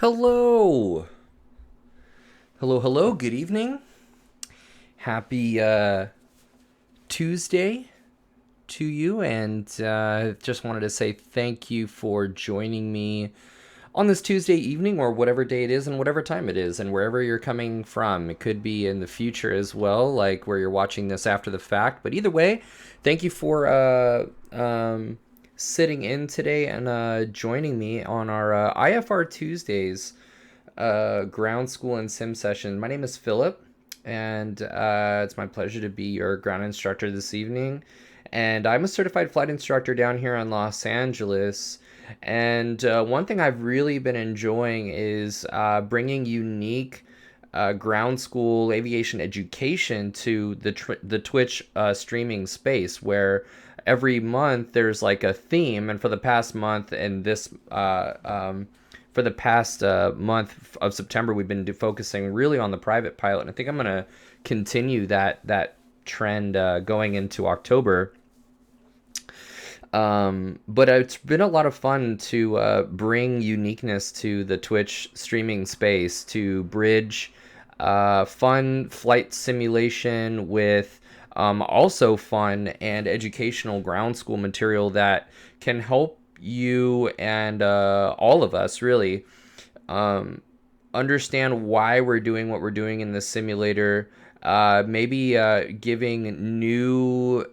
Hello. Hello. Good evening. Happy Tuesday to you. And just wanted to say thank you for joining me on this Tuesday evening or whatever day it is and whatever time it is and wherever you're coming from. It could be in the future as well, like where you're watching this after the fact. But either way, thank you for sitting in today and joining me on our IFR Tuesdays ground school and sim session. My name is Philip, and it's my pleasure to be your ground instructor this evening. And I'm a certified flight instructor down here in Los Angeles. And one thing I've really been enjoying is bringing unique ground school aviation education to the Twitch streaming space, where every month there's like a theme, and for the past month and this for the past month of September, we've been focusing really on the private pilot, and I think I'm going to continue that trend going into October. But it's been a lot of fun to bring uniqueness to the Twitch streaming space, to bridge fun flight simulation with also fun and educational ground school material that can help you and all of us really understand why we're doing what we're doing in the simulator. Maybe giving new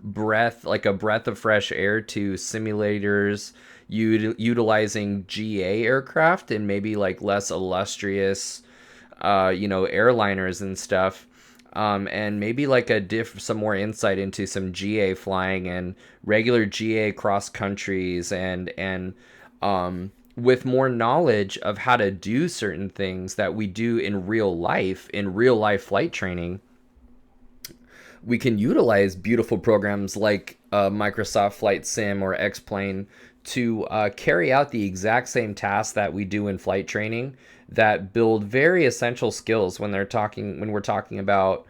breath, like a breath of fresh air to simulators utilizing GA aircraft and maybe like less illustrious airliners and stuff. And maybe like some more insight into some GA flying and regular GA cross countries, and with more knowledge of how to do certain things that we do in real life flight training. We can utilize beautiful programs like Microsoft Flight Sim or X-Plane to carry out the exact same tasks that we do in flight training, that build very essential skills when we're talking about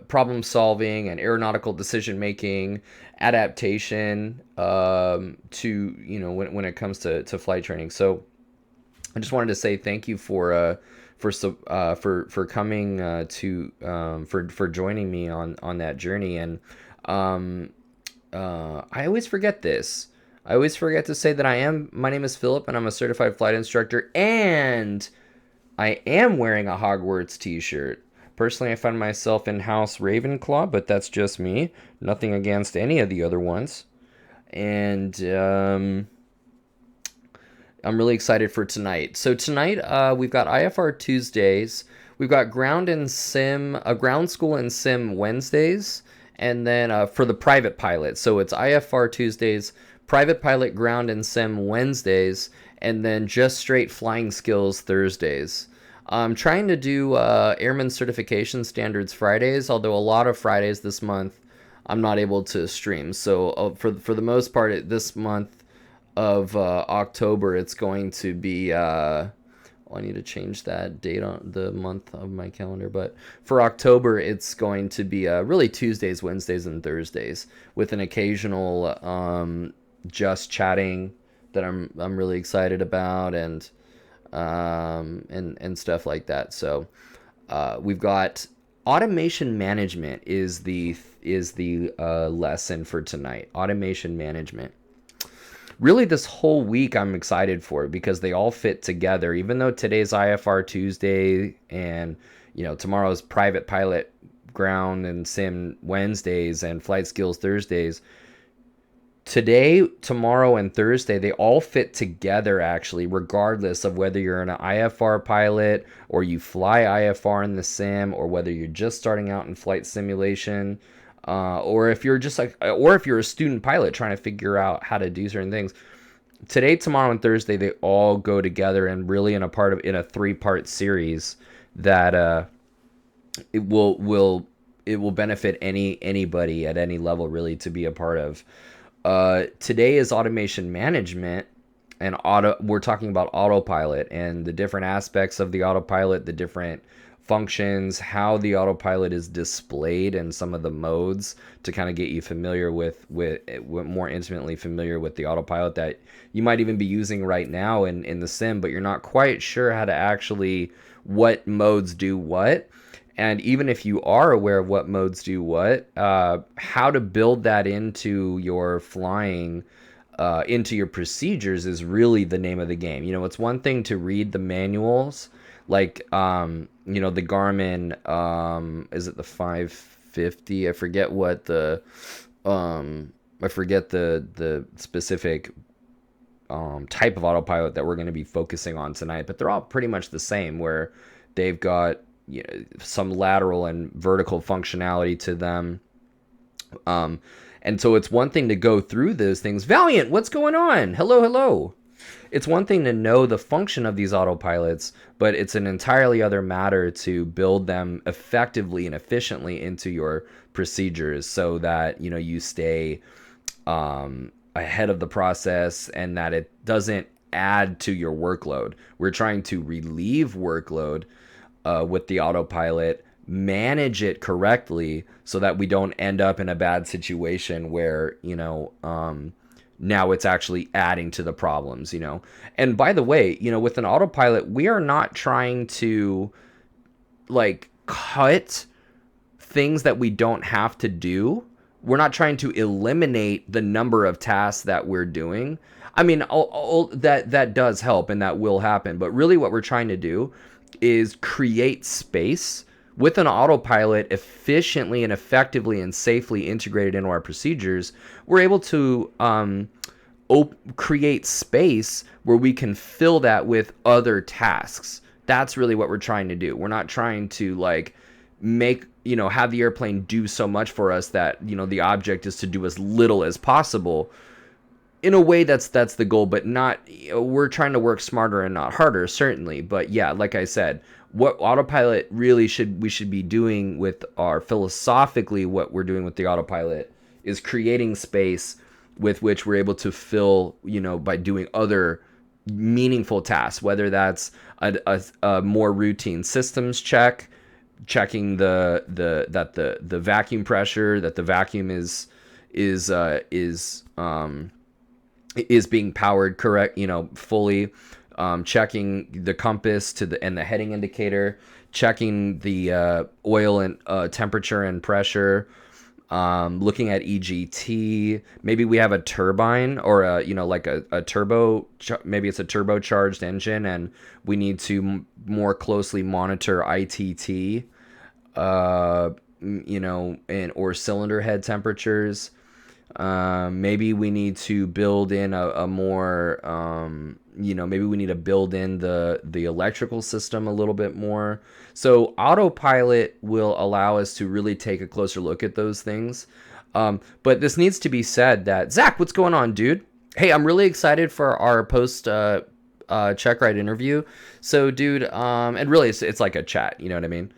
problem solving and aeronautical decision making, adaptation to when it comes to flight training. So I just wanted to say thank you for coming for joining me on that journey. And I always forget this. I always forget to say that my name is Philip, and I'm a certified flight instructor, and I am wearing a Hogwarts t-shirt. Personally, I find myself in House Ravenclaw, but that's just me. Nothing against any of the other ones. And I'm really excited for tonight. So tonight, we've got IFR Tuesdays. We've got ground school and sim Wednesdays, and then for the private pilot. So it's IFR Tuesdays, private pilot, ground and sim Wednesdays, and then just straight flying skills Thursdays. I'm trying to do Airman Certification Standards Fridays, although a lot of Fridays this month I'm not able to stream. So for the most part, this month of October, it's going to be... I need to change that date on the month of my calendar. But for October, it's going to be really Tuesdays, Wednesdays, and Thursdays, with an occasional just chatting that I'm really excited about, and stuff like that. So we've got automation management is the lesson for tonight. Automation management. Really, this whole week I'm excited for it because they all fit together. Even though today's IFR Tuesday and tomorrow's private pilot, ground and sim Wednesdays and flight skills Thursdays, today, tomorrow, and Thursday, they all fit together, actually, regardless of whether you're an IFR pilot or you fly IFR in the sim, or whether you're just starting out in flight simulation, or if you're a student pilot trying to figure out how to do certain things. Today, tomorrow, and Thursday, they all go together and really in a 3-part series that it will benefit anybody at any level really to be a part of. Today is automation management, we're talking about autopilot and the different aspects of the autopilot, the different functions, how the autopilot is displayed, and some of the modes to kind of get you familiar with more intimately familiar with the autopilot that you might even be using right now in the sim, but you're not quite sure how to actually what modes do what. And even if you are aware of what modes do what, how to build that into your flying, into your procedures is really the name of the game. You know, it's one thing to read the manuals, like, you know, the Garmin, is it the 550? I forget what I forget the specific type of autopilot that we're going to be focusing on tonight, but they're all pretty much the same, where they've got, you know, some lateral and vertical functionality to them. And so it's one thing to go through those things. Valiant, what's going on? Hello, hello. It's one thing to know the function of these autopilots, but it's an entirely other matter to build them effectively and efficiently into your procedures so that, you know, you stay ahead of the process and that it doesn't add to your workload. We're trying to relieve workload with the autopilot, manage it correctly so that we don't end up in a bad situation where, you know, now it's actually adding to the problems, you know. And by the way, you know, with an autopilot, we are not trying to like cut things that we don't have to do. We're not trying to eliminate the number of tasks that we're doing. I mean, that does help and that will happen. But really what we're trying to do is create space with an autopilot efficiently and effectively and safely integrated into our procedures. We're able to create space where we can fill that with other tasks. That's really what we're trying to do. We're not trying to like make, you know, have the airplane do so much for us that, you know, the object is to do as little as possible. In a way, that's the goal, but not, you know, we're trying to work smarter and not harder, certainly. But yeah, like I said, what autopilot really we should be doing with our philosophically, what we're doing with the autopilot is creating space with which we're able to fill, you know, by doing other meaningful tasks, whether that's a more routine systems check, checking the vacuum pressure, that the vacuum is being powered correct, you know, fully, checking the compass and the heading indicator, checking the oil and temperature and pressure, looking at EGT. Maybe we have a turbine or a, you know, like a turbo, maybe it's a turbocharged engine and we need to more closely monitor ITT, you know, or cylinder head temperatures. Maybe we need to build in a more, you know, maybe we need to build in the electrical system a little bit more. So autopilot will allow us to really take a closer look at those things. But this needs to be said that, Zach, what's going on, dude? Hey, I'm really excited for our post check ride interview. So, dude, and really it's like a chat, you know what I mean?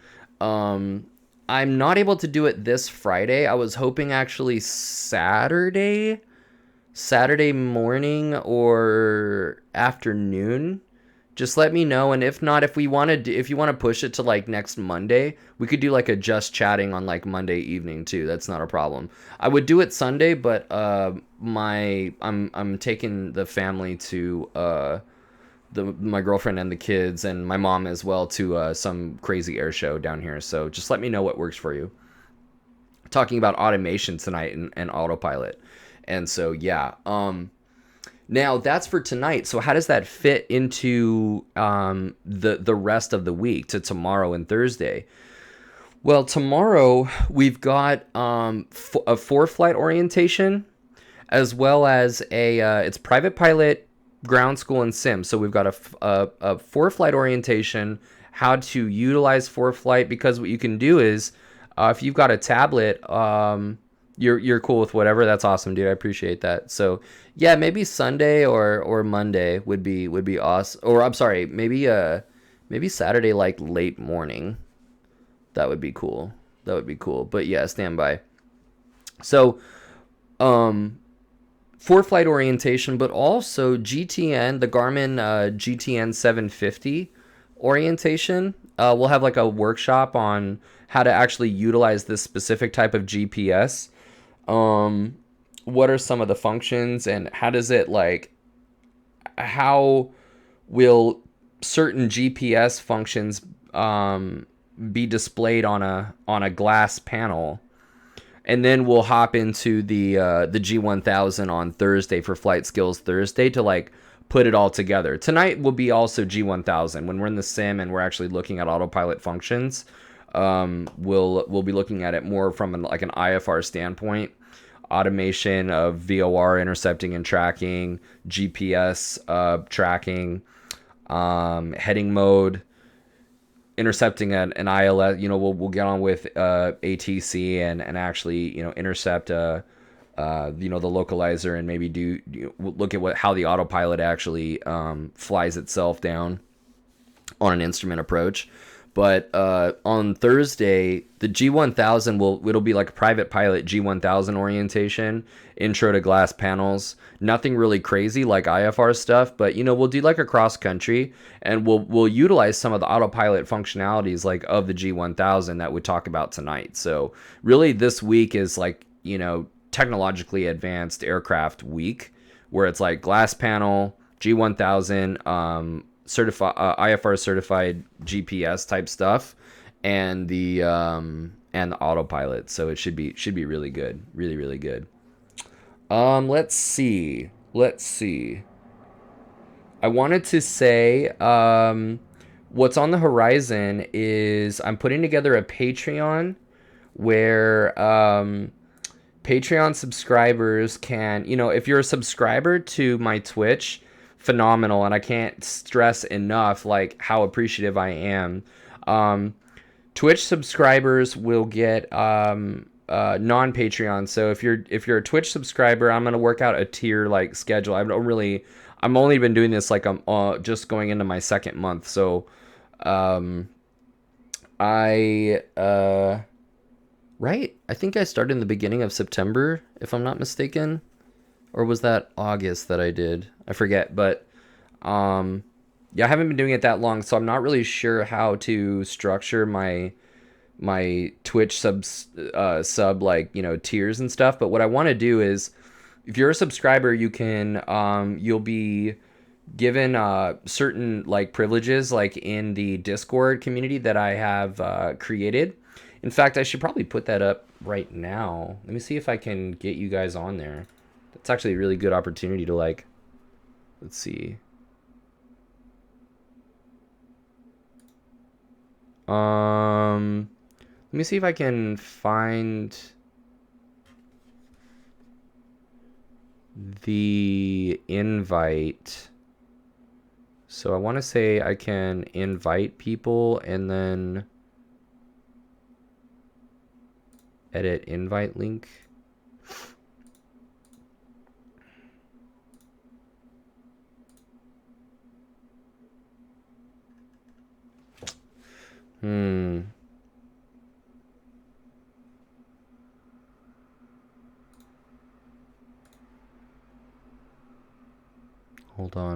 I'm not able to do it this Friday. I was hoping actually Saturday morning or afternoon. Just let me know, and if not, if you want to push it to like next Monday, we could do like a just chatting on like Monday evening too. That's not a problem. I would do it Sunday, but I'm taking the family to my girlfriend and the kids and my mom as well to some crazy air show down here. So just let me know what works for you. Talking about automation tonight and autopilot. And so, yeah. Now that's for tonight. So how does that fit into the rest of the week to tomorrow and Thursday? Well, tomorrow we've got a flight orientation as well as it's private pilot, ground school, and sim. So we've got a flight orientation, how to utilize flight, because what you can do is if you've got a tablet, you're cool with whatever. That's awesome, dude. I appreciate that. So yeah, maybe Sunday or Monday would be awesome. Or I'm sorry, maybe Saturday, like late morning. That would be cool. But yeah, stand by. So for flight orientation, but also GTN, the Garmin GTN 750 orientation. We'll have like a workshop on how to actually utilize this specific type of GPS. What are some of the functions, and how does it like, how will certain GPS functions be displayed on a glass panel? And then we'll hop into the G1000 on Thursday for Flight Skills Thursday to like put it all together. Tonight will be also G1000 when we're in the sim and we're actually looking at autopilot functions. We'll be looking at it more from like an IFR standpoint, automation of VOR intercepting and tracking, GPS tracking, heading mode, intercepting an ILS. We'll get on with ATC and actually intercept the localizer, and maybe look at how the autopilot actually flies itself down on an instrument approach. But on Thursday, the G1000 it'll be like a private pilot G1000 orientation, intro to glass panels. Nothing really crazy like IFR stuff, but we'll do like a cross country, and we'll utilize some of the autopilot functionalities like of the G1000 that we talk about tonight. So really, this week is like technologically advanced aircraft week, where it's like glass panel, G1000. IFR certified GPS type stuff, and the autopilot. So it should be really good, really good. Let's see. I wanted to say what's on the horizon is I'm putting together a Patreon where Patreon subscribers can, if you're a subscriber to my Twitch, phenomenal, and I can't stress enough like how appreciative I am. Twitch subscribers will get non-Patreon. So if you're a Twitch subscriber, I'm gonna work out a tier like schedule. I'm only been doing this like I'm just going into my second month. So I think I started in the beginning of September, if I'm not mistaken. Or was that August that I did? I forget, but I haven't been doing it that long, so I'm not really sure how to structure my Twitch sub like tiers and stuff. But what I want to do is, if you're a subscriber, you can you'll be given certain like privileges like in the Discord community that I have created. In fact, I should probably put that up right now. Let me see if I can get you guys on there. It's actually a really good opportunity to like, let's see. Let me see if I can find the invite. So I want to say I can invite people and then edit invite link.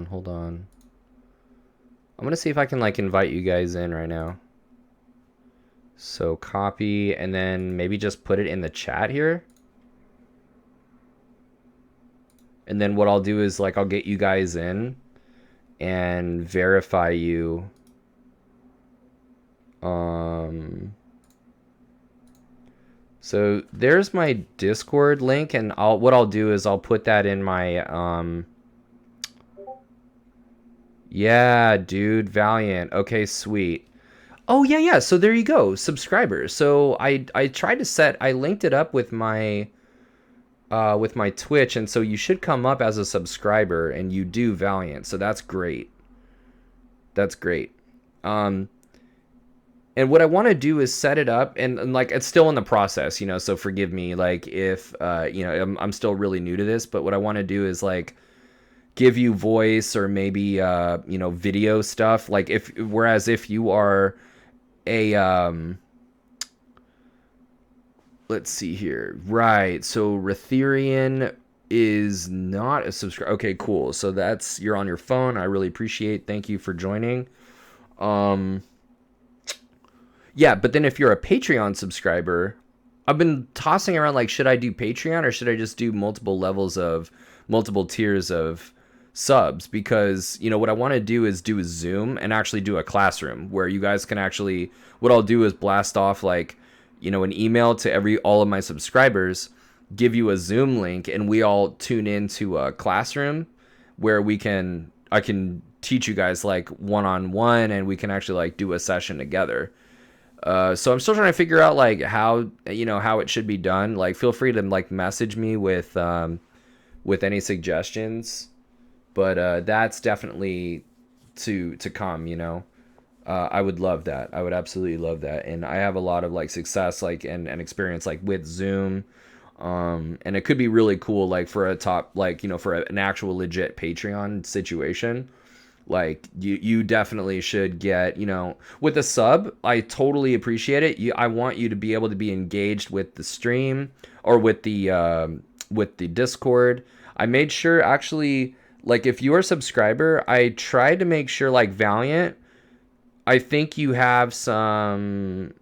Hold on. I'm gonna see if I can like invite you guys in right now. So copy and then maybe just put it in the chat here. And then what I'll do is like I'll get you guys in and verify you. So there's my Discord link, and what I'll do is I'll put that in my yeah, dude, Valiant. Okay, sweet. Oh yeah. So there you go, subscribers. So I tried to I linked it up with my Twitch, and so you should come up as a subscriber, and you do Valiant. So that's great. And what I want to do is set it up, and like it's still in the process, so forgive me like if I'm still really new to this, but what I want to do is like give you voice or maybe video stuff, like if you are a let's see here, right? So Retherian is not a subscriber. Okay, cool. So that's, you're on your phone. I really appreciate. Thank you for joining. Yeah, but then if you're a Patreon subscriber, I've been tossing around like, should I do Patreon or should I just do multiple tiers of subs? Because, you know, what I want to do is do a Zoom and actually do a classroom where you guys can actually, what I'll do is blast off like, you know, an email to all of my subscribers, give you a Zoom link, and we all tune into a classroom where I can teach you guys like one-on-one, and we can actually like do a session together. So I'm still trying to figure out like how it should be done. Like, feel free to like message me with any suggestions. But that's definitely to come. I would love that. I would absolutely love that. And I have a lot of like success like and experience like with Zoom. And it could be really cool like for a top like for an actual legit Patreon situation. Like you definitely should get, with a sub. I totally appreciate it. I want you to be able to be engaged with the stream or with the Discord. I made sure actually, like, if you're a subscriber, I tried to make sure like Valiant, I think you have some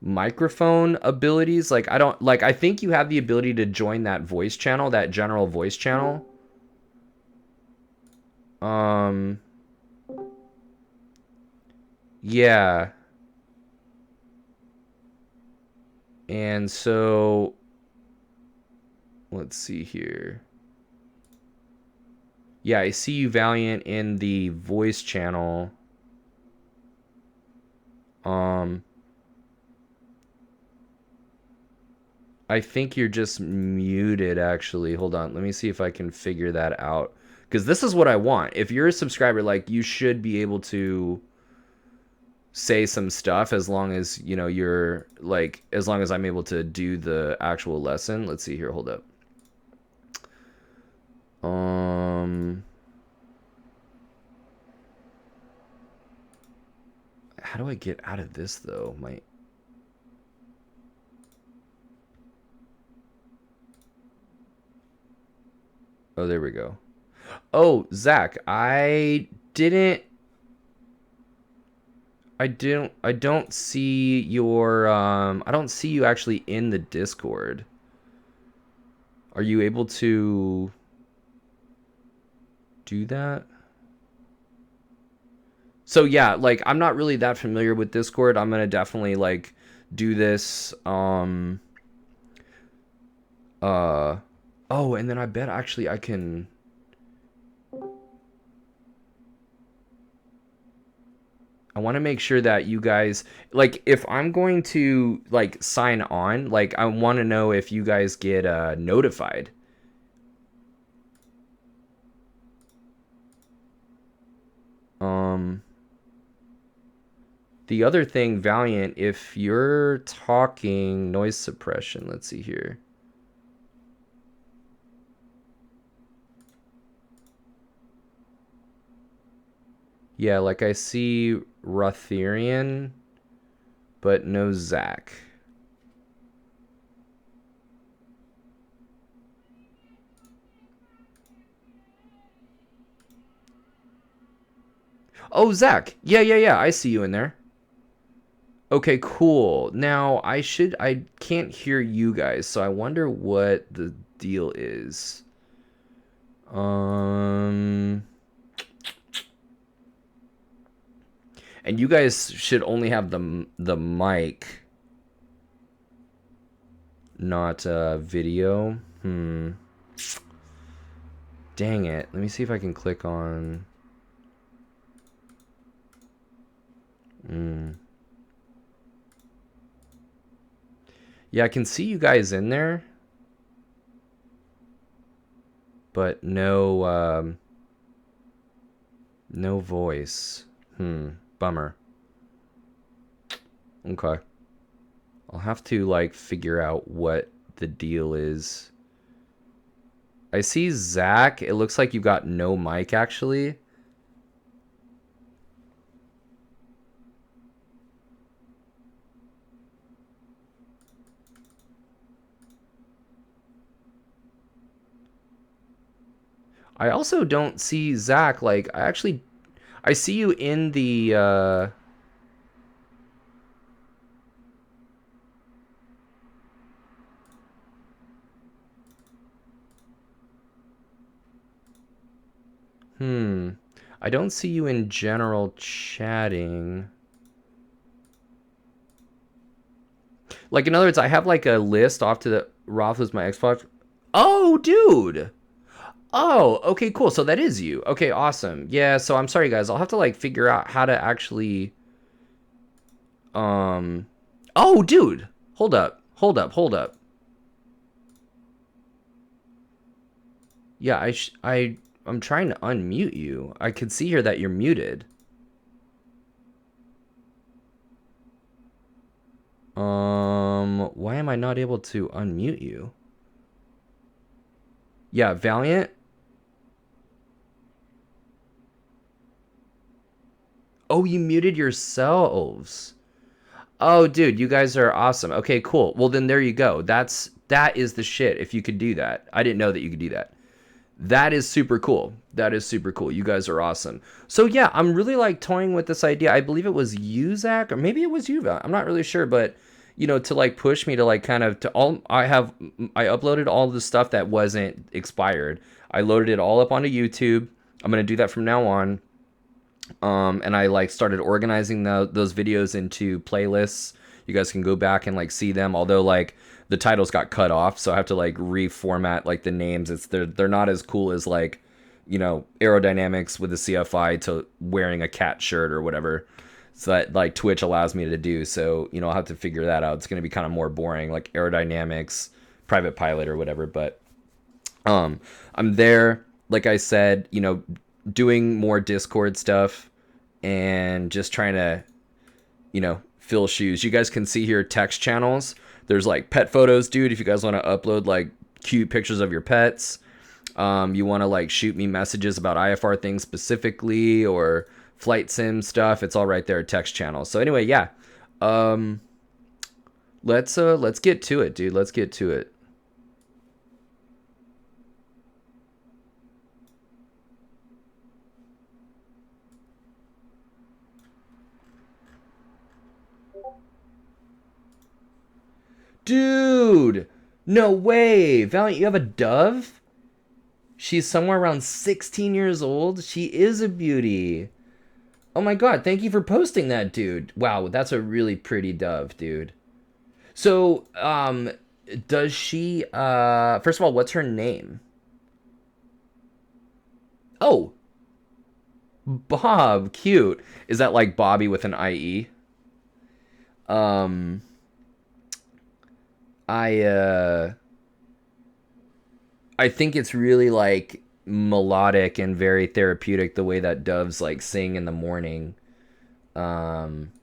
microphone abilities. Like, I think you have the ability to join that voice channel, that general voice channel. Yeah. And so let's see here. Yeah, I see you, Valiant, in the voice channel. I think you're just muted, actually. Hold on. Let me see if I can figure that out. Because this is what I want. If you're a subscriber, like, you should be able to say some stuff as long as, you're, like, as long as I'm able to do the actual lesson. Let's see here. Hold up. How do I get out of this, though? Oh, there we go. Oh, Zach, I don't see your I don't see you actually in the Discord. Are you able to do that? So yeah, like, I'm not really that familiar with Discord. I'm gonna definitely like do this. Oh, and then I bet actually I can. I want to make sure that you guys, like, if I'm going to like sign on, like, I want to know if you guys get notified. The other thing, Valiant, if you're talking noise suppression, let's see here. Yeah, like, I see Rotherian, but no Zach. Oh, Zach. Yeah. I see you in there. Okay, cool. Now, I can't hear you guys, so I wonder what the deal is. And you guys should only have the mic, not video. Dang it. Let me see if I can click on. Yeah, I can see you guys in there, but no no voice. Bummer. Okay. I'll have to like figure out what the deal is. I see Zach. It looks like you got no mic actually. I also don't see Zach. Like, I see you in the, I don't see you in general chatting. Like, in other words, I have like a list off to the Roth was my Xbox. Oh, dude. Oh, okay, cool. So that is you. Okay, awesome. Yeah, so I'm sorry guys. I'll have to like figure out how to actually um Oh, dude. Hold up. Hold up. Hold up. Yeah, I'm trying to unmute you. I could see here that you're muted. Why am I not able to unmute you? Yeah, Valiant. Oh, you muted yourselves. Oh, dude, you guys are awesome. Okay, cool. Well, then there you go. That is the shit if you could do that. I didn't know that you could do that. That is super cool. That is super cool. You guys are awesome. So yeah, I'm really like toying with this idea. I believe it was you, Zach, or maybe it was you, Val. I'm not really sure, but you know, to like push me to like kind of to all I uploaded all the stuff that wasn't expired. I loaded it all up onto YouTube. I'm gonna do that from now on. And I like started organizing those videos into playlists. You guys can go back and like see them. Although like the titles got cut off, so I have to like reformat like the names. They're not as cool as like, you know, aerodynamics with the CFI to wearing a cat shirt or whatever. So that like Twitch allows me to do. So you know I'll have to figure that out. It's gonna be kind of more boring, like aerodynamics, private pilot or whatever. But I'm there, like I said, you know, doing more Discord stuff and just trying to, you know, fill shoes. You guys can see here text channels. There's like pet photos, dude. If you guys want to upload like cute pictures of your pets, you want to like shoot me messages about IFR things specifically or flight sim stuff, it's all right there. Text channel. So anyway, yeah. Um, let's get to it, dude. Let's get to it. Dude, no way. Valiant, you have a dove? She's somewhere around 16 years old. She is a beauty. Oh my god, thank you for posting that, dude. Wow, that's a really pretty dove, dude. So, does she, first of all, what's her name? Oh, Bob, cute. Is that like Bobby with an IE? Um, I, I think it's really like melodic and very therapeutic the way that doves like sing in the morning. Um,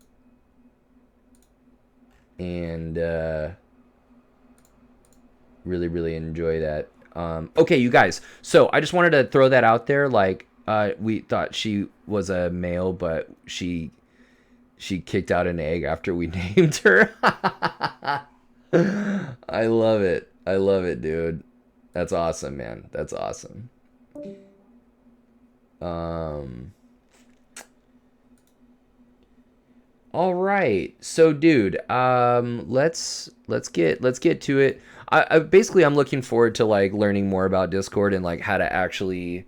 and really enjoy that. Okay, you guys. So I just wanted to throw that out there. Like, we thought she was a male, but she kicked out an egg after we named her. I love it. I love it, dude. That's awesome, man. That's awesome. Um, all right. So, dude, let's get to it. I basically I'm looking forward to like learning more about Discord and like how to actually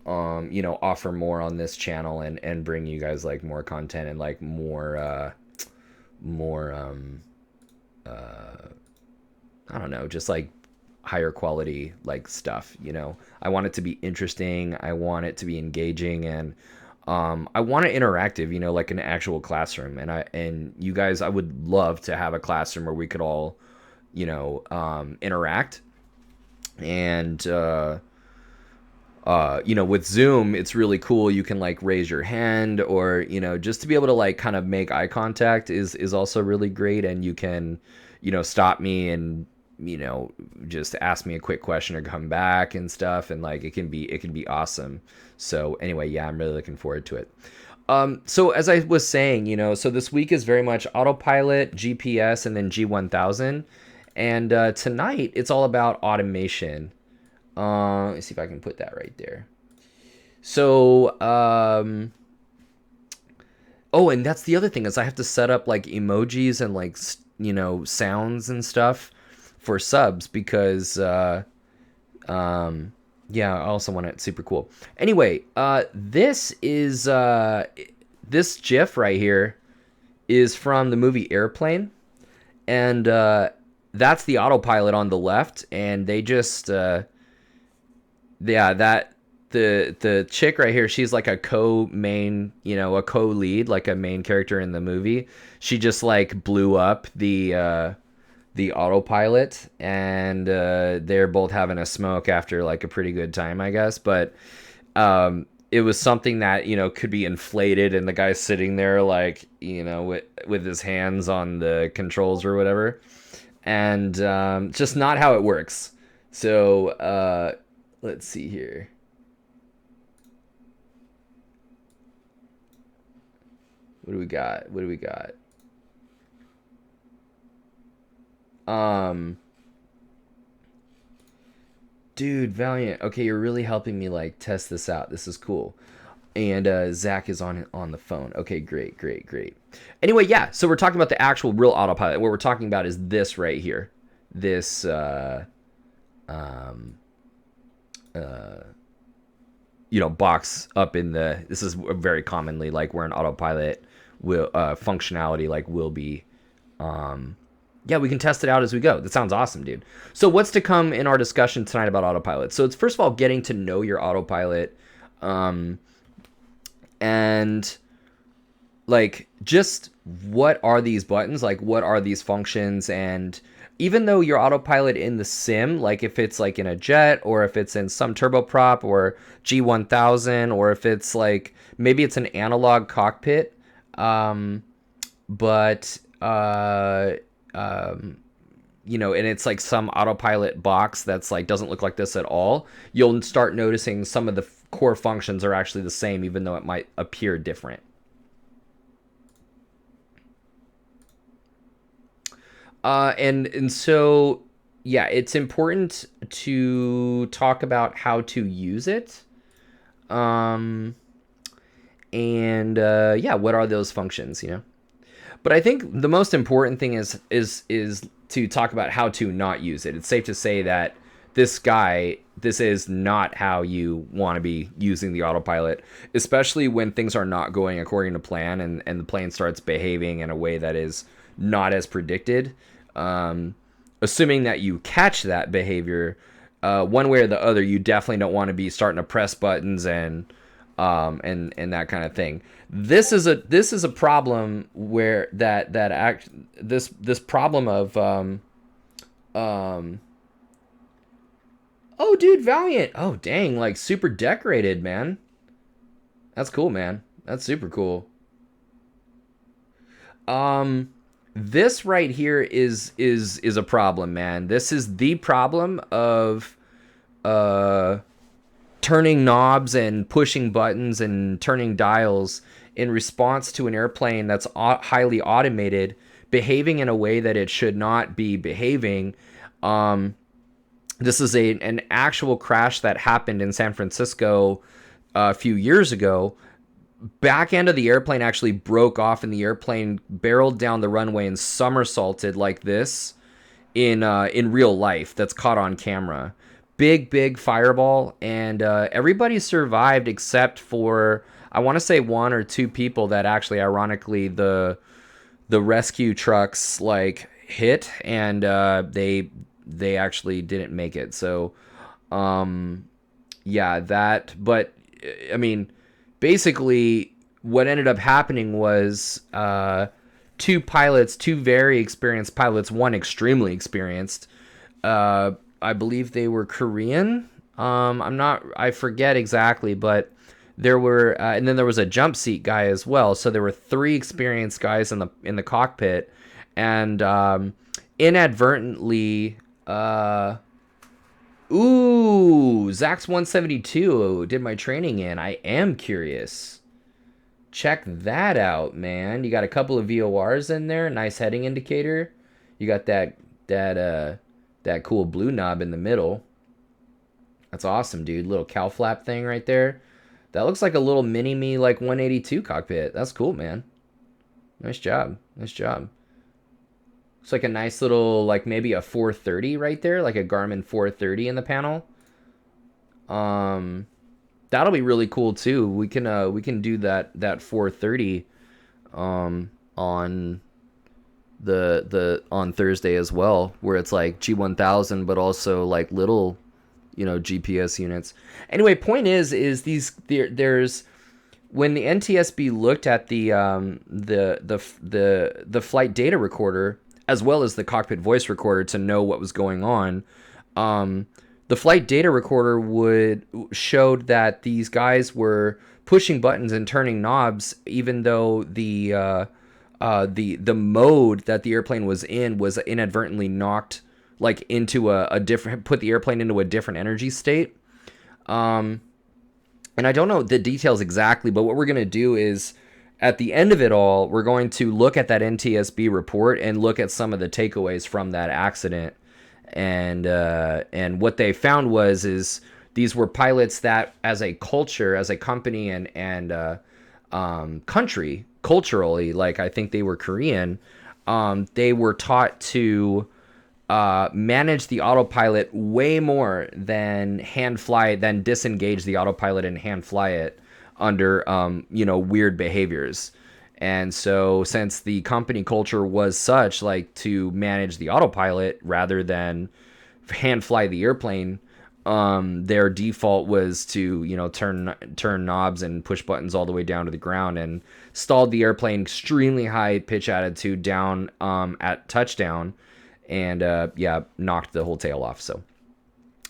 you know, offer more on this channel and bring you guys like more content and like more I don't know, just like higher quality like stuff, you know. I want it to be interesting, I want it to be engaging, and I want it interactive, you know, like an actual classroom. And you guys, I would love to have a classroom where we could all, you know, interact. And you know, with Zoom, it's really cool. You can like raise your hand, or you know, just to be able to like kind of make eye contact is also really great. And you can, you know, stop me and, you know, just ask me a quick question or come back and stuff. And like it can be awesome. So anyway, yeah, I'm really looking forward to it. So as I was saying, you know, so this week is very much autopilot, GPS, and then G1000. And tonight it's all about automation. Let me see if I can put that right there. So, oh, and that's the other thing is I have to set up like emojis and like, sounds and stuff for subs because, yeah, I also want it super cool. Anyway, this is, this GIF right here is from the movie Airplane. And, that's the autopilot on the left. And they just, yeah, the chick right here, she's like a co-main, a co-lead, like a main character in the movie. She just like blew up the autopilot, and they're both having a smoke after like a pretty good time, I guess. But it was something that could be inflated, and the guy's sitting there like with his hands on the controls or whatever, and just not how it works. So let's see here. What do we got? What do we got? Um, Dude, Valiant. Okay, you're really helping me like test this out. This is cool. And Zach is on the phone. Okay, great, great, great. Anyway, yeah. So we're talking about the actual real autopilot. What we're talking about is this right here. This um, box up in the. This is very commonly like where an autopilot will functionality like will be. Yeah, we can test it out as we go. That sounds awesome, dude. So what's to come in our discussion tonight about autopilot? So it's first of all getting to know your autopilot, and like just what are these buttons? Like what are these functions? And even though your autopilot in the sim, like if it's like in a jet or if it's in some turboprop or G1000 or if it's like maybe it's an analog cockpit, but and it's like some autopilot box that's like doesn't look like this at all, you'll start noticing some of the core functions are actually the same, even though it might appear different. And so, yeah, it's important to talk about how to use it. Um, and yeah, what are those functions, But I think the most important thing is to talk about how to not use it. It's safe to say that this is not how you want to be using the autopilot, especially when things are not going according to plan and the plane starts behaving in a way that is not as predicted. Assuming that you catch that behavior, one way or the other, you definitely don't want to be starting to press buttons and that kind of thing. This is a problem where this problem of oh dude, Valiant, oh dang, like super decorated, man. That's cool, man. That's super cool. This right here is a problem, man. This is the problem of turning knobs and pushing buttons and turning dials in response to an airplane that's highly automated, behaving in a way that it should not be behaving. This is an actual crash that happened in San Francisco a few years ago. Back end of the airplane actually broke off, and the airplane barreled down the runway and somersaulted like this in real life. That's caught on camera. Big fireball, and everybody survived except for I want to say one or two people that actually, ironically, the rescue trucks like hit, and they actually didn't make it. So yeah, that. But I mean, basically, what ended up happening was two very experienced pilots, one extremely experienced. I believe they were Korean. I forget exactly, but there were, and then there was a jump seat guy as well. So there were three experienced guys in the cockpit, and inadvertently, Zach's 172 did my training in. I am curious. Check that out, man. You got a couple of VORs in there. Nice heading indicator. You got that cool blue knob in the middle. That's awesome, dude. Little cow flap thing right there. That looks like a little mini me like 182 cockpit. That's cool, man. Nice job. Nice job. It's like a nice little, like maybe a 430 right there, like a Garmin 430 in the panel. That'll be really cool too. We can do that 430 on the on Thursday as well, where it's like G1000 but also like little, GPS units. Anyway, point is there's when the NTSB looked at the flight data recorder as well as the cockpit voice recorder to know what was going on, the flight data recorder showed that these guys were pushing buttons and turning knobs, even though the mode that the airplane was in was inadvertently knocked like into a different, put the airplane into a different energy state. And I don't know the details exactly, but what we're going to do is at the end of it all, we're going to look at that NTSB report and look at some of the takeaways from that accident. And what they found is these were pilots that, as a culture, as a company and country, culturally, like I think they were Korean, they were taught to manage the autopilot way more than than disengage the autopilot and hand fly it under weird behaviors. And so since the company culture was such, like, to manage the autopilot rather than hand fly the airplane, their default was to turn knobs and push buttons all the way down to the ground, and stalled the airplane extremely high pitch attitude down at touchdown, and knocked the whole tail off. So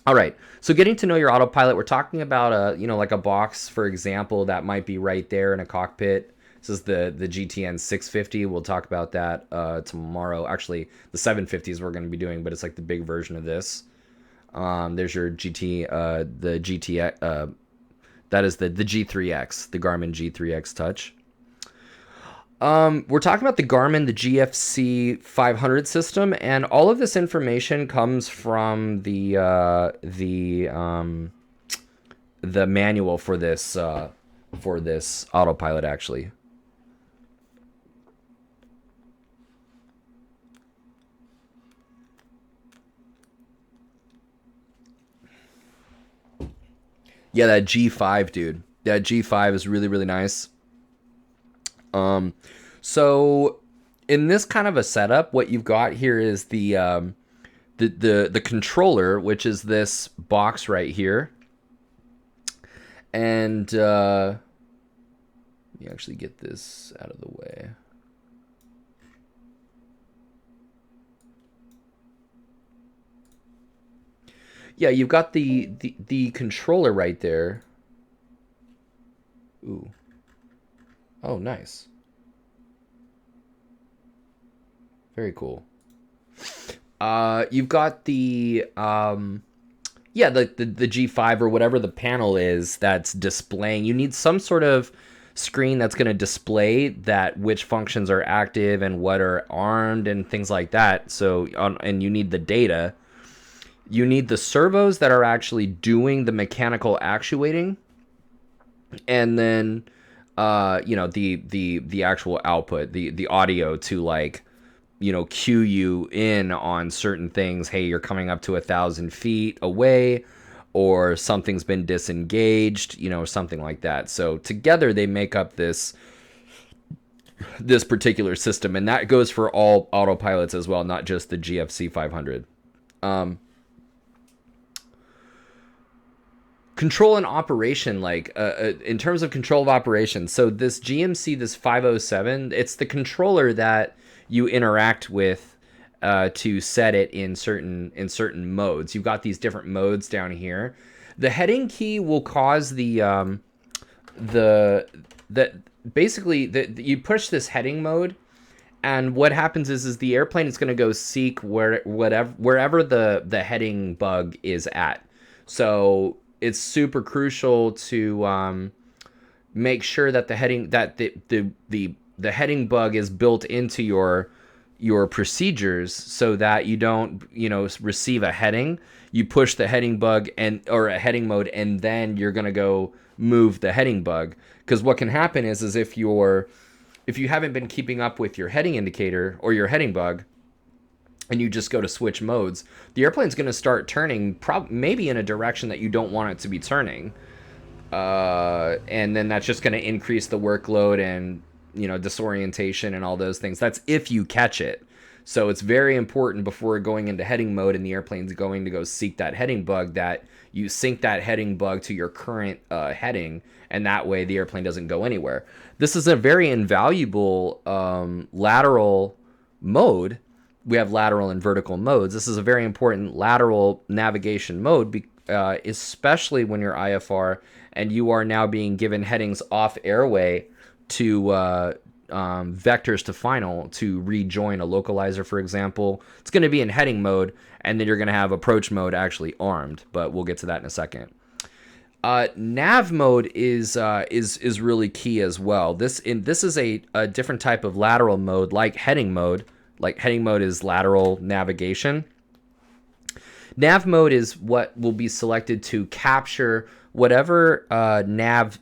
all right, so getting to know your autopilot, we're talking about like a box, for example, that might be right there in a cockpit. This is the GTN 650. We'll talk about that tomorrow. Actually, the 750s we're going to be doing, but it's like the big version of this. There's your the GTX. That is the G3X, the Garmin G3X Touch. We're talking about the Garmin, the GFC 500 system, and all of this information comes from the manual for this autopilot, actually. Yeah, that G5, dude. That G5 is really, really nice. So in this kind of a setup, what you've got here is the controller, which is this box right here. And let me actually get this out of the way. Yeah, you've got the controller right there. Ooh. Oh, nice. Very cool. You've got the G5 or whatever the panel is that's displaying. You need some sort of screen that's going to display that which functions are active and what are armed and things like that. So and you need the data. You need the servos that are actually doing the mechanical actuating, and then the actual output, the audio to, like, cue you in on certain things. Hey, you're coming up to 1,000 feet away, or something's been disengaged, something like that. So together they make up this particular system, and that goes for all autopilots as well, not just the GFC 500. Control and operation, like in terms of control of operation. So this GMC, this 507, it's the controller that you interact with to set it in certain modes. You've got these different modes down here. The heading key will cause you push this heading mode, and what happens is the airplane is going to go seek wherever the heading bug is at. So it's super crucial to make sure that the heading bug is built into your your procedures so that you don't, receive a heading. You push the heading bug or a heading mode, and then you're going to go move the heading bug. Because what can happen is if you haven't been keeping up with your heading indicator or your heading bug, and you just go to switch modes, the airplane's going to start turning maybe in a direction that you don't want it to be turning. And then that's just going to increase the workload and, disorientation and all those things. That's if you catch it. So it's very important before going into heading mode and the airplane's going to go seek that heading bug that you sync that heading bug to your current heading, and that way the airplane doesn't go anywhere. This is a very invaluable lateral mode. We have lateral and vertical modes. This is a very important lateral navigation mode, especially when you're IFR and you are now being given headings off airway to vectors to final to rejoin a localizer, for example. It's going to be in heading mode, and then you're going to have approach mode actually armed, but we'll get to that in a second. Nav mode is really key as well. This is a different type of lateral mode, like heading mode. Like heading mode is lateral navigation. Nav mode is what will be selected to capture whatever nav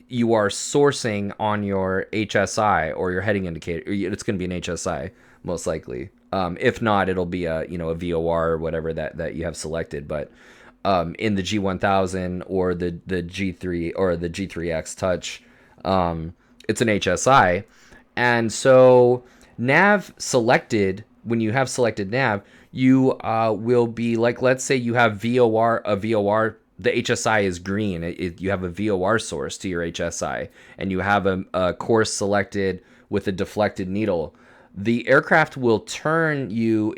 you are sourcing on your HSI or your heading indicator. It's going to be an HSI most likely. If not, it'll be a VOR or whatever that you have selected. But in the G1000 or the G3 or the G3X Touch, it's an HSI, and so nav selected. When you have selected nav, you will be like, let's say you have a VOR. The HSI is green. You have a VOR source to your HSI, and you have a course selected with a deflected needle. The aircraft will turn you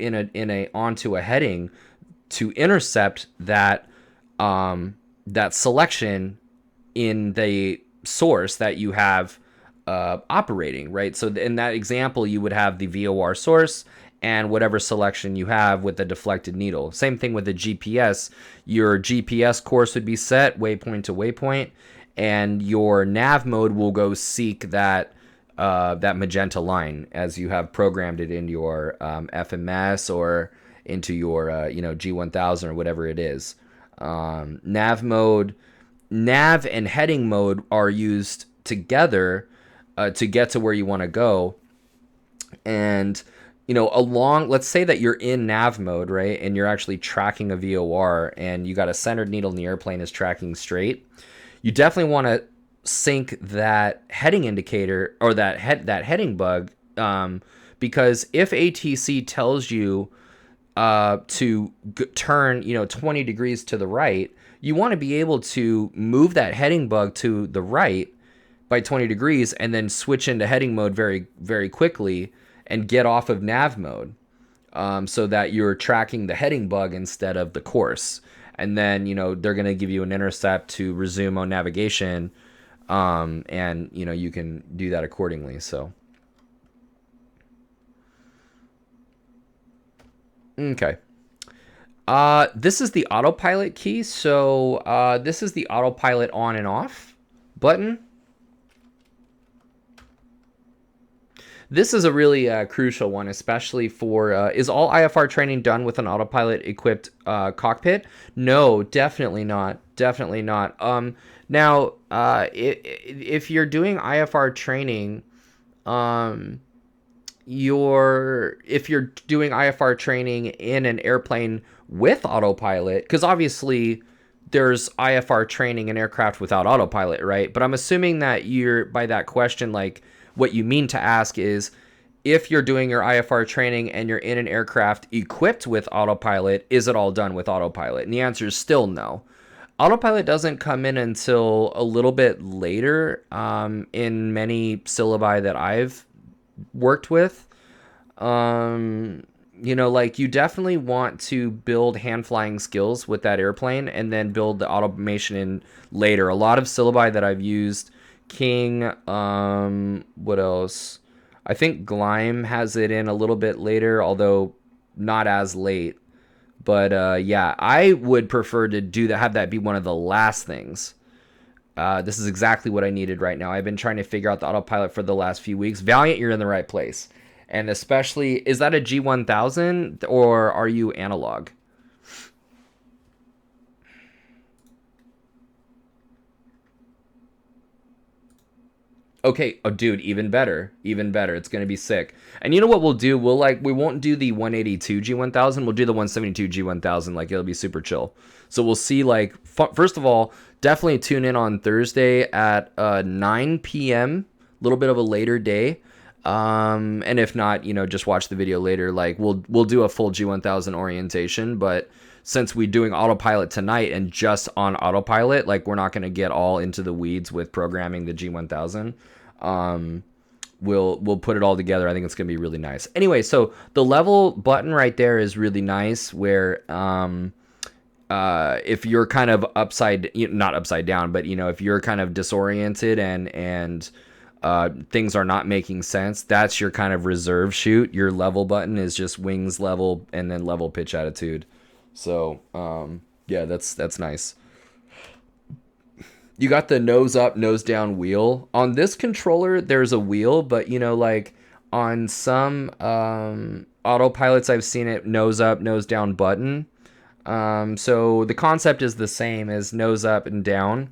onto a heading to intercept that selection in the source that you have operating, right? So in that example, you would have the VOR source and whatever selection you have with the deflected needle. Same thing with the GPS. Your GPS course would be set waypoint to waypoint, and your nav mode will go seek that magenta line as you have programmed it in your FMS or into your G1000 or whatever it is. Nav and heading mode are used together to get to where you want to go. And let's say that you're in nav mode, right? And you're actually tracking a VOR and you got a centered needle and the airplane is tracking straight. You definitely want to sync that heading indicator or that heading bug, because if ATC tells you to turn 20 degrees to the right, you want to be able to move that heading bug to the right by 20 degrees and then switch into heading mode very, very quickly and get off of nav mode, so that you're tracking the heading bug instead of the course. And then, they're going to give you an intercept to resume on navigation, and, you can do that accordingly. So, okay. This is the autopilot key. So, this is the autopilot on and off button. This is a really crucial one, especially for, is all IFR training done with an autopilot equipped cockpit? No, definitely not. Definitely not. Now, if you're doing IFR training, if you're doing IFR training in an airplane with autopilot, because obviously there's IFR training in aircraft without autopilot, right? But I'm assuming that by that question, like, what you mean to ask is, if you're doing your IFR training and you're in an aircraft equipped with autopilot, is it all done with autopilot? And the answer is still no. Autopilot doesn't come in until a little bit later in many syllabi that I've worked with. You definitely want to build hand flying skills with that airplane and then build the automation in later. A lot of syllabi that I've used, King, what else? I think Gleim has it in a little bit later, although not as late. But yeah, I would prefer to have that be one of the last things. This is exactly what I needed right now. I've been trying to figure out the autopilot for the last few weeks. Valiant, you're in the right place. And especially, is that a G1000 or are you analog? Okay, oh dude, even better. Even better. It's going to be sick. And you know what we'll do? We won't do the 182 G1000, we'll do the 172 G1000. Like, it'll be super chill. So we'll see, like, first of all, definitely tune in on Thursday at 9 p.m. A little bit of a later day. And if not, just watch the video later. Like, we'll do a full G1000 orientation, but since we're doing autopilot tonight and just on autopilot, like, we're not going to get all into the weeds with programming the G1000. We'll put it all together. I think it's gonna be really nice. Anyway, so the level button right there is really nice, where if you're kind of not upside down, but if you're kind of disoriented and things are not making sense, that's your kind of reserve chute. Your level button is just wings level and then level pitch attitude. So yeah, that's nice. You got the nose up, nose down wheel. On this controller, there's a wheel, but like on some autopilots, I've seen it nose up, nose down button. So the concept is the same as nose up and down.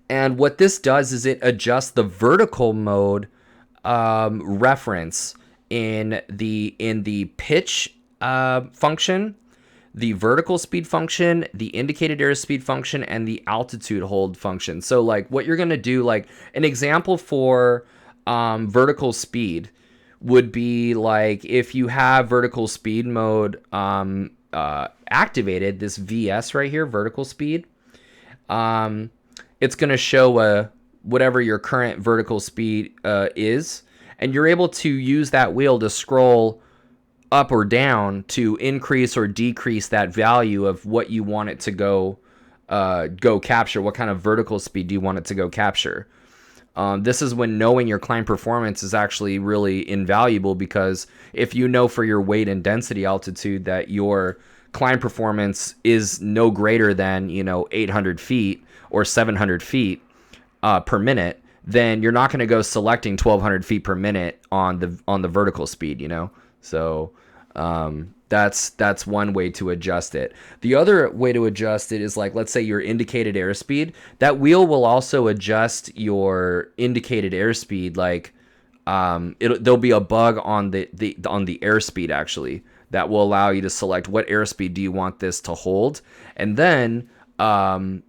And what this does is it adjusts the vertical mode reference in the pitch function, the vertical speed function, the indicated airspeed function, and the altitude hold function. So like what you're going to do, like an example for vertical speed would be like if you have vertical speed mode activated, this VS right here, vertical speed, it's going to show whatever your current vertical speed is, and you're able to use that wheel to scroll up or down to increase or decrease that value of what you want it to go capture. What kind of vertical speed do you want it to go capture? This is when knowing your climb performance is actually really invaluable, because if you know for your weight and density altitude that your climb performance is no greater than 800 feet or 700 feet per minute, then you're not going to go selecting 1200 feet per minute on the vertical speed. So that's one way to adjust it. The other way to adjust it is, like, let's say your indicated airspeed. That wheel will also adjust your indicated airspeed. Like, there'll be a bug on the airspeed actually that will allow you to select what airspeed do you want this to hold, and then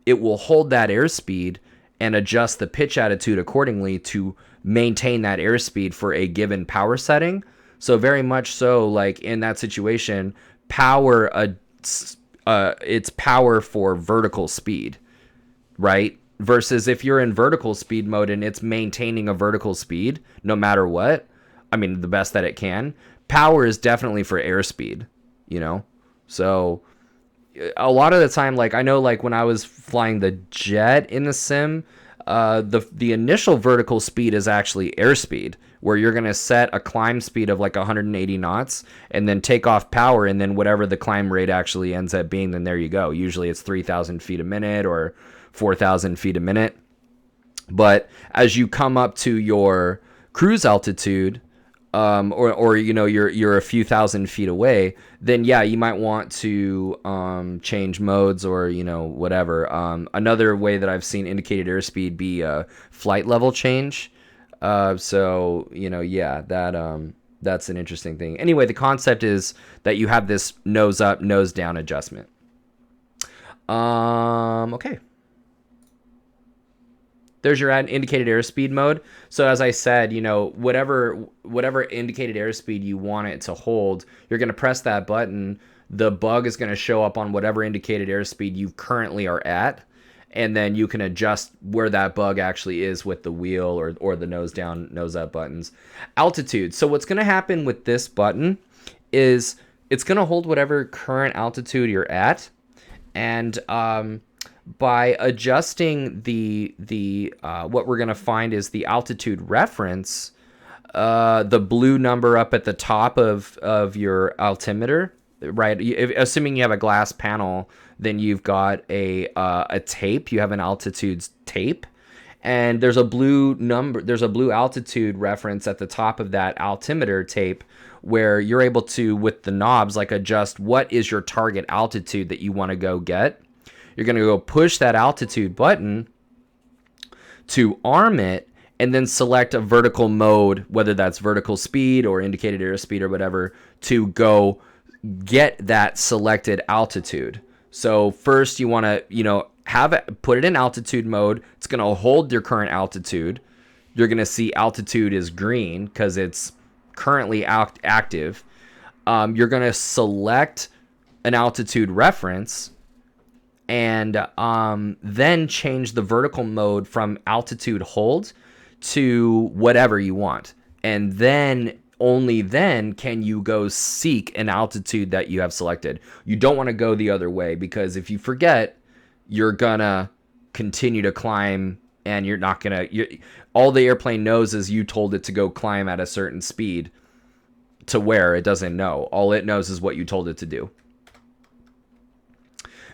it will hold that airspeed and adjust the pitch attitude accordingly to maintain that airspeed for a given power setting. So very much so, like in that situation, it's power for vertical speed, right? Versus if you're in vertical speed mode and it's maintaining a vertical speed no matter what, I mean, the best that it can, power is definitely for airspeed, So a lot of the time, like I know, like when I was flying the jet in the sim, the initial vertical speed is actually airspeed, where you're going to set a climb speed of like 180 knots and then take off power, and then whatever the climb rate actually ends up being, then there you go. Usually it's 3,000 feet a minute or 4,000 feet a minute. But as you come up to your cruise altitude, or you're a few thousand feet away, then yeah, you might want to change modes or whatever. Another way that I've seen indicated airspeed be a flight level change. So yeah, that's an interesting thing. Anyway, the concept is that you have this nose up, nose down adjustment. Okay. There's your indicated airspeed mode. So as I said, whatever indicated airspeed you want it to hold, you're going to press that button. The bug is going to show up on whatever indicated airspeed you currently are at, and then you can adjust where that bug actually is with the wheel or the nose down, nose up buttons. Altitude. So what's going to happen with this button is it's going to hold whatever current altitude you're at, and by adjusting the what we're going to find is the altitude reference, the blue number up at the top of your altimeter, right? Assuming you have a glass panel, then you've got a tape. You have an altitude tape, And there's a blue number, there's a blue altitude reference at the top of that altimeter tape where you're able to, with the knobs, like adjust what is your target altitude that you want to go get. You're going to go push that altitude button to arm it, and then select a vertical mode, whether that's vertical speed or indicated airspeed or whatever, to go get that selected altitude. So first you want to, have it, put it in altitude mode. It's going to hold your current altitude. You're going to see altitude is green because it's currently active. You're going to select an altitude reference, and then change the vertical mode from altitude hold to whatever you want. And then, only then, can you go seek an altitude that you have selected. You don't want to go the other way, because if you forget, you're gonna continue to climb, and you're not gonna, all the airplane knows is you told it to go climb at a certain speed to where it doesn't know. All it knows is what you told it to do.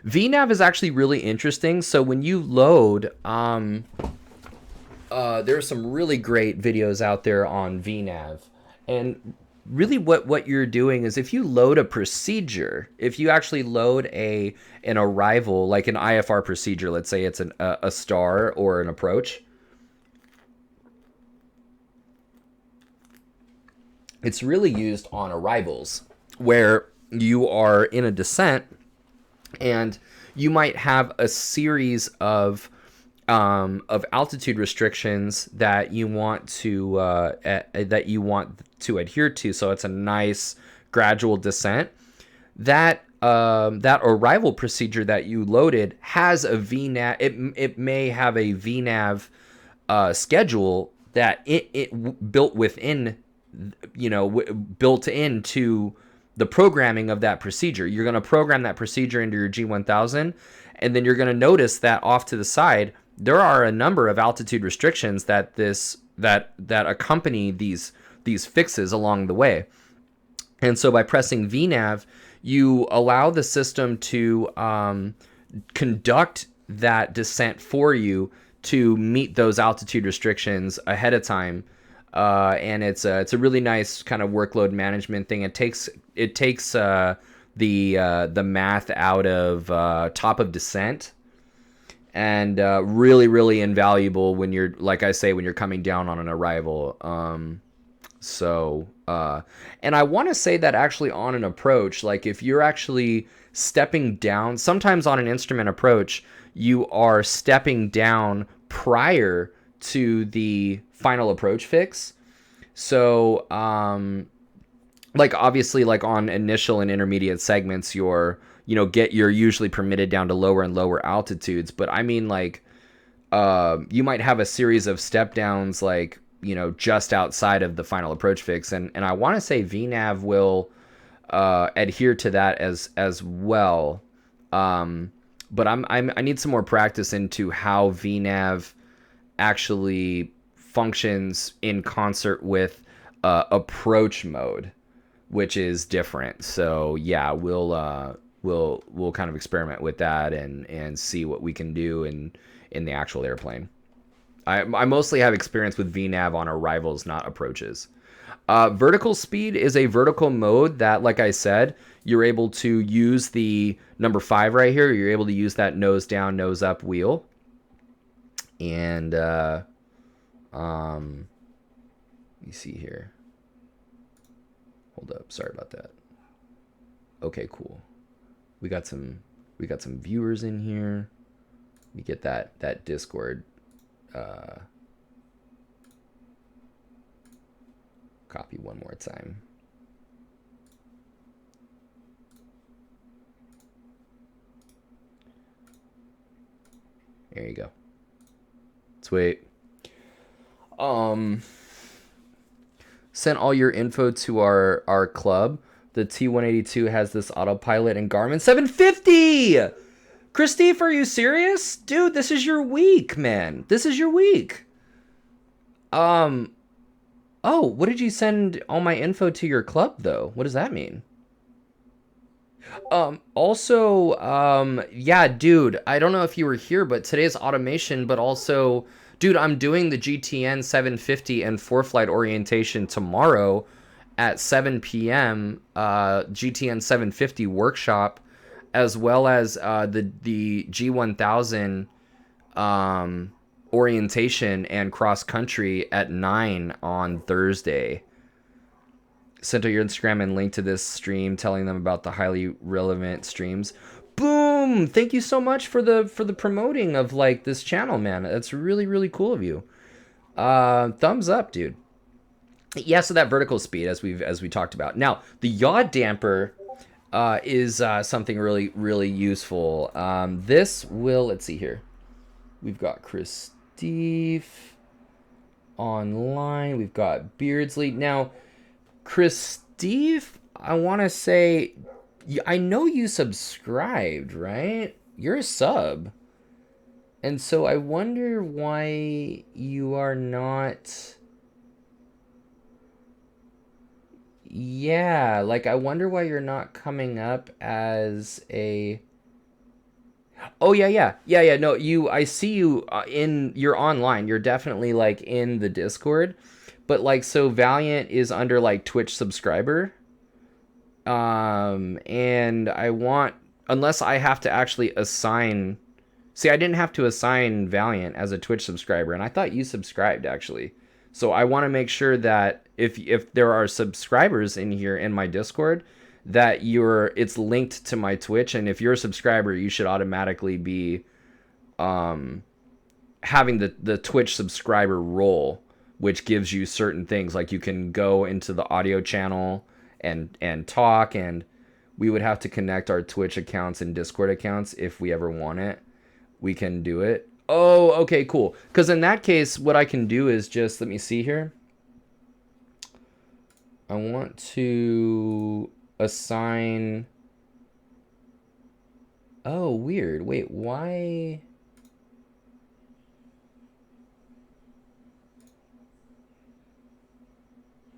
VNav is actually really interesting. So when you load, there are some really great videos out there on VNav. And really what you're doing is, if you load a procedure, if you actually load an arrival, like an IFR procedure, let's say it's a star or an approach, it's really used on arrivals where you are in a descent and you might have a series of altitude restrictions that you want to adhere to. So it's a nice gradual descent. That arrival procedure that you loaded has a VNav. It may have a VNav schedule that it built within, built into the programming of that procedure. You're going to program that procedure into your G1000, and then you're going to notice that off to the side there are a number of altitude restrictions that accompany these fixes along the way. And so by pressing VNav, you allow the system to conduct that descent for you to meet those altitude restrictions ahead of time. And it's a really nice kind of workload management thing. It takes the math out of top of descent, and really, really invaluable when you're, like I say, when you're coming down on an arrival. And I want to say that actually on an approach, like if you're actually stepping down, sometimes on an instrument approach, you are stepping down prior to the final approach fix. So, like obviously, like on initial and intermediate segments, you're usually permitted down to lower and lower altitudes. But I mean, like, you might have a series of step downs, like, just outside of the final approach fix. And I want to say VNav will adhere to that as well. But I need some more practice into how VNav actually functions in concert with approach mode, which is different. So yeah, we'll kind of experiment with that and see what we can do in the actual airplane. I mostly have experience with VNav on arrivals, not approaches. Vertical speed is a vertical mode that, like I said, you're able to use the number 5 right here. You're able to use that nose down, nose up wheel. And let me see here. Hold up, sorry about that. Okay, cool. We got some viewers in here. Let me get that Discord copy one more time. There you go. Sweet. Sent all your info to our club. The T182 has this autopilot and Garmin 750. Christophe, are you serious? Dude, this is your week, man. This is your week. Oh, what did you send all my info to your club, though? What does that mean? Yeah, dude, I don't know if you were here, but today's automation, but also Dude, I'm doing the GTN 750 and ForeFlight orientation tomorrow at 7 p.m. GTN 750 workshop, as well as the G1000 orientation and cross country at 9 on Thursday. Send to your Instagram and link to this stream, telling them about the highly relevant streams. Boom! Thank you so much for the promoting of like this channel, man. That's really, really cool of you. Thumbs up, dude. Yeah, so that vertical speed, as we talked about. Now, the yaw damper is something really, really useful. This will, let's see here. We've got Chris Steve online. We've got Beardsley. Now, Chris Steve, I want to say, I know you subscribed, right? You're a sub. And so I wonder why you are not... Yeah, like I wonder why you're not coming up as a... Oh, yeah. No, I see you you're online. You're definitely like in the Discord. But like, so Valiant is under like Twitch subscriber. And I want, unless I have to actually assign, see, I didn't have to assign Valiant as a Twitch subscriber, and I thought you subscribed actually. So I want to make sure that if there are subscribers in here in my Discord, that it's linked to my Twitch, and if you're a subscriber, you should automatically be having the Twitch subscriber role, which gives you certain things, like you can go into the audio channel and talk, and we would have to connect our Twitch accounts and Discord accounts if we ever want it. We can do it. Oh, okay, cool. Because in that case, what I can do is just, let me see here. I want to assign... Oh, weird. Wait, why...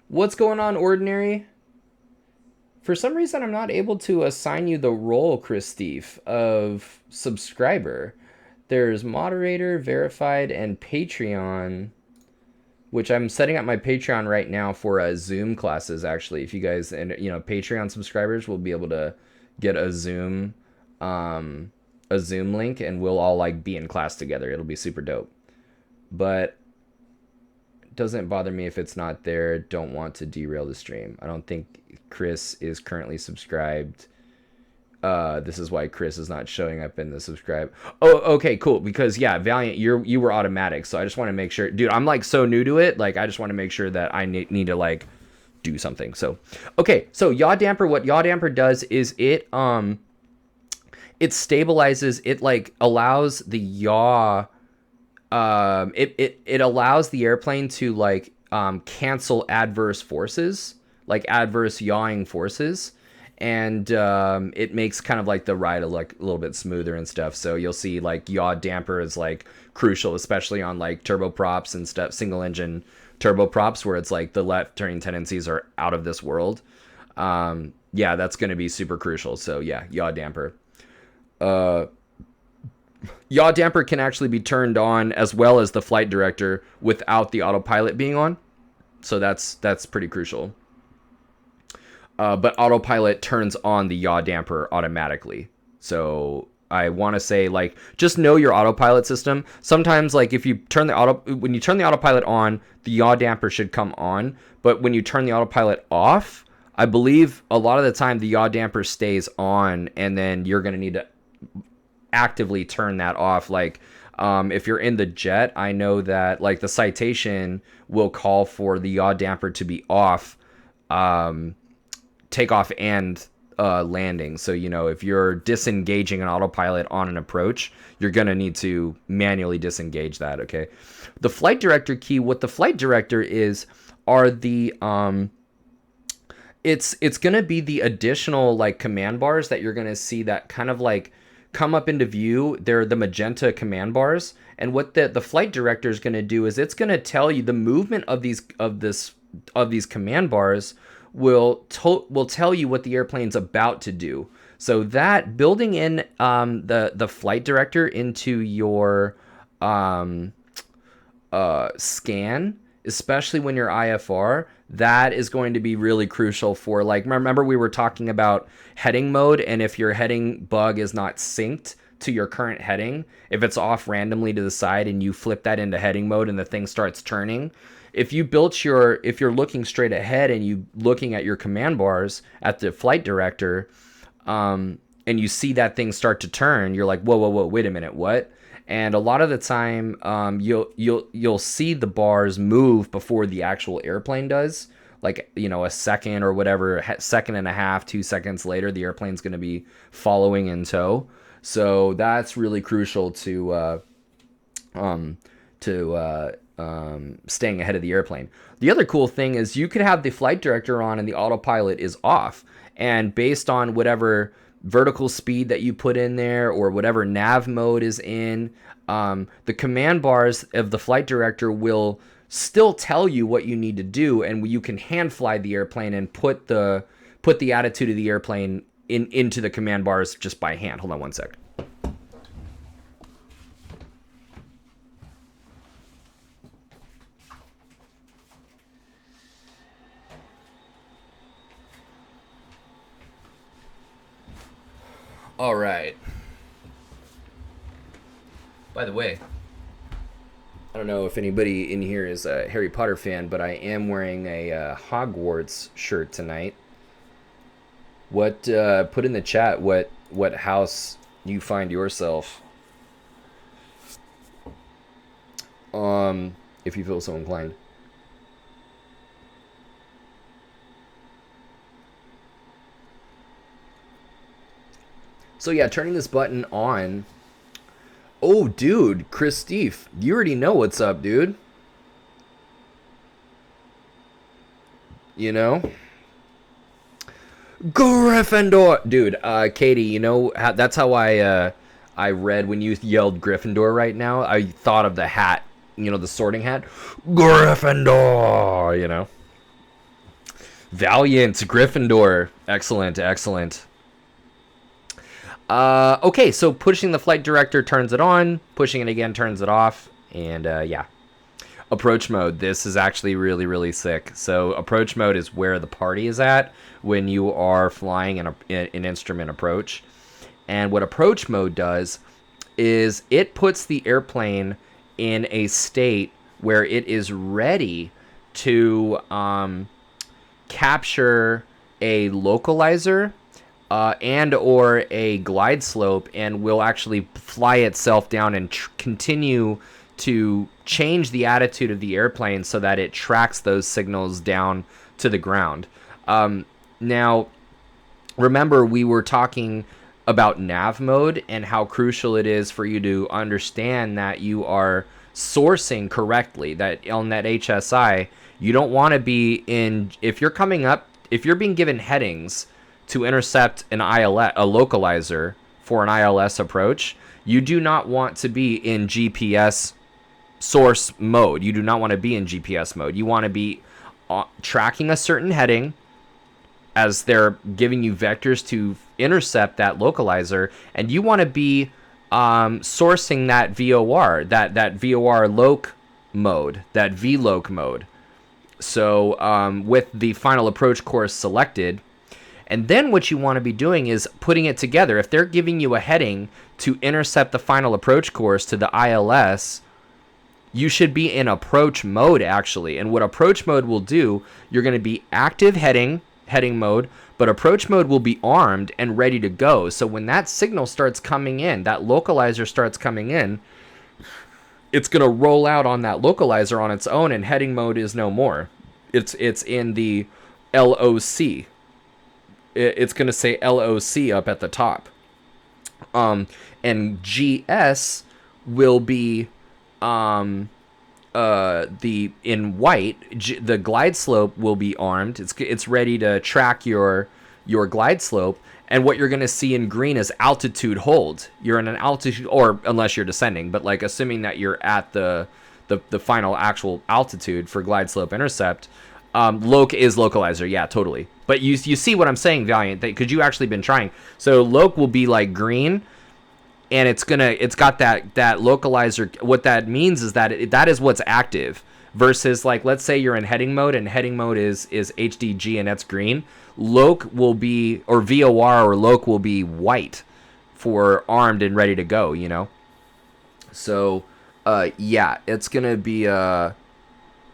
What's going on, Ordinary? For some reason, I'm not able to assign you the role, Chris Steve, of subscriber. There's moderator, verified, and Patreon, which I'm setting up my Patreon right now for Zoom classes, actually. If you guys, and Patreon subscribers will be able to get a Zoom link, and we'll all like be in class together. It'll be super dope. But doesn't bother me if it's not there. Don't want to derail the stream. I don't think Chris is currently subscribed. This is why Chris is not showing up in the subscribe. Oh, okay, cool. Because yeah, Valiant, you were automatic. So I just want to make sure, dude, I'm like so new to it. Like I just want to make sure that I need to like do something. So, okay. So Yaw Damper, what Yaw Damper does is it stabilizes, it like allows the yaw, it allows the airplane to like cancel adverse forces, like adverse yawing forces, and it makes kind of like the ride a little bit smoother and stuff. So you'll see like Yaw Damper is like crucial, especially on like turboprops and stuff, single engine turboprops, where it's like the left turning tendencies are out of this world. Yeah, that's going to be super crucial. So yeah, Yaw Damper. Yaw Damper can actually be turned on as well as the flight director without the autopilot being on. So that's pretty crucial. But autopilot turns on the Yaw Damper automatically. So I want to say, like, just know your autopilot system. Sometimes, like, if you turn when you turn the autopilot on, the Yaw Damper should come on. But when you turn the autopilot off, I believe a lot of the time the Yaw Damper stays on, and then you're going to need to actively turn that off. Like if you're in the jet, I know that like the citation will call for the Yaw Damper to be off, takeoff and landing. So if you're disengaging an autopilot on an approach, you're gonna need to manually disengage that. Okay, the flight director key, what the flight director are the it's gonna be the additional like command bars that you're gonna see that kind of like come up into view. They're the magenta command bars, and what the flight director is going to do is it's going to tell you the movement of these command bars will tell you what the airplane's about to do. So that building in the flight director into your scan, especially when you're IFR, that is going to be really crucial for, like, remember we were talking about heading mode, and if your heading bug is not synced to your current heading, if it's off randomly to the side and you flip that into heading mode and the thing starts turning, if you're looking straight ahead and you looking at your command bars at the flight director, and you see that thing start to turn, you're like, whoa, wait a minute, what? And a lot of the time, you'll see the bars move before the actual airplane does. Like, a second or whatever, second and a half, 2 seconds later, the airplane's going to be following in tow. So that's really crucial to staying ahead of the airplane. The other cool thing is you could have the flight director on and the autopilot is off. And based on whatever vertical speed that you put in there or whatever nav mode is in, the command bars of the flight director will still tell you what you need to do, and you can hand fly the airplane and put the attitude of the airplane into the command bars just by hand. Hold on one sec. All right. By the way, I don't know if anybody in here is a Harry Potter fan, but I am wearing a Hogwarts shirt tonight. What put in the chat what house you find yourself, if you feel so inclined. So yeah, turning this button on. Oh, dude, Chris Steve, you already know what's up, dude. Gryffindor, dude. Katie, that's how I read when you yelled Gryffindor right now. I thought of the hat, the sorting hat. Gryffindor, Valiant, Gryffindor. Excellent. Okay, so pushing the flight director turns it on, pushing it again turns it off, and yeah. Approach mode. This is actually really, really sick. So approach mode is where the party is at when you are flying an instrument approach. And what approach mode does is it puts the airplane in a state where it is ready to capture a localizer and or a glide slope, and will actually fly itself down and continue to change the attitude of the airplane so that it tracks those signals down to the ground. Now, remember we were talking about nav mode and how crucial it is for you to understand that you are sourcing correctly, that on that HSI, you don't want to be in, if you're being given headings to intercept an ILS, a localizer for an ILS approach, you do not want to be in GPS source mode. You do not want to be in GPS mode. You want to be tracking a certain heading as they're giving you vectors to intercept that localizer, and you want to be sourcing that VOR, that VOR loc mode, that VLOC mode. So with the final approach course selected, and then what you want to be doing is putting it together. If they're giving you a heading to intercept the final approach course to the ILS, you should be in approach mode, actually. And what approach mode will do, you're going to be active heading mode, but approach mode will be armed and ready to go. So when that signal starts coming in, that localizer starts coming in, it's going to roll out on that localizer on its own, and heading mode is no more. It's in the LOC. It's going to say LOC up at the top. And GS will be in white. The glide slope will be armed. It's ready to track your glide slope. And what you're going to see in green is altitude hold. You're in an altitude, or unless you're descending, but like assuming that you're at the final actual altitude for glide slope intercept. Loc is localizer, yeah, totally. But you see what I'm saying, Valiant, because you actually been trying. So loc will be like green, and it's got that localizer. What that means is that that is what's active. Versus, like, let's say you're in heading mode, and heading mode is HDG and that's green. Loc will be, or VOR or loc will be white for armed and ready to go, you know? So, yeah, it's gonna be, and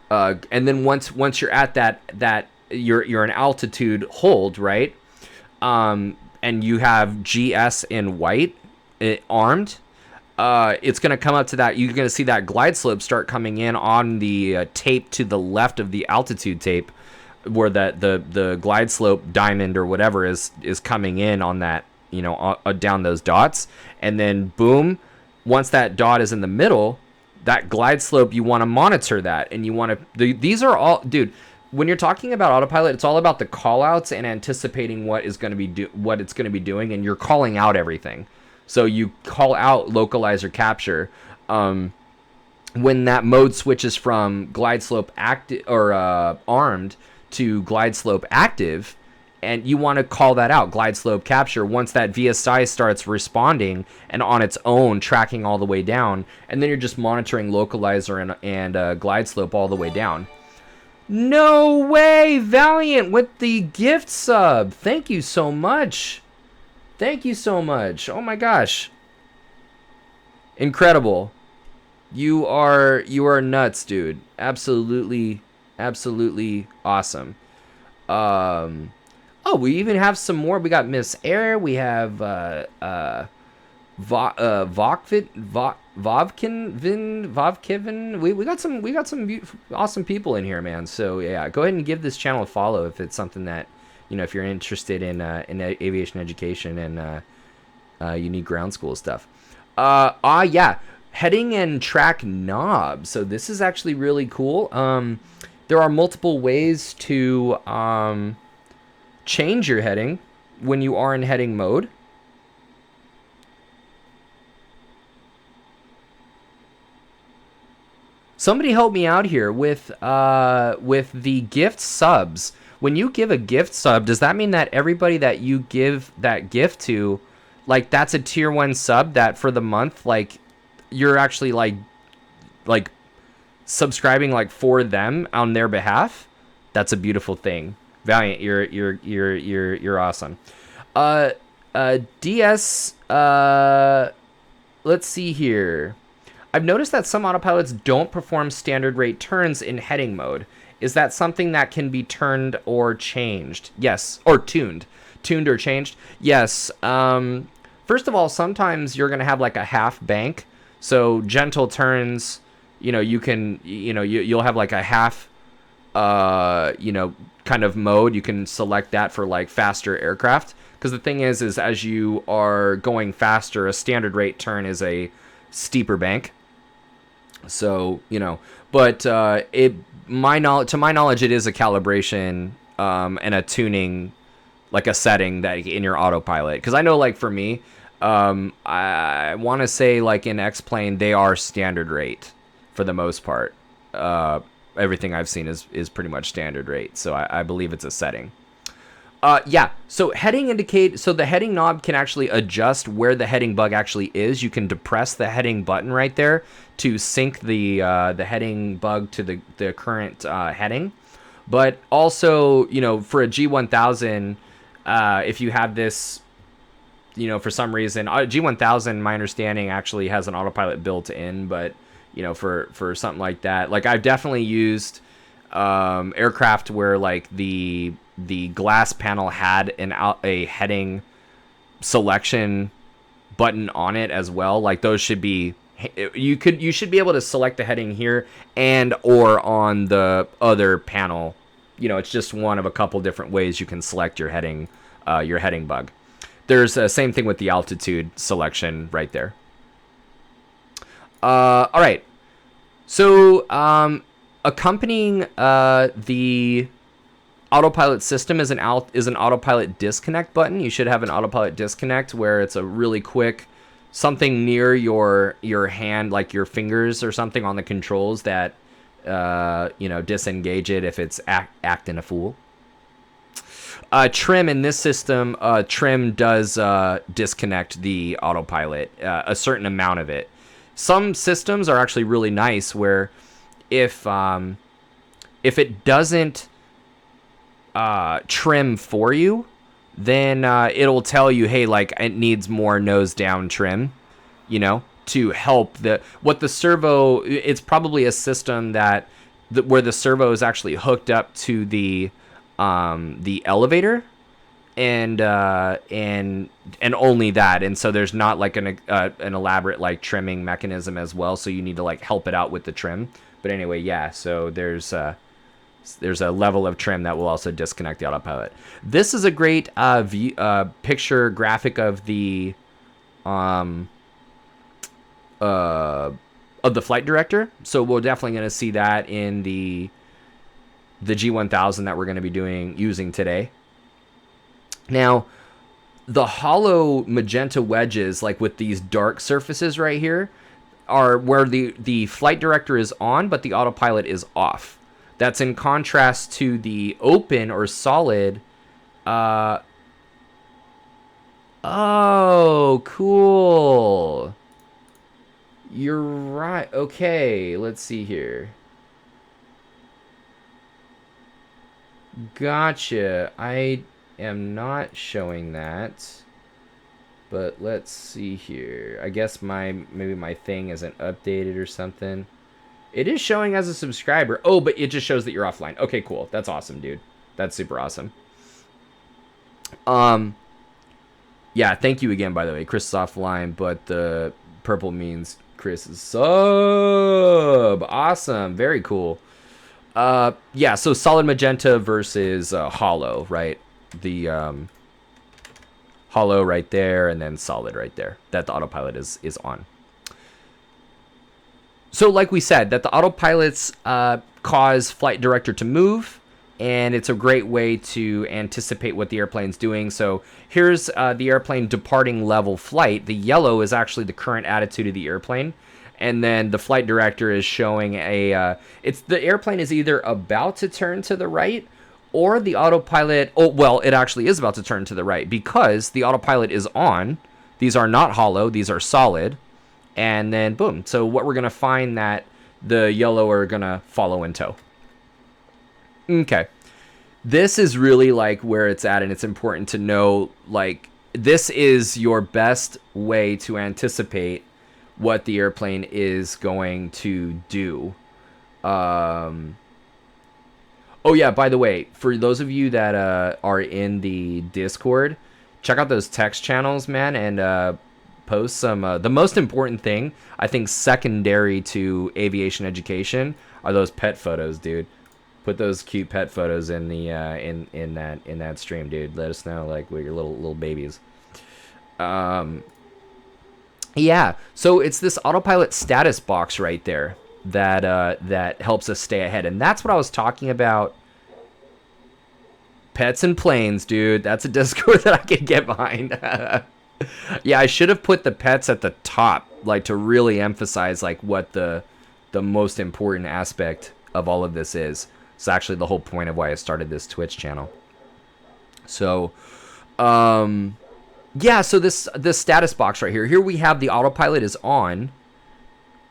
then once you're at that you're an altitude hold, right? And you have GS in white, armed. It's going to come up to that. You're going to see that glide slope start coming in on the tape to the left of the altitude tape, where the glide slope diamond or whatever is coming in on that, you know, down those dots. And then boom, once that dot is in the middle, that glide slope, you want to monitor that. And you want to, these are all, dude, when you're talking about autopilot, it's all about the call outs and anticipating what it's going to be doing. And you're calling out everything. So you call out localizer capture when that mode switches from glide slope active or armed to glide slope active, and you want to call that out, glide slope capture, once that VSI starts responding and on its own tracking all the way down, and then you're just monitoring localizer and glide slope all the way down. No way, Valiant with the gift sub. Thank you so much. Thank you so much. Oh my gosh. Incredible. You are nuts, dude. Absolutely awesome. Oh, we even have some more. We got Miss Air. We have Vovkivin. We got some beautiful, awesome people in here, man. So yeah, go ahead and give this channel a follow if it's something that, you know, if you're interested in aviation education and you need ground school stuff. Yeah, heading and track knob. So this is actually really cool. There are multiple ways to change your heading when you are in heading mode. Somebody help me out here with the gift subs. When you give a gift sub, does that mean that everybody that you give that gift to, like, that's a tier 1 sub that for the month, like, you're actually like subscribing, like, for them on their behalf? That's a beautiful thing. Valiant, you're awesome. DS, let's see here. I've noticed that some autopilots don't perform standard rate turns in heading mode. Is that something that can be turned or changed? Yes. Or tuned. Tuned or changed? Yes. First of all, sometimes you're going to have like a half bank. So gentle turns, you know, you'll have like a half, kind of mode. You can select that for like faster aircraft. Because the thing is as you are going faster, a standard rate turn is a steeper bank. So, you know, but to my knowledge, it is a calibration and a tuning, like a setting that in your autopilot. Because I know, like, for me, I want to say, like, in X-Plane, they are standard rate for the most part. Everything I've seen is pretty much standard rate. So I believe it's a setting. Yeah, so the heading knob can actually adjust where the heading bug actually is. You can depress the heading button right there to sync the heading bug to the current heading. But also, you know, for a G1000, if you have this, you know, for some reason, G1000, my understanding, actually has an autopilot built in. But, you know, for something like that, like, I've definitely used aircraft where, like, the glass panel had a heading selection button on it as well. Like, those should be, you should be able to select the heading here and or on the other panel. You know, it's just one of a couple different ways you can select your heading bug. There's the same thing with the altitude selection right there. All right. So accompanying the autopilot system is an autopilot disconnect button. You should have an autopilot disconnect where it's a really quick something near your hand, like your fingers or something on the controls that disengage it if it's acting a fool. Trim in this system, trim does disconnect the autopilot, a certain amount of it. Some systems are actually really nice where if it doesn't trim for you, then it'll tell you, hey, like it needs more nose down trim, you know, to help the servo. It's probably a system that where the servo is actually hooked up to the elevator, and only that, and so there's not like an elaborate like trimming mechanism as well, so you need to like help it out with the trim. But anyway, yeah, so there's a level of trim that will also disconnect the autopilot. This is a great picture graphic of the flight director, so we're definitely going to see that in the G1000 that we're going to be using today. Now, the hollow magenta wedges, like with these dark surfaces right here, are where the flight director is on, but the autopilot is off. That's in contrast to the open or solid. Oh, cool. You're right. Okay, let's see here. Gotcha. I am not showing that, but let's see here. I guess maybe my thing isn't updated or something. It is showing as a subscriber. Oh, but it just shows that you're offline. Okay, cool. That's awesome, dude. That's super awesome. Yeah, thank you again, by the way. Chris is offline, but the purple means Chris is sub. Awesome. Very cool. Yeah, so solid magenta versus hollow, right? The hollow right there, and then solid right there. That the autopilot is on. So like we said, that the autopilots cause flight director to move, and it's a great way to anticipate what the airplane's doing. So here's the airplane departing level flight. The yellow is actually the current attitude of the airplane. And then the flight director is showing the airplane is either about to turn to the right, or the autopilot, it actually is about to turn to the right because the autopilot is on. These are not hollow, these are solid. And then boom. So what we're going to find that the yellow are going to follow in tow. Okay. This is really like where it's at, and it's important to know, like, this is your best way to anticipate what the airplane is going to do. Oh yeah, by the way, for those of you that are in the Discord, check out those text channels, man, and post some. The most important thing, I think, secondary to aviation education, are those pet photos, dude. Put those cute pet photos in the in that stream, dude. Let us know, like, with your little babies. Yeah, so it's this autopilot status box right there that helps us stay ahead, and that's what I was talking about. Pets and planes, dude. That's a Discord that I can get behind. Yeah, I should have put the pets at the top, like, to really emphasize like what the most important aspect of all of this is. It's actually the whole point of why I started this Twitch channel. So, yeah, so this status box right here. Here we have the autopilot is on,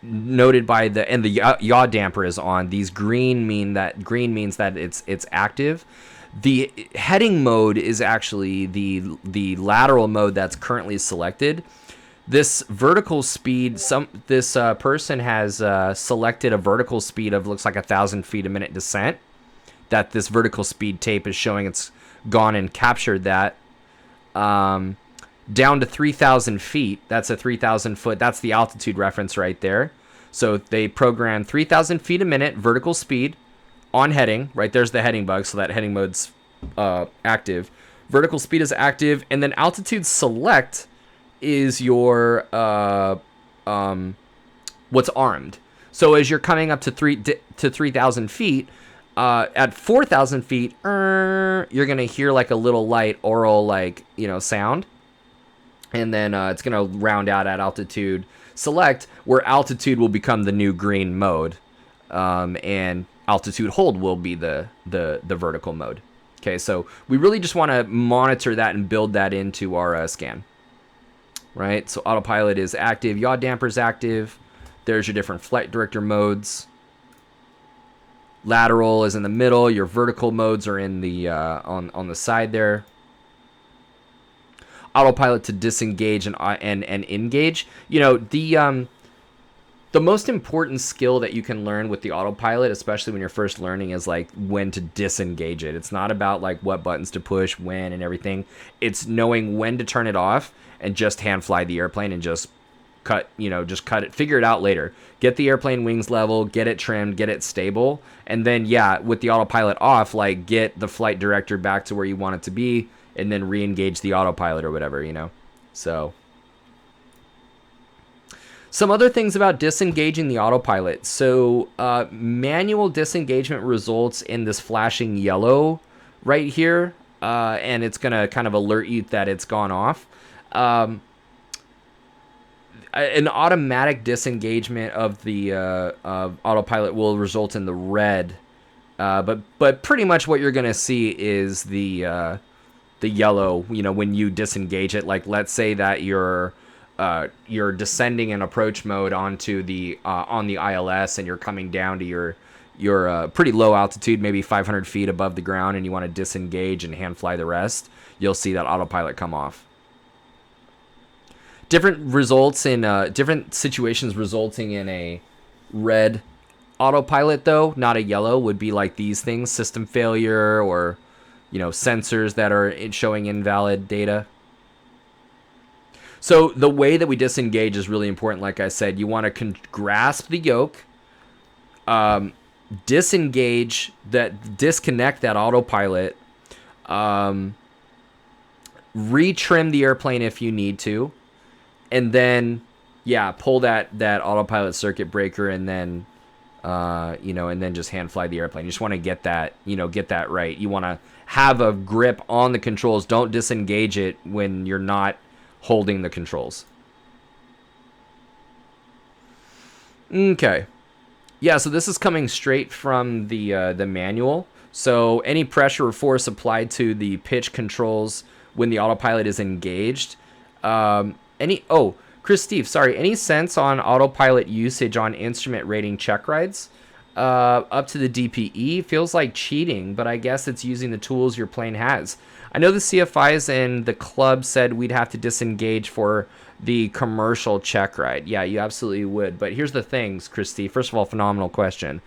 noted by and the yaw damper is on. These green means that it's active. The heading mode is actually the lateral mode that's currently selected. This vertical speed, this person has selected a vertical speed of, looks like 1,000 feet a minute descent. That this vertical speed tape is showing it's gone and captured that. Down to 3,000 feet, that's a 3,000 foot, that's the altitude reference right there. So they program 3,000 feet a minute vertical speed on heading. Right there's the heading bug, so that heading mode's active. Vertical speed is active, and then altitude select is your what's armed. So as you're coming up to 3,000 feet, at 4,000 feet, you're gonna hear like a little light oral, like, sound, and then it's gonna round out at altitude select, where altitude will become the new green mode, and altitude hold will be the vertical mode. Okay, so we really just want to monitor that and build that into our scan. Right, so autopilot is active, yaw damper is active. There's your different flight director modes. Lateral is in the middle. Your vertical modes are in the on the side there. Autopilot to disengage and engage. You know, the most important skill that you can learn with the autopilot, especially when you're first learning, is like when to disengage it. It's not about like what buttons to push, when, and everything. It's knowing when to turn it off and just hand fly the airplane and just cut it, figure it out later. Get the airplane wings level, get it trimmed, get it stable, and then with the autopilot off, like get the flight director back to where you want it to be, and then re-engage the autopilot or whatever, So some other things about disengaging the autopilot. So manual disengagement results in this flashing yellow right here, and it's gonna kind of alert you that it's gone off. An automatic disengagement of the autopilot will result in the red, but pretty much what you're gonna see is the yellow. When you disengage it, like let's say that you're descending in approach mode onto the on the ILS, and you're coming down to your pretty low altitude, maybe 500 feet above the ground, and you want to disengage and hand fly the rest. You'll see that autopilot come off. Different results in different situations resulting in a red autopilot, though, not a yellow, would be like these things: system failure, or sensors that are showing invalid data. So the way that we disengage is really important. Like I said, you want to grasp the yoke, disengage disconnect that autopilot, retrim the airplane if you need to. And then, pull that autopilot circuit breaker, and then, and then just hand fly the airplane. You just want to get that right. You want to have a grip on the controls. Don't disengage it when you're not holding the controls. Okay. Yeah, so this is coming straight from the manual. So any pressure or force applied to the pitch controls when the autopilot is engaged. Chris Steve, sorry, any sense on autopilot usage on instrument rating check rides? Up to the DPE feels like cheating, but I guess it's using the tools your plane has. I know the CFIs and the club said we'd have to disengage for the commercial check ride. Yeah, you absolutely would. But here's the things, Christy. First of all, phenomenal question.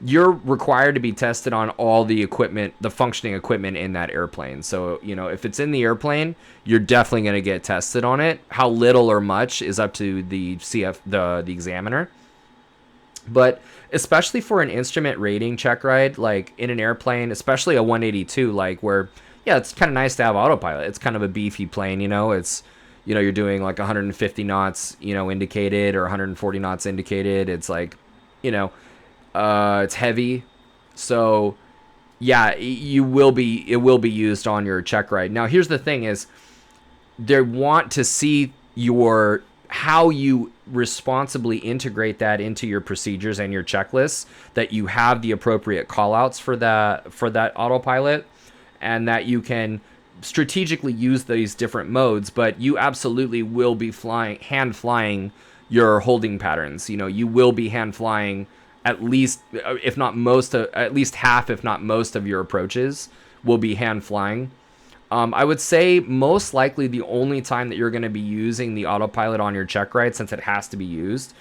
You're required to be tested on all the equipment, the functioning equipment in that airplane. So, if it's in the airplane, you're definitely going to get tested on it. How little or much is up to the the examiner. But especially for an instrument rating check ride, like in an airplane, especially a 182, like where, it's kind of nice to have autopilot. It's kind of a beefy plane, it's, you're doing like 150 knots, indicated, or 140 knots indicated. It's like, it's heavy. So it will be used on your check ride. Now, here's the thing is they want to see how you responsibly integrate that into your procedures and your checklists, that you have the appropriate callouts for that autopilot, and that you can strategically use these different modes. But you absolutely will be hand flying your holding patterns. You will be hand flying at least, if not most, at least half, if not most of your approaches will be hand flying. I would say most likely the only time that you're going to be using the autopilot on your check ride, since it has to be used,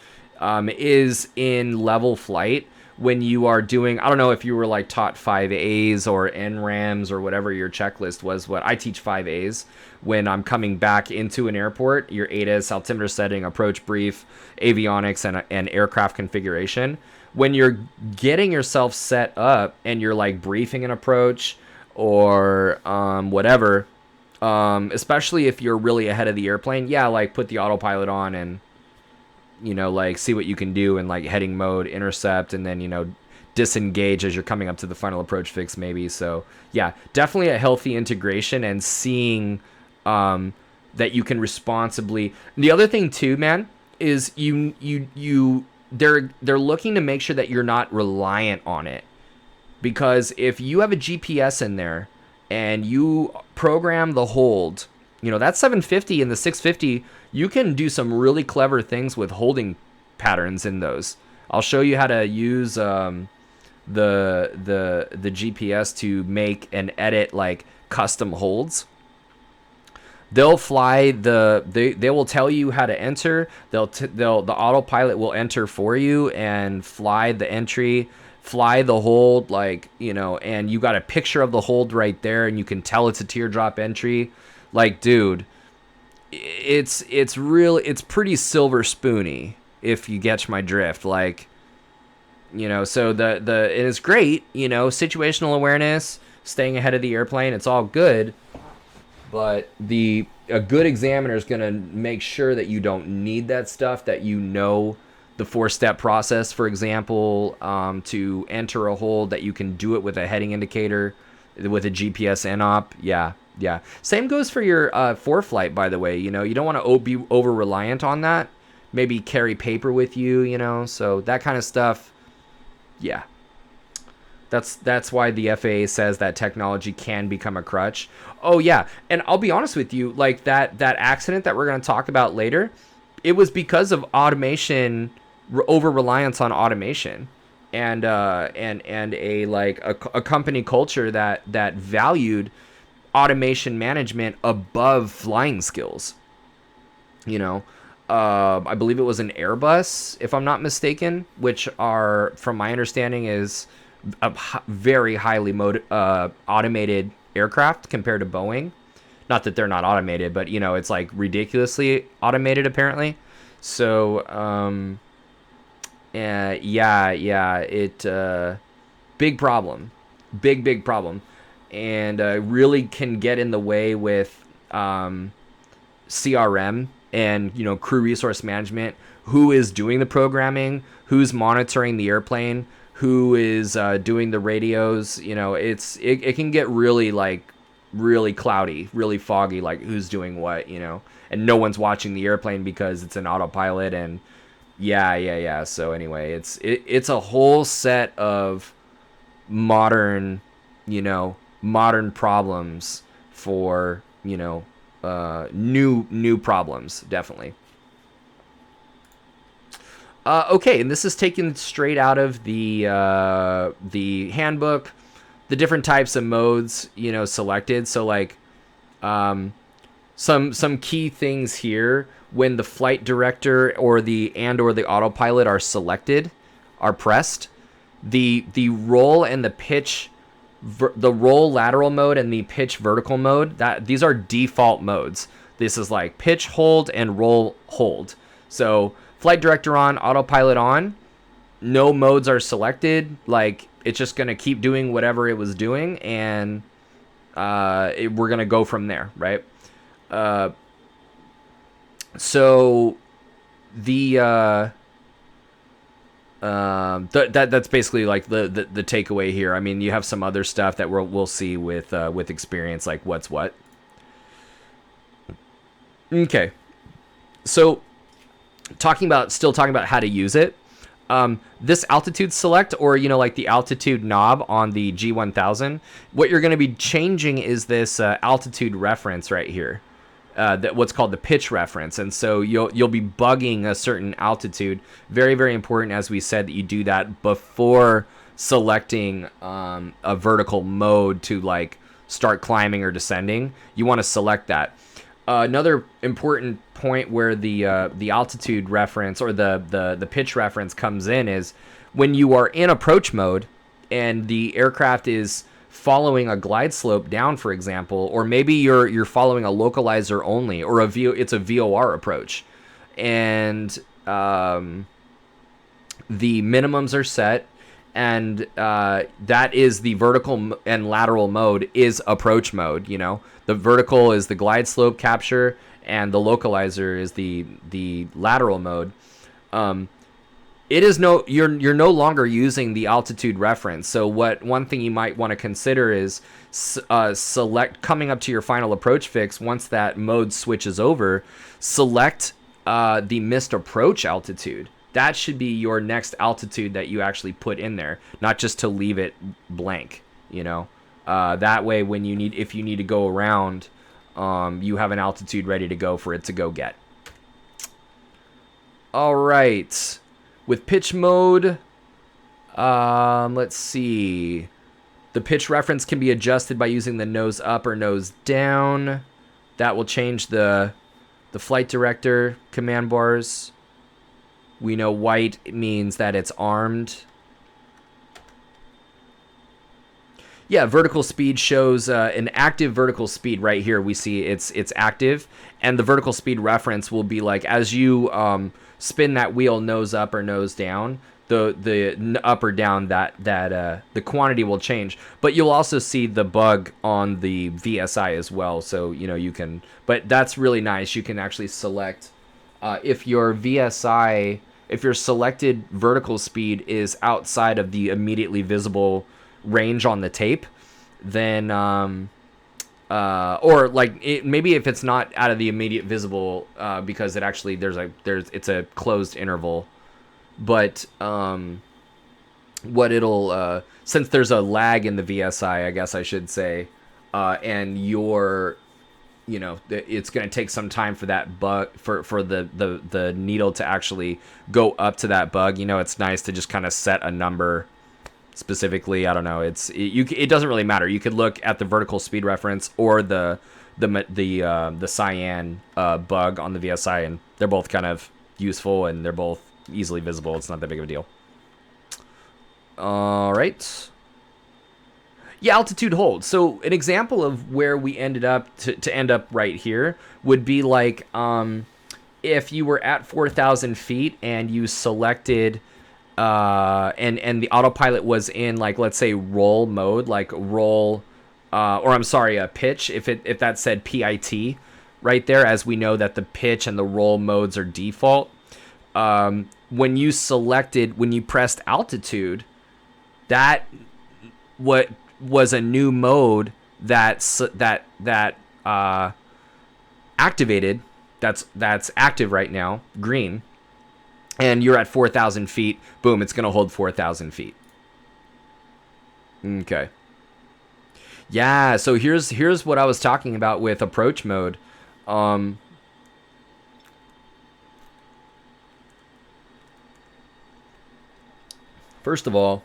is in level flight, when you are doing, I don't know if you were like taught 5As or NRAMs or whatever your checklist was. What I teach 5As when I'm coming back into an airport: your ATIS, altimeter setting, approach brief, avionics, and aircraft configuration. When you're getting yourself set up and you're like briefing an approach or whatever, especially if you're really ahead of the airplane, like put the autopilot on and like see what you can do in like heading mode, intercept, and then disengage as you're coming up to the final approach fix maybe. So definitely a healthy integration, and seeing that you can responsibly. And the other thing too, man, is they're looking to make sure that you're not reliant on it. because if you have a GPS in there and you program the hold, that 750 and the 650, you can do some really clever things with holding patterns in those. I'll show you how to use the GPS to make and edit like custom holds. They'll fly they will tell you how to enter. The autopilot will enter for you and fly the entry, fly the hold, and you got a picture of the hold right there, and you can tell it's a teardrop entry. Like, dude, it's pretty silver spoony, if you catch my drift. Like, so and it's great, situational awareness, staying ahead of the airplane, it's all good. But a good examiner is going to make sure that you don't need that stuff, that the 4-step process, for example, to enter a hold, that you can do it with a heading indicator, with a GPS NOP. Yeah. Same goes for your ForeFlight, by the way. You don't want to be over-reliant on that. Maybe carry paper with you, so that kind of stuff. Yeah. That's why the FAA says that technology can become a crutch. Oh yeah, and I'll be honest with you, like that accident that we're going to talk about later, it was because of automation, over reliance on automation, and a company culture that valued automation management above flying skills. I believe it was an Airbus, if I'm not mistaken, which are, from my understanding, is a very highly automated aircraft compared to Boeing. Not that they're not automated, but it's like ridiculously automated apparently. So big problem, big problem, and really can get in the way with CRM and crew resource management. Who is doing the programming? Who's monitoring the airplane? Who is doing the radios? It can get really cloudy, really foggy, like who's doing what, and no one's watching the airplane because it's an autopilot. And yeah. So anyway, it's a whole set of modern problems for new problems, definitely. Okay, and this is taken straight out of the handbook, the different types of modes, selected. So like, some key things here: when the flight director or the autopilot are selected, are pressed, the roll and the pitch, the roll lateral mode and the pitch vertical mode, these are default modes. This is like pitch hold and roll hold. So flight director on, autopilot on, no modes are selected. Like, it's just going to keep doing whatever it was doing, and we're going to go from there, right? So that's basically like the takeaway here. I mean, you have some other stuff that we'll see with experience, like what's what. Okay, so still talking about how to use it. This altitude select, or like the altitude knob on the G1000, what you're going to be changing is this altitude reference right here, what's called the pitch reference. And so you'll be bugging a certain altitude. Very, very important, as we said, that you do that before selecting a vertical mode to like start climbing or descending. You want to select that. Another important point where the altitude reference or the pitch reference comes in is when you are in approach mode and the aircraft is following a glide slope down, for example, or maybe you're following a localizer only, or it's a VOR approach, and the minimums are set, and that is the vertical and lateral mode is approach mode. The vertical is the glide slope capture, and the localizer is the lateral mode. It is you're no longer using the altitude reference. So one thing you might want to consider is select, coming up to your final approach fix. Once that mode switches over, select the missed approach altitude. that should be your next altitude that you actually put in there, not just to leave it blank, you know. That way, when if you need to go around, you have an altitude ready to go for it to go get. All right, with pitch mode, let's see. The pitch reference can be adjusted by using the nose up or nose down. That will change the flight director command bars. We know white means that it's armed. Yeah, vertical speed shows an active vertical speed right here. We see it's active, and the vertical speed reference will be like as you spin that wheel nose up or nose down, the up or down that the quantity will change. But you'll also see the bug on the VSI as well. So you know you can. But that's really nice. You can actually select if your VSI, if your selected vertical speed is outside of the immediately visible range on the tape, then or like maybe if it's not out of the immediate visible because it actually it's a closed interval, but what it'll since there's a lag in the VSI, I guess I should say, and it's going to take some time for that bug for the needle to actually go up to that bug. It's nice to just kind of set a number specifically. I don't know. It doesn't really matter. You could look at the vertical speed reference or the cyan bug on the VSI, and they're both kind of useful and they're both easily visible. It's not that big of a deal. All right. Yeah, altitude hold. So an example of where we ended up to end up right here would be like if you were at 4,000 feet and you selected and the autopilot was in, like, let's say roll mode, like roll, pitch, if that said PIT right there, as we know that the pitch and the roll modes are default. When you pressed altitude, that was a new mode that activated, that's active right now, green. And you're at 4,000 feet, boom, it's going to hold 4,000 feet. Okay. Yeah, so here's what I was talking about with approach mode. First of all,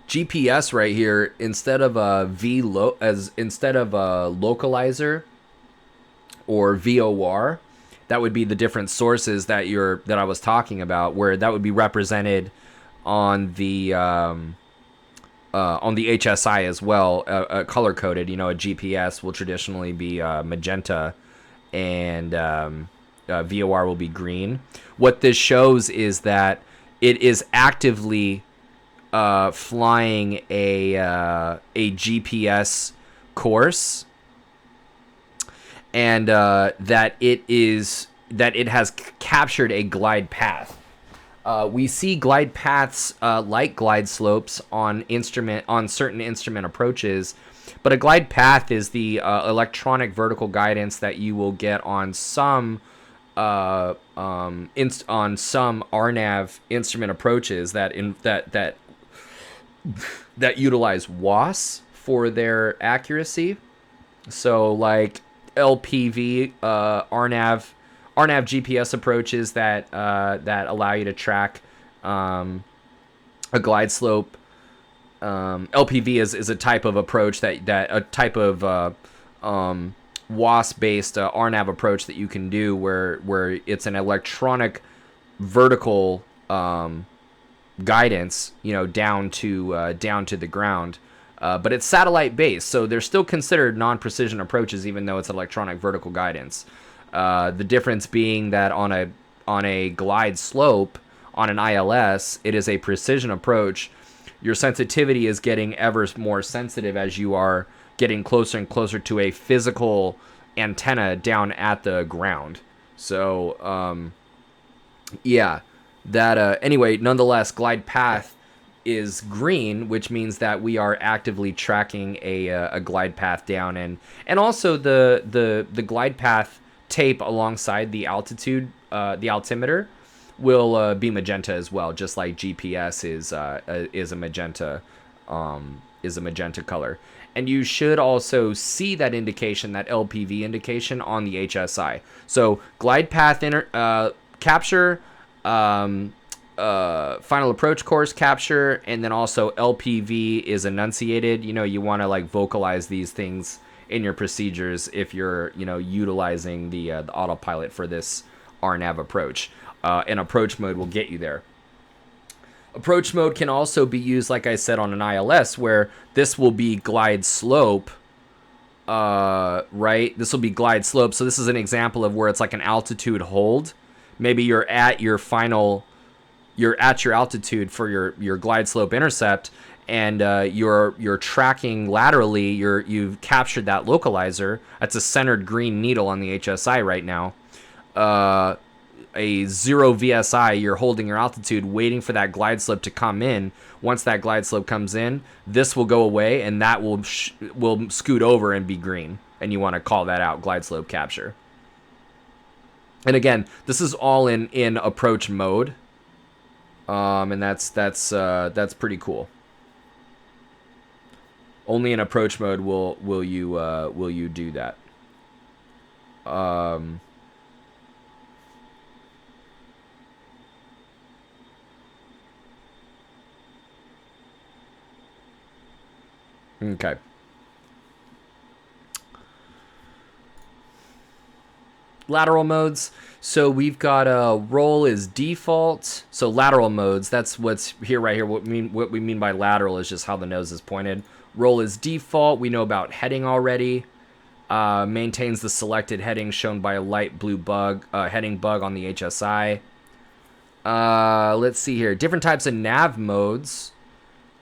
GPS right here, instead of a localizer or VOR, that would be the different sources that I was talking about, where that would be represented on the HSI as well, color coded. A GPS will traditionally be magenta, and VOR will be green. What this shows is that it is actively flying a GPS course, and that it has captured a glide path. We see glide paths like glide slopes on certain instrument approaches, but a glide path is the electronic vertical guidance that you will get on some RNAV instrument approaches that utilize WAS for their accuracy. So like LPV, RNAV GPS approaches that allow you to track a glide slope. LPV is a type of approach that a type of WAS-based RNAV approach that you can do where it's an electronic vertical guidance, down to the ground. But it's satellite based, so they're still considered non-precision approaches, even though it's electronic vertical guidance. The difference being that on a glide slope, on an ILS, it is a precision approach. Your sensitivity is getting ever more sensitive as you are getting closer and closer to a physical antenna down at the ground. So, anyway, nonetheless, glide path is green, which means that we are actively tracking a glide path down, and also the glide path tape alongside the altitude the altimeter will be magenta as well, just like GPS is a magenta color. And you should also see that indication, that LPV indication on the HSI. So glide path capture, final approach course capture, and then also LPV is enunciated. You want to like vocalize these things in your procedures if you're utilizing the autopilot for this RNAV approach. And approach mode will get you there. Approach mode can also be used, like I said, on an ILS, where this will be glide slope, right? This will be glide slope. So this is an example of where it's like an altitude hold. Maybe you're at your altitude for your glide slope intercept, and you're tracking laterally. You've captured that localizer. That's a centered green needle on the HSI right now. A 0 VSI, you're holding your altitude, waiting for that glide slope to come in. Once that glide slope comes in, this will go away, and that will scoot over and be green. And you want to call that out, glide slope capture. And again, this is all in approach mode, and that's pretty cool. Only in approach mode will you do that. Okay. Lateral modes. So we've got roll is default. So lateral modes, that's what's here right here. What we mean by lateral is just how the nose is pointed. Roll is default. We know about heading already. Maintains the selected heading shown by a light blue heading bug on the HSI. Let's see here. Different types of nav modes.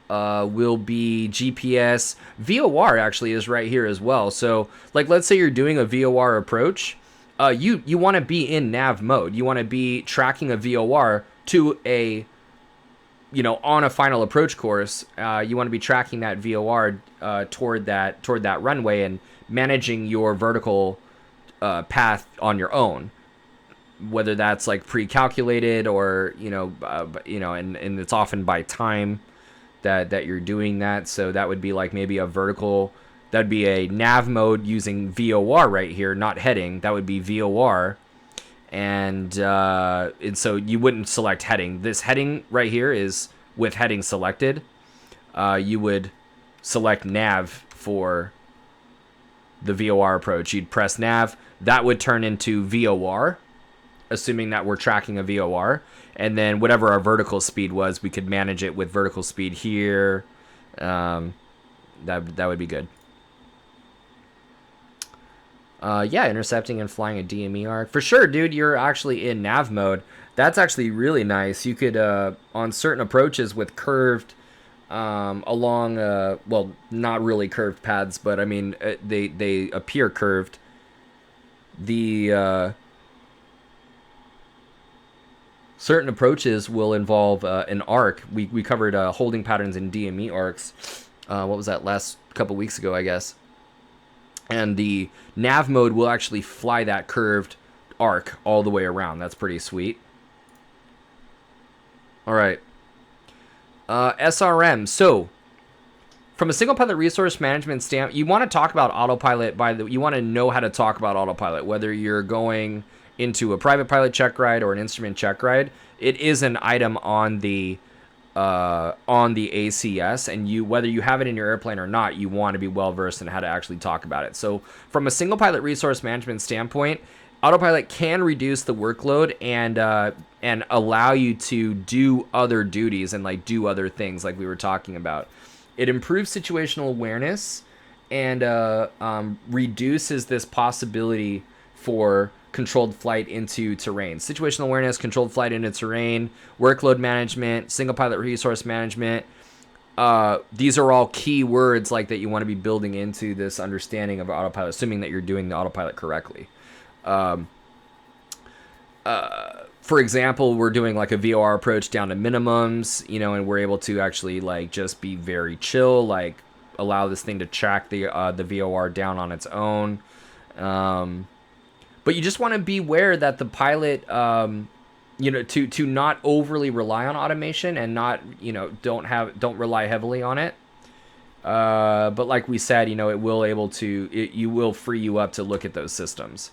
Will be GPS. VOR actually is right here as well. So like, let's say you're doing a VOR approach. You want to be in nav mode. You want to be tracking a VOR to on a final approach course. You want to be tracking that VOR toward that runway and managing your vertical path on your own. Whether that's like pre-calculated or and it's often by time that you're doing that. So that would be like maybe a vertical, that'd be a nav mode using VOR right here, not heading. That would be VOR. And so you wouldn't select heading. This heading right here is with heading selected. You would select nav for the VOR approach. You'd press nav. That would turn into VOR, assuming that we're tracking a VOR. And then whatever our vertical speed was, we could manage it with vertical speed here. That would be good. Intercepting and flying a DME arc. For sure, dude, you're actually in nav mode. That's actually really nice. You could, on certain approaches with curved, along, not really curved paths, but I mean, they appear curved. Certain approaches will involve an arc. We covered holding patterns in DME arcs. What was that, last couple weeks ago, I guess. And the nav mode will actually fly that curved arc all the way around. That's pretty sweet. All right. SRM. So, from a single pilot resource management standpoint, you want to talk about autopilot you want to know how to talk about autopilot, whether you're going into a private pilot check ride or an instrument check ride. It is an item on the ACS, and whether you have it in your airplane or not, you want to be well versed in how to actually talk about it. So from a single pilot resource management standpoint, autopilot can reduce the workload and allow you to do other duties and like do other things like we were talking about. It improves situational awareness and reduces this possibility for controlled flight into terrain. Situational awareness, controlled flight into terrain, workload management, single pilot resource management. These are all key words like that you want to be building into this understanding of autopilot, assuming that you're doing the autopilot correctly. For example, we're doing like a VOR approach down to minimums, and we're able to actually like just be very chill, like allow this thing to track the VOR down on its own. But you just want to be aware that the pilot, you know, to not overly rely on automation and not, you know, don't rely heavily on it. But like we said, you know, you will free you up to look at those systems.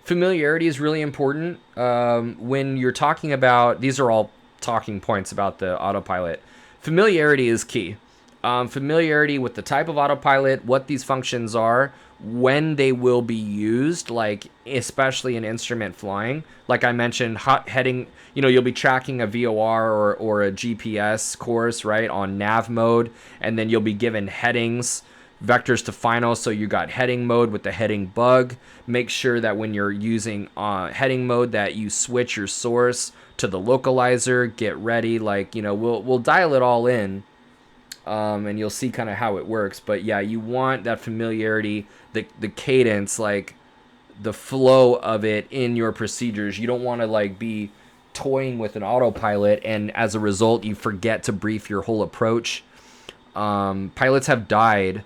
Familiarity is really important. When you're talking about, these are all talking points about the autopilot. Familiarity is key. Familiarity with the type of autopilot, what these functions are, when they will be used, like especially in instrument flying. Like I mentioned, hot heading, you know, you'll be tracking a VOR or a GPS course, right, on Nav mode, and then you'll be given headings, vectors to final. So you got heading mode with the heading bug. Make sure that when you're using heading mode that you switch your source to the localizer. Get ready, like, you know, we'll dial it all in. And you'll see kind of how it works. But yeah, you want that familiarity, the cadence, like the flow of it in your procedures. You don't want to like be toying with an autopilot and as a result you forget to brief your whole approach. Pilots have died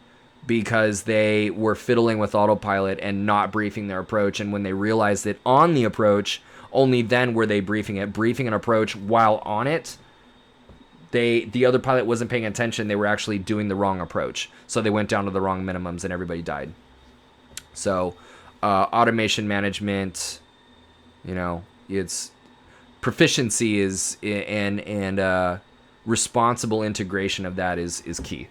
because they were fiddling with autopilot and not briefing their approach, and when they realized it on the approach, only then were they briefing an approach while on it. The other pilot wasn't paying attention. They were actually doing the wrong approach. So they went down to the wrong minimums and everybody died. So automation management, you know, it's proficiency is and responsible integration of that is key.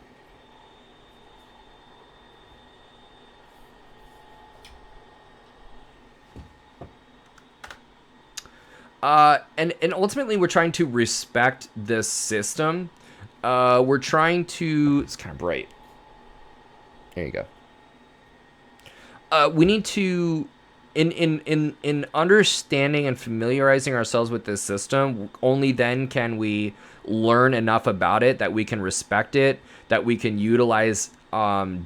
And ultimately we're trying to respect this system. We're trying to, it's kind of bright. There you go. We need to, in understanding and familiarizing ourselves with this system, only then can we learn enough about it that we can respect it, that we can utilize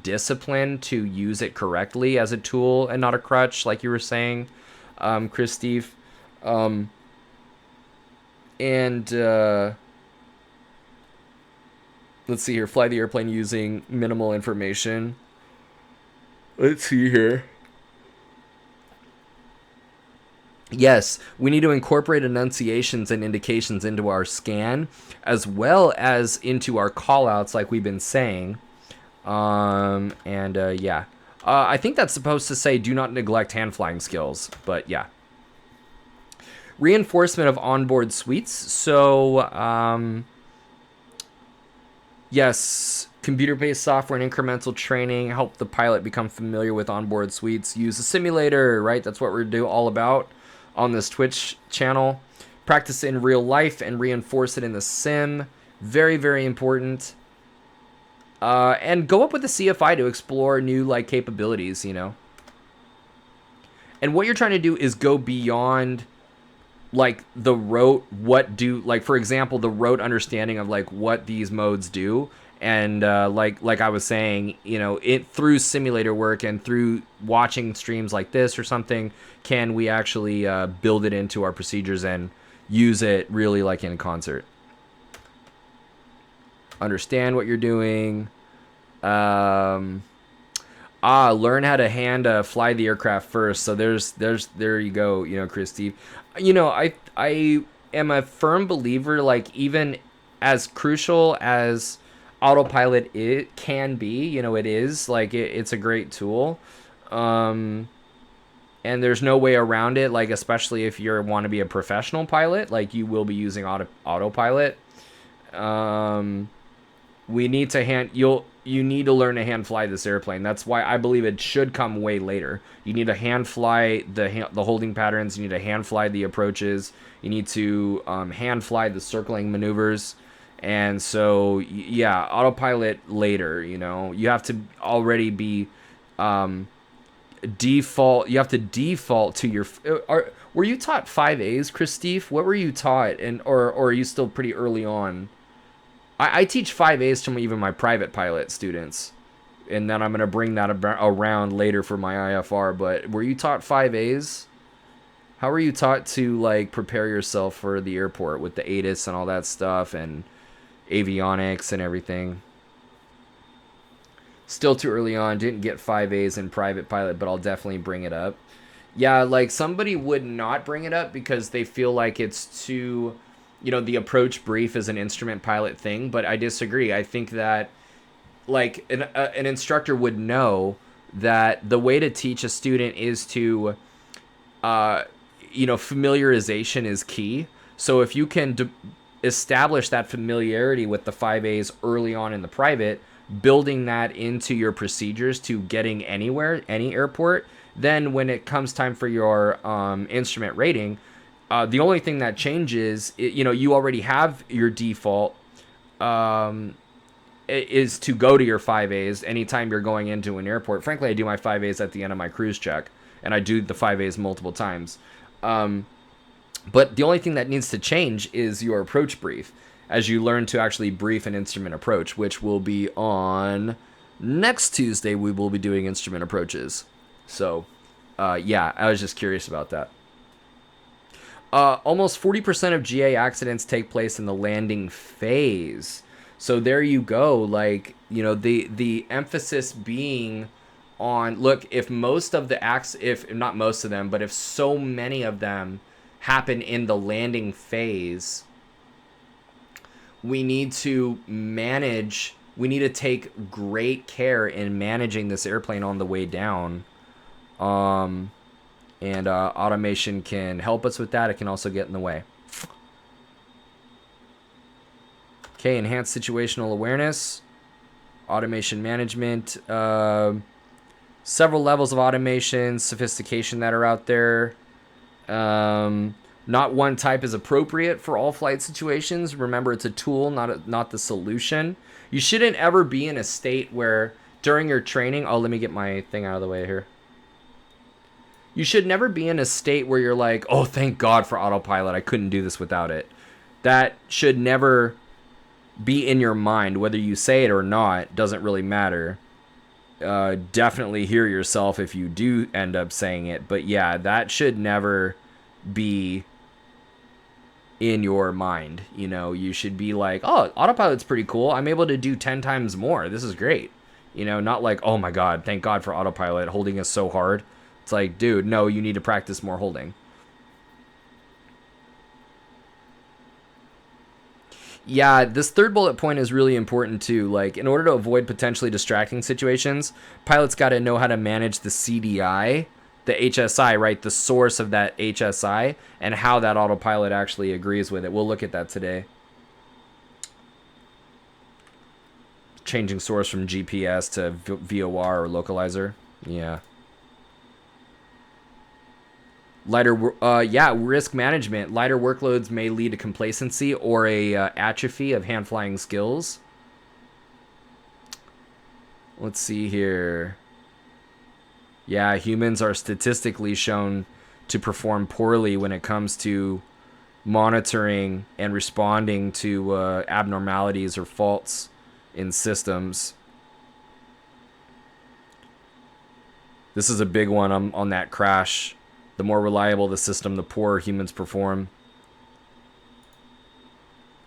discipline to use it correctly as a tool and not a crutch, like you were saying, Chris Steve. Let's see here. Fly the airplane using minimal information. Let's see here. Yes, we need to incorporate enunciations and indications into our scan, as well as into our callouts, like we've been saying. Yeah. I think that's supposed to say do not neglect hand flying skills, but yeah. Reinforcement of onboard suites. So, yes, computer-based software and incremental training help the pilot become familiar with onboard suites. Use a simulator, right? That's what we're all about on this Twitch channel. Practice in real life and reinforce it in the sim. Very, very important. And go up with the CFI to explore new like capabilities, you know. And what you're trying to do is go beyond like the rote, for example, the rote understanding of like what these modes do. And like I was saying, you know, it through simulator work and through watching streams like this or something, can we actually build it into our procedures and use it really like in concert. Understand what you're doing. Learn how to hand fly the aircraft first. So there you go, you know, Chris Steve. You know, I am a firm believer, like even as crucial as autopilot it can be, you know, it is like it's a great tool. And there's no way around it, like especially if you want to be a professional pilot, like you will be using autopilot. We need to you need to learn to hand fly this airplane. That's why I believe it should come way later. You need to hand fly the holding patterns. You need to hand fly the approaches. You need to hand fly the circling maneuvers. And so, yeah, autopilot later, you know. You have to already be default. You have to default to your... were you taught 5As, Chris Steve? What were you taught? Or are you still pretty early on? I teach 5As to even my private pilot students, and then I'm going to bring that around later for my IFR, but were you taught 5As? How were you taught to, like, prepare yourself for the airport with the ATIS and all that stuff, and avionics and everything? Still too early on, didn't get 5As in private pilot, but I'll definitely bring it up. Yeah, like somebody would not bring it up because they feel like it's too, the approach brief is an instrument pilot thing, but I disagree. I think that like an instructor would know that the way to teach a student is to uh, familiarization is key. So if you can establish that familiarity with the 5As early on in the private, building that into your procedures to getting anywhere, any airport, then when it comes time for your instrument rating, the only thing that changes, you already have your default is to go to your 5As anytime you're going into an airport. Frankly, I do my 5As at the end of my cruise check, and I do the 5As multiple times. But the only thing that needs to change is your approach brief as you learn to actually brief an instrument approach, which will be on next Tuesday. We will be doing instrument approaches. So, yeah, I was just curious about that. Almost 40% of GA accidents take place in the landing phase. So there you go. Like, the emphasis being on, look, if most of the acts, if not most of them, but if so many of them happen in the landing phase, we need to take great care in managing this airplane on the way down. And automation can help us with that. It can also get in the way. Okay, enhanced situational awareness, automation management, several levels of automation, sophistication that are out there. Not one type is appropriate for all flight situations. Remember, it's a tool, not the solution. You shouldn't ever be in a state where during your training, let me get my thing out of the way here. You should never be in a state where you're like, oh, thank God for autopilot. I couldn't do this without it. That should never be in your mind. Whether you say it or not doesn't really matter. Definitely hear yourself if you do end up saying it. But yeah, that should never be in your mind. You should be like, oh, autopilot's pretty cool. I'm able to do 10 times more. This is great. Not like, oh my God, thank God for autopilot. Holding is so hard. It's like, dude, no, you need to practice more holding. Yeah, this third bullet point is really important too. Like, in order to avoid potentially distracting situations, pilots got to know how to manage the CDI, the HSI, right? The source of that HSI, and how that autopilot actually agrees with it. We'll look at that today. Changing source from GPS to VOR or localizer. Yeah. Risk management. Lighter workloads may lead to complacency or a atrophy of hand flying skills. Let's see here. Yeah, humans are statistically shown to perform poorly when it comes to monitoring and responding to abnormalities or faults in systems. This is a big one on that crash. The more reliable the system, the poorer humans perform.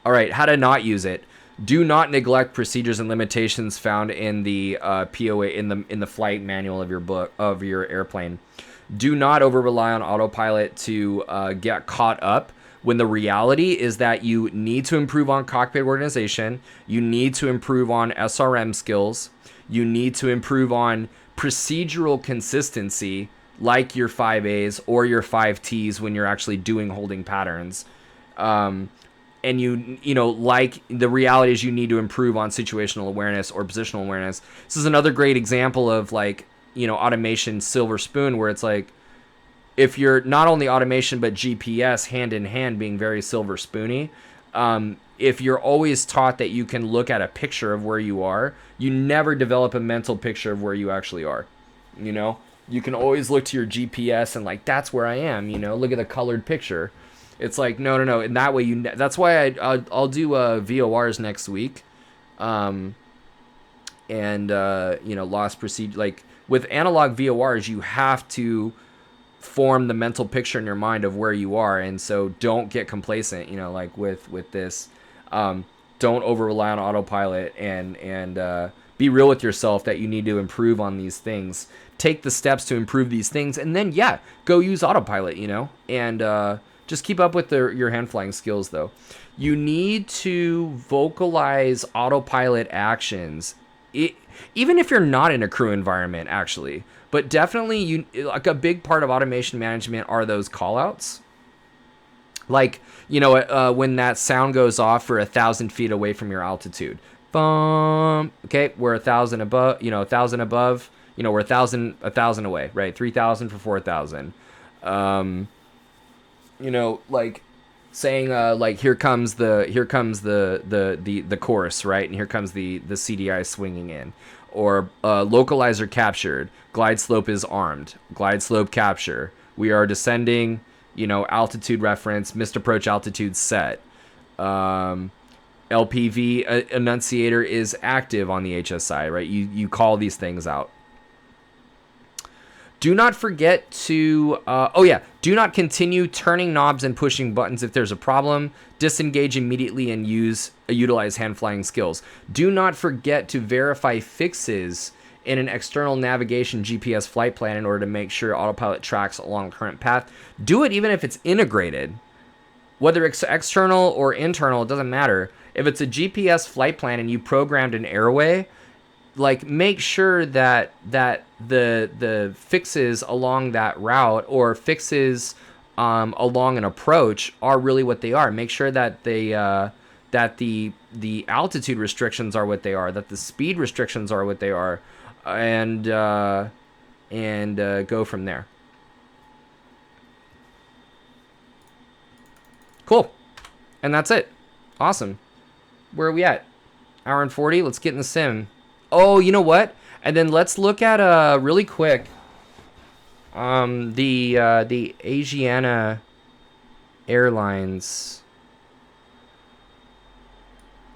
All right, how to not use it. Do not neglect procedures and limitations found in the POA in the flight manual of your airplane. Do not over rely on autopilot to get caught up when the reality is that you need to improve on cockpit organization. You need to improve on SRM skills. You need to improve on procedural consistency, like your 5As or your 5Ts when you're actually doing holding patterns. And like the reality is you need to improve on situational awareness or positional awareness. This is another great example of like, automation silver spoon, where it's like, if you're not only automation, but GPS hand in hand being very silver spoony. If you're always taught that you can look at a picture of where you are, you never develop a mental picture of where you actually are. You can always look to your GPS and like, that's where I am, look at the colored picture. It's like, no. And that way that's why I'll do VORs next week. Lost procedure, like with analog VORs, you have to form the mental picture in your mind of where you are. And so don't get complacent, like with this, don't over rely on autopilot and Be real with yourself that you need to improve on these things. Take the steps to improve these things, and then, yeah, go use autopilot, you know? And just keep up with your hand flying skills, though. You need to vocalize autopilot actions, even if you're not in a crew environment, actually. But definitely, like a big part of automation management are those callouts. Like, you know, when that sound goes off for 1,000 feet away from your altitude. Boom. Okay, we're 1,000 above. You know, 1,000 above. You know, we're 1,000 away, right? 3,000 for 4,000. You know, like saying like here comes the chorus, right? And here comes the CDI swinging in. Or localizer captured. Glide slope is armed. Glide slope capture. We are descending. You know, altitude reference, missed approach altitude set. LPV enunciator is active on the HSI, right? You call these things out. Do not forget to, do not continue turning knobs and pushing buttons if there's a problem. Disengage immediately and utilize hand flying skills. Do not forget to verify fixes in an external navigation GPS flight plan in order to make sure autopilot tracks along the current path. Do it even if it's integrated. Whether it's external or internal, it doesn't matter. If it's a GPS flight plan and you programmed an airway, like make sure that the fixes along that route or fixes along an approach are really what they are. Make sure that they that the altitude restrictions are what they are, that the speed restrictions are what they are. And go from there. Cool. And that's it. Awesome. Where are we at? Hour and 40. Let's get in the sim. Oh, you know what? And then let's look at really quick the Asiana Airlines.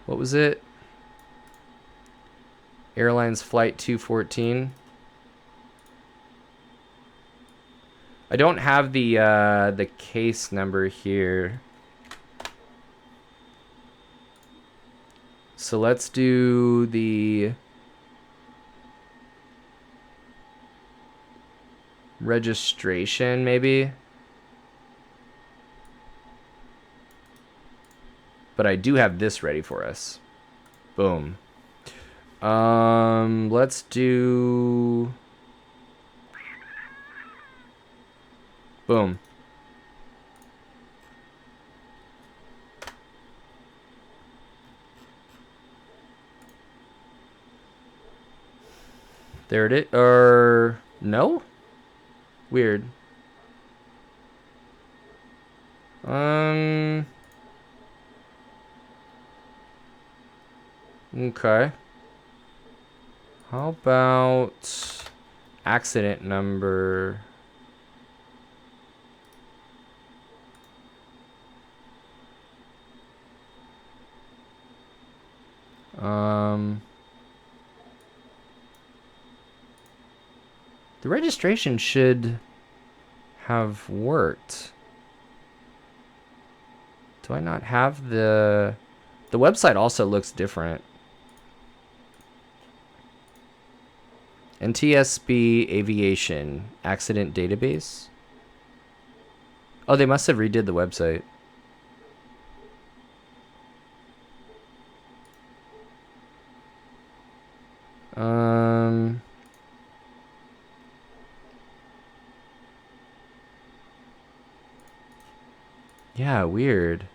What was it? Airlines Flight 214. I don't have the case number here. So let's do the registration, maybe. But I do have this ready for us. Boom. Let's do... Boom. There it is. No? Weird. Okay. How about accident number? The registration should have worked. Do I not have the website also looks different. NTSB Aviation Accident Database. Oh, they must have redid the website. Yeah, weird.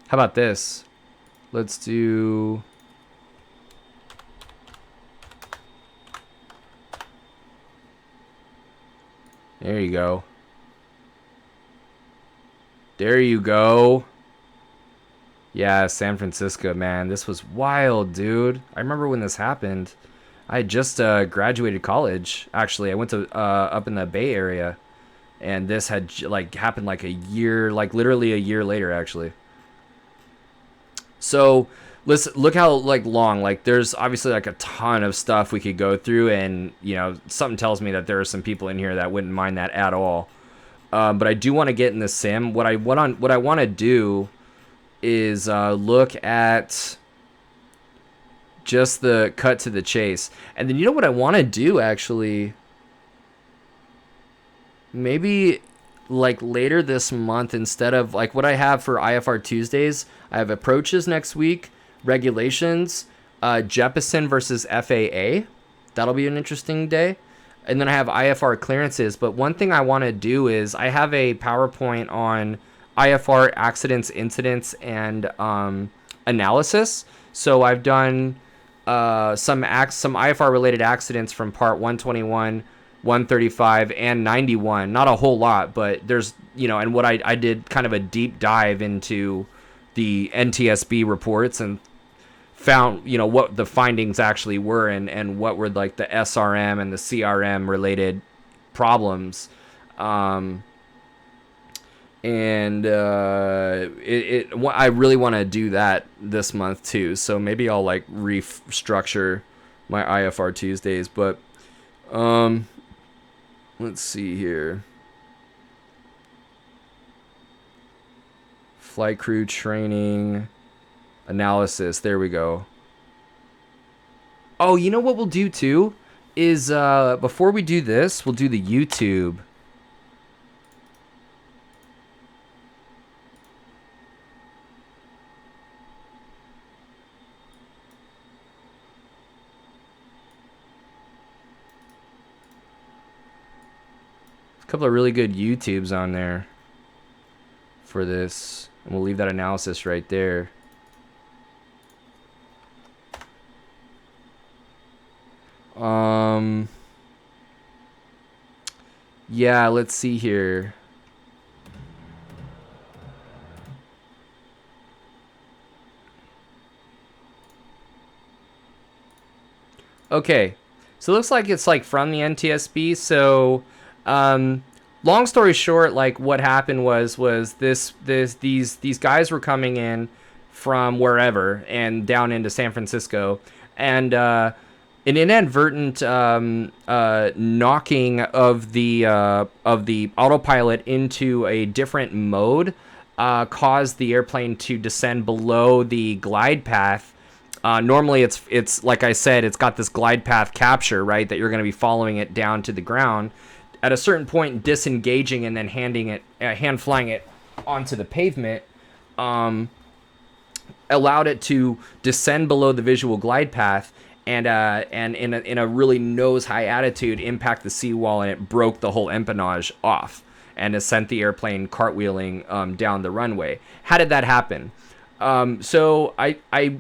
How about this? Let's do... There you go. There you go. Yeah, San Francisco, man. This was wild, dude. I remember when this happened. I had just graduated college. Actually, I went to up in the Bay Area. and this had like happened like a year, like literally a year later actually. So listen, look how like long, like there's obviously like a ton of stuff we could go through, and you know, something tells me that there are some people in here that wouldn't mind that at all. But I do want to get in the sim. What I want to do is look at just the cut to the chase, and then you know what I want to do actually. Maybe like later this month, instead of like what I have for IFR Tuesdays, I have approaches next week, regulations, Jeppesen versus FAA. That'll be an interesting day. And then I have IFR clearances. But one thing I want to do is I have a PowerPoint on IFR accidents, incidents, and analysis. So I've done some IFR related accidents from part 121, 135, and 91. Not a whole lot, but there's, you know, and what I did kind of a deep dive into the NTSB reports and found, you know, what the findings actually were, and what were like the SRM and the CRM related problems. I really want to do that this month too. So maybe I'll like restructure my IFR Tuesdays, but let's see here. Flight crew training analysis. There we go. Oh, you know what we'll do too is before we do this, we'll do the YouTube. A couple of really good YouTubes on there for this, and we'll leave that analysis right there. Yeah, let's see here. Okay, so it looks like it's like from the NTSB. So, long story short, like what happened was these guys were coming in from wherever and down into San Francisco, and an inadvertent knocking of the autopilot into a different mode caused the airplane to descend below the glide path. Normally, it's like I said, it's got this glide path capture, right? That you're going to be following it down to the ground. At a certain point, disengaging and then hand flying it onto the pavement, allowed it to descend below the visual glide path, and in a really nose high attitude, impact the seawall, and it broke the whole empennage off, and it sent the airplane cartwheeling down the runway. How did that happen? So I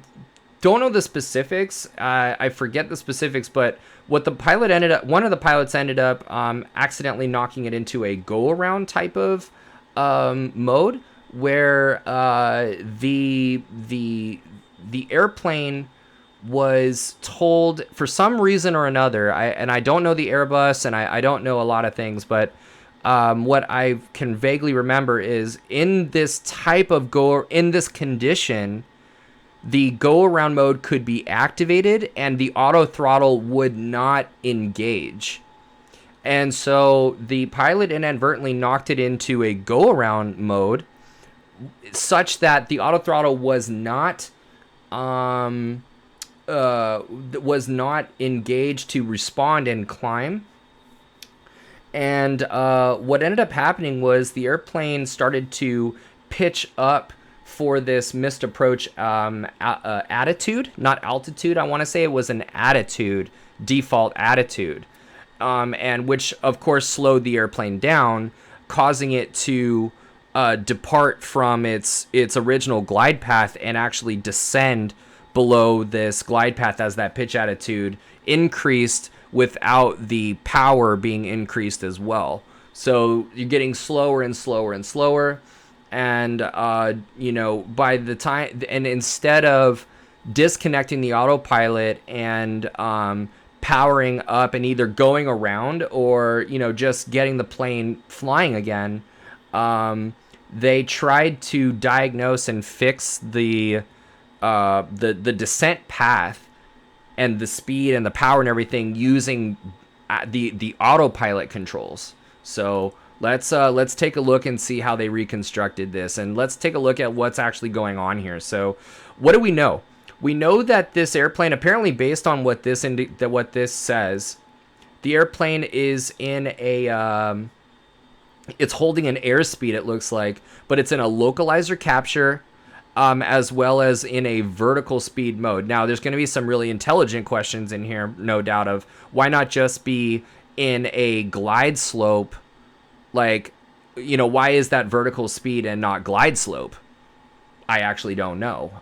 don't know the specifics. I forget the specifics, but what the pilot one of the pilots ended up accidentally knocking it into a go-around type of mode, where the airplane was told for some reason or another. I don't know the Airbus, and I don't know a lot of things, but what I can vaguely remember is in this type of in this condition, the go-around mode could be activated and the auto throttle would not engage. And so the pilot inadvertently knocked it into a go-around mode such that the auto throttle was not engaged to respond and climb. And what ended up happening was the airplane started to pitch up for this missed approach attitude, not altitude. I want to say it was an attitude, default attitude, and which of course slowed the airplane down, causing it to depart from its original glide path and actually descend below this glide path as that pitch attitude increased without the power being increased as well. So you're getting slower and slower and slower. And, by the time, and instead of disconnecting the autopilot and powering up and either going around or, you know, just getting the plane flying again, they tried to diagnose and fix the descent path and the speed and the power and everything using the autopilot controls. So let's take a look and see how they reconstructed this, and let's take a look at what's actually going on here. So what do we know? We know that this airplane, apparently based on what this says, the airplane is in a it's holding an airspeed, it looks like, but it's in a localizer capture, as well as in a vertical speed mode. Now, there's going to be some really intelligent questions in here, no doubt, of why not just be in a glide slope? Like, you know, why is that vertical speed and not glide slope? I actually don't know.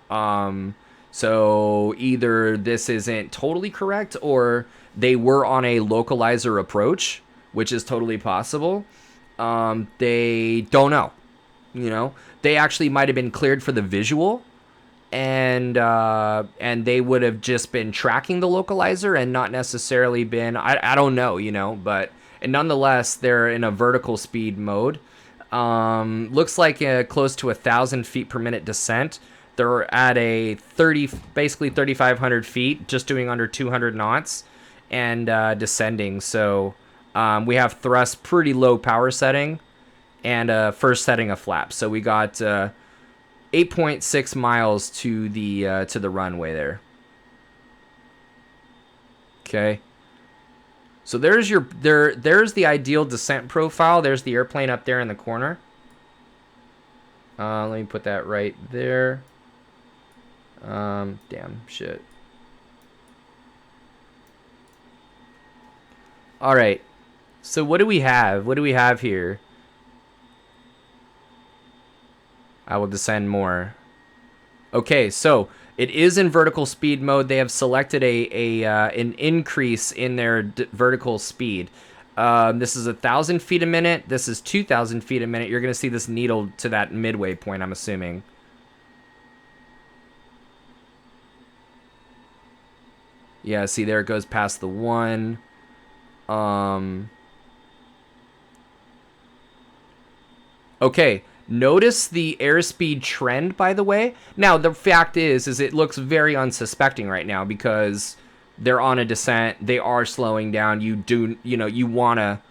So either this isn't totally correct, or they were on a localizer approach, which is totally possible. They don't know. You know, they actually might have been cleared for the visual, and they would have just been tracking the localizer and not necessarily been, I don't know, you know, but and nonetheless they're in a vertical speed mode. Looks like close to 1,000 feet per minute descent. They're at a basically 3,500 feet, just doing under 200 knots, and descending. So we have thrust pretty low power setting, and first setting of flaps. So we got 8.6 miles to the runway there. Okay. So there's there's the ideal descent profile. There's the airplane up there in the corner. Let me put that right there. Damn shit. All right. So what do we have? What do we have here? I will descend more. Okay, so it is in vertical speed mode. They have selected an increase in their vertical speed. This is 1,000 feet a minute. This is 2,000 feet a minute. You're going to see this needle to that midway point, I'm assuming. Yeah, see, there it goes past the 1. Okay. Notice the airspeed trend, by the way. Now, the fact is it looks very unsuspecting right now because they're on a descent. They are slowing down. You wanna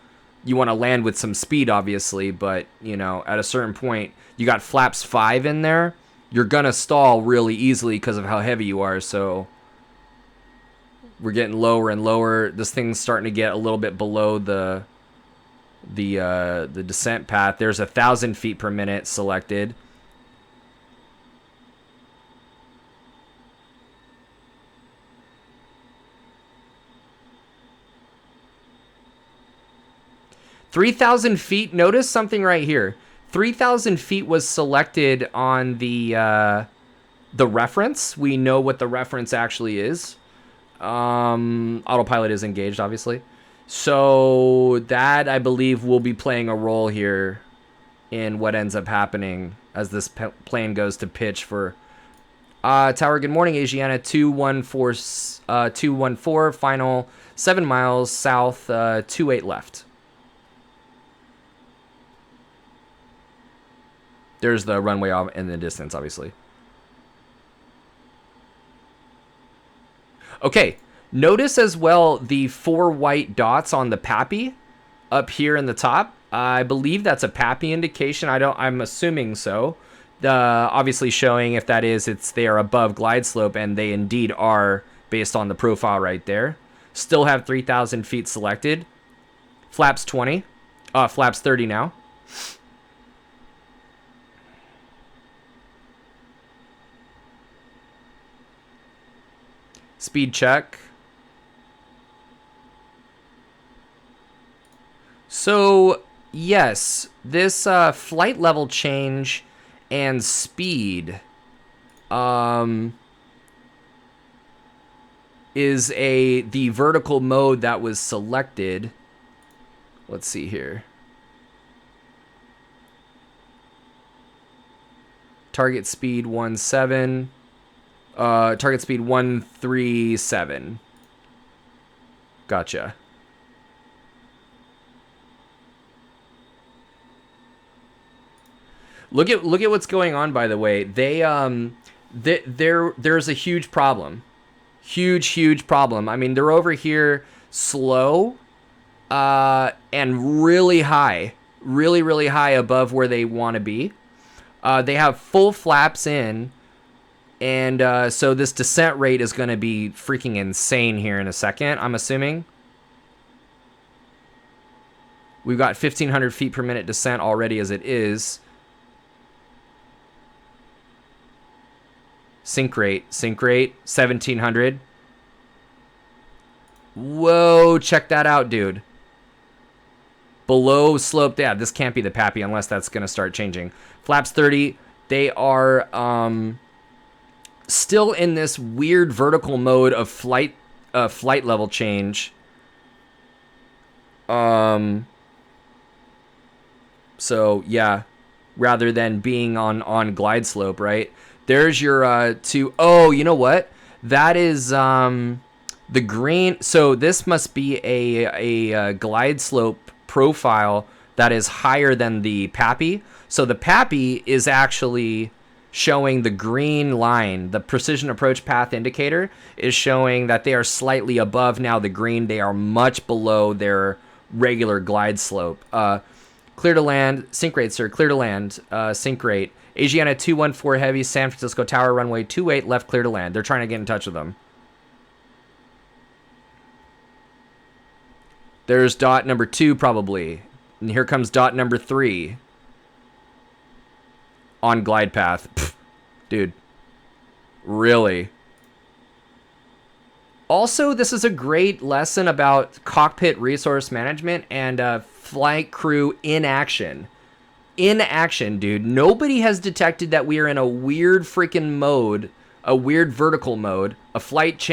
land with some speed, obviously, but you know, at a certain point, you got flaps 5 in there. You're gonna stall really easily because of how heavy you are. So we're getting lower and lower. This thing's starting to get a little bit below the descent path. There's 1,000 feet per minute selected. $3,000 feet. Notice something right here. 3,000 feet was selected on the reference. We know what the reference actually is. Autopilot is engaged, obviously. So that, I believe, will be playing a role here in what ends up happening as this plane goes to pitch for tower. Good morning, Asiana 214, final 7 miles south, 28 left. There's the runway in the distance, obviously. Okay. Notice as well the 4 white dots on the PAPI up here in the top. I believe that's a PAPI indication. I'm assuming so. Obviously showing if that is, they are above glide slope, and they indeed are based on the profile right there. Still have 3,000 feet selected. Flaps 20. Flaps 30 now. Speed check. So, yes, this flight level change and speed is the vertical mode that was selected. Let's see here. Target speed 17. Target speed 137. Gotcha. Look at what's going on, by the way. There's a huge problem. Huge problem. I mean, they're over here slow and really high. Really high above where they want to be. They have full flaps in, and so this descent rate is going to be freaking insane here in a second, I'm assuming. We've got 1,500 feet per minute descent already as it is. Sync rate, 1,700. Whoa, check that out, dude. Below slope, yeah, this can't be the Pappy unless that's going to start changing. Flaps 30, they are still in this weird vertical mode of flight level change. So, yeah, rather than being on glide slope, right? There's your two. Oh, you know what? That is the green. So this must be a glide slope profile that is higher than the Pappy. So the Pappy is actually showing the green line. The precision approach path indicator is showing that they are slightly above now the green. They are much below their regular glide slope. Clear to land. Sync rate, sir. Clear to land. Sync rate. Asiana 214 Heavy, San Francisco Tower, runway 28, left, clear to land. They're trying to get in touch with them. There's dot number 2, probably. And here comes dot number 3. On glide path. Pfft, dude. Really? Also, this is a great lesson about cockpit resource management and flight crew inaction. Inaction, dude. Nobody has detected that we are in a weird freaking mode, a weird vertical mode, a flight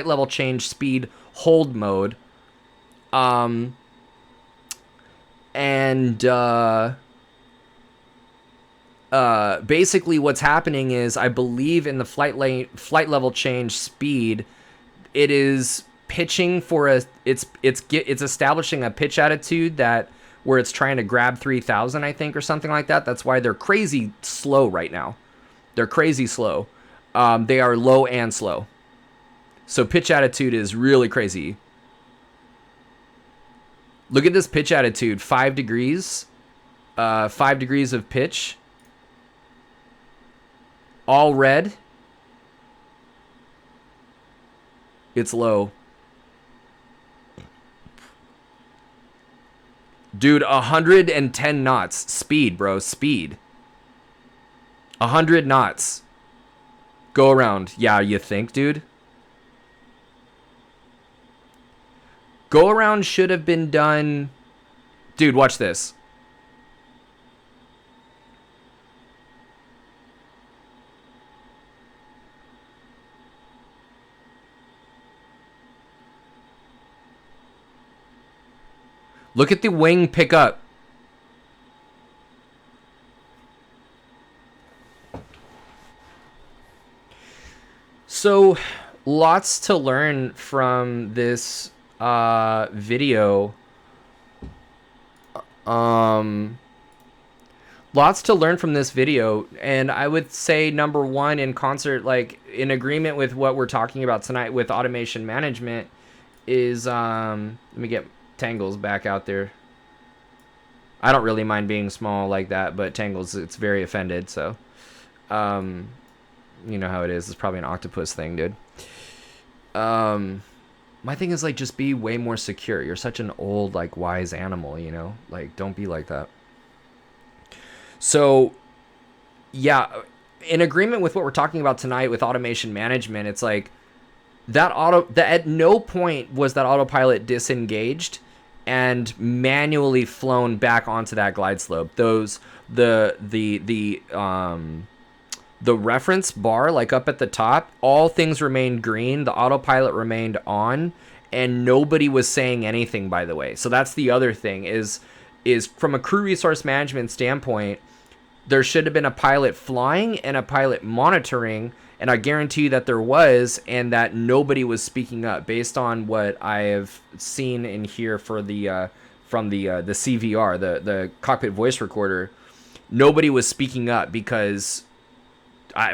level change speed hold mode. Basically what's happening is, I believe in the flight level change speed, it is pitching for it's establishing a pitch attitude that where it's trying to grab 3,000, I think, or something like that. That's why they're crazy slow right now. They're crazy slow. They are low and slow. So pitch attitude is really crazy. Look at this pitch attitude, 5 degrees. 5 degrees of pitch. All red. It's low. Dude, 110 knots. Speed, bro. Speed. 100 knots. Go around. Yeah, you think, dude? Go around should have been done. Dude, watch this. Look at the wing pickup. So, lots to learn from this video. Lots to learn from this video, and I would say number one, in concert, like in agreement with what we're talking about tonight with automation management, is let me get Tangles back out there. I don't really mind being small like that, but Tangles, it's very offended, so you know how it is. It's probably an octopus thing, dude. My thing is, like, just be way more secure. You're such an old, like, wise animal, you know? Like, don't be like that. So, yeah, in agreement with what we're talking about tonight with automation management, it's like that at no point was that autopilot disengaged and manually flown back onto that glide slope. The reference bar, like up at the top, all things remained green. The autopilot remained on, and nobody was saying anything, by the way. So that's the other thing is from a crew resource management standpoint, there should have been a pilot flying and a pilot monitoring, And I guarantee you that there was, and that nobody was speaking up based on what I have seen in here for the from the CVR, the cockpit voice recorder. Nobody was speaking up because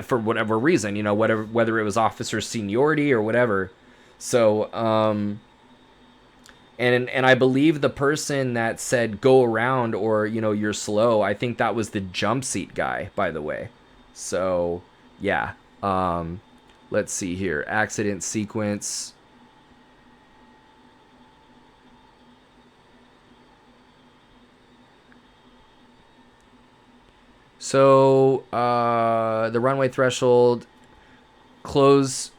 for whatever reason, you know, whether it was officer seniority or whatever. So, and I believe the person that said go around or, you know, you're slow, I think that was the jump seat guy, by the way. So, yeah. Let's see here. Accident sequence. So, the runway threshold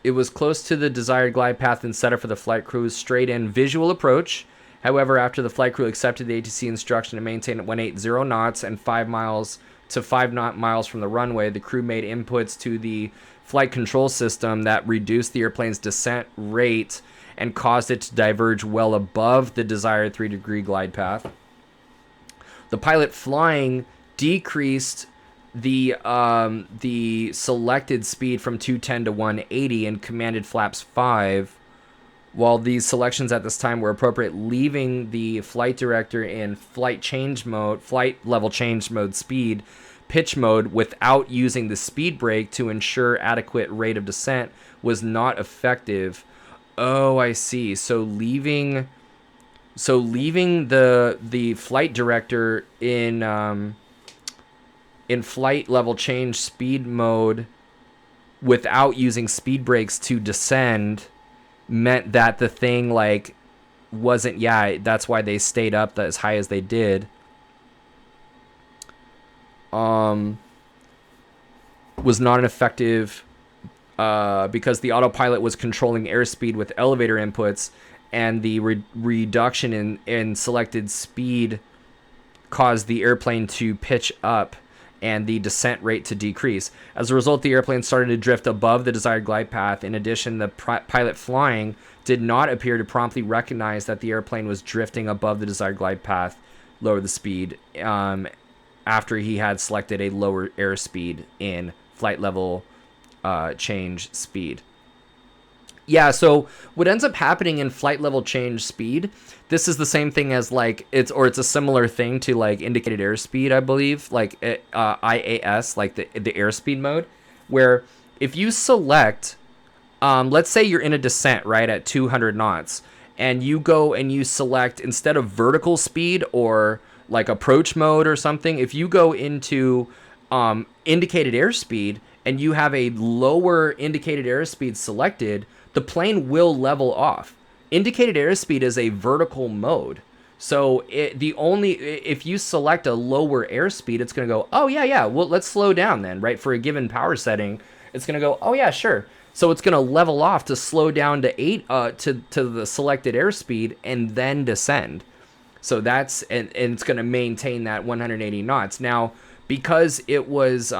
it was close to the desired glide path and set up for the flight crew's straight in visual approach. However, after the flight crew accepted the ATC instruction to maintain at 180 knots and 5 miles to 5 knot miles from the runway, the crew made inputs to the flight control system that reduced the airplane's descent rate and caused it to diverge well above the desired 3-degree glide path. The pilot flying decreased the selected speed from 210 to 180 and commanded flaps 5. While these selections at this time were appropriate, leaving the flight director in flight level change mode speed, pitch mode without using the speed brake to ensure adequate rate of descent was not effective. Oh, I see. So leaving the flight director in flight level change speed mode without using speed brakes to descend meant that the thing like wasn't, that's why they stayed up as high as they did. Was not an effective because the autopilot was controlling airspeed with elevator inputs, and the reduction in selected speed caused the airplane to pitch up and the descent rate to decrease. As a result, the airplane started to drift above the desired glide path. In addition, the pilot flying did not appear to promptly recognize that the airplane was drifting above the desired glide path, lower the speed, after he had selected a lower airspeed in flight level change speed. Yeah, so what ends up happening in flight level change speed, this is the same thing as like it's a similar thing to like indicated airspeed, I believe, like IAS, like the airspeed mode, where if you select, let's say you're in a descent right at 200 knots, and you go and you select instead of vertical speed or like approach mode or something, if you go into indicated airspeed and you have a lower indicated airspeed selected, the plane will level off. Indicated airspeed is a vertical mode. So if you select a lower airspeed, it's going to go, oh, yeah, well, let's slow down then, right? For a given power setting, it's going to go, oh, yeah, sure. So it's going to level off to slow down to 8 to the selected airspeed and then descend. So that's, and it's going to maintain that 180 knots. Now, because it was,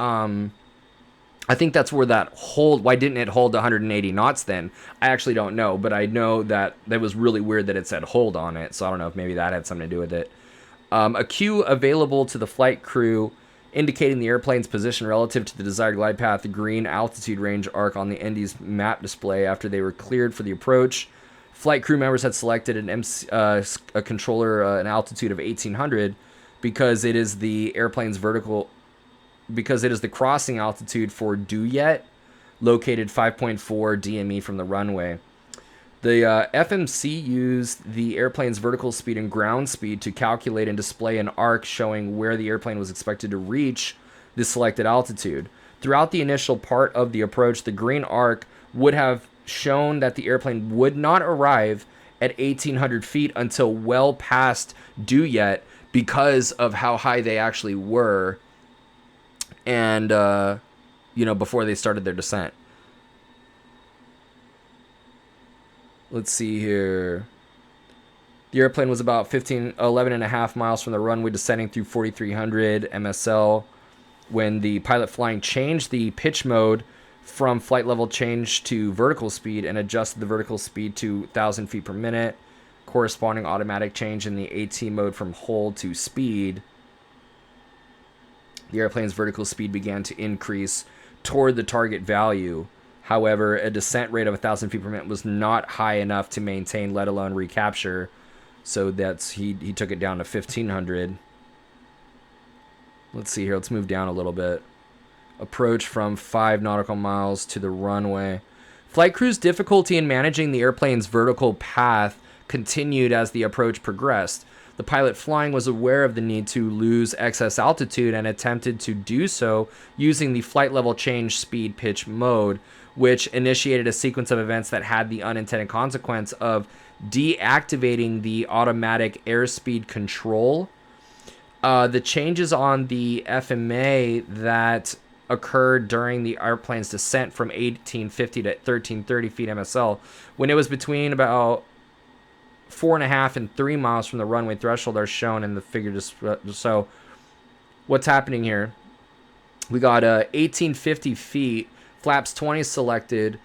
I think that's where why didn't it hold 180 knots then? I actually don't know, but I know that was really weird that it said hold on it. So I don't know if maybe that had something to do with it. A cue available to the flight crew indicating the airplane's position relative to the desired glide path, the green altitude range arc on the ND's map display after they were cleared for the approach. Flight crew members had selected a controller an altitude of 1800 because it is the airplane's because it is the crossing altitude for Duyet, located 5.4 DME from the runway. The FMC used the airplane's vertical speed and ground speed to calculate and display an arc showing where the airplane was expected to reach the selected altitude. Throughout the initial part of the approach, the green arc would have shown that the airplane would not arrive at 1,800 feet until well past Duyet because of how high they actually were, and before they started their descent. Let's see here. The airplane was about 11 and a half miles from the runway, descending through 4,300 MSL when the pilot flying changed the pitch mode from flight level change to vertical speed and adjusted the vertical speed to 1,000 feet per minute, corresponding automatic change in the AT mode from hold to speed. The airplane's vertical speed began to increase toward the target value However, a descent rate of 1,000 feet per minute was not high enough to maintain, let alone recapture. So that's he took it down to 1,500. Let's see here. Let's move down a little bit. Approach from 5 nautical miles to the runway. Flight crew's difficulty in managing the airplane's vertical path continued as the approach progressed. The pilot flying was aware of the need to lose excess altitude and attempted to do so using the flight level change speed pitch mode, which initiated a sequence of events that had the unintended consequence of deactivating the automatic airspeed control. The changes on the FMA that occurred during the airplane's descent from 1850 to 1330 feet MSL, when it was between about 4.5 and 3 miles from the runway threshold, are shown in the figure. So what's happening here? We got 1850 feet, flaps 20 selected,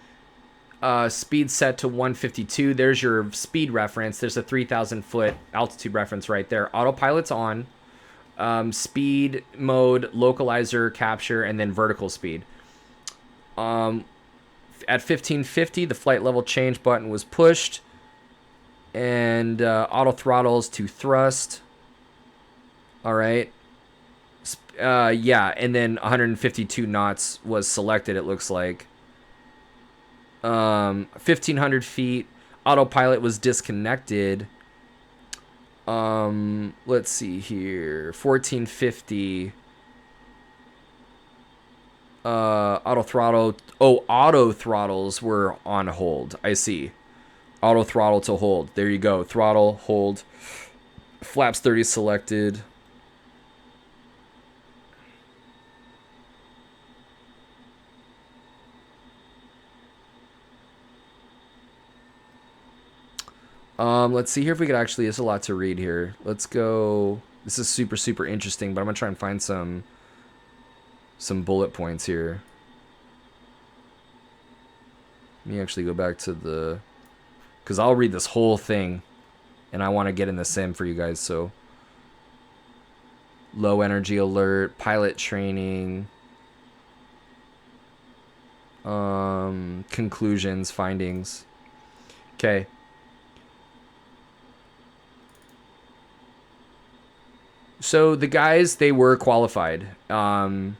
speed set to 152. There's your speed reference. There's a 3,000 foot altitude reference right there. Autopilot's on. Speed mode, localizer, capture, and then vertical speed. At 1550, the flight level change button was pushed, and auto throttles to thrust. All right. Yeah, and then 152 knots was selected, it looks like. 1,500 feet, autopilot was disconnected. Let's see here. 1450. Auto throttle. Oh, auto throttles were on hold. I see. Auto throttle to hold. There you go. Throttle, hold. Flaps 30 selected. Let's see here if we could actually, there's a lot to read here. Let's go. This is super, super interesting, but I'm gonna try and find some bullet points here. Let me actually go back to the, because I'll read this whole thing and I want to get in the sim for you guys. So low energy alert, pilot training, conclusions, findings. Okay. So the guys, they were qualified. No,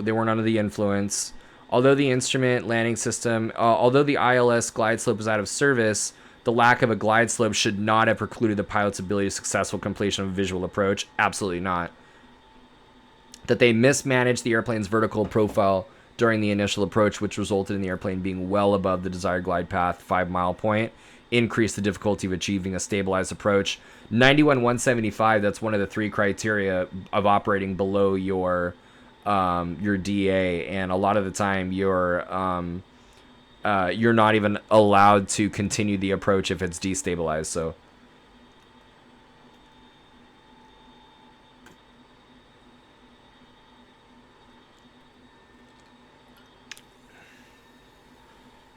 they weren't under the influence. Although the instrument landing system, although the ILS glide slope was out of service, the lack of a glide slope should not have precluded the pilot's ability to successful completion of a visual approach. Absolutely not. That they mismanaged the airplane's vertical profile during the initial approach, which resulted in the airplane being well above the desired glide path 5-mile point, increased the difficulty of achieving a stabilized approach. 91-175, that's one of the 3 criteria of operating below your DA, and a lot of the time you're not even allowed to continue the approach if it's destabilized. So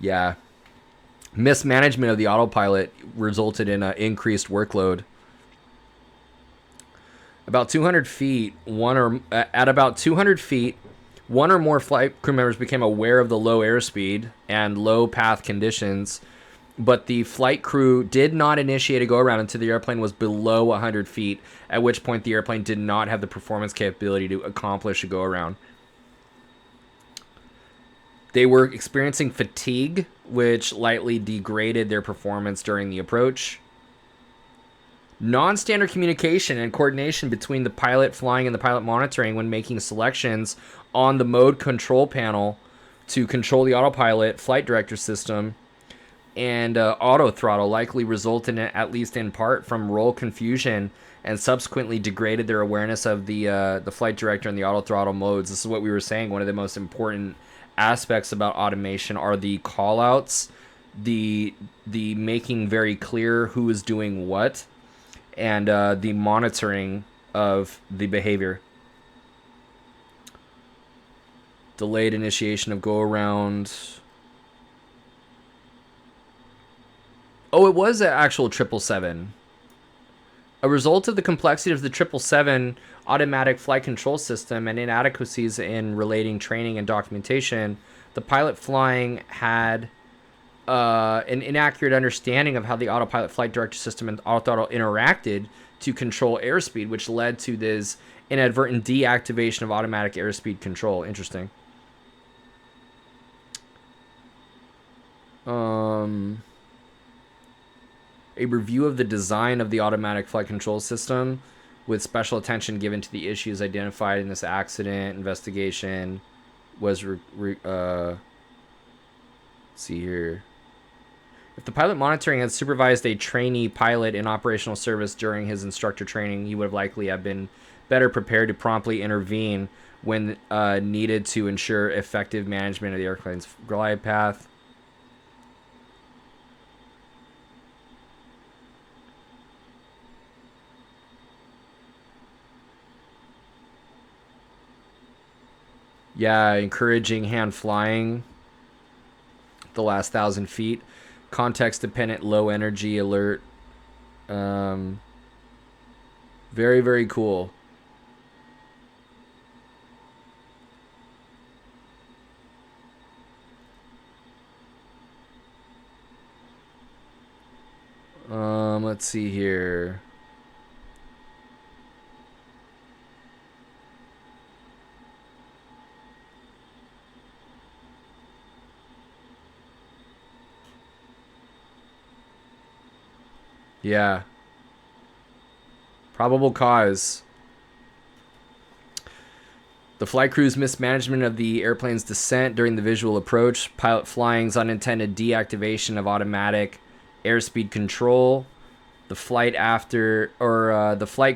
yeah, mismanagement of the autopilot resulted in an increased workload. About 200 feet, at about 200 feet, one or more flight crew members became aware of the low airspeed and low path conditions, but the flight crew did not initiate a go-around until the airplane was below 100 feet, at which point the airplane did not have the performance capability to accomplish a go-around. They were experiencing fatigue, which lightly degraded their performance during the approach. Non-standard communication and coordination between the pilot flying and the pilot monitoring when making selections on the mode control panel to control the autopilot, flight director system, and auto throttle likely resulted in, at least in part, from role confusion and subsequently degraded their awareness of the flight director and the auto throttle modes. This is what we were saying. One of the most important aspects about automation are the callouts, the making very clear who is doing what, and the monitoring of the behavior. Delayed initiation of go-around. Oh, it was an actual 777. A result of the complexity of the 777 automatic flight control system and inadequacies in relating training and documentation, the pilot flying had an inaccurate understanding of how the autopilot flight director system and autothrottle interacted to control airspeed, which led to this inadvertent deactivation of automatic airspeed control. Interesting. A review of the design of the automatic flight control system with special attention given to the issues identified in this accident investigation was see here. If the pilot monitoring had supervised a trainee pilot in operational service during his instructor training, he would likely have been better prepared to promptly intervene when needed to ensure effective management of the airplane's glide path. Yeah, encouraging hand flying the last 1,000 feet. Context dependent low energy alert. Very, very cool. Let's see here. Yeah. Probable cause. The flight crew's mismanagement of the airplane's descent during the visual approach, pilot flying's unintended deactivation of automatic airspeed control, the flight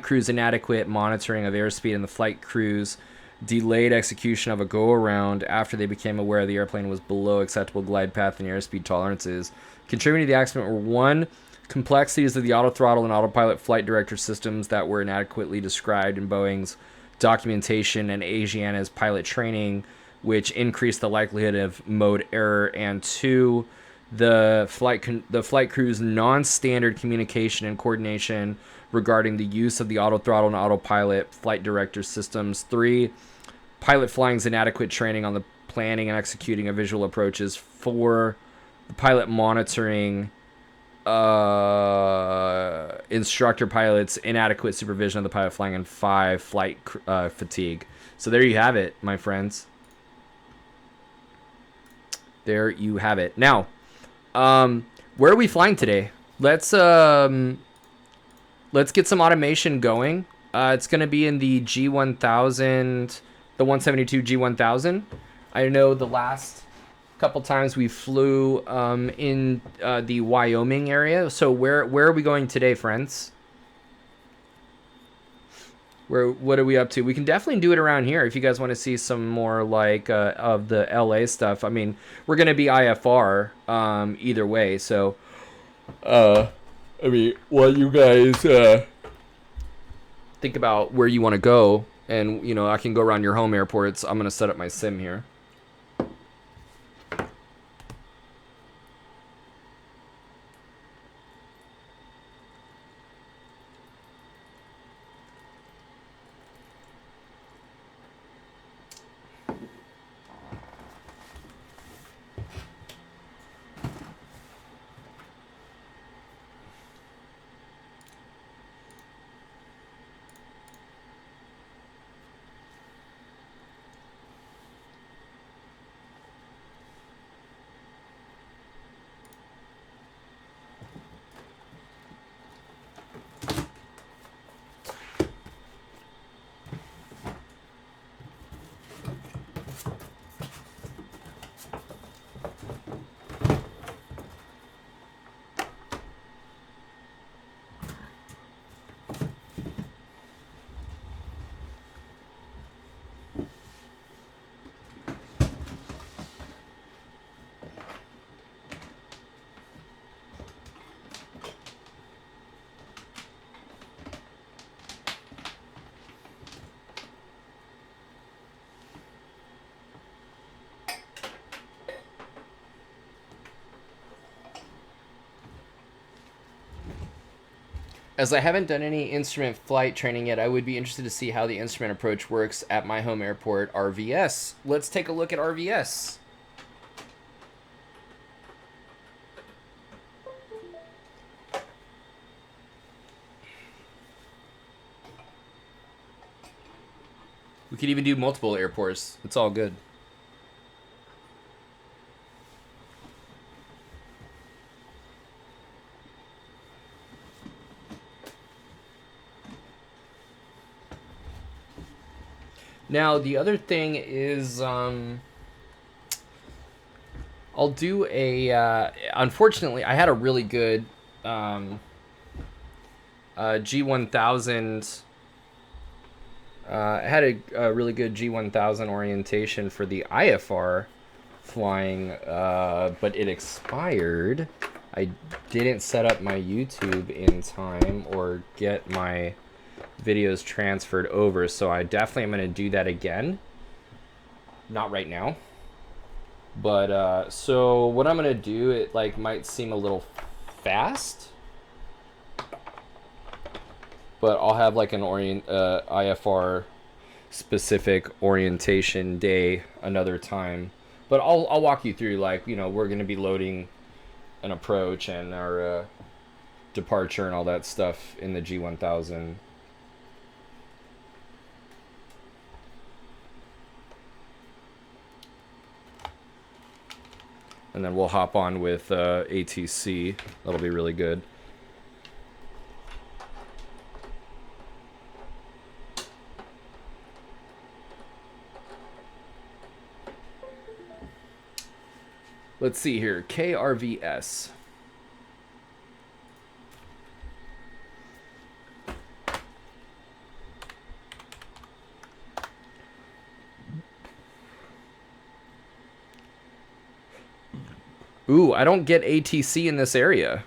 crew's inadequate monitoring of airspeed, and the flight crew's delayed execution of a go-around after they became aware the airplane was below acceptable glide path and airspeed tolerances. Contributing to the accident were 1, complexities of the autothrottle and autopilot flight director systems that were inadequately described in Boeing's documentation and Asiana's pilot training, which increased the likelihood of mode error, and 2, the flight crew's non-standard communication and coordination regarding the use of the autothrottle and autopilot flight director systems. 3, pilot flying's inadequate training on the planning and executing of visual approaches. 4, the pilot monitoring instructor pilots inadequate supervision of the pilot flying, and 5, flight fatigue. So there you have it, my friends. There you have it. Now, where are we flying today? Let's get some automation going. It's going to be in the G1000, the 172 G1000. I know the last couple times we flew in the Wyoming area. So where are we going today, friends? What are we up to? We can definitely do it around here if you guys want to see some more like of the LA stuff. I mean, we're gonna be IFR either way. So I mean, while you guys think about where you want to go, and you know, I can go around your home airports. I'm gonna set up my sim here. As I haven't done any instrument flight training yet, I would be interested to see how the instrument approach works at my home airport, RVS. Let's take a look at RVS. We could even do multiple airports. It's all good. Now, the other thing is, I'll do a, unfortunately, I had a really good G1000, I had a really good G1000 orientation for the IFR flying, but it expired. I didn't set up my YouTube in time or get my videos transferred over, so I definitely am going to do that again. Not right now, but so what I'm going to do, it like might seem a little fast, but I'll have like an IFR specific orientation day another time. But I'll walk you through, like, you know, we're going to be loading an approach and our departure and all that stuff in the G1000. And then we'll hop on with ATC. That'll be really good. Let's see here. KRVS. Ooh, I don't get ATC in this area.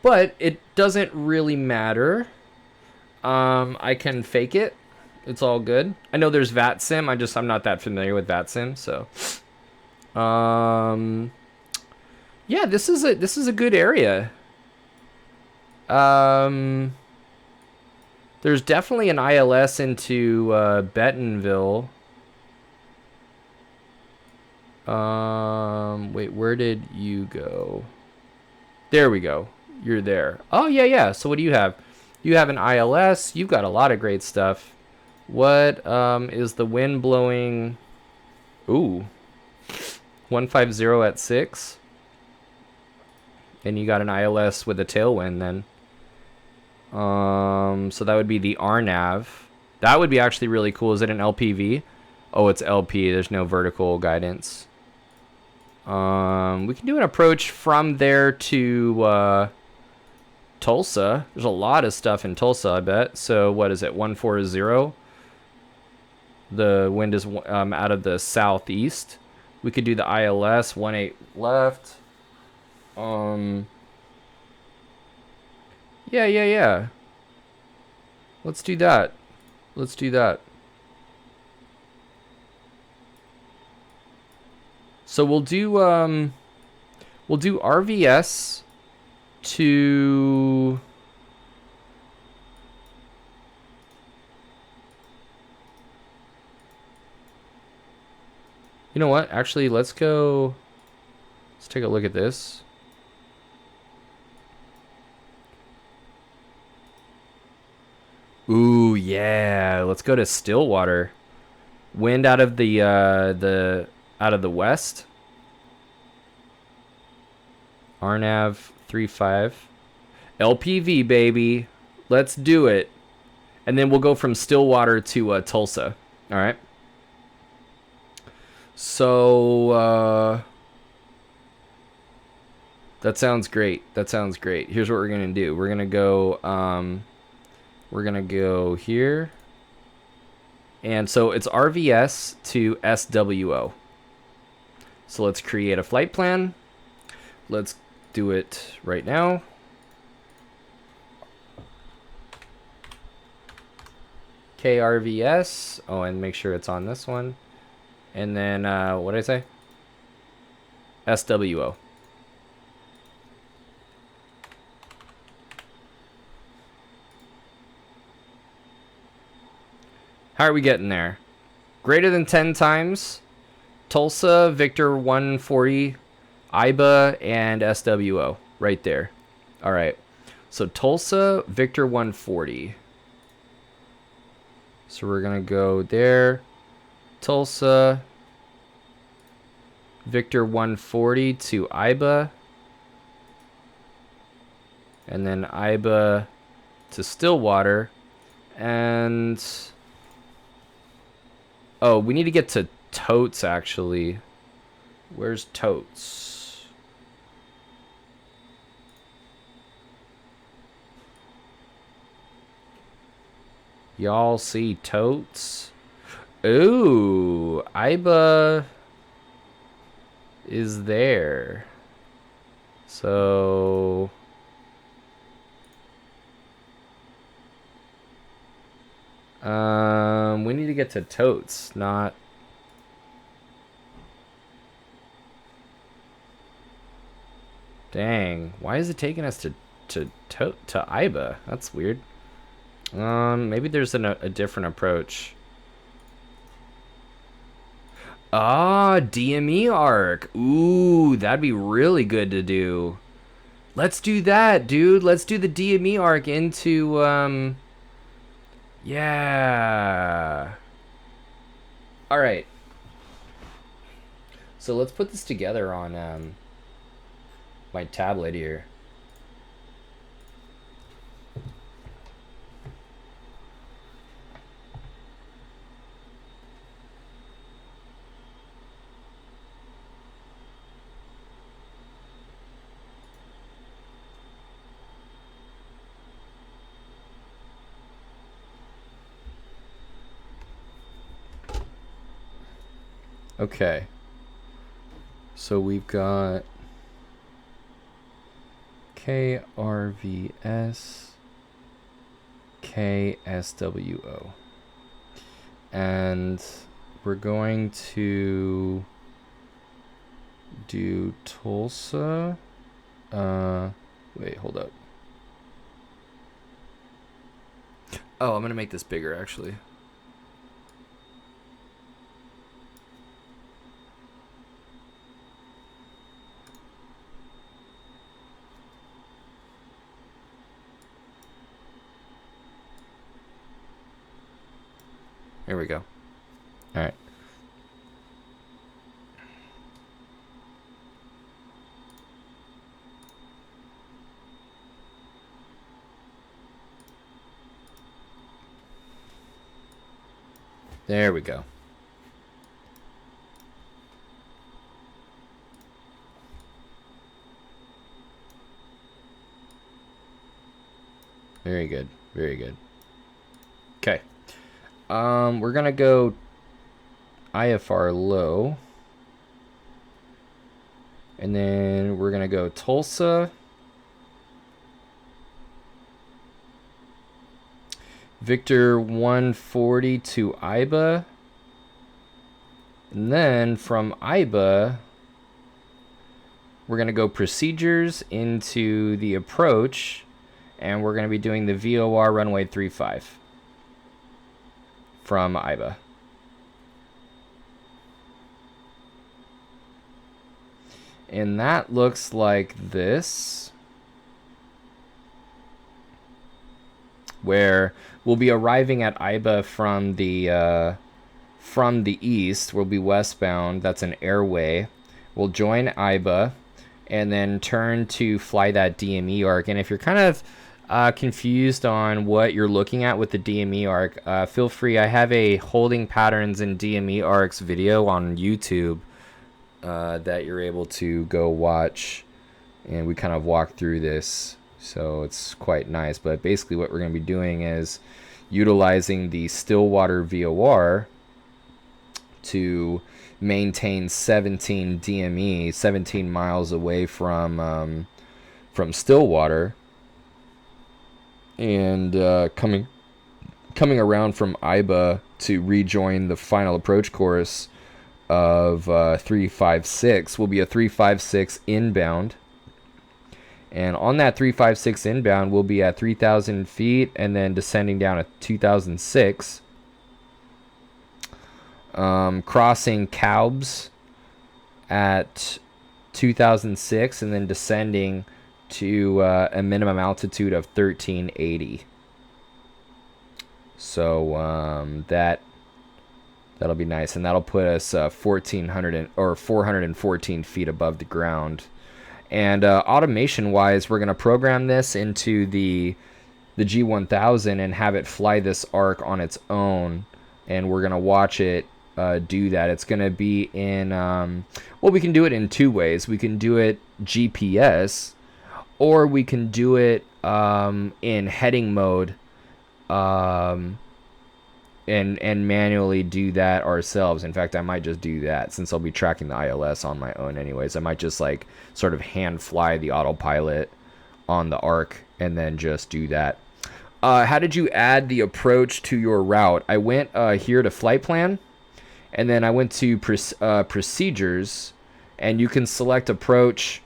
But it doesn't really matter. I can fake it. It's all good. I know there's VATSIM. I'm not that familiar with VATSIM, so yeah, this is a good area. There's definitely an ILS into Bentonville. Wait, where did you go? There we go. You're there. Oh, yeah. So what do you have? You have an ILS. You've got a lot of great stuff. What is the wind blowing? Ooh. 150 at 6. And you got an ILS with a tailwind then. So that would be the RNAV. That would be actually really cool. Is it an LPV? Oh, it's LP. There's no vertical guidance. We can do an approach from there to Tulsa. There's a lot of stuff in Tulsa, I bet. So what is it? 140. The wind is out of the southeast. We could do the ILS 18 left. Yeah. Let's do that. So we'll do RVS to you know what? Actually, let's take a look at this. Ooh, yeah. Let's go to Stillwater. Wind out of the west. RNAV 35. LPV, baby. Let's do it. And then we'll go from Stillwater to Tulsa. All right. So that sounds great. Here's what we're gonna do. We're gonna go here. And so it's RVS to SWO. So let's create a flight plan. Let's do it right now. KRVS. Oh, and make sure it's on this one. And then, what did I say? SWO. How are we getting there? Greater than 10 times. Tulsa, Victor 140, IBA, and SWO. Right there. All right. So Tulsa, Victor 140. So we're going to go there, Tulsa, Victor 140 to Iba, and then Iba to Stillwater, and oh, we need to get to Totes actually. Where's Totes? Y'all see Totes? Ooh, Iba is there. So we need to get to Totes, not dang. Why is it taking us to Iba? That's weird. Maybe there's a different approach. Ah, DME arc. Ooh, that'd be really good to do. Let's do that, dude. Let's do the DME arc into, yeah. All right. So let's put this together on, my tablet here. Okay. So we've got KRVS, KSWO. And we're going to do Tulsa. Wait, hold up. Oh, I'm going to make this bigger actually. Here we go. All right. There we go. Very good. Very good. Okay. We're gonna go IFR low. And then we're gonna go Tulsa. Victor 140 to Iba. And then from Iba, we're gonna go procedures into the approach, and we're gonna be doing the VOR runway 35 from Iba. And that looks like this, where we'll be arriving at Iba from the east. We'll be westbound. That's an airway. We'll join Iba and then turn to fly that DME arc. And if you're kind of confused on what you're looking at with the DME arc, feel free. I have a holding patterns in DME arcs video on YouTube that you're able to go watch, and we kind of walk through this, so it's quite nice. But basically what we're going to be doing is utilizing the Stillwater VOR to maintain 17 DME, 17 miles away from Stillwater, and coming around from Iba to rejoin the final approach course of 356. Will be a 356 inbound, and on that 356 inbound we'll be at 3,000 feet and then descending down at 2006, crossing Caubs at 2006 and then descending to a minimum altitude of 1380. So that'll be nice, and that'll put us 414 feet above the ground. And automation wise, we're going to program this into the G1000 and have it fly this arc on its own, and we're going to watch it do that. It's going to be in well, we can do it in two ways. We can do it GPS, or we can do it in heading mode, and manually do that ourselves. In fact, I might just do that since I'll be tracking the ILS on my own anyways. I might just like sort of hand fly the autopilot on the arc and then just do that. How did you add the approach to your route? I went here to flight plan, and then I went to procedures, and you can select approach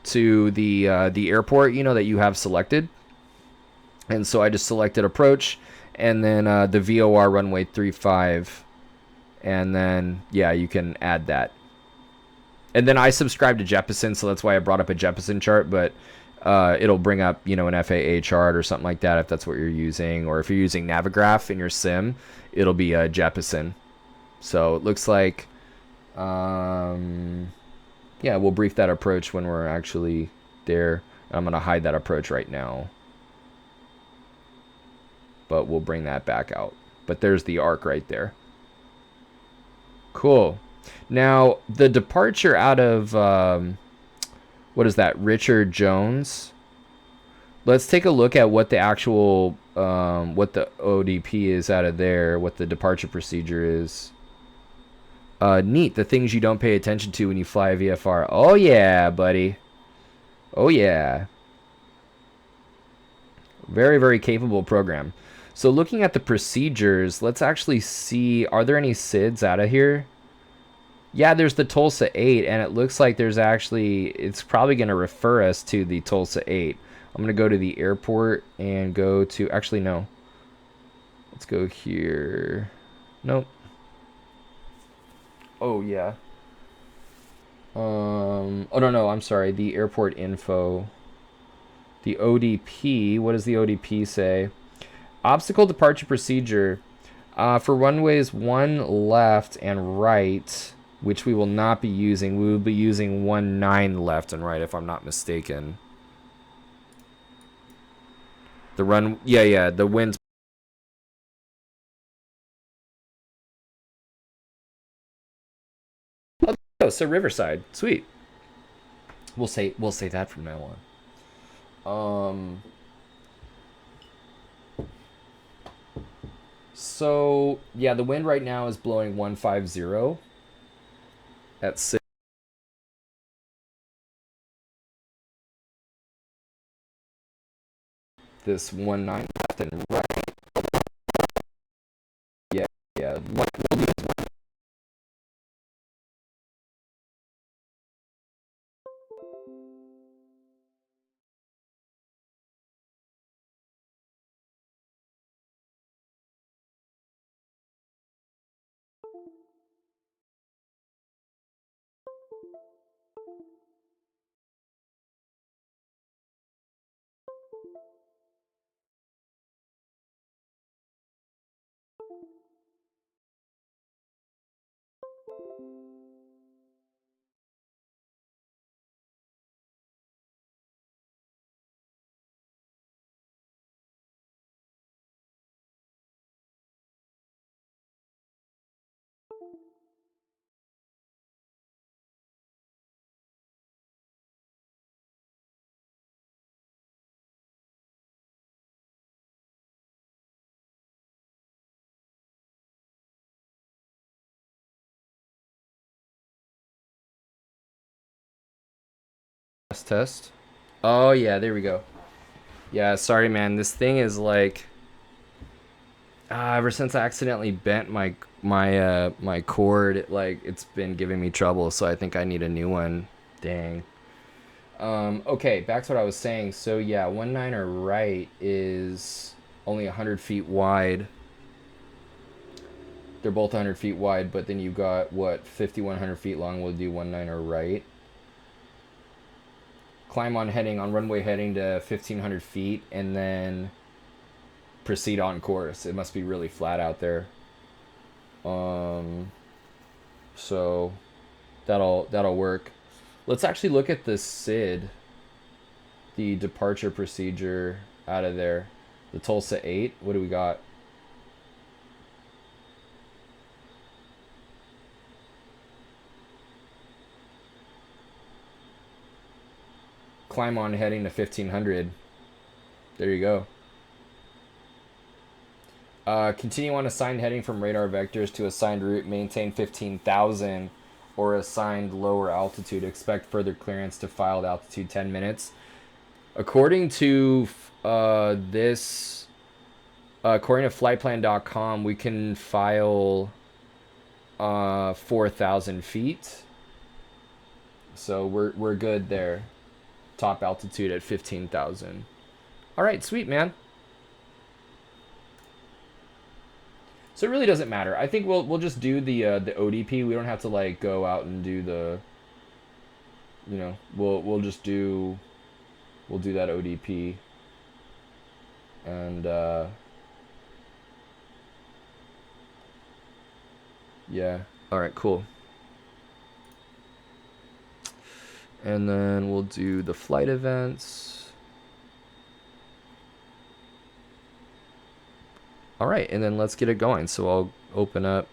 to the airport, you know, that you have selected. And so I just selected approach, and then the VOR runway 35, and then yeah, you can add that. And then I subscribe to Jeppesen, so that's why I brought up a Jeppesen chart, but it'll bring up, you know, an FAA chart or something like that if that's what you're using, or if you're using Navigraph in your sim, it'll be Jeppesen. So it looks like yeah, we'll brief that approach when we're actually there. I'm gonna hide that approach right now, but we'll bring that back out. But there's the arc right there. Cool. Now the departure out of what is that, Richard Jones? Let's take a look at what the actual what the ODP is out of there, what the departure procedure is. Neat, the things you don't pay attention to when you fly a VFR. Oh yeah, buddy. Oh yeah. Very, very capable program. So looking at the procedures, let's actually see, are there any SIDS out of here? Yeah, there's the Tulsa 8, and it looks like there's actually, it's probably going to refer us to the Tulsa 8. I'm going to go to the airport and go to, actually, no. Let's go here. Nope. Oh, yeah. Oh, no, I'm sorry. The airport info. The ODP, what does the ODP say? Obstacle departure procedure. For runways 1 left and right, which we will not be using. We will be using 19 left and right, if I'm not mistaken. The run, yeah, the wind. Oh, so Riverside, sweet. We'll say that from now on. So yeah, the wind right now is blowing 150 at 6. This 19 left and right. Yeah. We'll do this test. Oh yeah, there we go. Yeah, sorry man, this thing is like ever since I accidentally bent my cord, it's been giving me trouble, so I think I need a new one. Dang. Okay, back to what I was saying. So yeah, 19er right is only 100 feet wide. They're both 100 feet wide, but then you got what, 5,100 feet long. We'll do 19er right. Climb on runway heading to 1,500 feet, and then proceed on course. It must be really flat out there. So that'll work. Let's actually look at the SID, the departure procedure out of there. The Tulsa 8. What do we got? Climb on heading to 1500. There you go. Continue on assigned heading from radar vectors to assigned route. Maintain 15,000 or assigned lower altitude. Expect further clearance to filed altitude 10 minutes. According to according to flightplan.com, we can file 4,000 feet. So we're good there. Top altitude at 15,000. All right, sweet, man. So it really doesn't matter. I think we'll just do the ODP. We don't have to like go out and do the, you know, we'll do that ODP. And yeah. All right, cool. And then we'll do the flight events. All right, and then let's get it going. So I'll open up.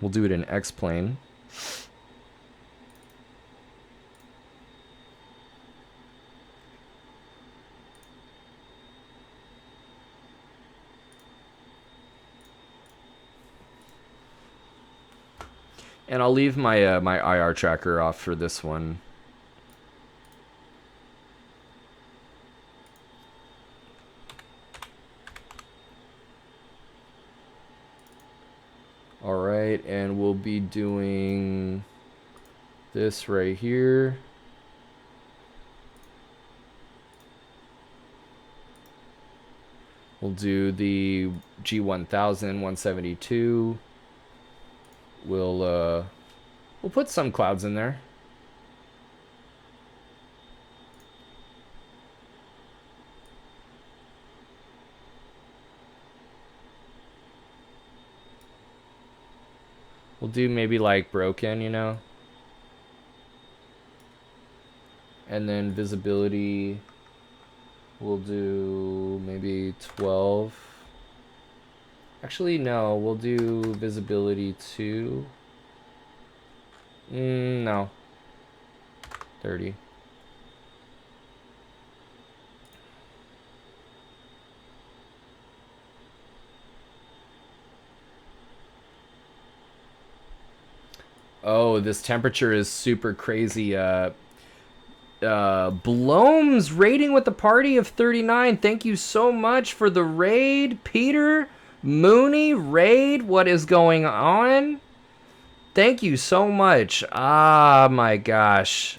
We'll do it in X-plane. And I'll leave my my IR tracker off for this one. All right, and we'll be doing this right here. We'll do the G1000 172. We'll put some clouds in there. We'll do maybe like broken, you know. And then visibility, we'll do maybe 12. Actually, no, we'll do visibility 2. No. 30. Oh, this temperature is super crazy. Bloom's raiding with the party of 39. Thank you so much for the raid, Peter. Mooney, raid, what is going on? Thank you so much. Ah, my gosh.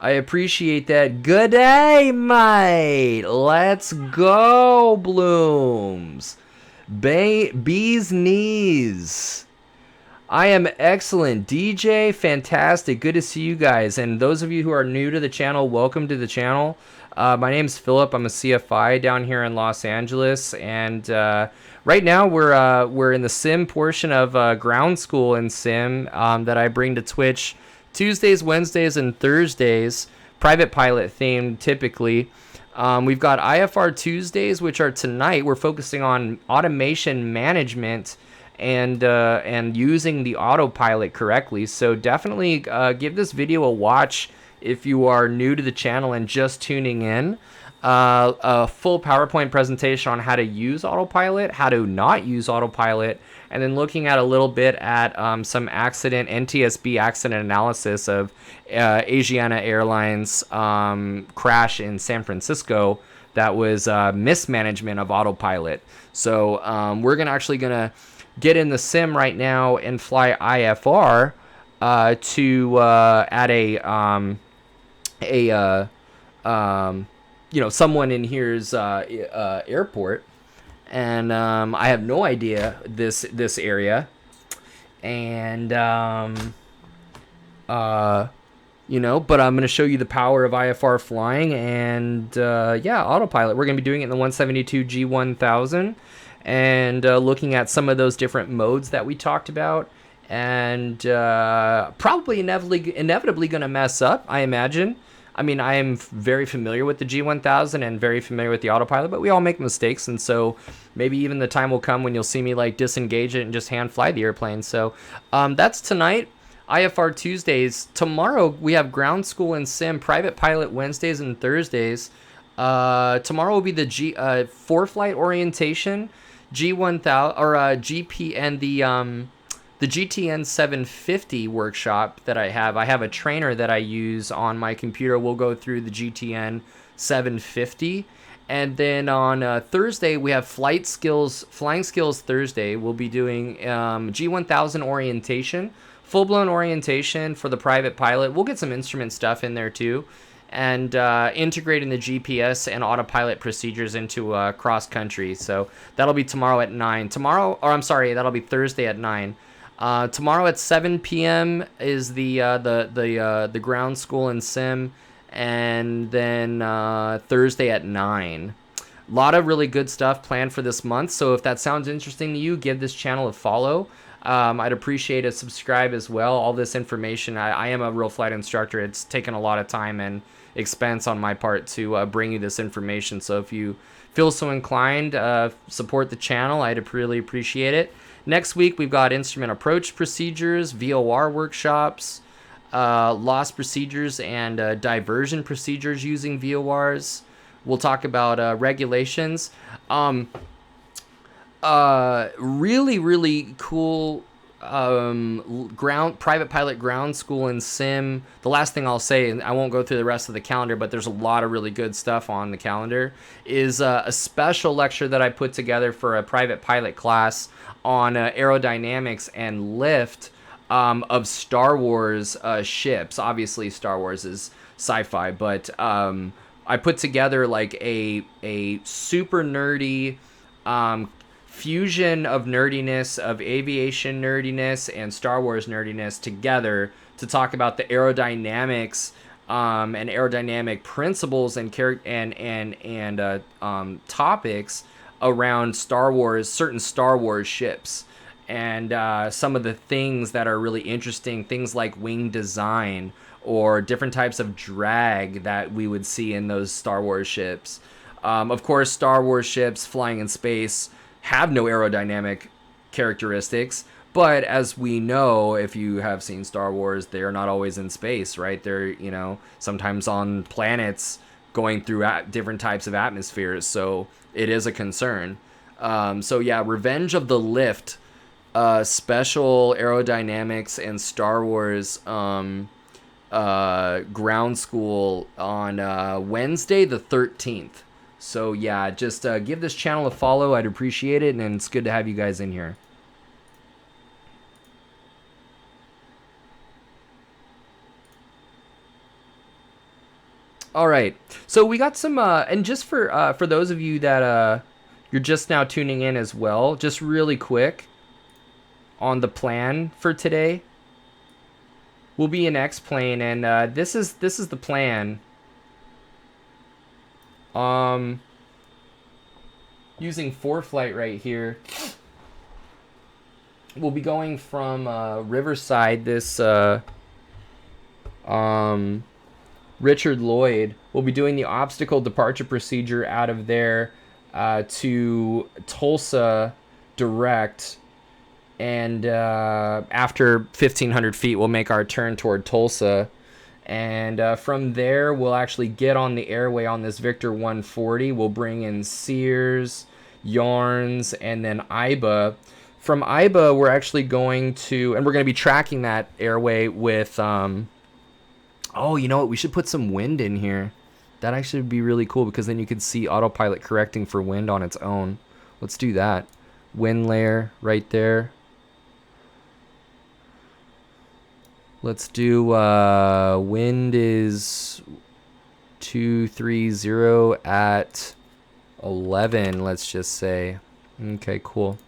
I appreciate that. Good day, mate. Let's go, Blooms. Bee's knees. I am excellent. DJ, fantastic. Good to see you guys. And those of you who are new to the channel, welcome to the channel. My name's Philip. I'm a CFI down here in Los Angeles. And right now we're in the sim portion of ground school in sim that I bring to Twitch Tuesdays, Wednesdays, and Thursdays. Private pilot themed typically. We've got IFR Tuesdays, which are tonight. We're focusing on automation management and using the autopilot correctly. So definitely give this video a watch if you are new to the channel and just tuning in. A full PowerPoint presentation on how to use autopilot, how to not use autopilot, and then looking at a little bit at some NTSB accident analysis of Asiana Airlines crash in San Francisco that was mismanagement of autopilot. So we're actually gonna get in the sim right now and fly IFR to at you know, someone in here's airport, and I have no idea this area, and you know, but I'm going to show you the power of IFR flying and, yeah, autopilot. We're going to be doing it in the 172 G1000 and looking at some of those different modes that we talked about, and probably inevitably going to mess up, I imagine. I mean, I am very familiar with the G1000 and very familiar with the autopilot, but we all make mistakes, and so maybe even the time will come when you'll see me like disengage it and just hand fly the airplane. So that's tonight. IFR Tuesdays. Tomorrow we have ground school and sim, private pilot Wednesdays and Thursdays. Tomorrow will be the for flight orientation, G1000 or GP, and the GTN 750 workshop that I have. I have a trainer that I use on my computer. We'll go through the GTN 750. And then on Thursday, we have flying skills Thursday. We'll be doing G1000 orientation, full-blown orientation for the private pilot. We'll get some instrument stuff in there too, and integrating the GPS and autopilot procedures into cross country. So that'll be tomorrow at 9. That'll be Thursday at 9. Tomorrow at 7 p.m. is the ground school and sim, and then Thursday at 9. A lot of really good stuff planned for this month, so if that sounds interesting to you, give this channel a follow. I'd appreciate a subscribe as well. All this information, I am a real flight instructor. It's taken a lot of time and expense on my part to bring you this information, so if you feel so inclined, support the channel. I'd really appreciate it. Next week, we've got instrument approach procedures, VOR workshops, loss procedures, and diversion procedures using VORs. We'll talk about regulations. Really, really cool private pilot ground school and sim. The last thing I'll say, and I won't go through the rest of the calendar, but there's a lot of really good stuff on the calendar, is a special lecture that I put together for a private pilot class on aerodynamics and lift of Star Wars ships. Obviously, Star Wars is sci-fi, but I put together like a super nerdy fusion of nerdiness, of aviation nerdiness and Star Wars nerdiness together to talk about the aerodynamics and aerodynamic principles and topics around Star Wars, certain Star Wars ships, and some of the things that are really interesting, things like wing design or different types of drag that we would see in those Star Wars ships. Of course, Star Wars ships flying in space have no aerodynamic characteristics, but as we know, if you have seen Star Wars, they are not always in space, right? They're, you know, sometimes on planets going through different types of atmospheres, so it is a concern. So yeah, Revenge of the Lift, special aerodynamics and Star Wars ground school on Wednesday the 13th. So yeah, just give this channel a follow. I'd appreciate it, and it's good to have you guys in here. All right, so we got some, and just for those of you that you're just now tuning in as well, just really quick on the plan for today. We'll be in X-plane, and this is the plan. Using ForeFlight right here, we'll be going from Riverside, this Richard Lloyd. We'll be doing the obstacle departure procedure out of there to Tulsa direct, and after 1,500 feet, we'll make our turn toward Tulsa. And from there, we'll actually get on the airway on this Victor 140. We'll bring in Sears, Yarns, and then IBA. From IBA, we're actually going to, and we're going to be tracking that airway with, oh, you know what? We should put some wind in here. That actually would be really cool, because then you could see autopilot correcting for wind on its own. Let's do that. Wind layer right there. Let's do wind is 230 at 11, let's just say. Okay, cool.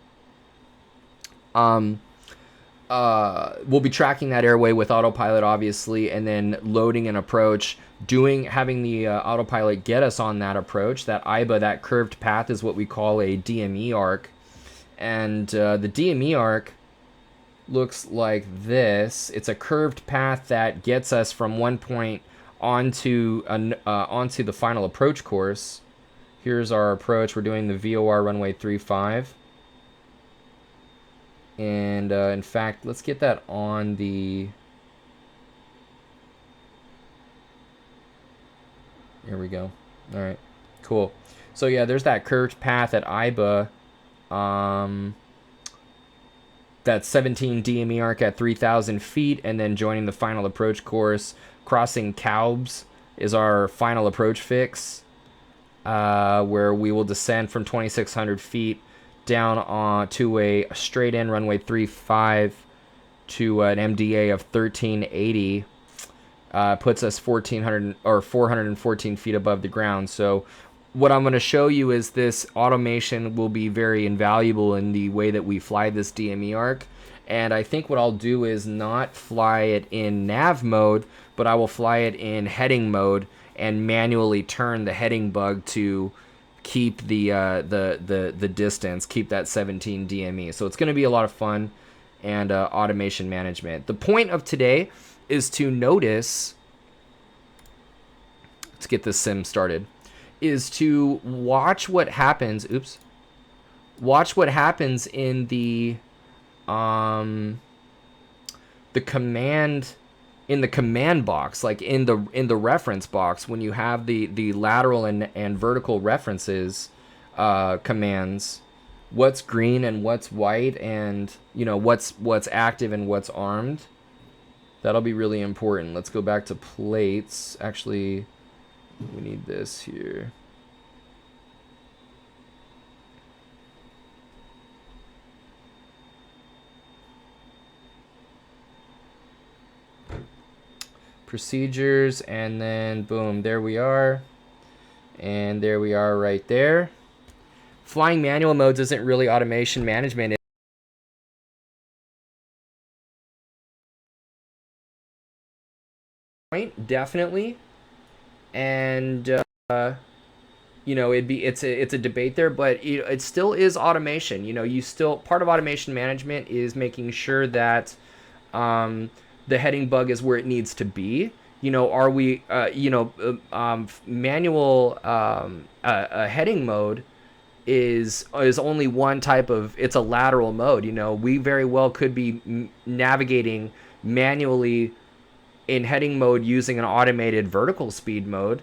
we'll be tracking that airway with autopilot, obviously, and then loading an approach, having the autopilot get us on that approach. That IBA, that curved path, is what we call a DME arc, and the DME arc looks like this. It's a curved path that gets us from one point onto the final approach course. Here's our approach. We're doing the VOR runway 35. And in fact, let's get that on the... Here we go. All right, cool. So yeah, there's that curved path at IBA. That 17 DME arc at 3,000 feet, and then joining the final approach course. Crossing Calbs is our final approach fix, where we will descend from 2,600 feet down to a straight in runway 35 to an MDA of 1380. Puts us 1,400 or 414 feet above the ground. So what I'm going to show you is this automation will be very invaluable in the way that we fly this DME arc. And I think what I'll do is not fly it in nav mode, but I will fly it in heading mode and manually turn the heading bug to keep the distance, keep that 17 DME. So it's going to be a lot of fun and automation management. The point of today is to notice, let's get this sim started, is to watch what happens, watch what happens in the command, in the command box, like in the reference box, when you have the lateral and vertical references commands, what's green and what's white, and you know what's active and what's armed. That'll be really important. Let's go back to plates. Actually, we need this here. Procedures, and then boom, there we are. And there we are right there. Flying manual modes isn't really automation management. Definitely. And you know, it's a debate there, but it still is automation. You know, part of automation management is making sure that the heading bug is where it needs to be. You know, are we manual heading mode is only one type of, it's a lateral mode. You know, we very well could be navigating manually in heading mode using an automated vertical speed mode,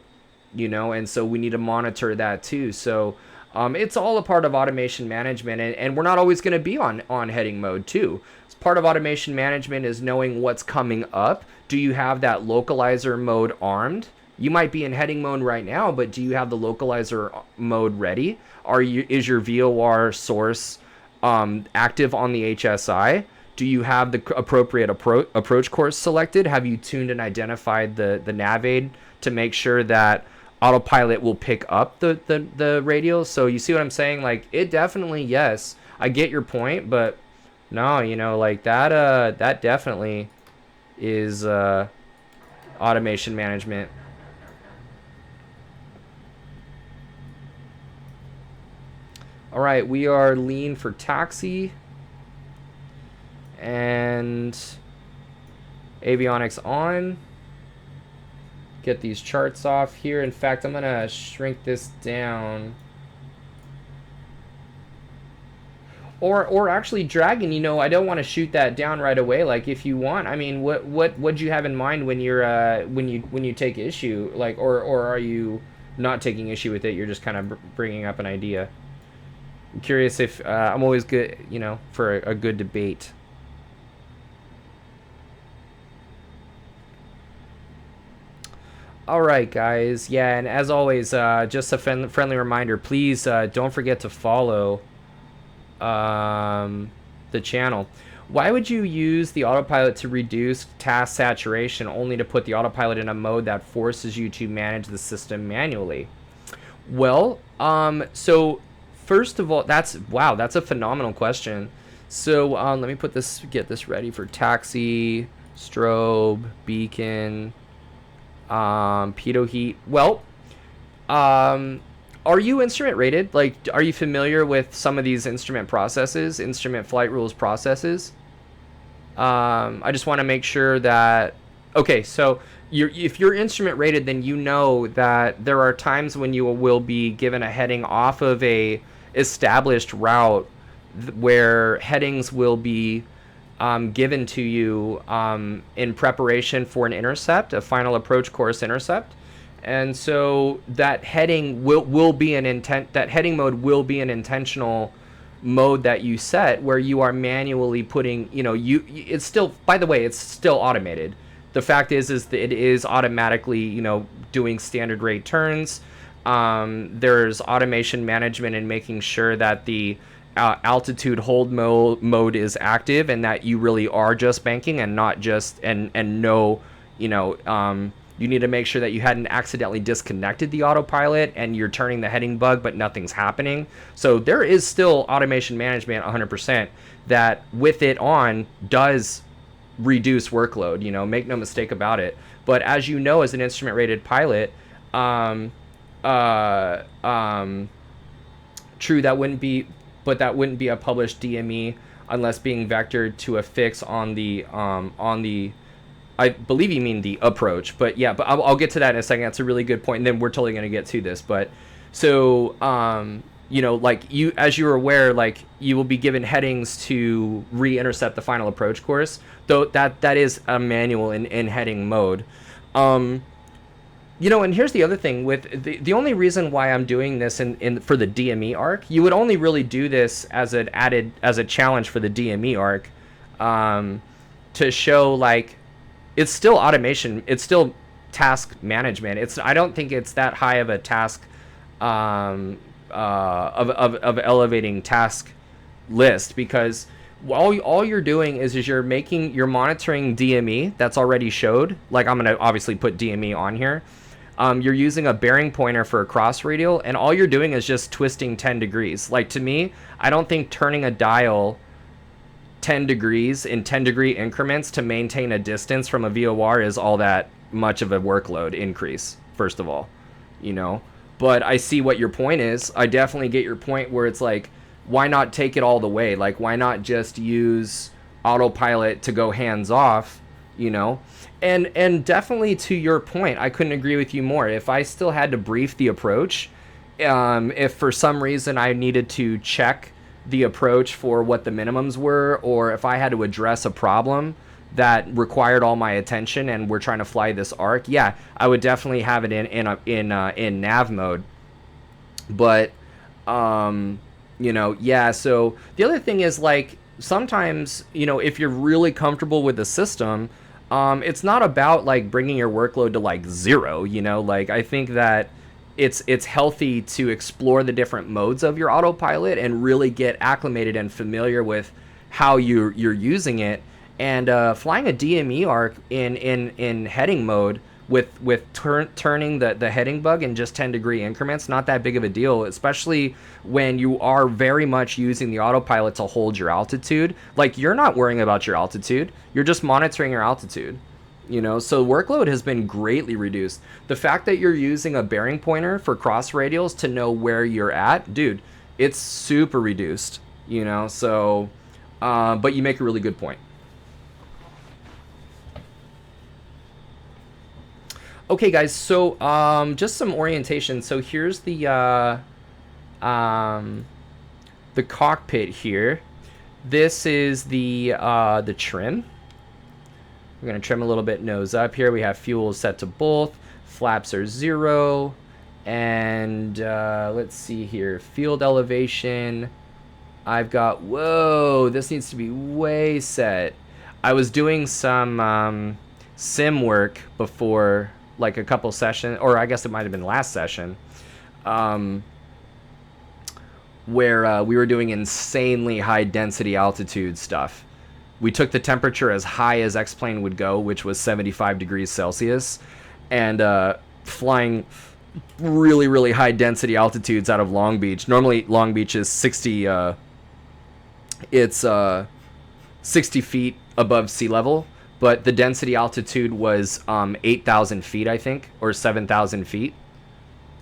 you know, and so we need to monitor that too. So it's all a part of automation management, and we're not always going to be on heading mode too. Part of automation management is knowing what's coming up. Do you have that localizer mode armed? You might be in heading mode right now, but do you have the localizer mode ready? Is your VOR source active on the HSI? Do you have the appropriate approach course selected? Have you tuned and identified the nav aid to make sure that autopilot will pick up the radio? So you see what I'm saying? Like, it definitely, yes, I get your point, but no, you know, like that definitely is automation management. All right, we are lean for taxi. And avionics on. Get these charts off here. In fact, I'm gonna shrink this down. Or actually, Dragon, you know, I don't want to shoot that down right away. Like, if you want, I mean, what do you have in mind when you're when you take issue? Like, or are you not taking issue with it? You're just kind of bringing up an idea. I'm curious if I'm always good, you know, for a good debate. All right, guys. Yeah, and as always, just a friendly reminder, please don't forget to follow the channel. Why would you use the autopilot to reduce task saturation only to put the autopilot in a mode that forces you to manage the system manually? Well, so first of all, that's a phenomenal question. So let me get this ready for taxi, strobe, beacon, pitot heat. Well, are you instrument rated? Like, are you familiar with some of these instrument processes, instrument flight rules processes? I just want to make sure that, okay, so if you're instrument rated, then you know that there are times when you will be given a heading off of a established route where headings will be given to you in preparation for an intercept, a final approach course intercept. And so that heading will be an intent. That heading mode will be an intentional mode that you set where you are manually putting. It's still. By the way, it's still automated. The fact is that it is automatically doing standard rate turns. There's automation management and making sure that the altitude hold mode is active and that you really are just banking and not just and no you need to make sure that you hadn't accidentally disconnected the autopilot and you're turning the heading bug, but nothing's happening. So there is still automation management 100% that with it on does reduce workload, make no mistake about it. But as you know, as an instrument rated pilot, true, that wouldn't be a published DME unless being vectored to a fix on the I believe you mean the approach, but yeah, but I'll get to that in a second. That's a really good point, and then we're totally going to get to this. But so, like as you're aware, like you will be given headings to re-intercept the final approach course, though that is a manual in heading mode. And here's the other thing with the only reason why I'm doing this for the DME arc, you would only really do this as a challenge for the DME arc, to show like. It's still automation. It's still task management. I don't think it's that high of a task of elevating task list, because all you're doing is you're monitoring DME that's already showed. Like I'm gonna obviously put DME on here. You're using a bearing pointer for a cross radial, and all you're doing is just twisting 10 degrees. Like to me, I don't think turning a dial 10 degrees in 10-degree increments to maintain a distance from a VOR is all that much of a workload increase, first of all, but I see what your point is. I definitely get your point where it's like, why not take it all the way? Like, why not just use autopilot to go hands off, and definitely to your point, I couldn't agree with you more. If I still had to brief the approach, if for some reason I needed to check the approach for what the minimums were, or if I had to address a problem that required all my attention and we're trying to fly this arc, yeah, I would definitely have it in nav mode. But yeah, so the other thing is, like, sometimes if you're really comfortable with the system, it's not about like bringing your workload to like zero. Like I think that it's healthy to explore the different modes of your autopilot and really get acclimated and familiar with how you're using it. And flying a DME arc in heading mode with turning the heading bug in just 10-degree increments, not that big of a deal, especially when you are very much using the autopilot to hold your altitude. Like, you're not worrying about your altitude, you're just monitoring your altitude. So workload has been greatly reduced. The fact that you're using a bearing pointer for cross radials to know where you're at, dude, it's super reduced, so, but you make a really good point. Okay, guys, so, just some orientation. So here's the cockpit here. This is the trim. We're going to trim a little bit nose up here. We have fuel set to both. Flaps are 0. And let's see here. Field elevation. I've got... Whoa, this needs to be way set. I was doing some sim work before, like a couple sessions, or I guess it might have been last session, where we were doing insanely high density altitude stuff. We took the temperature as high as X-Plane would go, which was 75 degrees Celsius, and flying really, really high density altitudes out of Long Beach. Normally, Long Beach is 60 It's 60 feet above sea level, but the density altitude was 8,000 feet, I think, or 7,000 feet.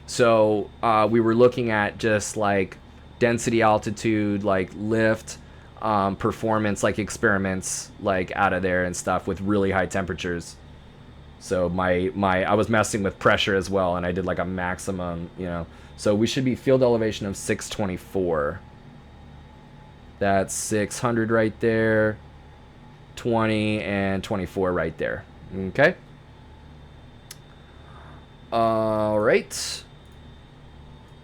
So we were looking at just like density, altitude, like lift, performance, like experiments, like out of there and stuff with really high temperatures. So I was messing with pressure as well, and I did like a maximum, you know. So we should be field elevation of 624. That's 600 right there, 20 and 24 right there. Okay. All right.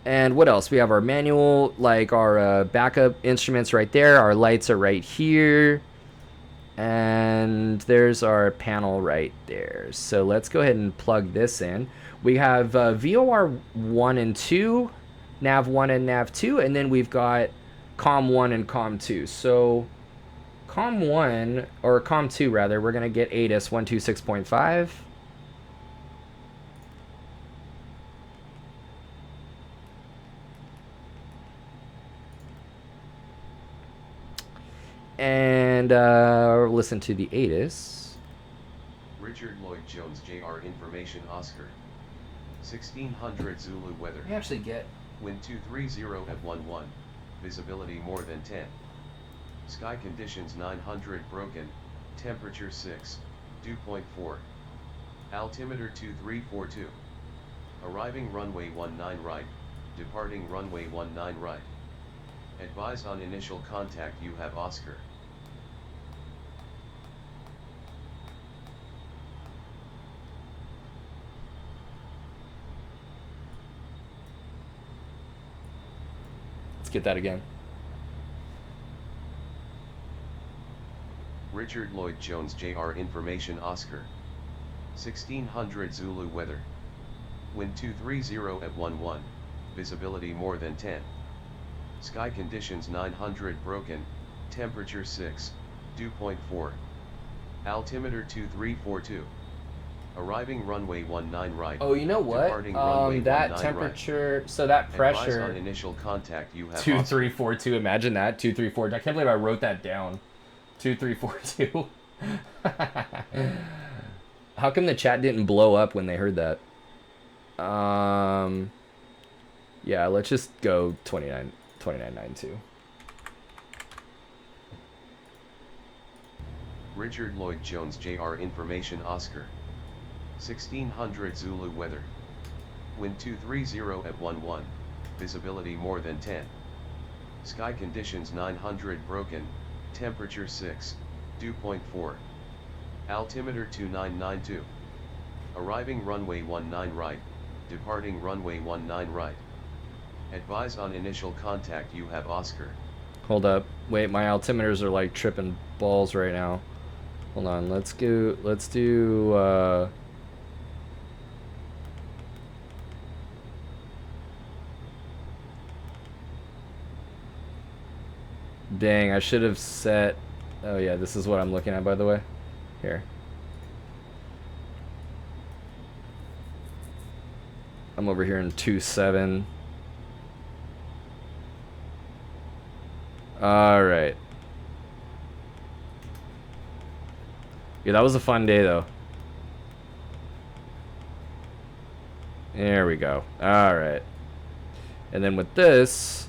And what else? We have our manual, like our backup instruments right there. Our lights are right here. And there's our panel right there. So let's go ahead and plug this in. We have VOR 1 and 2, Nav 1 and Nav 2, and then we've got COM 1 and COM 2. So COM 1, or COM 2 rather, we're going to get ATIS 126.5. And listen to the ATIS. Richard Lloyd Jones, JR Information Oscar. 1600 Zulu weather. We actually get Wind 230 at 11. Visibility more than 10. Sky conditions 900 broken. Temperature 6. Dew point 4. Altimeter 2342. Arriving runway 19 right. Departing runway 19 right. Advise on initial contact, you have Oscar. Let's get that again. Richard Lloyd Jones, JR Information Oscar. 1600 Zulu weather. Wind 230 at 11. Visibility more than 10. Sky conditions 900 broken. Temperature 6. Dew point 4. Altimeter 2342. Arriving runway 19 right. Oh, you know what? That temperature, right. So that pressure. Advise on initial contact, you have 2342. Imagine that, 234. I can't believe I wrote that down. 2342. How come the chat didn't blow up when they heard that? Yeah, let's just go 2992. Richard Lloyd Jones, JR Information Oscar. 1600 Zulu weather. Wind 230 at 11. Visibility more than 10. Sky conditions 900 broken. Temperature 6. Dew point 4. Altimeter 2992. Arriving runway 19 right. Departing runway 19 right. Advise on initial contact, you have Oscar. Hold up. Wait, my altimeters are like tripping balls right now. Hold on. Let's do dang, I should have set. Oh yeah, this is what I'm looking at, by the way. Here. I'm over here in 2.7. All right. Yeah, that was a fun day though. There we go. All right. And then with this,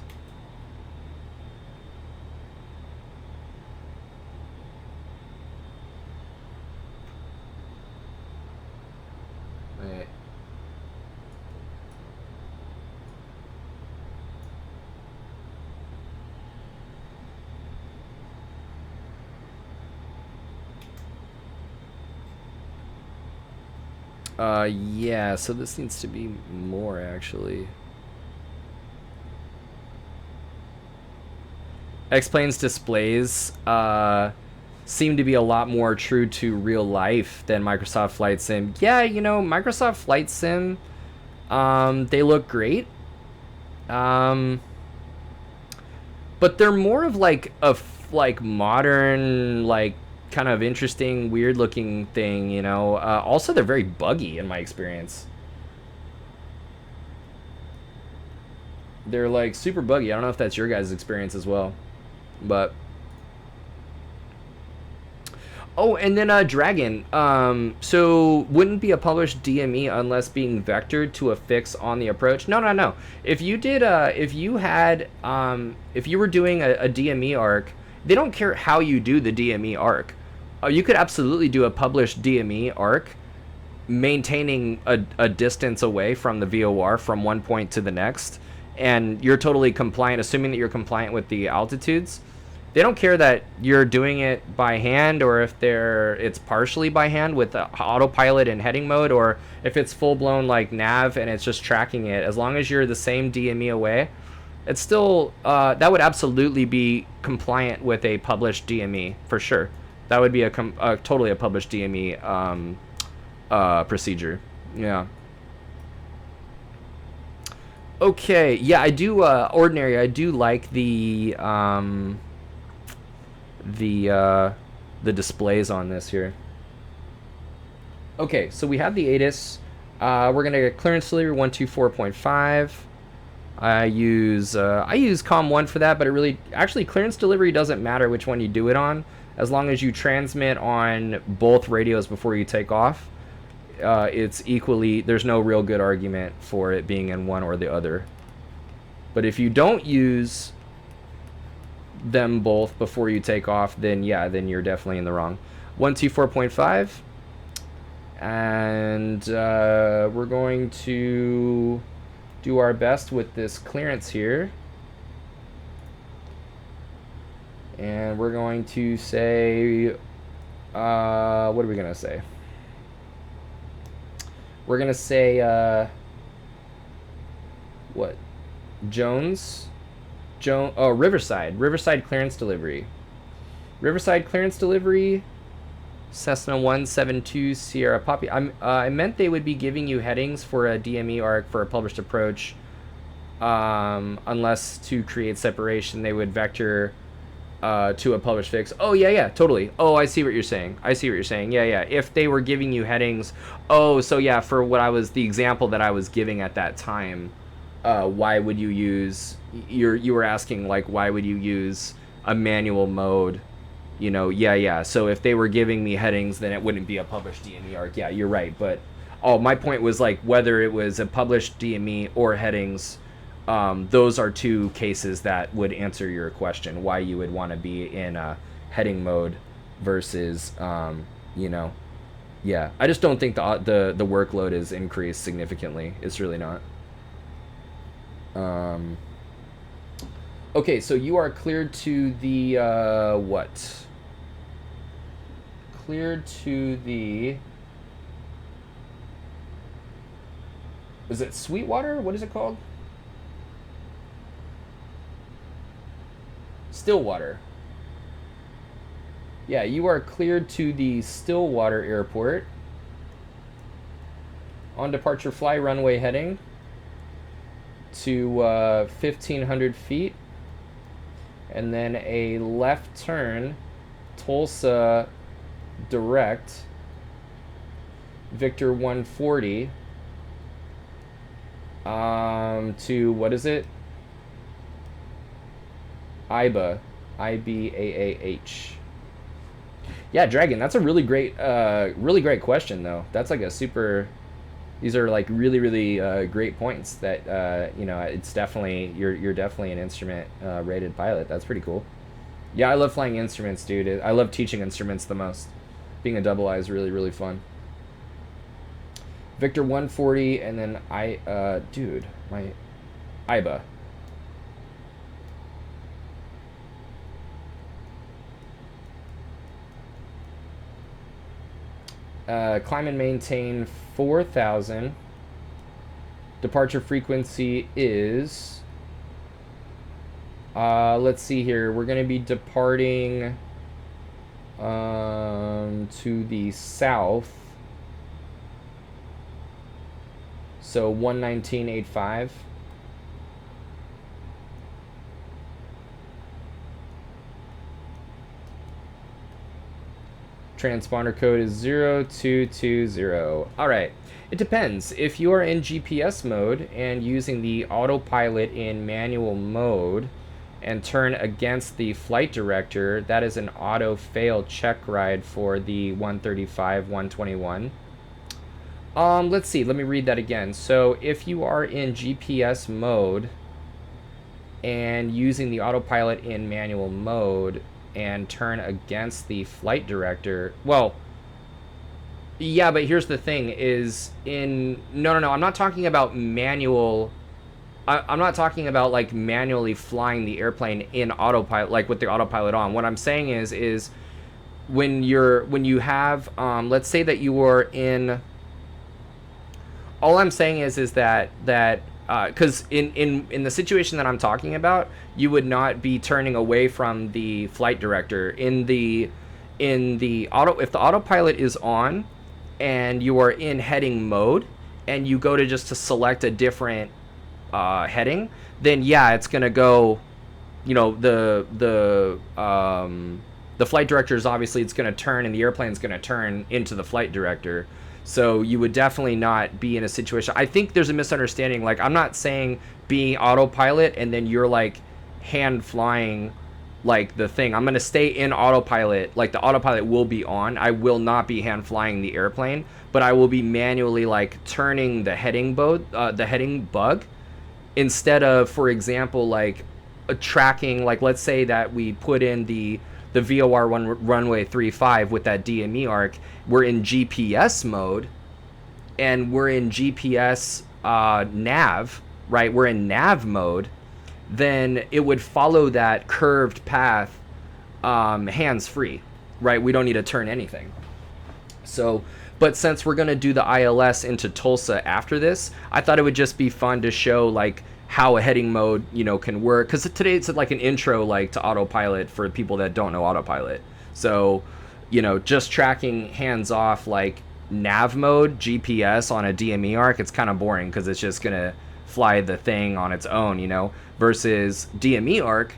wait. Yeah, so this needs to be more actually. X-Plane's displays seem to be a lot more true to real life than Microsoft Flight Sim. Yeah, you know, Microsoft Flight Sim, they look great. But they're more of like a modern, like, kind of interesting, weird looking thing, you know. Also, they're very buggy in my experience. They're like super buggy. I don't know if that's your guys' experience as well, but Oh, and then Dragon. So wouldn't be a published DME unless being vectored to a fix on the approach. No, no, no. If you did, if you had, if you were doing a DME arc, they don't care how you do the DME arc. You could absolutely do a published DME arc, maintaining a distance away from the VOR from one point to the next, and you're totally compliant, assuming that you're compliant with the altitudes. They don't care that you're doing it by hand, or if it's partially by hand with the autopilot and heading mode, or if it's full-blown like nav and it's just tracking it. As long as you're the same DME away, it's still that would absolutely be compliant with a published DME for sure. That would be totally a published DME procedure. Yeah. Okay. Yeah, I do. Ordinary. I do like the displays on this here. Okay, so we have the ATIS. We're gonna get clearance delivery 124.5. I use COM1 for that, but it really actually clearance delivery doesn't matter which one you do it on, as long as you transmit on both radios before you take off. It's equally, there's no real good argument for it being in one or the other. But if you don't use them both before you take off, then yeah, then you're definitely in the wrong. 124.5, and we're going to do our best with this clearance here, and we're going to say what are we gonna say? We're gonna say what? Riverside clearance delivery. Riverside clearance delivery, Cessna 172 Sierra Poppy. I meant they would be giving you headings for a DME arc for a published approach, unless to create separation they would vector to a published fix. Oh yeah, totally. Oh, I see what you're saying. Yeah. If they were giving you headings, oh, so yeah, for the example that I was giving at that time, why would you use? You were asking like, why would you use a manual mode? You know, yeah. So if they were giving me headings, then it wouldn't be a published DME arc. Yeah, you're right. But my point was like whether it was a published DME or headings. Those are two cases that would answer your question, why you would want to be in a heading mode versus, yeah. I just don't think the workload is increased significantly. It's really not. Okay, so you are cleared to the, what? Cleared to the... Is it Sweetwater? What is it called? Stillwater. Yeah, you are cleared to the Stillwater Airport. On departure, fly runway heading to 1,500 feet. And then a left turn, Tulsa direct, Victor 140, to, what is it? IBAH, IBAAH. Yeah, Dragon, that's a really great question, though. That's like a super... These are like really great points that it's definitely you're definitely an instrument rated pilot. That's pretty cool. Yeah, I love flying instruments, dude. I love teaching instruments the most. Being a double I is really fun. Victor 140, and then my IBAH. Climb and maintain 4,000. Departure frequency is... let's see here. We're going to be departing to the south. So 119.85. Transponder code is 0220. Alright, it depends. If you are in GPS mode and using the autopilot in manual mode, and turn against the flight director. That is an auto fail check ride for the 135, 121. Let's see, let me read that again. So if you are in GPS mode and using the autopilot in manual mode and turn against the flight director, well, yeah, but here's the thing is no, I'm not talking about manual. I'm not talking about like manually flying the airplane in autopilot, like with the autopilot on. What I'm saying is when you have, let's say that you are in, all I'm saying is that because in the situation that I'm talking about, you would not be turning away from the flight director if the autopilot is on and you are in heading mode and you go to select a different heading, then yeah, it's gonna go, the flight director is obviously, it's gonna turn and the airplane's gonna turn into the flight director. So you would definitely not be in a situation. I think there's a misunderstanding. Like, I'm not saying being autopilot and then you're like hand flying like the thing. I'm going to stay in autopilot. Like, the autopilot will be on. I will not be hand flying the airplane, but I will be manually like turning the heading bug instead of, for example, like tracking, like let's say that we put in the VOR runway 35 with that DME arc. We're in GPS mode and we're in GPS nav, right? We're in nav mode. Then it would follow that curved path hands free, right? We don't need to turn anything. So, but since we're going to do the ILS into Tulsa after this, I thought it would just be fun to show like how a heading mode, can work. Because today it's like an intro like to autopilot for people that don't know autopilot. So, just tracking hands off like nav mode GPS on a DME arc, it's kind of boring because it's just going to fly the thing on its own, versus DME arc,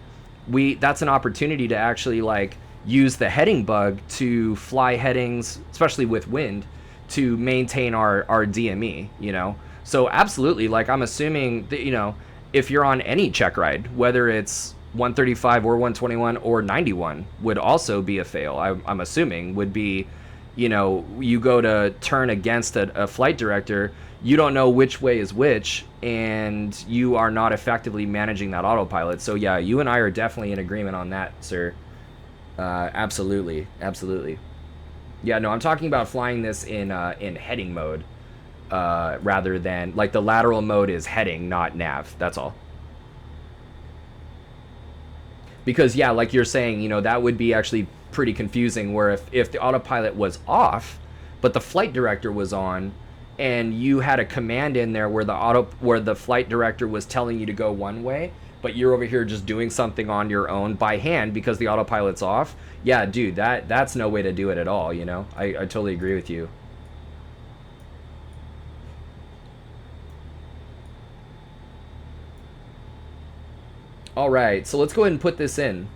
that's an opportunity to actually like use the heading bug to fly headings, especially with wind, to maintain our DME, So absolutely, like I'm assuming that, if you're on any check ride, whether it's 135 or 121 or 91, would also be a fail. I'm assuming would be, you go to turn against a flight director, you don't know which way is which, and you are not effectively managing that autopilot. So yeah, you and I are definitely in agreement on that, sir. Absolutely. Yeah, no, I'm talking about flying this in heading mode, rather than like the lateral mode is heading, not nav. That's all. Because yeah, like you're saying, that would be actually pretty confusing. Where if the autopilot was off, but the flight director was on, and you had a command in there where the flight director was telling you to go one way, but you're over here just doing something on your own by hand because the autopilot's off. Yeah, dude, that's no way to do it at all, I totally agree with you. All right, so let's go ahead and put this in.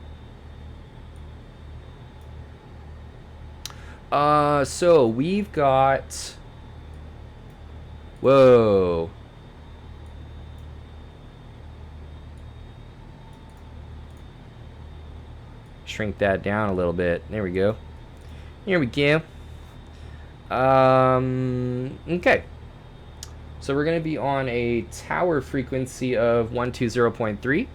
So we've got... Whoa. Shrink that down a little bit. There we go. Here we go. Okay. So we're going to be on a tower frequency of 120.3.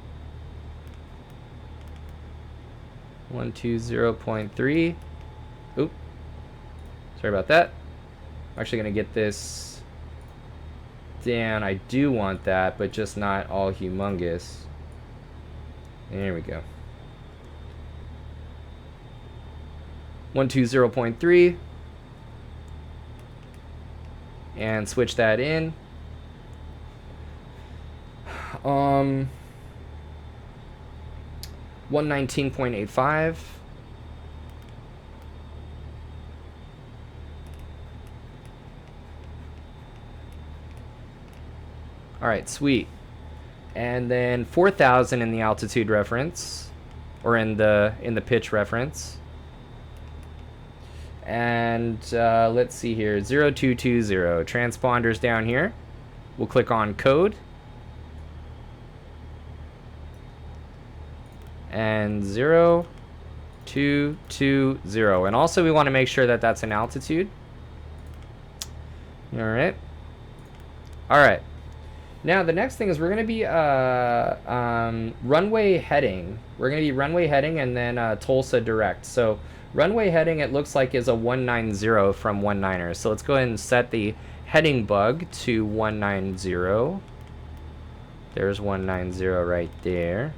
120.3. Oop. Sorry about that. I'm actually going to get this down. I do want that, but just not all humongous. There we go. 120.3. And switch that in. 119.85. All right, sweet. And then 4,000 in the altitude reference, or in the pitch reference. And let's see here, 0220 transponders down here. We'll click on code. and 0, 2, 2, 0. And also we want to make sure that that's an altitude. All right. All right. Now the next thing is we're going to be runway heading. We're going to be runway heading and then Tulsa direct. So runway heading, it looks like, is a 190 from 19er. So let's go ahead and set the heading bug to 190. There's 190 right there.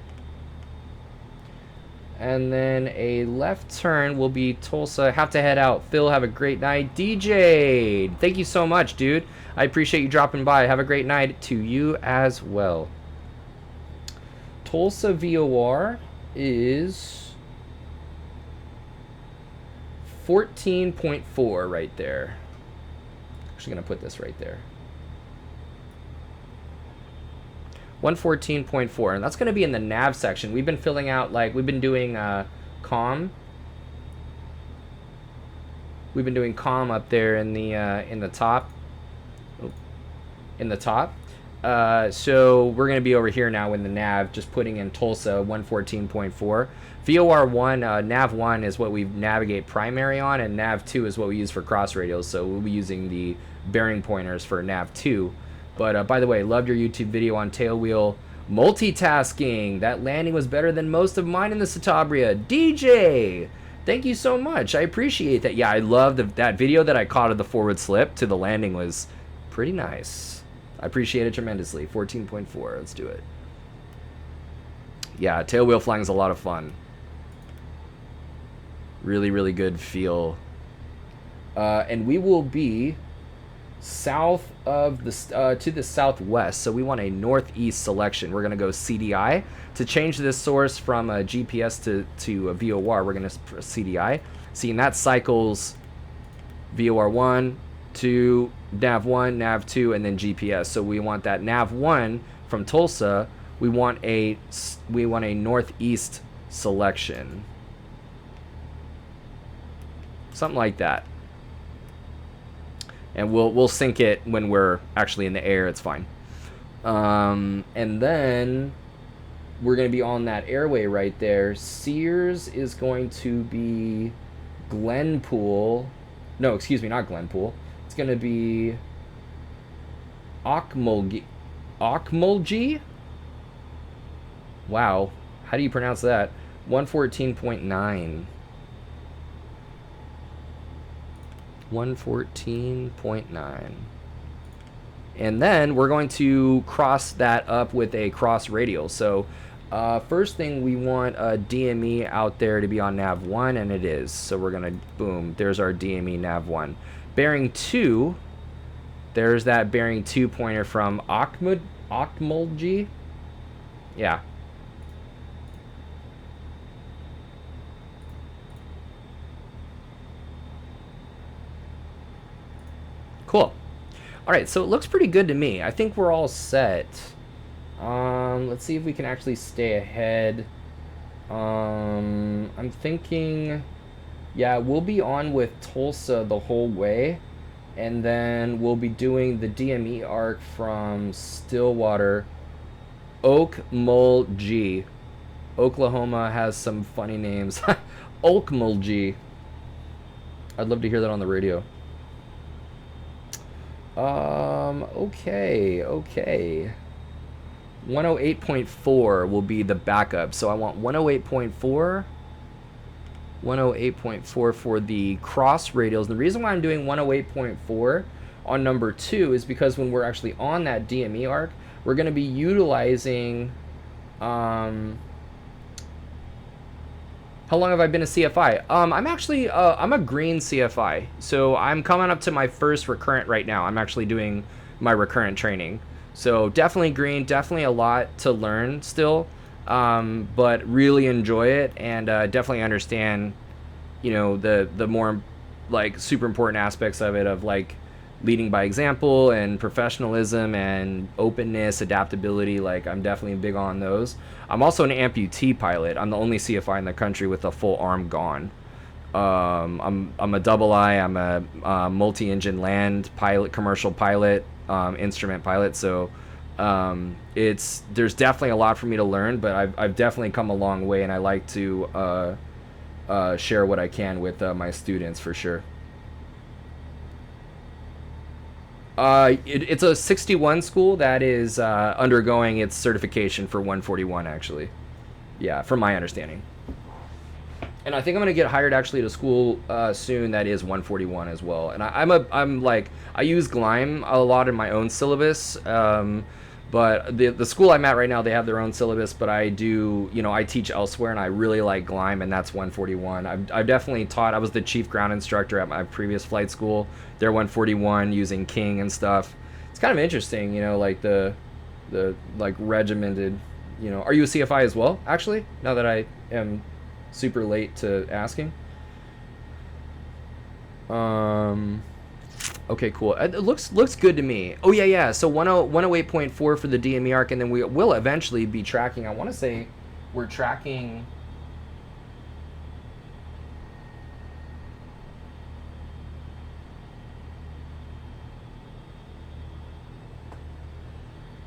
And then a left turn will be Tulsa. Have to head out. Phil, have a great night. DJ, thank you so much, dude. I appreciate you dropping by. Have a great night to you as well. Tulsa VOR is 14.4 right there. Actually going to put this right there. 114.4, and that's going to be in the nav section. We've been filling out, like, we've been doing comm. We've been doing comm up there in the top. In the top. So we're going to be over here now in the nav, just putting in Tulsa 114.4. VOR1, nav 1 is what we navigate primary on, and nav 2 is what we use for cross radials. So we'll be using the bearing pointers for nav 2. But by the way, loved your YouTube video on tailwheel multitasking. That landing was better than most of mine in the Citabria. DJ, thank you so much. I appreciate that. Yeah, I love that video that I caught of the forward slip to the landing was pretty nice. I appreciate it tremendously. 14.4. Let's do it. Yeah, tailwheel flying is a lot of fun. Really, really good feel. And we will be south of the to the southwest, so we want a northeast selection. We're going to go CDI to change this source from a GPS to a VOR. We're going to CDI. See, and that cycles VOR 1, 2, nav 1, nav 2, and then GPS. So we want that nav 1 from Tulsa. We want a northeast selection, something like that. And we'll sync it when we're actually in the air. It's fine. And then we're going to be on that airway right there. Sears is going to be Glenpool. No, excuse me, not Glenpool. It's going to be Okmulgee. Okmulgee? Wow. How do you pronounce that? 114.9. 114.9. And then we're going to cross that up with a cross radial. So first thing, we want a DME out there to be on nav 1, and it is. So we're going to, boom, there's our DME nav 1. Bearing 2, there's that bearing 2 pointer from Okmulgee. Yeah. Cool. All right, so it looks pretty good to me. I think we're all set. Let's see if we can actually stay ahead. I'm thinking, yeah, we'll be on with Tulsa the whole way, and then we'll be doing the DME arc from Stillwater. Okmulgee. Oklahoma has some funny names. Okmulgee. I'd love to hear that on the radio. Okay. 108.4 will be the backup. So I want 108.4. 108.4 for the cross radials. And the reason why I'm doing 108.4 on number 2 is because when we're actually on that DME arc, we're going to be utilizing how long have I been a CFI? I'm actually, I'm a green CFI. So I'm coming up to my first recurrent right now. I'm actually doing my recurrent training. So definitely green, definitely a lot to learn still, but really enjoy it, and definitely understand, you know, the more like super important aspects of it, of like leading by example and professionalism and openness, adaptability. Like, I'm definitely big on those. I'm also an amputee pilot. I'm the only CFI in the country with a full arm gone. I'm a double I. I'm a multi-engine land pilot, commercial pilot, instrument pilot. So There's definitely a lot for me to learn, but I've definitely come a long way, and I like to share what I can with my students for sure. It's a 61 school that is undergoing its certification for 141 actually. Yeah, from my understanding. And I think I'm gonna get hired actually at a school soon that is 141 as well. And I use Gleim a lot in my own syllabus, but the school I'm at right now, they have their own syllabus. But I do, I teach elsewhere, and I really like Gleim, and that's 141. I've definitely taught. I was the chief ground instructor at my previous flight school. They're 141 using King and stuff. It's kind of interesting, like the like regimented. Are you a CFI as well? Actually, now that I am super late to asking. Okay, cool. It looks good to me. Oh yeah. So 108.4 for the DME arc, and then we will eventually be tracking. I want to say we're tracking.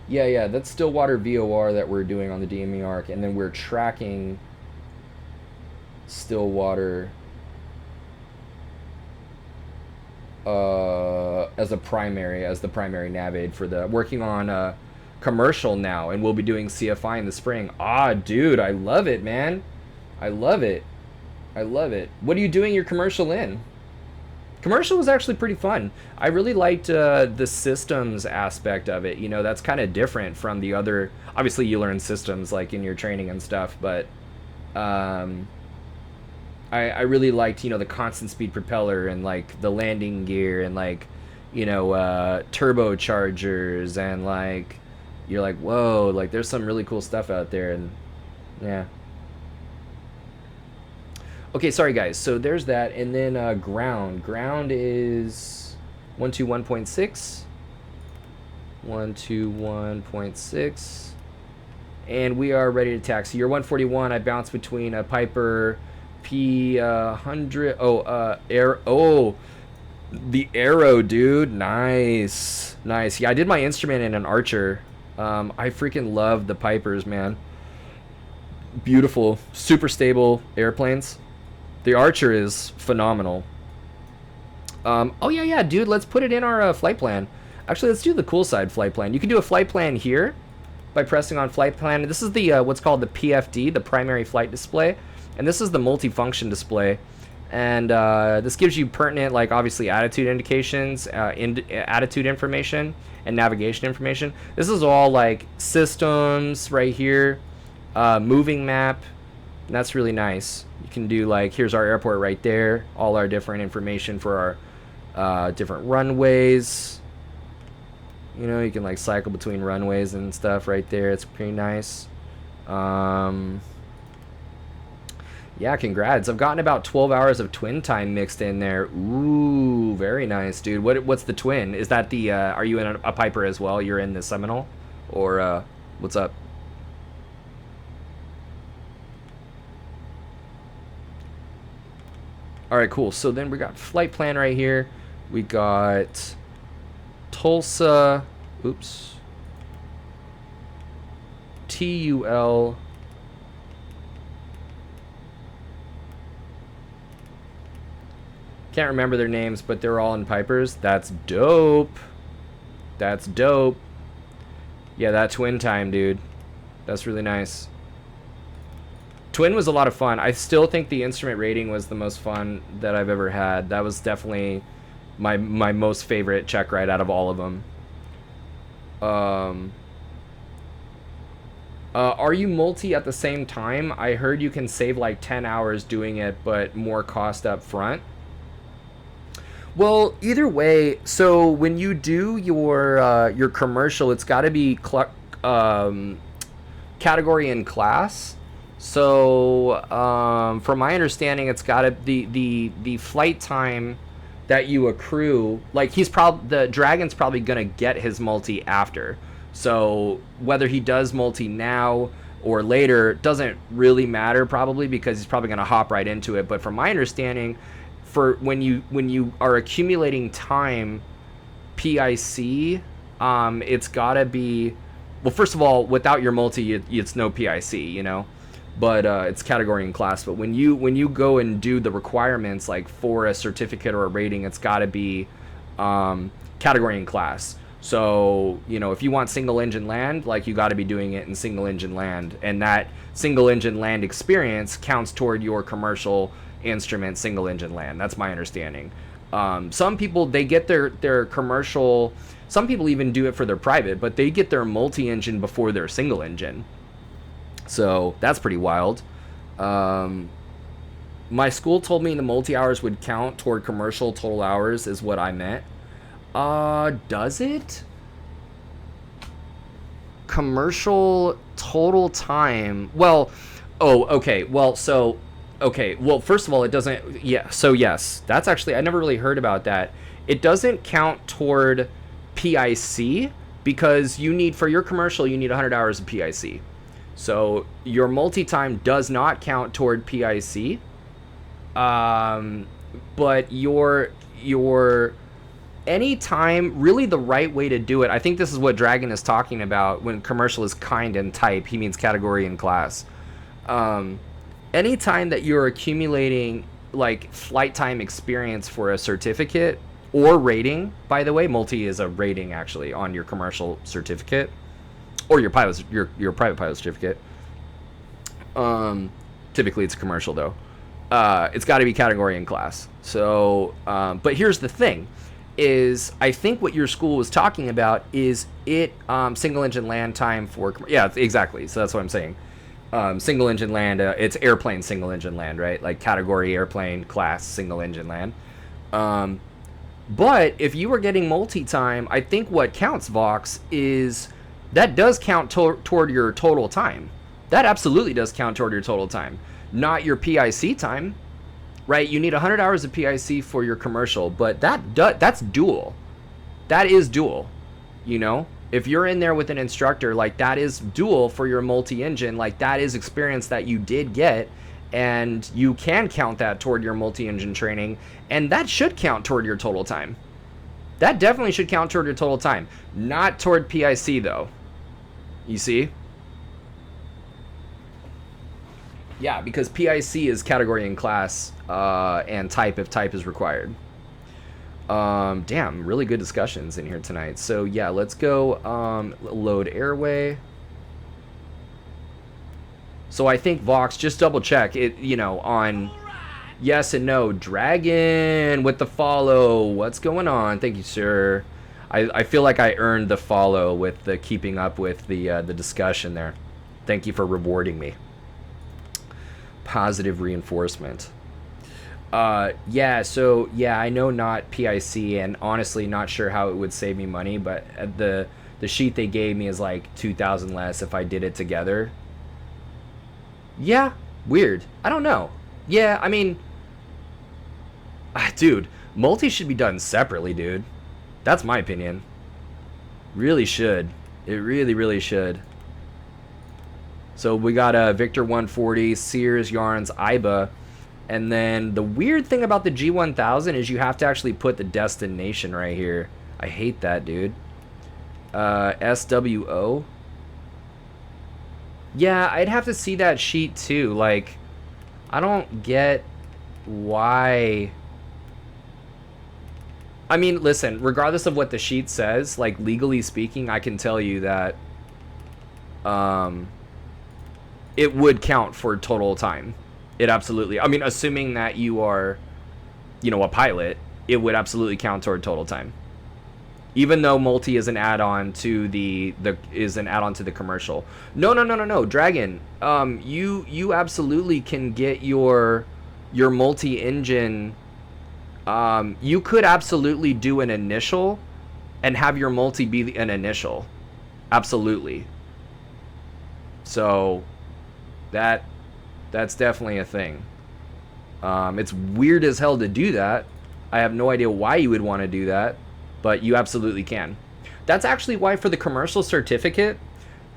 Yeah, that's Stillwater VOR that we're doing on the DME arc, and then we're tracking Stillwater as the primary nav aid for the working on commercial now, and we'll be doing CFI in the spring. Dude, I love it, man. I love it. What are you doing your commercial in? Commercial was actually pretty fun. I really liked the systems aspect of it. That's kind of different from the other. Obviously, you learn systems like in your training and stuff, but I really liked, the constant speed propeller and like the landing gear and like, turbochargers, and like you're like, whoa, like there's some really cool stuff out there. And yeah. Okay, sorry guys. So there's that, and then ground. Ground is 121.6. 121.6. And we are ready to taxi. You're 141. I bounced between a Piper P100. The Arrow, dude. Nice. Yeah, I did my instrument in an Archer. I freaking love the Pipers, man. Beautiful, super stable airplanes. The Archer is phenomenal. Oh yeah, dude. Let's put it in our flight plan. Actually, let's do the cool side flight plan. You can do a flight plan here by pressing on flight plan. This is the what's called the PFD, the primary flight display, and this is the multifunction display. And this gives you pertinent, like obviously attitude indications, attitude information, and navigation information. This is all like systems right here, moving map, and that's really nice. You can do like, here's our airport right there, all our different information for our different runways. You can like cycle between runways and stuff right there. It's pretty nice. Yeah, congrats. I've gotten about 12 hours of twin time mixed in there. Ooh, very nice, dude. What's the twin? Is that the, are you in a Piper as well? You're in the Seminole? Or, what's up? Alright, cool. So then we got flight plan right here. We got Tulsa. Oops. TUL. Can't remember their names, but they're all in Pipers. That's dope. That's dope. Yeah, that twin time, dude. That's really nice. Twin was a lot of fun. I still think the instrument rating was the most fun that I've ever had. That was definitely my most favorite check ride out of all of them. Are you multi at the same time? I heard you can save like 10 hours doing it, but more cost up front. Well, either way, so when you do your commercial, it's got to be category and class. So from my understanding, it's got to the flight time that you accrue. Like the Dragon's probably gonna get his multi after. So whether he does multi now or later doesn't really matter probably, because he's probably gonna hop right into it. But from my understanding, for when you are accumulating time PIC, it's gotta be well, first of all, without your multi, it's no PIC, you know, but it's category and class. But when you go and do the requirements, like for a certificate or a rating, it's got to be category and class. So, you know, if you want single engine land, like you got to be doing it in single engine land, and that single engine land experience counts toward your commercial instrument single engine land. That's my understanding. Some people, they get their commercial, some people even do it for their private, but they get their multi-engine before their single engine. So that's pretty wild. My school told me the multi-hours would count toward commercial total hours is what I meant. Does it? Commercial total time. Well, oh, okay. Well, so, okay. Well, first of all, it doesn't, yeah. So yes, that's actually, I never really heard about that. It doesn't count toward PIC because you need, for your commercial, you need 100 hours of PIC. So your multi-time does not count toward PIC. But your anytime, really the right way to do it, I think this is what Dragon is talking about when commercial is kind and type, he means category and class. Anytime that you're accumulating like flight time experience for a certificate or rating, by the way, multi is a rating actually on your commercial certificate or your pilot, your private pilot certificate. Typically it's commercial though. It's got to be category and class. So, but here's the thing. Is I think what your school was talking about is it single engine land time for, yeah, exactly. So that's what I'm saying. Single engine land, it's airplane single engine land, right? Like category airplane class single engine land. But if you were getting multi-time, I think what counts, Vox, is that does count toward your total time. That absolutely does count toward your total time, not your PIC time. Right, you need 100 hours of PIC for your commercial, but that's dual. That is dual, you know? If you're in there with an instructor, like that is dual for your multi-engine, like that is experience that you did get, and you can count that toward your multi-engine training, and that should count toward your total time. That definitely should count toward your total time, not toward PIC though. You see? Yeah, because PIC is category and class, and type if type is required. Damn, really good discussions in here tonight. So yeah, let's go load airway. So I think Vox, just double check it, you know, on yes and no. Dragon with the follow. What's going on? Thank you, sir. I feel like I earned the follow with the keeping up with the discussion there. Thank you for rewarding me. Positive reinforcement. Yeah, so yeah, I know not PIC, and honestly not sure how it would save me money, but the sheet they gave me is like 2,000 less if I did it together. Yeah, weird. I don't know. Yeah, I mean, dude, multi should be done separately, dude. That's my opinion. Really should. It really, really should. So we got a Victor 140, Sears, Yarns, IBA. And then the weird thing about the G1000 is you have to actually put the destination right here. I hate that, dude. SWO. Yeah, I'd have to see that sheet too. Like, I don't get why. I mean, listen, regardless of what the sheet says, like legally speaking, I can tell you that it would count for total time. It absolutely, I mean, assuming that you are, you know, a pilot, it would absolutely count toward total time. Even though multi is an add-on to the commercial. No, Dragon. You absolutely can get your multi-engine. You could absolutely do an initial and have your multi be an initial. Absolutely. So that's definitely a thing. It's weird as hell to do that. I have no idea why you would want to do that, but you absolutely can. That's actually why for the commercial certificate,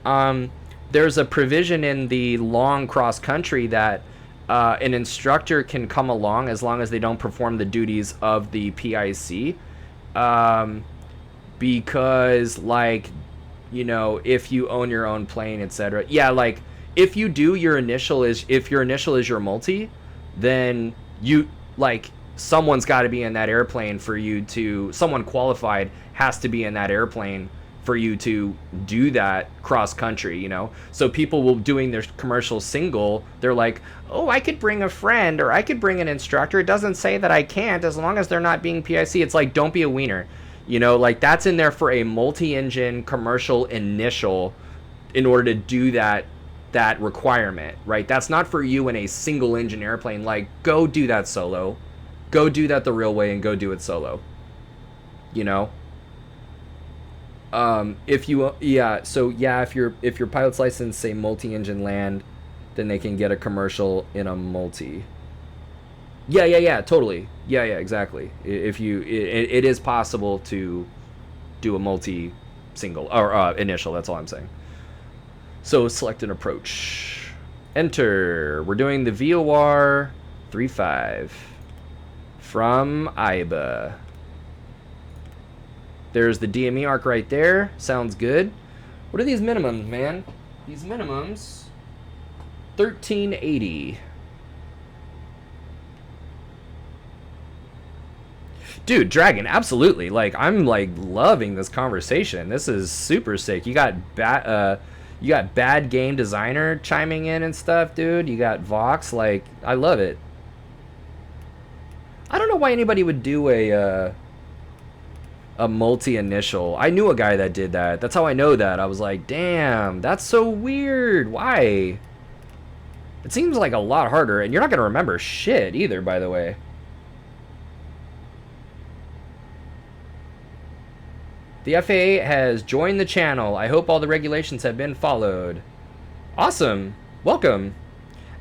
there's a provision in the long cross country that an instructor can come along as long as they don't perform the duties of the PIC, because like you know, if you own your own plane, etc. Yeah, like if you do your initial is if your initial is your multi, then you like someone's got to be in that airplane for you to someone qualified has to be in that airplane for you to do that cross country, you know. So people will doing their commercial single, they're like, oh, I could bring a friend or I could bring an instructor. It doesn't say that I can't as long as they're not being PIC. It's like, don't be a wiener, you know, like that's in there for a multi-engine commercial initial in order to do that requirement, right? That's not for you in a single engine airplane. Like, go do that solo, go do that the real way, and go do it solo, you know. If you if your pilot's license say multi-engine land, then they can get a commercial in a multi. Yeah, totally. Yeah, exactly. If you it is possible to do a multi single or initial, that's all I'm saying. So select an approach, enter. We're doing the VOR 35 from IBA. There's the DME arc right there. Sounds good. What are these minimums, man? These minimums, 1380. Dude, Dragon, absolutely. Like, I'm like loving this conversation. This is super sick. You got bad game designer chiming in and stuff, dude. You got Vox. Like, I love it. I don't know why anybody would do a multi-initial. I knew a guy that did that. That's how I know that. I was like, damn, that's so weird. Why? It seems like a lot harder, and you're not going to remember shit either, by the way. The FAA has joined the channel. I hope all the regulations have been followed. Awesome. Welcome.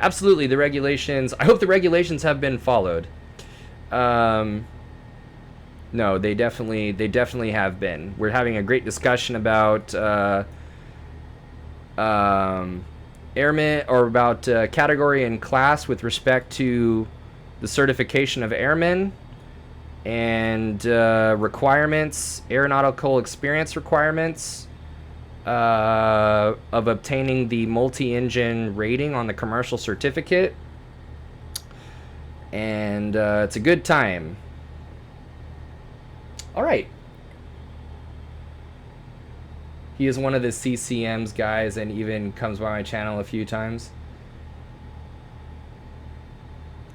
Absolutely, the regulations. I hope the regulations have been followed. No, they definitely have been. We're having a great discussion about airmen, or about category and class with respect to the certification of airmen and requirements, aeronautical experience requirements of obtaining the multi-engine rating on the commercial certificate. And it's a good time. All right. He is one of the CCM's guys and even comes by my channel a few times.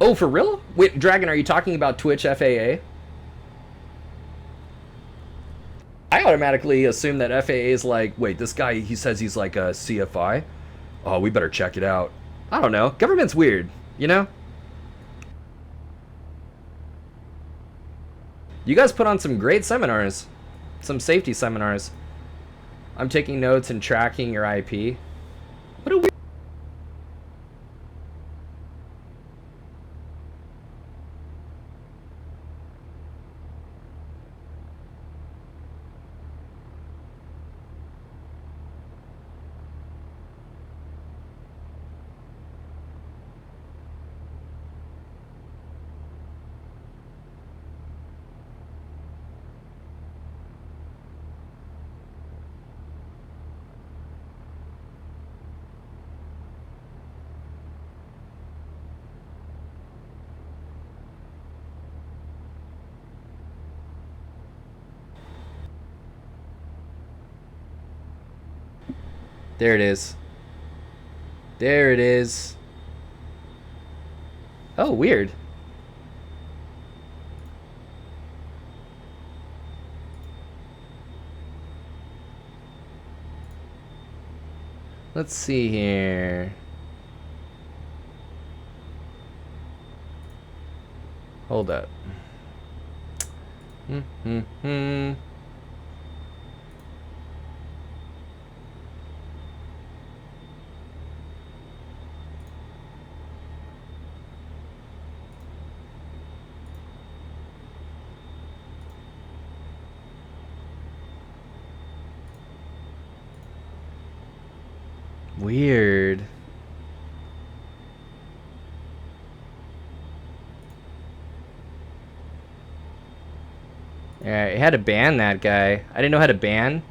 Oh, for real? Wait, Dragon, are you talking about Twitch FAA? I automatically assume that FAA is like, wait, this guy, he says he's like a CFI? Oh, we better check it out. I don't know. Government's weird, you know? You guys put on some great seminars. Some safety seminars. I'm taking notes and tracking your IP. What a weird... There it is. There it is. Oh, weird. Let's see here. Hold up. Weird. Yeah, it had to ban that guy. I didn't know how to ban.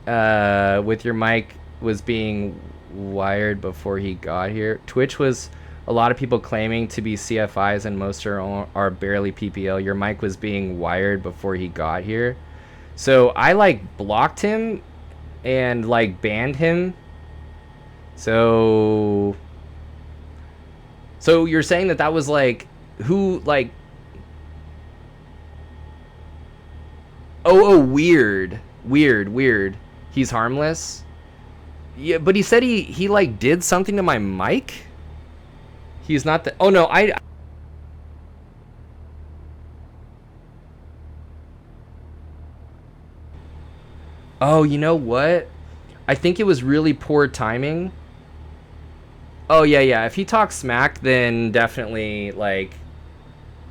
with your mic was being wired before he got here. Twitch was a lot of people claiming to be CFIs and most are barely PPL. Your mic was being wired before he got here. So I like blocked him and like banned him. So you're saying that was like who like oh weird. He's harmless. Yeah, but he said he like did something to my mic. He's not the. Oh no, I. Oh, you know what? I think it was really poor timing. Oh yeah. If he talks smack, then definitely like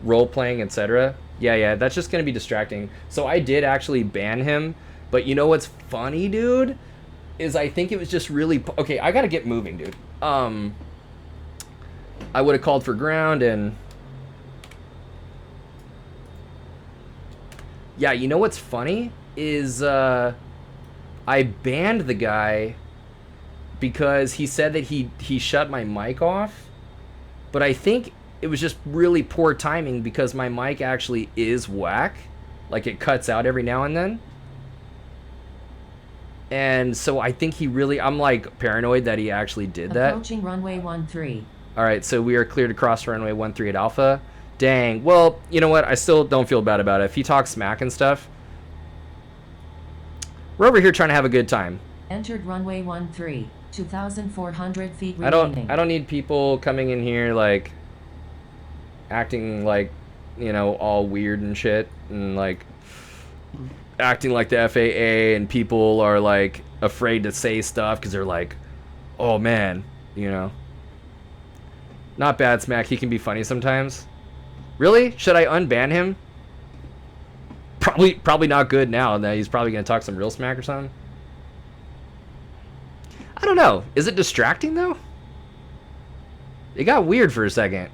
role playing, etc. Yeah. That's just gonna be distracting. So I did actually ban him. But you know what's funny, dude? Is I think it was just really okay. I gotta get moving, dude. I would have called for ground and yeah. You know what's funny is I banned the guy because he said that he shut my mic off, but I think it was just really poor timing because my mic actually is whack, like it cuts out every now and then. And so I think I'm like paranoid that he actually did that. Approaching runway 13. All right, so we are clear to cross runway 13 at Alpha. Dang. Well, you know what? I still don't feel bad about it. If he talks smack and stuff, we're over here trying to have a good time. Entered runway 13, 2,400 feet remaining. I don't need people coming in here like acting like, you know, all weird and shit and like acting like the FAA and people are like afraid to say stuff because they're like, oh man, you know. Not bad, Smack. He can be funny sometimes. Really? Should I unban him? Probably not good now. That he's probably gonna talk some real smack or something. I don't know. Is it distracting though? It got weird for a second.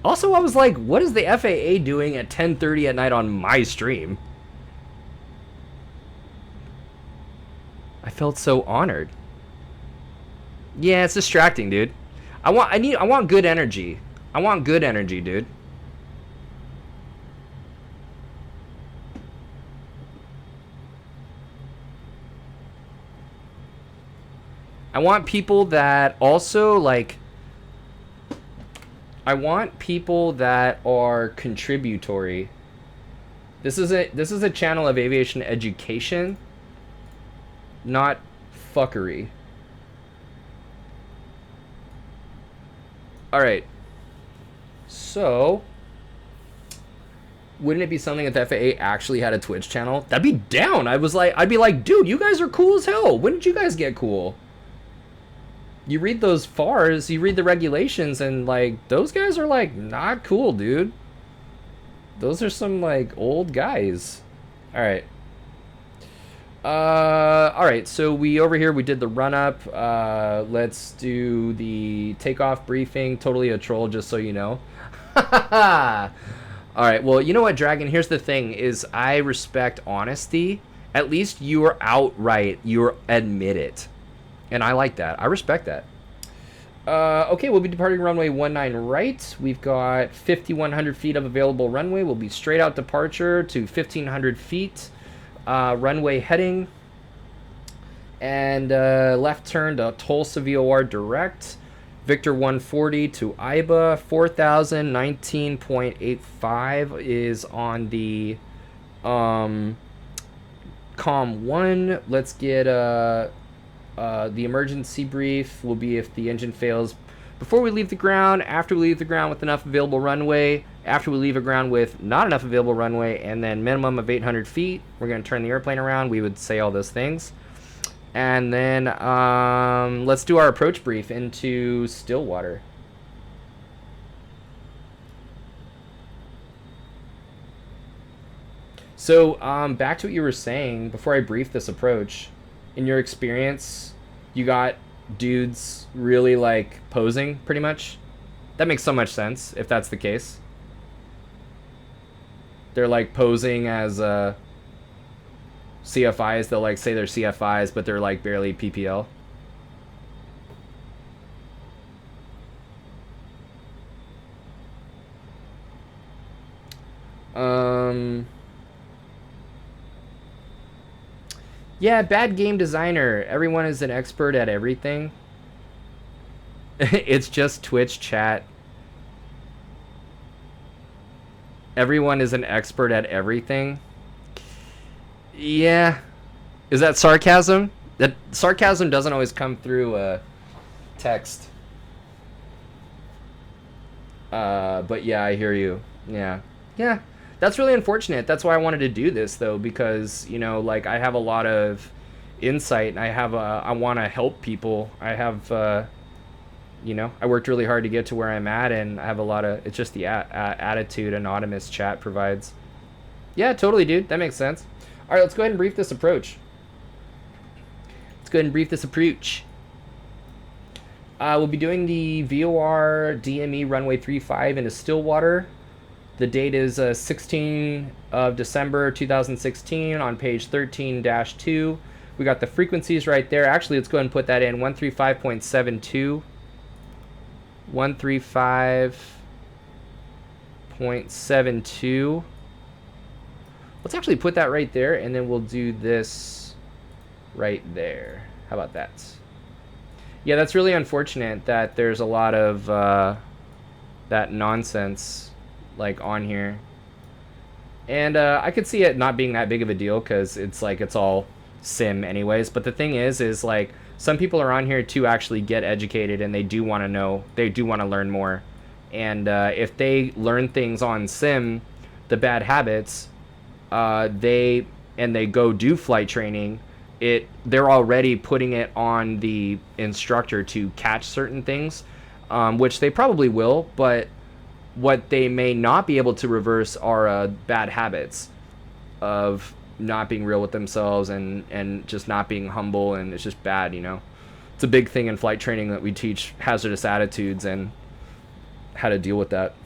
Also, I was like, what is the FAA doing at 10:30 at night on my stream? I felt so honored. Yeah, it's distracting, dude. I want good energy. I want good energy, dude. I want people that also like I want people that are contributory. This is a channel of aviation education, not fuckery. All right. So, wouldn't it be something if the FAA actually had a Twitch channel? That'd be down. I'd be like, dude, you guys are cool as hell. When did you guys get cool? You read those FARs, you read the regulations, and like those guys are like not cool, dude. Those are some like old guys. All right. All right. So we did the run up. Let's do the takeoff briefing. Totally a troll, just so you know. All right. Well, you know what, Dragon? Here's the thing: is I respect honesty. At least you are outright. You admit it. And I like that. I respect that. Okay, we'll be departing runway 19 right. We've got 5,100 feet of available runway. We'll be straight out departure to 1,500 feet. Runway heading. And left turn to Tulsa VOR direct. Victor 140 to IBA. 4,019.85 is on the COM 1. Let's get... the emergency brief will be if the engine fails before we leave the ground, after we leave the ground with enough available runway, after we leave the ground with not enough available runway, and then minimum of 800 feet. We're going to turn the airplane around. We would say all those things. And then let's do our approach brief into Stillwater. So back to what you were saying before I brief this approach. In your experience, you got dudes really like posing pretty much? That makes so much sense if that's the case. They're like posing as CFIs. They'll like say they're CFIs, but they're like barely PPL. Yeah, bad game designer. Everyone is an expert at everything. It's just Twitch chat. Everyone is an expert at everything. Yeah. Is that sarcasm? That sarcasm doesn't always come through text. But yeah, I hear you. Yeah. Yeah. That's really unfortunate. That's why I wanted to do this, though, because, you know, like, I have a lot of insight, and I want to help people. I have, you know, I worked really hard to get to where I'm at, and I have a lot of, it's just the attitude anonymous chat provides. Yeah, totally, dude. That makes sense. All right, let's go ahead and brief this approach. We'll be doing the VOR DME runway 35 into Stillwater. The date is 16 of December 2016 on page 13-2. We got the frequencies right there. Actually, let's go ahead and put that in 135.72. 135.72. Let's actually put that right there, and then we'll do this right there. How about that? Yeah, that's really unfortunate that there's a lot of that nonsense like on here, and I could see it not being that big of a deal because it's like it's all sim anyways. But the thing is like some people are on here to actually get educated, and they do want to know, they do want to learn more, and if they learn things on sim, the bad habits, they go do flight training, they're already putting it on the instructor to catch certain things, which they probably will, but what they may not be able to reverse are bad habits of not being real with themselves and just not being humble, and it's just bad, you know. It's a big thing in flight training that we teach hazardous attitudes and how to deal with that.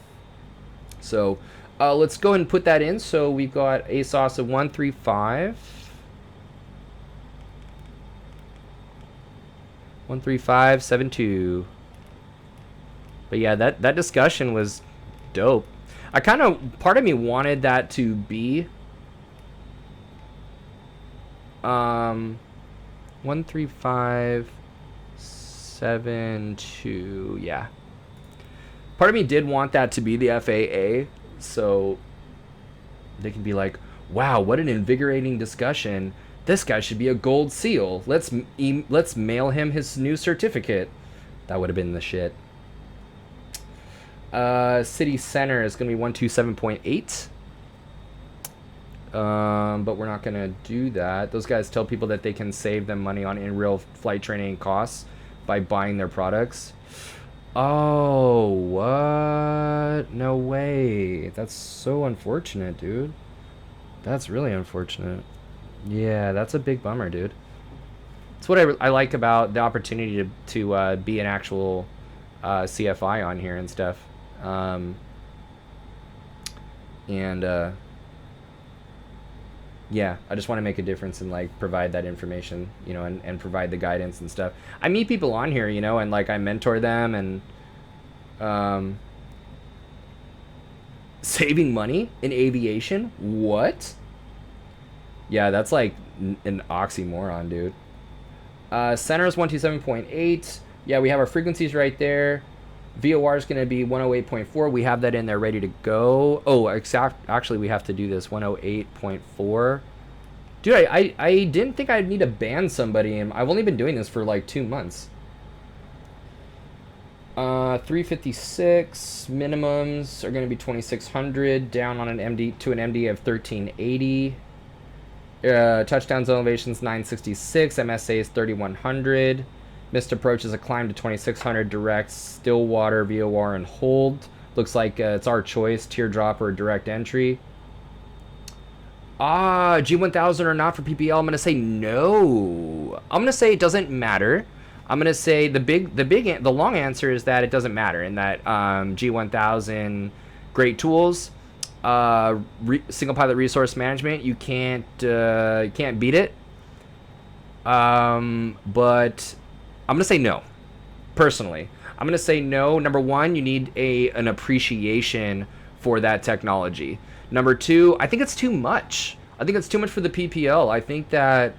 So let's go ahead and put that in. So we've got ASOS of 135.72. But yeah, that discussion was dope. I kind of, part of me wanted that to be 135.72. Yeah, part of me did want that to be the FAA, so they can be like, wow, what an invigorating discussion. This guy should be a gold seal. Let's mail him his new certificate. That would have been the shit. City center is going to be 127.8. But we're not going to do that. Those guys tell people that they can save them money on in-real flight training costs by buying their products. Oh, what? No way. That's so unfortunate, dude. That's really unfortunate. Yeah, that's a big bummer, dude. It's what I like about the opportunity to be an actual CFI on here and stuff. Yeah, I just want to make a difference and like provide that information, you know, and provide the guidance and stuff. I meet people on here, you know, and like I mentor them, and saving money in aviation? What? Yeah, that's like an oxymoron, dude. Center is 127.8. Yeah, we have our frequencies right there. VOR is going to be 108.4. We have that in there ready to go. Oh, actually, we have to do this 108.4. Dude, I didn't think I'd need to ban somebody, and I've only been doing this for like 2 months. 356 minimums are going to be 2600, down on an MD to an MD of 1380. Touchdown zone elevations 966, MSA is 3100. Missed approach is a climb to 2600, direct, Stillwater, VOR, and hold. Looks like it's our choice, teardrop or direct entry. G1000 or not for PPL. I'm gonna say no. I'm gonna say it doesn't matter. I'm gonna say the long answer is that it doesn't matter, and that G1000 great tools. single pilot resource management, you can't beat it. But I'm gonna say no. Personally, I'm gonna say no. Number one, you need an appreciation for that technology. Number two, I think it's too much. I think it's too much for the PPL. I think that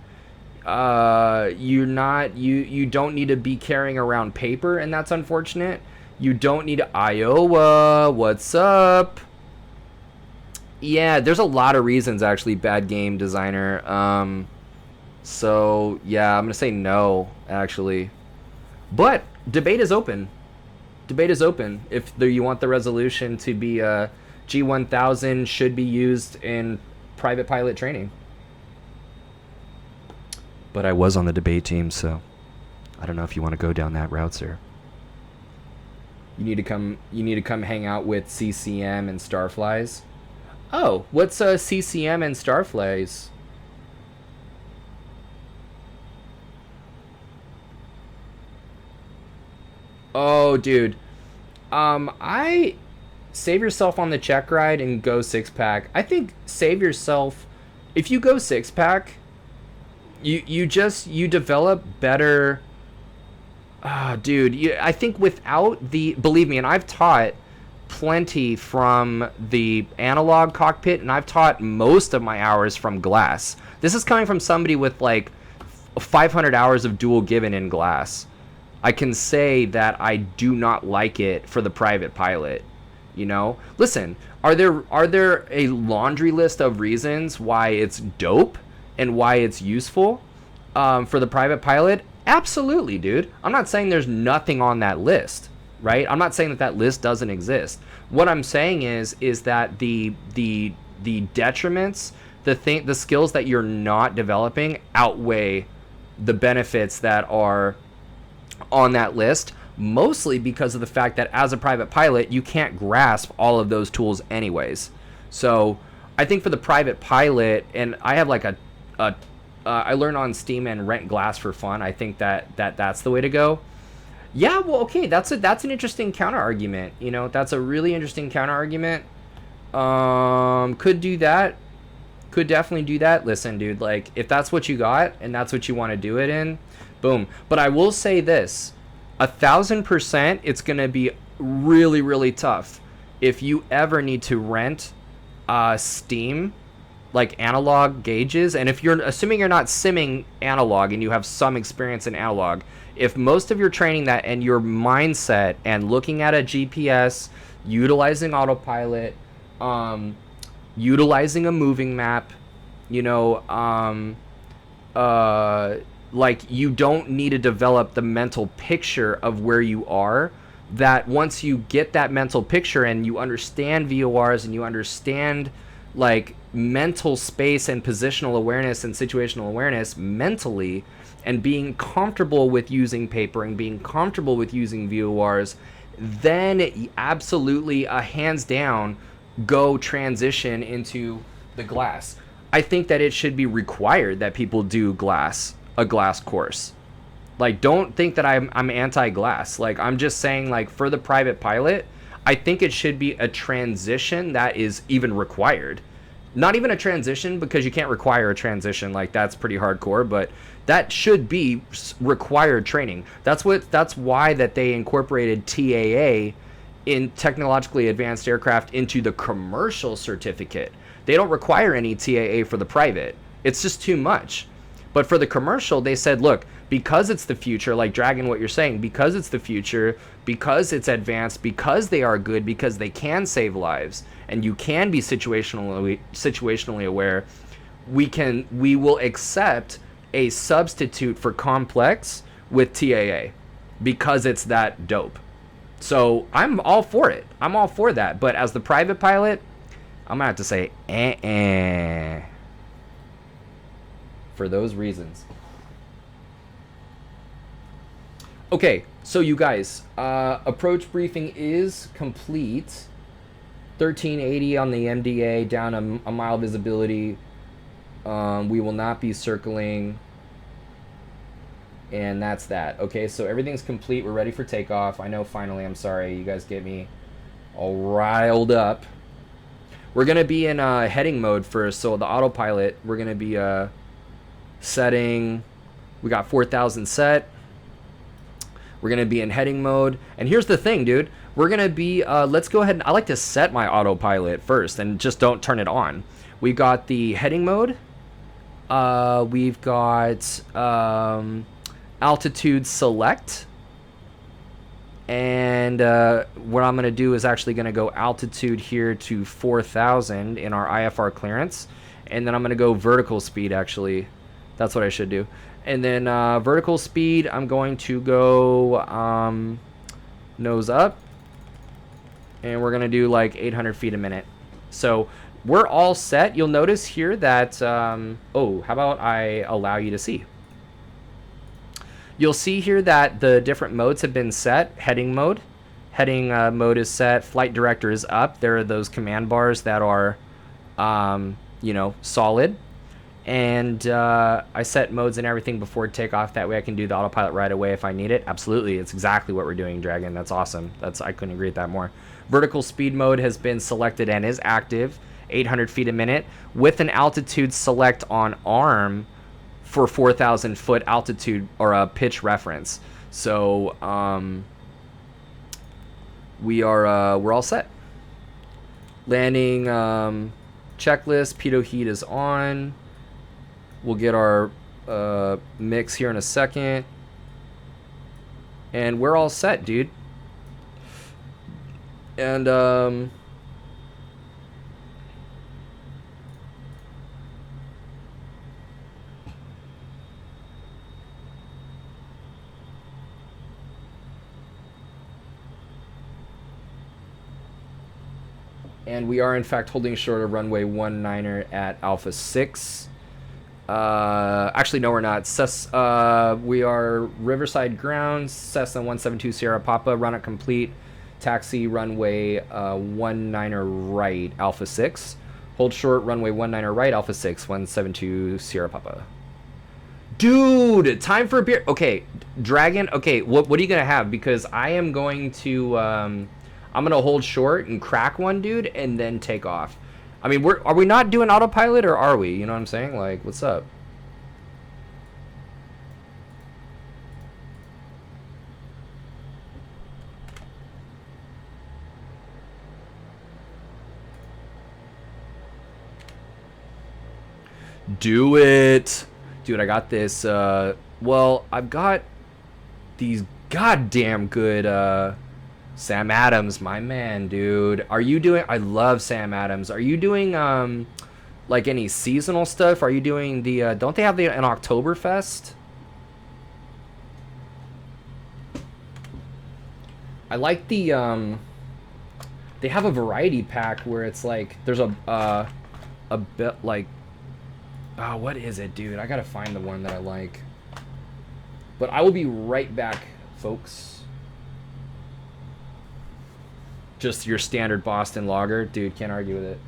you don't need to be carrying around paper, and that's unfortunate. You don't need Iowa. What's up? Yeah, there's a lot of reasons actually. Bad game designer. So yeah, I'm gonna say no actually, but debate is open. Debate is open. If you want the resolution to be G1000 should be used in private pilot training. But I was on the debate team, so I don't know if you want to go down that route, sir. You need to come hang out with CCM and Starflies. Oh, what's CCM and Starflies? Oh, dude. I save yourself on the check ride and go 6-pack. I think save yourself. If you go 6-pack, you develop better. Dude, I think without believe me, and I've taught plenty from the analog cockpit, and I've taught most of my hours from glass. This is coming from somebody with like 500 hours of dual given in glass. I can say that I do not like it for the private pilot. You know, listen, are there a laundry list of reasons why it's dope and why it's useful for the private pilot? Absolutely, dude. I'm not saying there's nothing on that list, right? I'm not saying that list doesn't exist. What I'm saying is that the detriments, the skills that you're not developing outweigh the benefits that are on that list, mostly because of the fact that as a private pilot, you can't grasp all of those tools anyways. So I think for the private pilot, and I have like I learn on Steam and rent glass for fun. I think that's the way to go. Yeah, well, okay, that's an interesting counter argument. You know, that's a really interesting counter argument. Could do that. Could definitely do that. Listen, dude, like if that's what you got and that's what you want to do it in, boom. But I will say this, 1,000%, it's gonna be really, really tough if you ever need to rent Steam, like analog gauges. And if you're assuming you're not simming analog and you have some experience in analog, if most of your training that and your mindset and looking at a GPS, utilizing autopilot, utilizing a moving map, you know, like you don't need to develop the mental picture of where you are, that once you get that mental picture and you understand VORs and you understand like mental space and positional awareness and situational awareness mentally, and being comfortable with using paper and being comfortable with using VORs, then absolutely hands down go transition into the glass. I think that it should be required that people do a glass course. Like, don't think that I'm anti-glass. Like, I'm just saying, like, for the private pilot, I think it should be a transition that is even required. Not even a transition, because you can't require a transition. Like, that's pretty hardcore, but that should be required training. That's why that they incorporated TAA in technologically advanced aircraft into the commercial certificate. They don't require any TAA for the private. It's just too much. But for the commercial, they said, look, because it's the future, like Dragon, what you're saying, because it's the future, because it's advanced, because they are good, because they can save lives, and you can be situationally aware, we will accept a substitute for complex with TAA because it's that dope. So I'm all for it. I'm all for that. But as the private pilot, I'm gonna have to say for those reasons. Okay, so you guys, approach briefing is complete. 1380 on the MDA, down a mile visibility. We will not be circling. And that's that. Okay, so everything's complete. We're ready for takeoff. I know, finally, I'm sorry. You guys get me all riled up. We're going to be in heading mode first. So the autopilot, we're going to be setting, we got 4,000 set. We're going to be in heading mode. And here's the thing, dude. We're going to be, let's go ahead. I like to set my autopilot first and just don't turn it on. We've got the heading mode. We've got altitude select. And what I'm going to do is actually going to go altitude here to 4,000 in our IFR clearance. And then I'm going to go vertical speed, actually. That's what I should do. And then vertical speed, I'm going to go nose up. And we're going to do like 800 feet a minute. So we're all set. You'll notice here that, oh, how about I allow you to see? You'll see here that the different modes have been set. Heading mode. Heading mode is set. Flight director is up. There are those command bars that are, you know, solid. And I set modes and everything before takeoff. That way I can do the autopilot right away if I need it. Absolutely. It's exactly what we're doing, Dragon. That's awesome. I couldn't agree with that more. Vertical speed mode has been selected and is active. 800 feet a minute. With an altitude select on arm for 4,000 foot altitude or a pitch reference. So we're all set. Landing checklist. Pitot heat is on. We'll get our mix here in a second. And we're all set, dude. And and we are in fact holding short of runway 19er at Alpha 6. Actually, no, we're not. We are Riverside Grounds, Cessna 172 Sierra Papa, run it complete. Taxi runway 19er right, Alpha 6. Hold short, runway 19er right, Alpha 6, 172 Sierra Papa. Dude, time for a beer. Okay, Dragon, okay, what are you going to have? Because I am going to, I'm going to hold short and crack one, dude, and then take off. I mean, are we not doing autopilot, or are we? You know what I'm saying? Like, what's up? Do it. Dude, I got this. Well, I've got these goddamn good Sam Adams, my man, dude. Are you doing... I love Sam Adams. Are you doing, like, any seasonal stuff? Are you doing the... don't they have an Oktoberfest? I like the, they have a variety pack where it's, like, there's a bit, like... Oh, what is it, dude? I gotta find the one that I like. But I will be right back, folks. Just your standard Boston lager. Dude, can't argue with it.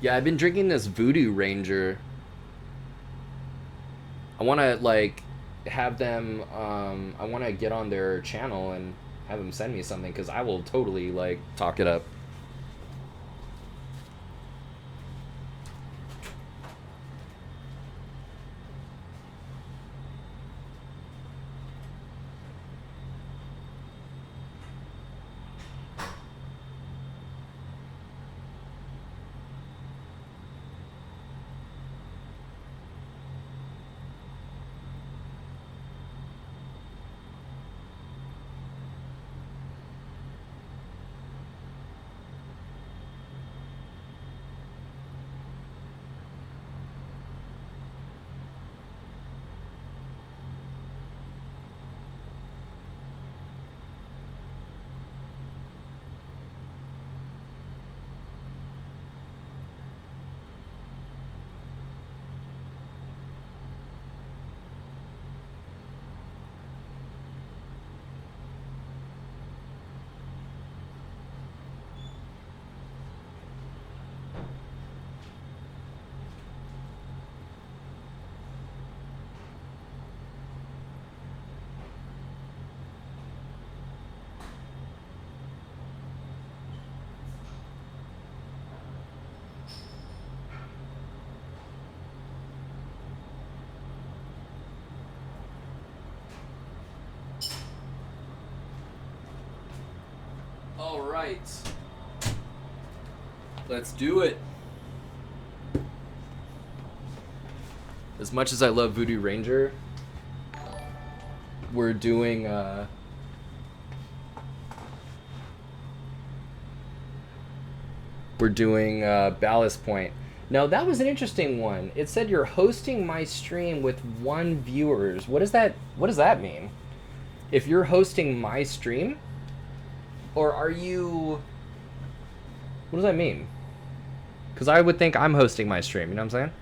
Yeah, I've been drinking this Voodoo Ranger. I want to, like, have them, I want to get on their channel and have them send me something, because I will totally, like, talk it up. All right. Let's do it. As much as I love Voodoo Ranger, we're doing Ballast Point. Now that was an interesting one. It said you're hosting my stream with 1 viewers. What does that mean? If you're hosting my stream, or are you? What does that mean? Because I would think I'm hosting my stream. You know what I'm saying?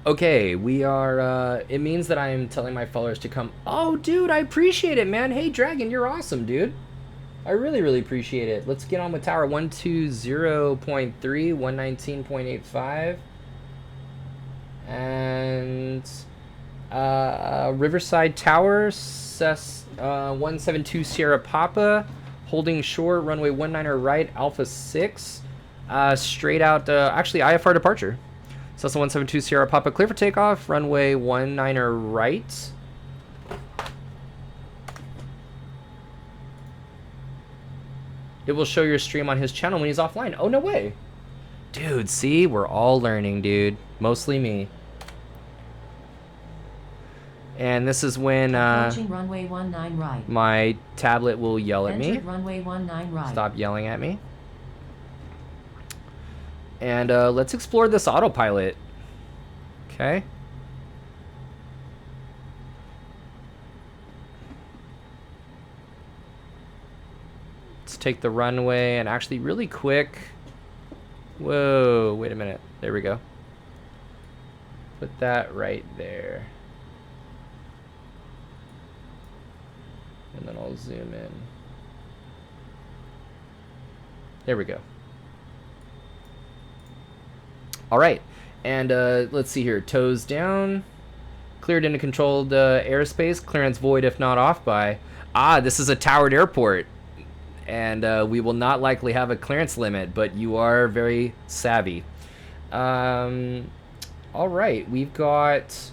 Okay, we are, it means that I'm telling my followers to come. Oh, dude, I appreciate it, man. Hey, Dragon, you're awesome, dude. I really, really appreciate it. Let's get on with tower 120.3, 119.85. And, Riverside Tower, 172 Sierra Papa, holding short, runway 19er right, Alpha 6. Straight out, actually, IFR departure. Cessna 172 Sierra Papa, clear for takeoff, runway 19er right. It will show your stream on his channel when he's offline. Oh, no way. Dude, see? We're all learning, dude. Mostly me. And this is when runway 19 right. My tablet will yell at me. Runway 19 right. Stop yelling at me. And let's explore this autopilot. Okay. Let's take the runway and actually really quick. Whoa, wait a minute. There we go. Put that right there. And then I'll zoom in. There we go. All right, and let's see here. Toes down, cleared into controlled airspace. Clearance void if not off by. This is a towered airport, and we will not likely have a clearance limit, but you are very savvy. All right, we've got.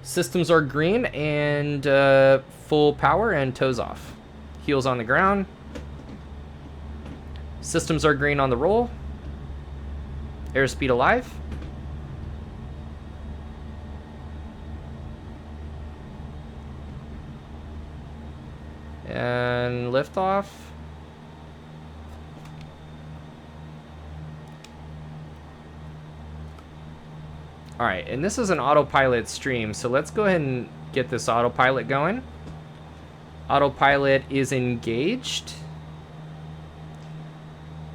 Systems are green and full power and toes off. Heels on the ground. Systems are green on the roll. Airspeed alive. And liftoff. All right, and this is an autopilot stream, so let's go ahead and get this autopilot going. Autopilot is engaged.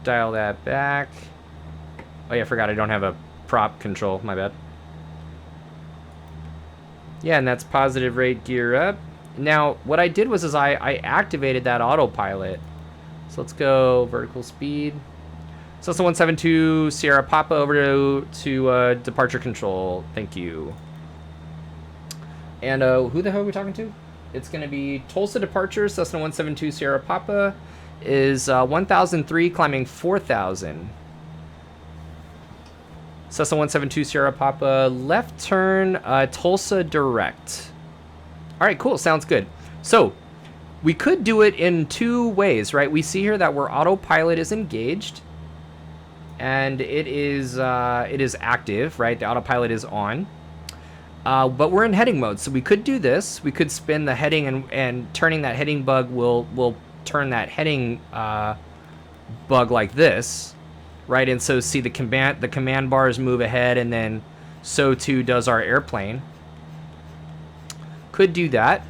Dial that back. Oh yeah, I forgot I don't have a prop control, my bad. Yeah, and that's positive rate gear up. Now, what I did was I activated that autopilot. So let's go vertical speed. So it's the 172 Sierra Papa over to departure control. Thank you. And who the hell are we talking to? It's going to be Tulsa departure, Cessna 172 Sierra Papa is 1003 climbing 4000. Cessna 172 Sierra Papa left turn, Tulsa direct. All right, cool. Sounds good. So we could do it in 2 ways, right? We see here that where autopilot is engaged and it is active, right? The autopilot is on. But we're in heading mode, so we could do this. We could spin the heading and turning that heading bug will turn that heading bug like this, right? And so see the command bars move ahead, and then so too does our airplane. Could do that.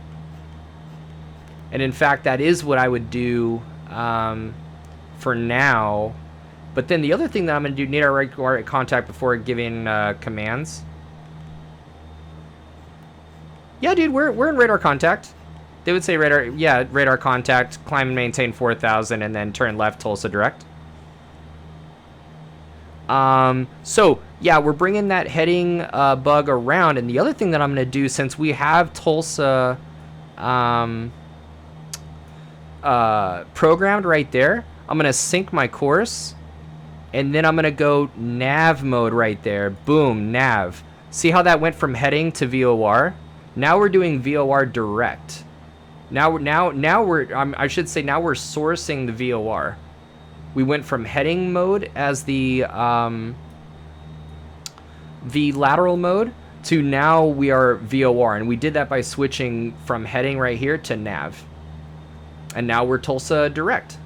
And in fact, that is what I would do for now. But then the other thing that I'm going to do, need our radar contact before giving commands. Yeah, dude, we're in radar contact. They would say radar contact, climb and maintain 4000, and then turn left Tulsa direct. So yeah, we're bringing that heading bug around. And the other thing that I'm going to do, since we have Tulsa programmed right there, I'm going to sync my course. And then I'm going to go Nav mode right there. Boom, Nav. See how that went from heading to VOR? Now we're doing VOR direct. Now we're I should say now we're sourcing the VOR. We went from heading mode as the lateral mode to now we are VOR, and we did that by switching from heading right here to Nav. And now we're Tulsa direct.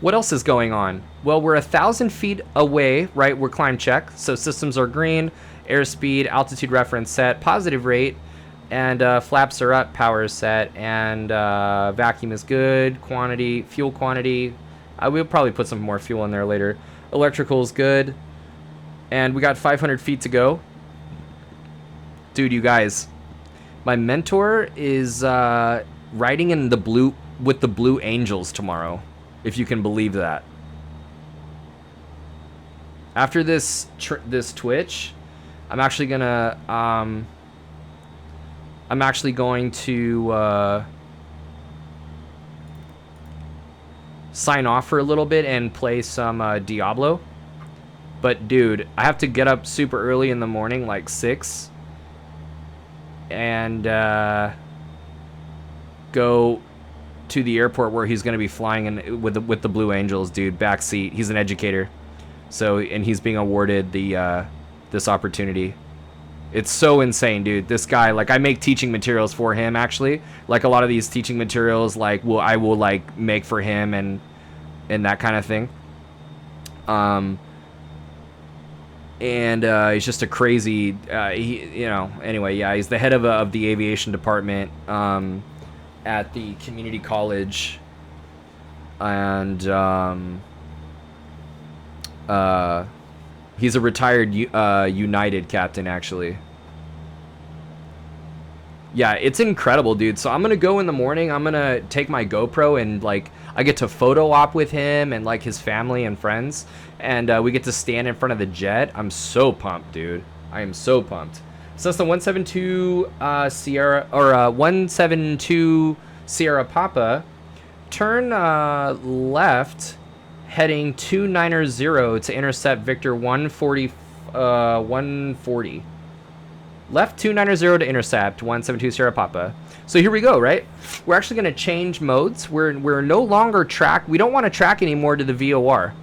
What else is going on? Well, we're 1,000 feet away, right? We're climb check, so systems are green, airspeed, altitude reference set, positive rate, and flaps are up, power is set, and vacuum is good, quantity, fuel quantity. We'll probably put some more fuel in there later. Electrical is good, and we got 500 feet to go. Dude, you guys, my mentor is riding in the blue with the Blue Angels tomorrow. If you can believe that. After this Twitch, I'm actually going to sign off for a little bit and play some Diablo. But dude, I have to get up super early in the morning, like 6, and go to the airport where he's going to be flying in with the Blue Angels, dude. Backseat. He's an educator, so, and he's being awarded the this opportunity. It's so insane, dude. This guy, like, I make teaching materials for him, actually. Like, a lot of these teaching materials, like, I will like make for him and that kind of thing. And he's just a crazy. Anyway, yeah, he's the head of the aviation department. At the community college, and he's a retired United captain, actually. Yeah, it's incredible, dude. So I'm gonna go in the morning. I'm gonna take my GoPro and like I get to photo op with him and like his family and friends, and we get to stand in front of the jet. I'm so pumped, dude. I am so pumped. Cessna 172 Sierra, or 172 Sierra Papa, turn left, heading 290 to intercept Victor 140. Left 290 to intercept 172 Sierra Papa. So here we go, right? We're actually going to change modes. We're no longer track. We don't want to track anymore to the VOR,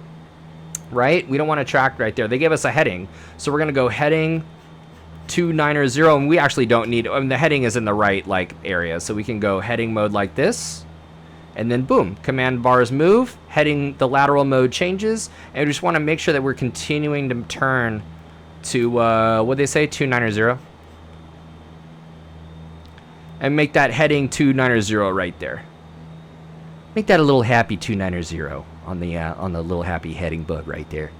right? We don't want to track right there. They gave us a heading, so we're going to go heading 290, and we actually don't need, I mean, the heading is in the right like area, so we can go heading mode like this, and then boom, command bars move, heading, the lateral mode changes, and we just want to make sure that we're continuing to turn to what they say, 290, and make that heading 290 right there. Make that a little happy 290 on the little happy heading bug right there.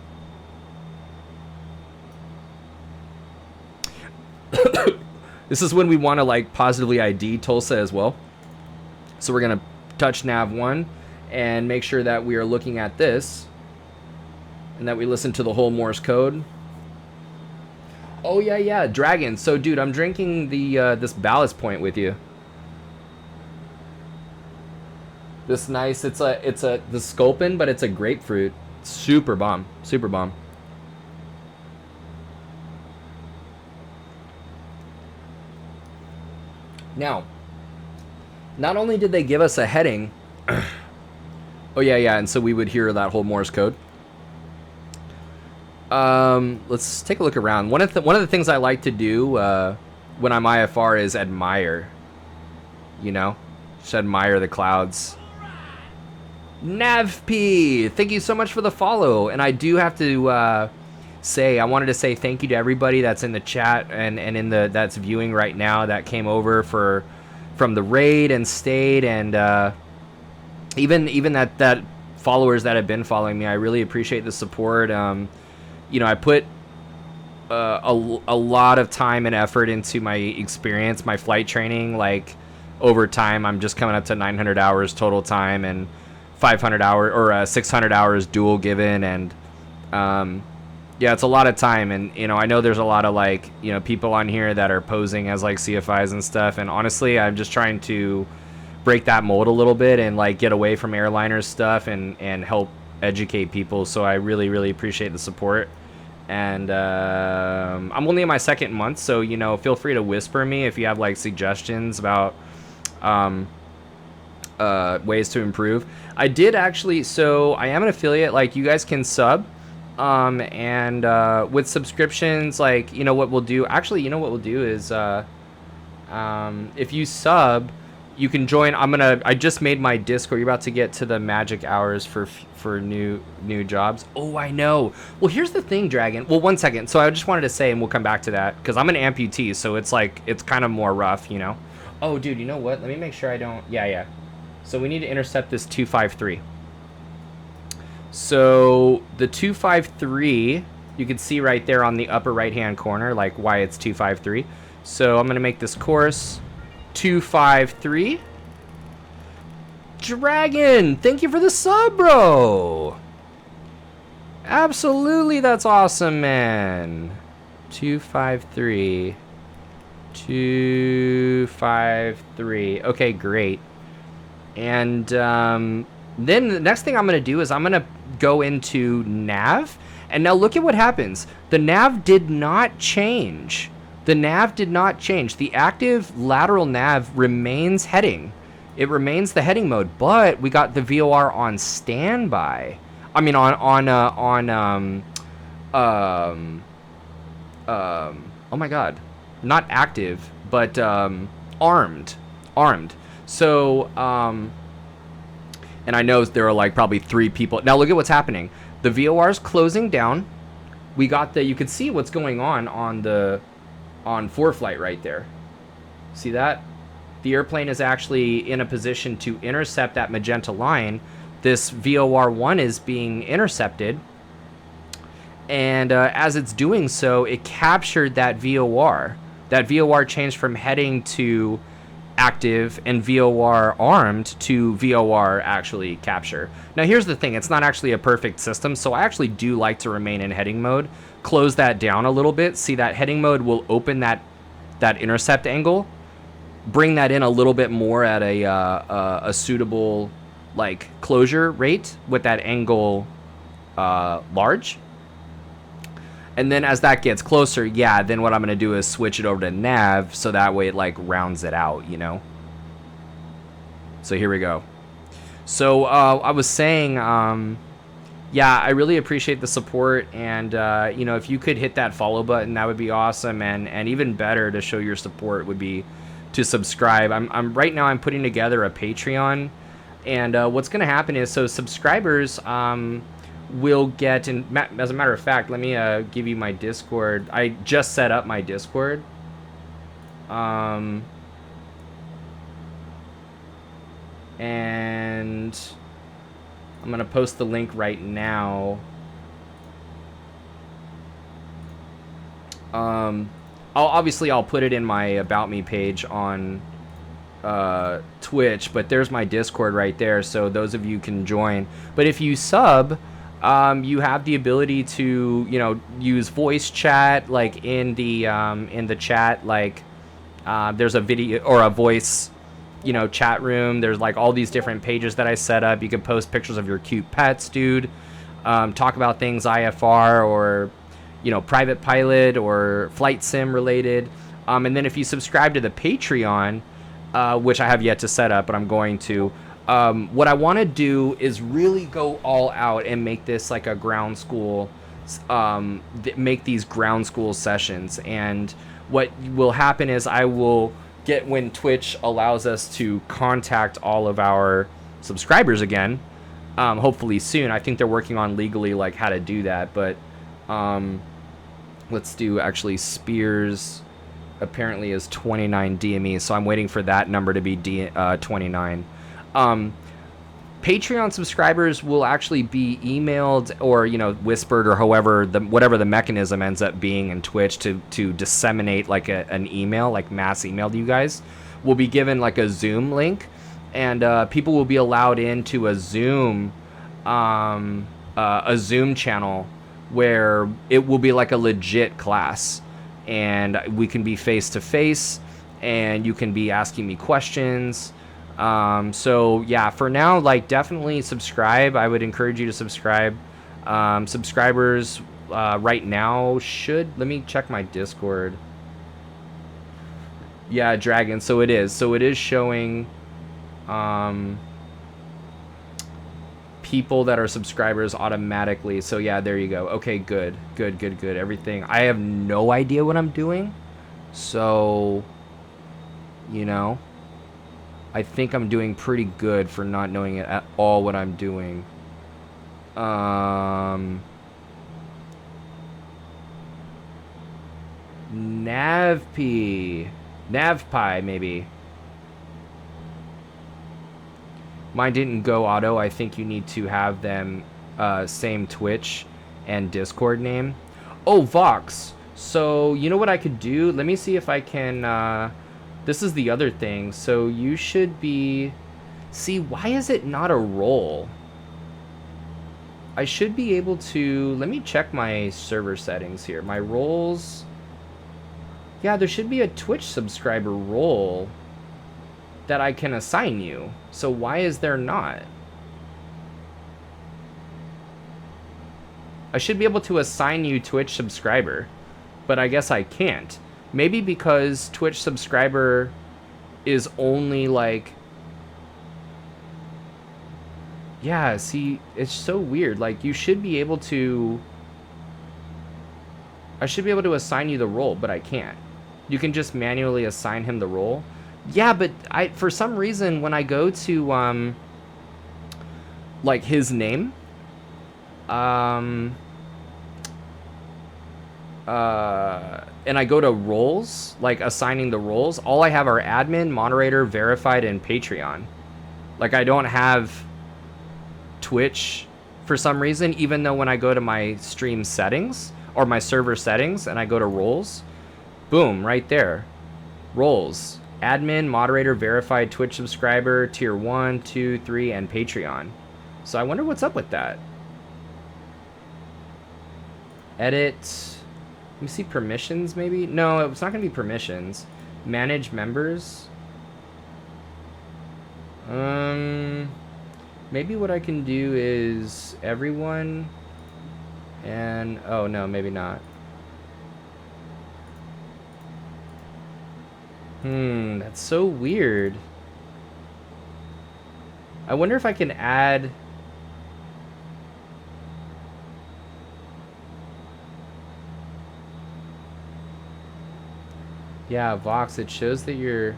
This is when we want to like positively ID Tulsa as well. So we're going to touch nav 1 and make sure that we are looking at this and that we listen to the whole Morse code. Oh yeah, Dragon. So dude, I'm drinking the this Ballast Point with you. This nice, it's the Sculpin, but it's a grapefruit. Super bomb. Super bomb. Now, not only did they give us a heading, oh yeah, and so we would hear that whole Morse code. Let's take a look around. One of the things I like to do when I'm IFR is admire. You know, just admire the clouds. NavP, thank you so much for the follow. And I do have to say, I wanted to say thank you to everybody that's in the chat and in the that's viewing right now that came over from the raid and stayed, and even that followers that have been following me. I really appreciate the support. You know, I put a lot of time and effort into my experience, my flight training. Like over time, I'm just coming up to 900 hours total time, and 500 hour or 600 hours dual given, and yeah, it's a lot of time. And I know there's a lot of like people on here that are posing as like CFIs and stuff, and honestly I'm just trying to break that mold a little bit and like get away from airliners stuff and help educate people. So I really appreciate the support. And I'm only in my second month, so feel free to whisper me if you have like suggestions about ways to improve. I did actually, so I am an affiliate. Like, you guys can sub, and with subscriptions, like what we'll do, actually what we'll do is if you sub, you can join. I just made my Discord. You're about to get to the magic hours for new jobs. Oh, I know. Well, here's the thing, Dragon. Well, one second. So I just wanted to say, and we'll come back to that, because I'm an amputee, so it's like, it's kind of more rough, Oh, dude, you know what? Let me make sure I don't. Yeah. So we need to intercept this 253. So the 253, you can see right there on the upper right-hand corner, like why it's 253. So I'm going to make this course 253. Dragon, thank you for the sub, bro. Absolutely, that's awesome, man. 253. 253. Okay, great. And then the next thing I'm going to do is I'm going to go into Nav. And now look at what happens. The Nav did not change. The Nav did not change. The active lateral nav remains heading. It remains the heading mode, but we got the VOR on standby. I mean, oh my God, not active, but armed. So, and I know there are like probably 3 people. Now look at what's happening. The VOR is closing down. We got you can see what's going on ForeFlight right there. See that? The airplane is actually in a position to intercept that magenta line. This VOR1 is being intercepted. And as it's doing so, it captured that VOR. That VOR changed from heading to active and VOR armed to VOR actually capture. Now here's the thing, it's not actually a perfect system, so I actually do like to remain in heading mode. Close that down a little bit. See, that heading mode will open that intercept angle, bring that in a little bit more at a suitable like closure rate with that angle large. And then as that gets closer, yeah, then what I'm going to do is switch it over to nav, so that way it like rounds it out, So here we go. So I was saying, yeah, I really appreciate the support, and if you could hit that follow button, that would be awesome, and even better to show your support would be to subscribe. I'm right now I'm putting together a Patreon, and what's going to happen is, so subscribers will get, and as a matter of fact, let me give you my Discord. I just set up my Discord. And I'm gonna post the link right now. I'll put it in my About Me page on Twitch, but there's my Discord right there, so those of you can join. But if you sub, you have the ability to use voice chat, like in the chat, like there's a video or a voice chat room. There's like all these different pages that I set up. You can post pictures of your cute pets, dude. Talk about things IFR or private pilot or flight sim related. And then if you subscribe to the Patreon, which I have yet to set up, but I'm going to, what I want to do is really go all out and make this like a ground school, make these ground school sessions. And what will happen is I will get, when Twitch allows us to contact all of our subscribers again, hopefully soon. I think they're working on legally like how to do that, but let's do, actually, Spears apparently is 29 DME, so I'm waiting for that number to be 29. Patreon subscribers will actually be emailed or whispered, or whatever the mechanism ends up being in Twitch to disseminate like an email, like mass email to you guys. Will be given like a Zoom link, and people will be allowed into a Zoom channel where it will be like a legit class, and we can be face to face, and you can be asking me questions. So yeah, for now, like, definitely subscribe. I would encourage you to subscribe. Subscribers right now should, let me check my Discord. Yeah, Dragon. So it is showing people that are subscribers automatically. So yeah, there you go. Okay, good. Everything. I have no idea what I'm doing. So, you know, I think I'm doing pretty good for not knowing at all what I'm doing. Navpi, maybe. Mine didn't go auto. I think you need to have them same Twitch and Discord name. Oh, Vox. So you know what I could do? Let me see if I can. This is the other thing. So you should be. See, why is it not a role? I should be able to. Let me check my server settings here. My roles. Yeah, there should be a Twitch subscriber role that I can assign you. So why is there not? I should be able to assign you Twitch subscriber, but I guess I can't. Maybe because Twitch subscriber is only like... Yeah, see, it's so weird. Like, you should be able to... I should be able to assign you the role, but I can't. You can just manually assign him the role. Yeah, but for some reason, when I go to, like, his name, and I go to roles, like assigning the roles, all I have are admin, moderator, verified, and Patreon. Like, I don't have Twitch for some reason, even though when I go to my stream settings, or my server settings, and I go to roles, boom, right there. Roles. Admin, moderator, verified, Twitch subscriber, tier 1, 2, 3, and Patreon. So I wonder what's up with that. Edit. Let me see, permissions maybe? No, it's not going to be permissions. Manage members. Maybe what I can do is everyone. And, oh no, maybe not. That's so weird. I wonder if I can add... Yeah, Vox, it shows that you're...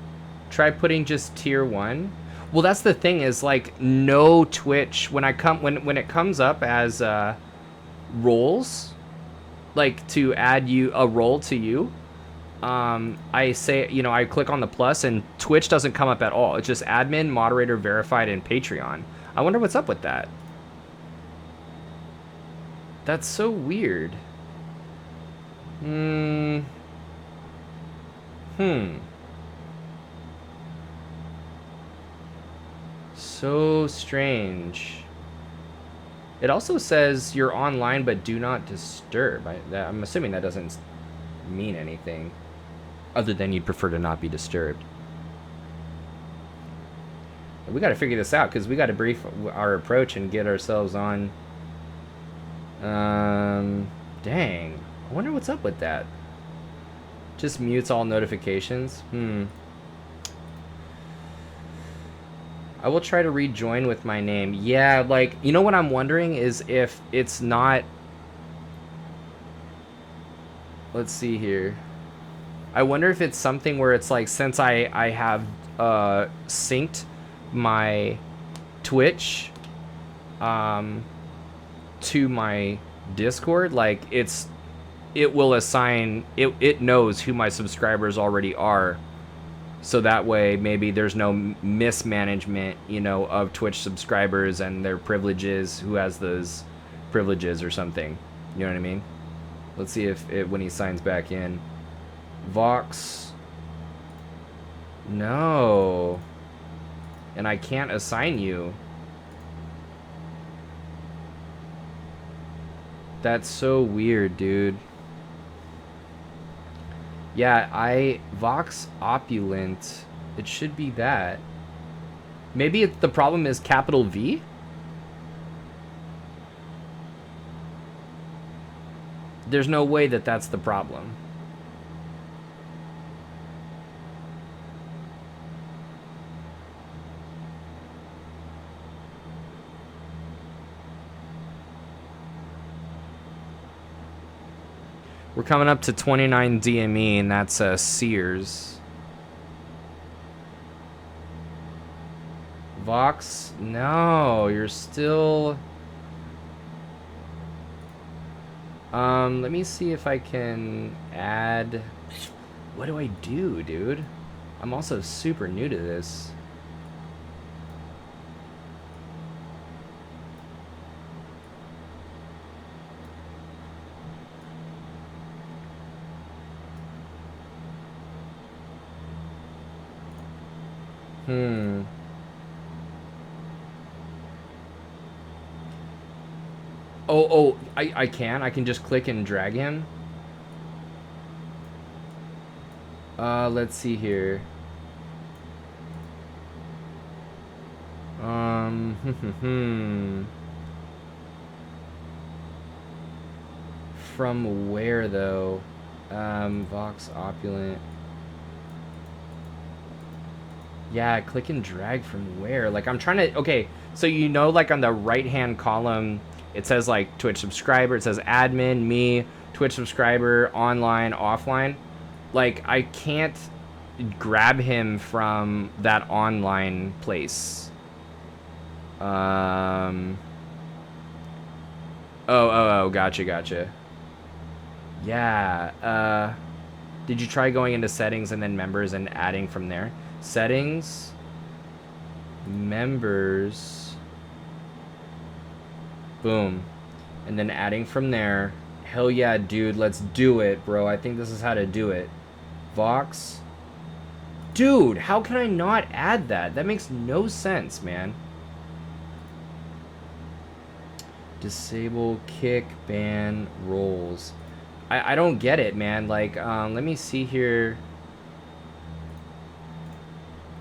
Try putting just tier 1. Well, that's the thing is, like, no Twitch... When it comes up as roles, like, to add you a role to you, I say, you know, I click on the plus and Twitch doesn't come up at all. It's just admin, moderator, verified, and Patreon. I wonder what's up with that. That's so weird. So strange. It also says you're online but do not disturb. I'm assuming that doesn't mean anything other than you'd prefer to not be disturbed. We got to figure this out because we got to brief our approach and get ourselves on. Dang. I wonder what's up with that. Just mutes all notifications. I will try to rejoin with my name. Yeah, like, you know what I'm wondering is if it's not... Let's see here. I wonder if it's something where it's like, since I have synced my Twitch to my Discord, like, it will assign... It knows who my subscribers already are. So that way, maybe there's no mismanagement, you know, of Twitch subscribers and their privileges, who has those privileges or something. You know what I mean? Let's see if when he signs back in. Vox. No. and I can't assign you. That's so weird, dude. Yeah, Vox Opulent. It should be that. Maybe the problem is capital V? There's no way that that's the problem. We're coming up to 29 DME, and that's Sears. Vox, no, you're still... let me see if I can add... What do I do, dude? I'm also super new to this. I can just click and drag him. Let's see here. From where though? Vox Opulent. Yeah, click and drag from where? Like I'm trying to, okay, so you know like on the right hand column it says like Twitch subscriber, it says admin, me, Twitch subscriber, online, offline. Like I can't grab him from that online place. Oh, gotcha. Yeah, did you try going into settings and then members and adding from there? Settings, members, boom, and then adding from there. Hell yeah, dude, let's do it, bro. I think this is how to do it. Vox, dude, how can I not add that? That makes no sense, man. Disable, kick, ban, rolls. I don't get it, man. Like, let me see here.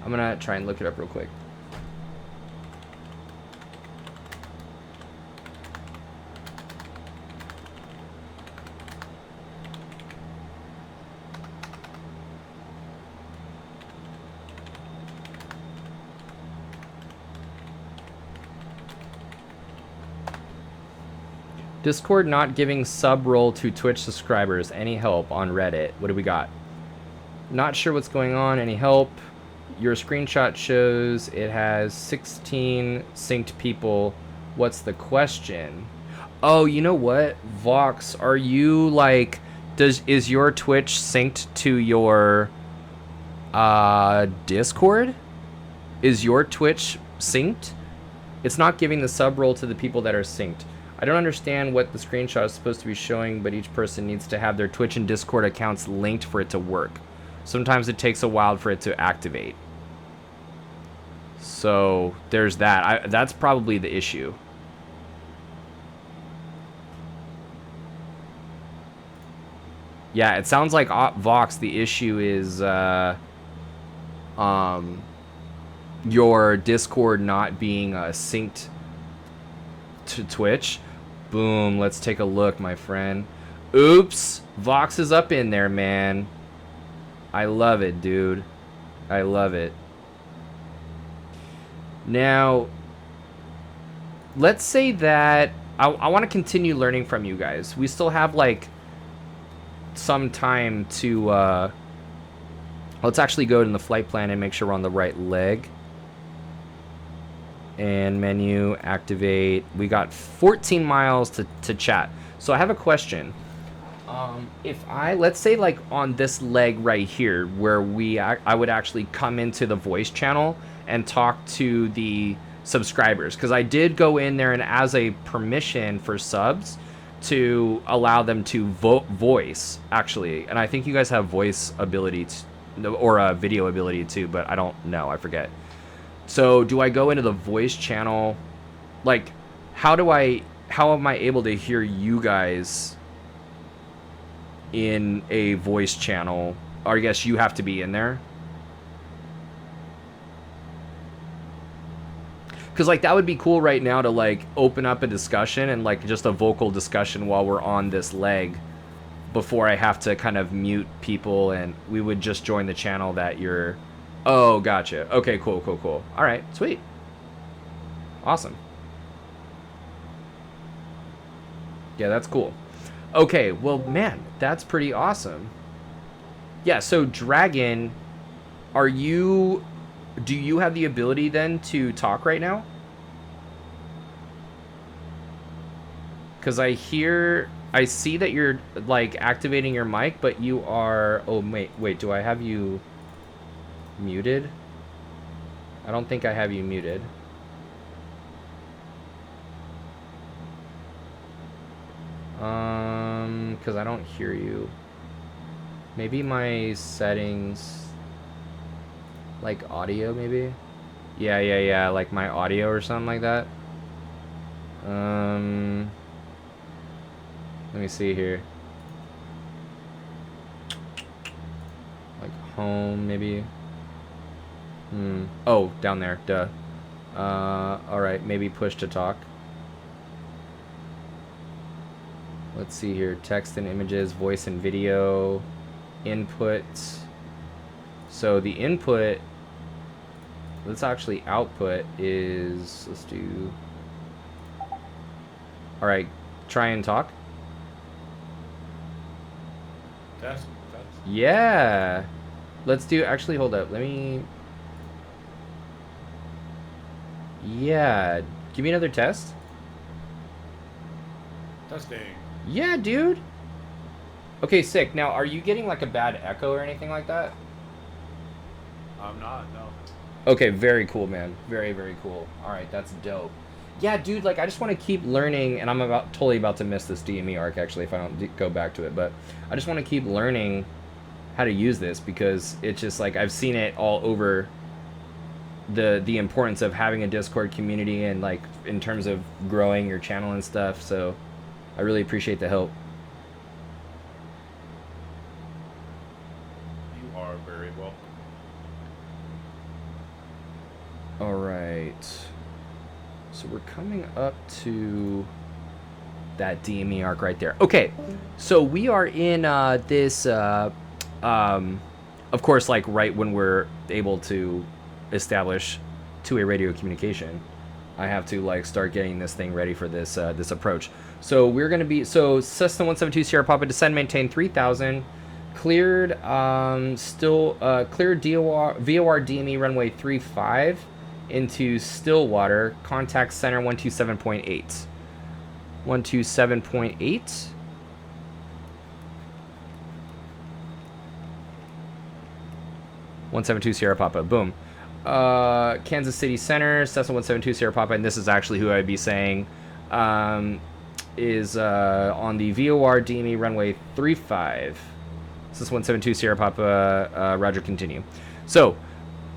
I'm gonna try and look it up real quick. Discord not giving sub roll to Twitch subscribers. Any help on Reddit? What do we got? Not sure what's going on. Any help? Your screenshot shows it has 16 synced people. What's the question? Oh, you know what? Vox, are you like, is your Twitch synced to your Discord? Is your Twitch synced? It's not giving the sub roll to the people that are synced. I don't understand what the screenshot is supposed to be showing, but each person needs to have their Twitch and Discord accounts linked for it to work. Sometimes it takes a while for it to activate. So there's that. That's probably the issue. Yeah, it sounds like Vox, the issue is your Discord not being synced to Twitch. Boom, let's take a look, my friend. Oops, Vox is up in there, man. I love it, dude. I love it. Now, let's say that I want to continue learning from you guys. We still have like some time to let's actually go in the flight plan and make sure we're on the right leg. And menu, activate. We got 14 miles to chat. So I have a question. If let's say like on this leg right here where I would actually come into the voice channel and talk to the subscribers, because I did go in there and as a permission for subs to allow them to voice actually, and I think you guys have voice ability or video ability too, but I don't know, I forget. So do I go into the voice channel? Like, how am I able to hear you guys in a voice channel? Or I guess you have to be in there. Because, like, that would be cool right now to, like, open up a discussion and, like, just a vocal discussion while we're on this leg before I have to kind of mute people, and we would just join the channel that you're... Oh, gotcha. Okay, cool. All right, sweet. Awesome. Yeah, that's cool. Okay, well, man, that's pretty awesome. Yeah, so Dragon, do you have the ability then to talk right now? Because I see that you're like activating your mic, but you are, oh wait, do I have you muted? I don't think I have you muted. Because I don't hear you. Maybe my settings, like audio maybe? Yeah, like my audio or something like that. Let me see here. Like home maybe. Oh, down there, duh. Alright, maybe push to talk. Let's see here, text and images, voice and video, input. So the input, let's actually output is, let's do, all right, try and talk. Test. Yeah. Let's do, actually, hold up, let me, yeah, give me another test. Testing. Yeah, dude. Okay, sick. Now, are you getting like a bad echo or anything like that? I'm not, no. Okay, very cool, man. Very, very cool. All right, that's dope. Yeah, dude, like, I just want to keep learning, and I'm totally about to miss this DME arc, actually, if I don't go back to it, but I just want to keep learning how to use this, because it's just, like, I've seen it all over the importance of having a Discord community and, like, in terms of growing your channel and stuff, so I really appreciate the help. You are very welcome. All right. So we're coming up to that DME arc right there. Okay, so we are in this, of course, like right when we're able to establish two-way radio communication, I have to like start getting this thing ready for this this approach. So we're gonna be, so Cessna 172 Sierra Papa, descend, maintain 3000, cleared, cleared VOR DME runway 35 into Stillwater, contact center 127.8. 127.8. (172 Sierra Papa), boom. Kansas City Center, Cessna 172 Sierra Papa, and this is actually who I'd be saying is on the VOR DME runway 35. Cessna 172 Sierra Papa, Roger, continue. So,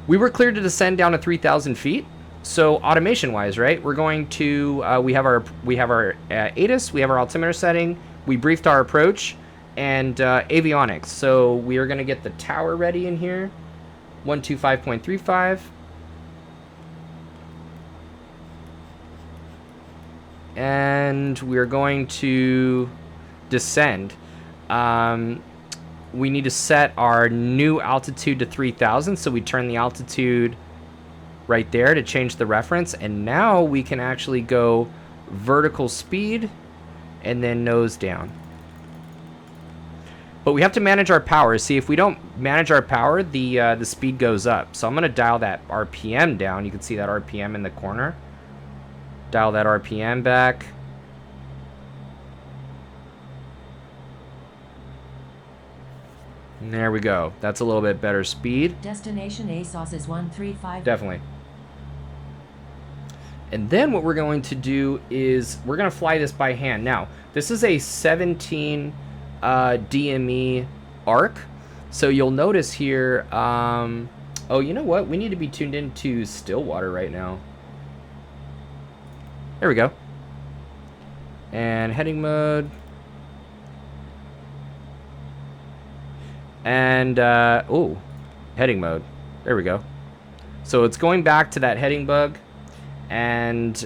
we were cleared to descend down to 3,000 feet. So, automation-wise, right, we're going to, we have our ATIS, we have our altimeter setting, we briefed our approach, and avionics. So, we are going to get the tower ready in here. 125.35. And we're going to descend. We need to set our new altitude to 3,000, so we turn the altitude right there to change the reference, and now we can actually go vertical speed and then nose down. But we have to manage our power. See, if we don't manage our power, the speed goes up. So I'm going to dial that RPM down. You can see that RPM in the corner. Dial that RPM back. And there we go. That's a little bit better speed. Destination ASOS is 135. Definitely. And then what we're going to do is we're going to fly this by hand. Now, this is a 17 DME arc. So you'll notice here, Oh, you know what? We need to be tuned into Stillwater right now. There we go. And heading mode. And, oh, heading mode. There we go. So it's going back to that heading bug. And,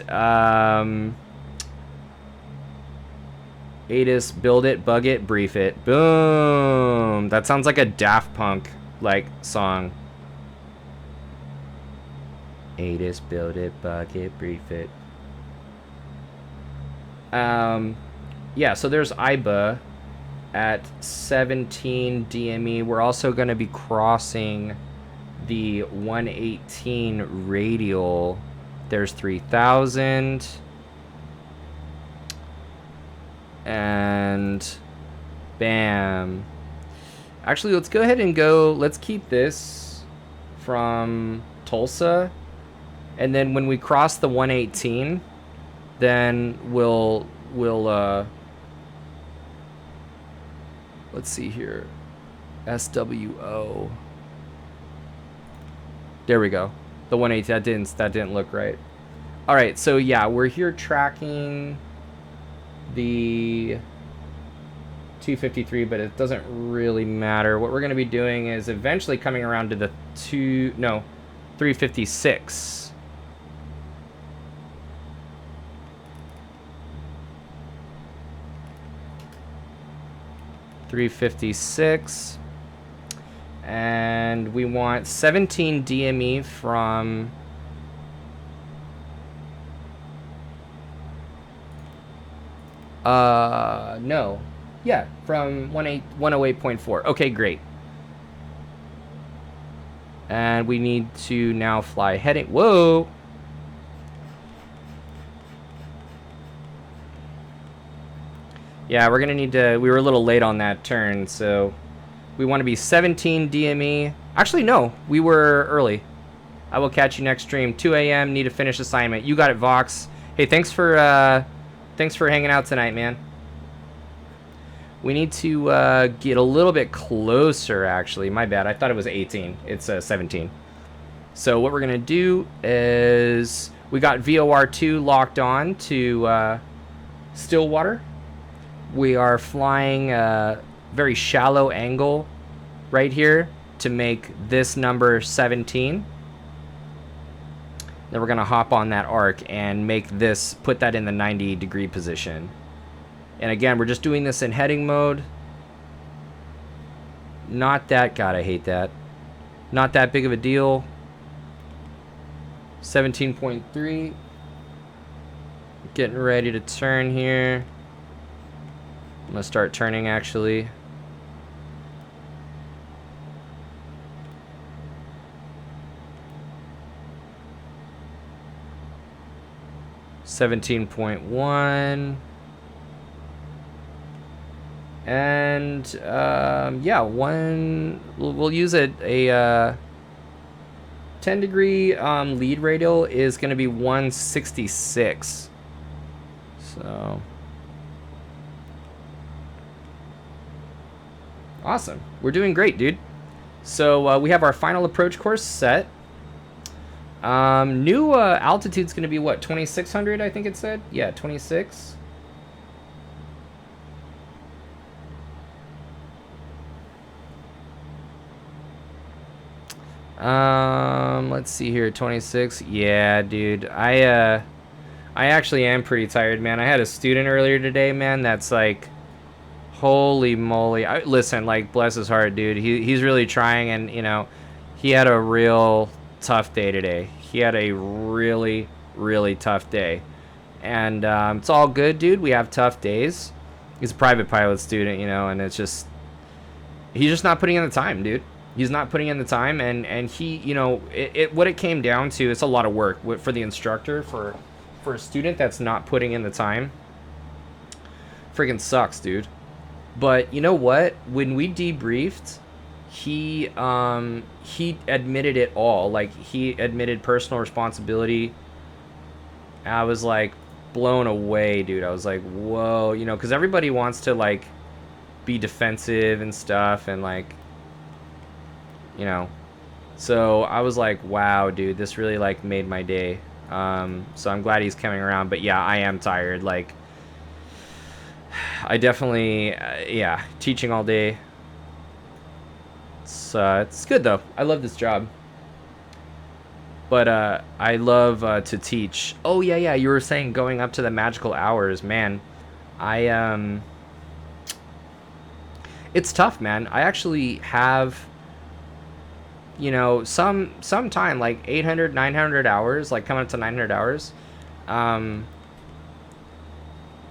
ATIS, build it, bug it, brief it. Boom! That sounds like a Daft Punk, like, song. ATIS, build it, bug it, brief it. Yeah, so there's IBA at 17 DME. We're also going to be crossing the 118 radial. There's 3000. And bam. Actually, let's go ahead and go. Let's keep this from Tulsa. And then when we cross the 118, then we'll let's see here. SWO. There we go. The 118, that didn't look right. All right, so yeah, we're here tracking the 253, but it doesn't really matter. What we're going to be doing is eventually coming around to the 356. 356, and we want 17 DME from no, yeah, from 108.4. Okay, great. And we need to now fly heading. Whoa. Yeah, we're gonna need to. We were a little late on that turn, so we want to be 17 DME. Actually, no, we were early. I will catch you next stream. 2 a.m. Need to finish assignment. You got it, Vox. Hey, thanks for hanging out tonight, man. We need to get a little bit closer. Actually, my bad. I thought it was 18. It's 17. So what we're gonna do is we got VOR2 locked on to Stillwater. We are flying a very shallow angle right here to make this number 17. Then we're going to hop on that arc and make this, put that in the 90-degree position. And again, we're just doing this in heading mode. Not that, God, I hate that. Not that big of a deal. 17.3. Getting ready to turn here. I'm going to start turning, actually. $17.1. And yeah, we'll use a 10-degree lead radial is going to be 166. So awesome. We're doing great, dude. So we have our final approach course set. New altitude's going to be what, 2600, I think it said? Yeah, 26. Let's see here, 26. Yeah, dude. I actually am pretty tired, man. I had a student earlier today, man, that's like, holy moly. Listen, like, bless his heart, dude. He's really trying, and, you know, he had a real tough day today. He had a really, really tough day. And it's all good, dude. We have tough days. He's a private pilot student, you know, and it's just, he's just not putting in the time, dude. He's not putting in the time, and he, you know, what it came down to, it's a lot of work for the instructor, for a student that's not putting in the time. Freaking sucks, dude. But you know what? When we debriefed, he admitted it all. Like, he admitted personal responsibility. I was like blown away, dude. I was like, whoa, you know, because everybody wants to like be defensive and stuff, and like, you know, So I was like, wow, dude, this really like made my day. So I'm glad he's coming around. But yeah, I am tired. Like, I definitely, yeah, teaching all day. It's good though. I love this job. But I love to teach. Oh yeah, yeah. You were saying going up to the magical hours, man. I it's tough, man. I actually have, you know, some time, like 800, 900 hours, like coming up to 900 hours. Um,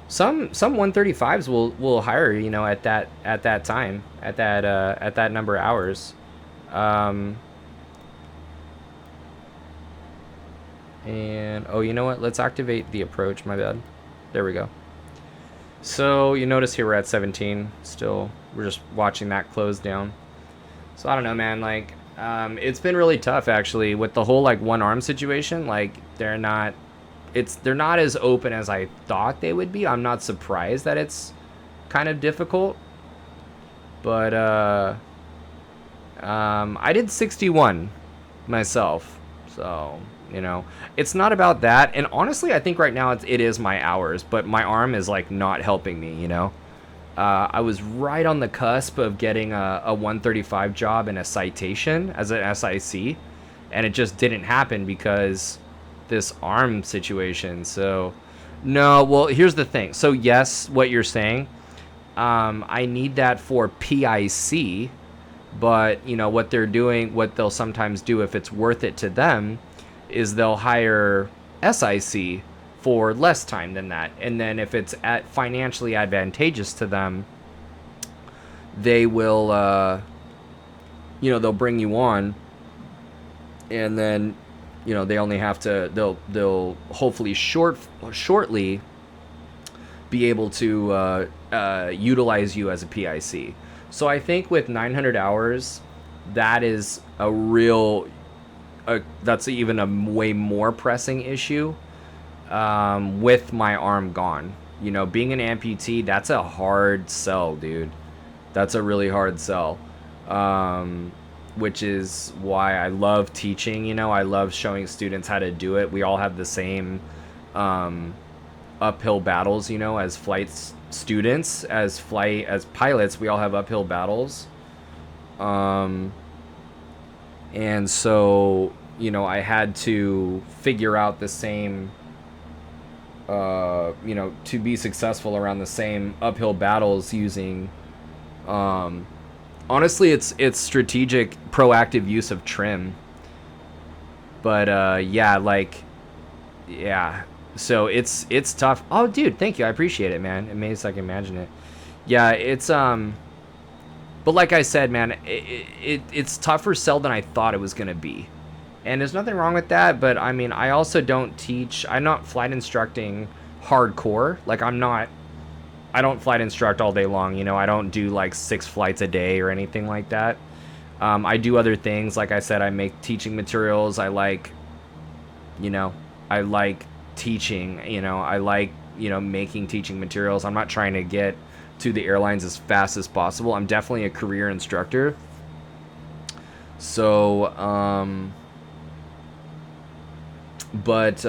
some 135s will hire, you know, at that time, at that number of hours. Um, and oh, you know what? Let's activate the approach. My bad. There we go. So you notice here we're at 17 still. We're just watching that close down. So I don't know, man. Like, it's been really tough actually with the whole like one arm situation. Like they're not as open as I thought they would be. I'm not surprised that it's kind of difficult. But I did 61 myself. So, you know, it's not about that. And honestly, I think right now it is my hours, but my arm is like not helping me, you know. I was right on the cusp of getting a 135 job and a citation as an SIC, and it just didn't happen because this arm situation. So, no, well, here's the thing. So, yes, what you're saying, I need that for PIC, but, you know, what they'll sometimes do if it's worth it to them is they'll hire SIC for less time than that. And then if it's financially advantageous to them, they will, you know, they'll bring you on, and then, you know, they only have to, they'll hopefully shortly be able to utilize you as a PIC. So I think with 900 hours, that is a real, that's even a way more pressing issue. With my arm gone, you know, being an amputee, that's a hard sell, dude. That's a really hard sell. Which is why I love teaching, you know, I love showing students how to do it. We all have the same, uphill battles, you know, as flight students, as pilots, we all have uphill battles. And so, you know, I had to figure out the same, you know, to be successful around the same uphill battles using, honestly, it's strategic, proactive use of trim. But yeah, like, yeah. So it's tough. Oh, dude, thank you. I appreciate it, man. It makes I can imagine it. Yeah, it's but like I said, man, it's tougher sell than I thought it was gonna be. And there's nothing wrong with that, but I mean, I also don't teach, I'm not flight instructing hardcore. Like I don't flight instruct all day long, you know, I don't do like 6 flights a day or anything like that. I do other things. Like I said, I make teaching materials. I like, you know, I like teaching, you know, I like, you know, making teaching materials. I'm not trying to get to the airlines as fast as possible. I'm definitely a career instructor. So, but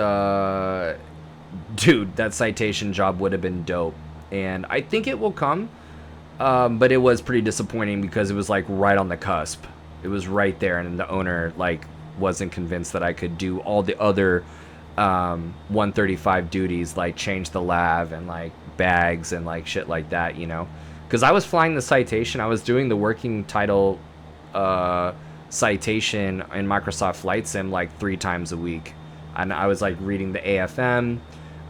dude, that citation job would have been dope, and I think it will come. But it was pretty disappointing because it was like right on the cusp. It was right there, and the owner like wasn't convinced that I could do all the other 135 duties, like change the lav and like bags and like shit like that, you know. Because I was flying the citation, I was doing the working title citation in Microsoft Flight Sim like 3 times a week. And I was like reading the AFM.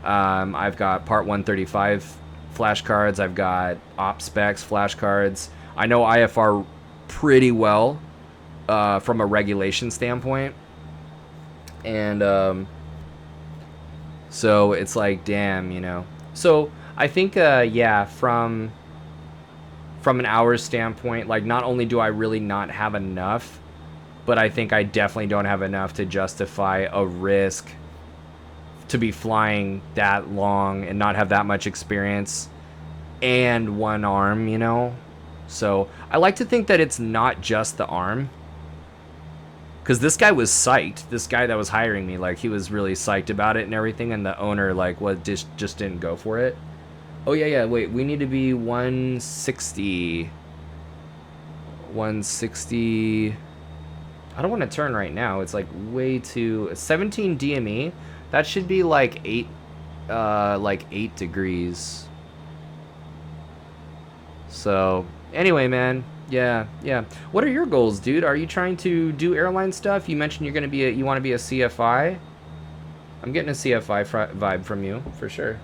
I've got Part 135 flashcards. I've got op specs flashcards. I know IFR pretty well from a regulation standpoint. And so it's like, damn, you know. So I think, yeah, from an hours standpoint, like not only do I really not have enough, but I think I definitely don't have enough to justify a risk to be flying that long and not have that much experience and one arm, you know? So I like to think that it's not just the arm. Because this guy was psyched. This guy that was hiring me, like, he was really psyched about it and everything, and the owner, like, just didn't go for it. Oh, yeah, wait, we need to be 160. 160. I don't want to turn right now. It's, like, way too... 17 DME. That should be, like, 8 degrees. So, anyway, man. Yeah. What are your goals, dude? Are you trying to do airline stuff? You mentioned you're gonna be you want to be a CFI. I'm getting a CFI vibe from you for sure.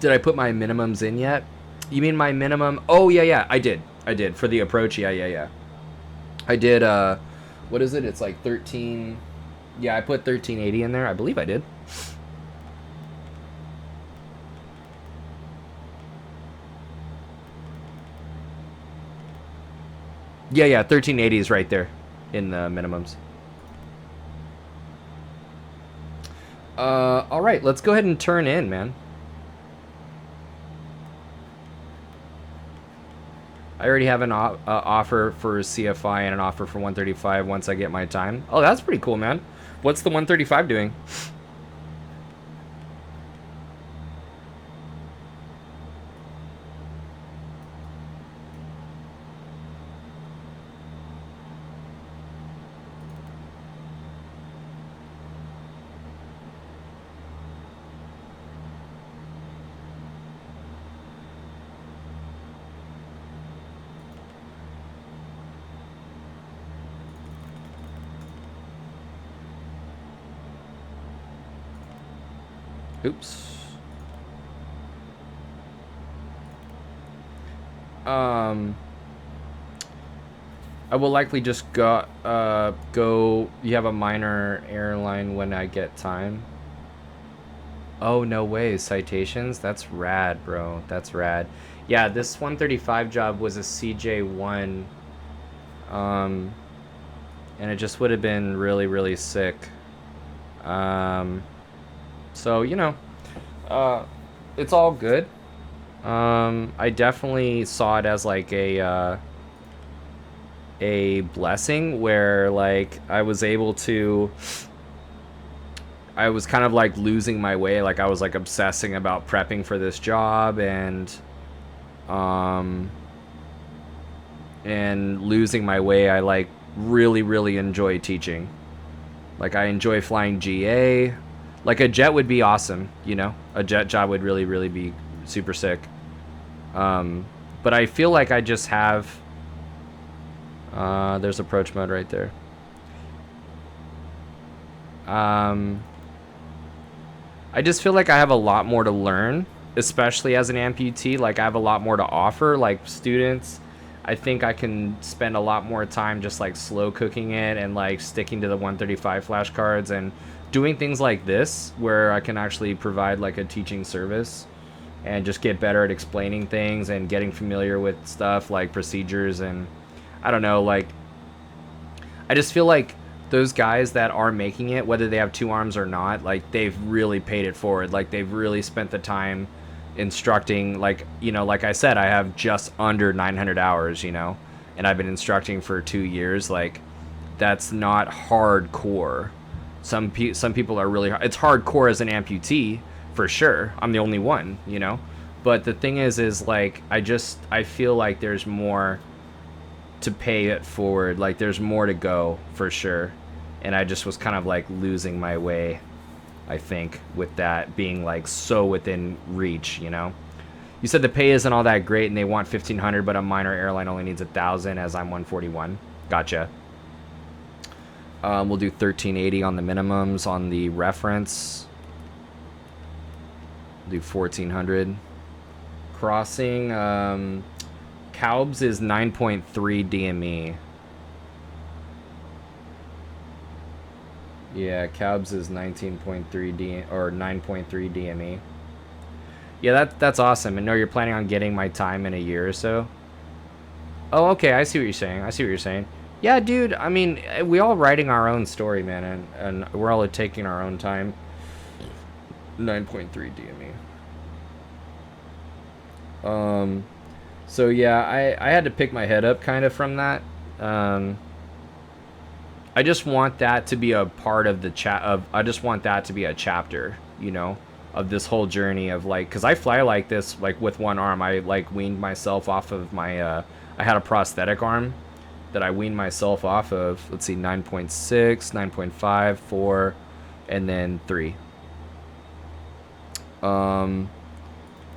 Did I put my minimums in yet? You mean my minimum? Oh yeah, I did for the approach. Yeah. I did. What is it? It's like 13. Yeah, I put 1380 in there. I believe I did. Yeah, 1380 is right there in the minimums. All right, let's go ahead and turn in, man. I already have an offer for CFI and an offer for 135 once I get my time. Oh, that's pretty cool, man. What's the 135 doing? Oops. I will likely just go. You have a minor airline when I get time. Oh no way! Citations. That's rad, bro. That's rad. Yeah, this 135 job was a CJ1. And it just would have been really, really sick. So, you know, it's all good. I definitely saw it as like a blessing where like I was able to, I was kind of like losing my way. Like I was like obsessing about prepping for this job and losing my way. I like really, really enjoy teaching. Like I enjoy flying GA. Like a jet would be awesome, you know? A jet job would really, really be super sick. But I feel like I just have... there's approach mode right there. I just feel like I have a lot more to learn, especially as an amputee. Like I have a lot more to offer. Like students, I think I can spend a lot more time just like slow cooking it and like sticking to the 135 flashcards and doing things like this where I can actually provide like a teaching service and just get better at explaining things and getting familiar with stuff like procedures. And I don't know, like I just feel like those guys that are making it, whether they have two arms or not, like they've really paid it forward. Like they've really spent the time instructing. Like, you know, like I said, I have just under 900 hours, you know, and I've been instructing for 2 years. Like that's not hardcore. Some people are really hard. It's hardcore as an amputee for sure. I'm the only one, you know, but the thing is like I feel like there's more to pay it forward. Like there's more to go for sure. And I just was kind of like losing my way, I think, with that being like so within reach, you know. You said the pay isn't all that great and they want 1,500, but a minor airline only needs 1,000 as I'm 141. Gotcha. We'll do 1380 on the minimums. On the reference, we'll do 1400. Crossing, Calbs is 9.3 DME. Yeah, Calbs is 19.3 D or 9.3 DME. Yeah, that's awesome. And no, you're planning on getting my time in a year or so. Oh, okay. I see what you're saying. Yeah, dude. I mean, we all writing our own story, man, and we're all taking our own time. 9.3 DME. So yeah, I had to pick my head up kind of from that. I just want that to be a part of the I just want that to be a chapter, you know, of this whole journey of like, because I fly like this, like with one arm. I like weaned myself off of my. I had a prosthetic arm that I weaned myself off of. Let's see, 9.6, 9.5, 4, and then 3.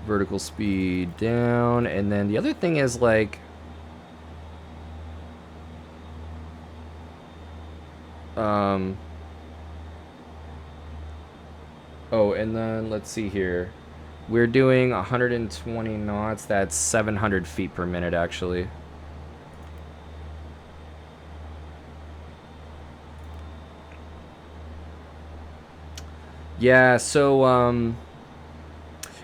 Vertical speed down, and then the other thing is like oh, and then let's see here, we're doing 120 knots. That's 700 feet per minute actually. Yeah, so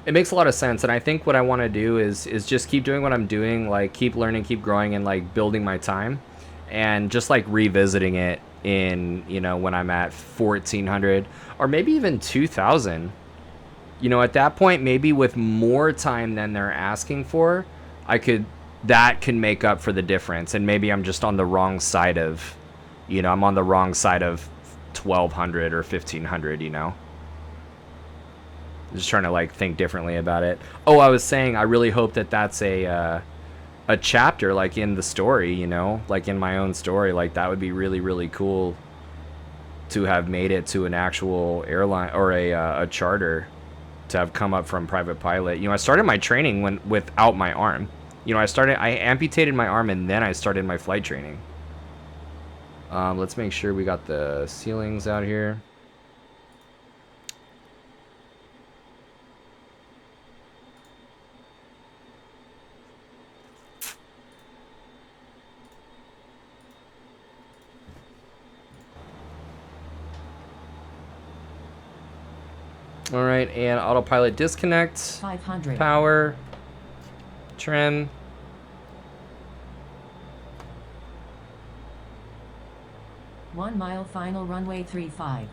it makes a lot of sense, and I think what I want to do is just keep doing what I'm doing, like keep learning, keep growing, and like building my time, and just like revisiting it in, you know, when I'm at 1400 or maybe even 2000. You know, at that point, maybe with more time than they're asking for, that can make up for the difference, and maybe I'm just on the wrong side of, you know, I'm on the wrong side of 1200 or 1500, you know. Just trying to like think differently about it. Oh, I was saying I really hope that that's a chapter like in the story, you know, like in my own story. Like that would be really, really cool to have made it to an actual airline or a charter, to have come up from private pilot. You know, I started my training without my arm. You know, I amputated my arm and then I started my flight training. Let's make sure we got the ceilings out here. All right, and autopilot disconnect. 500. Power. Trim. One mile final runway 35.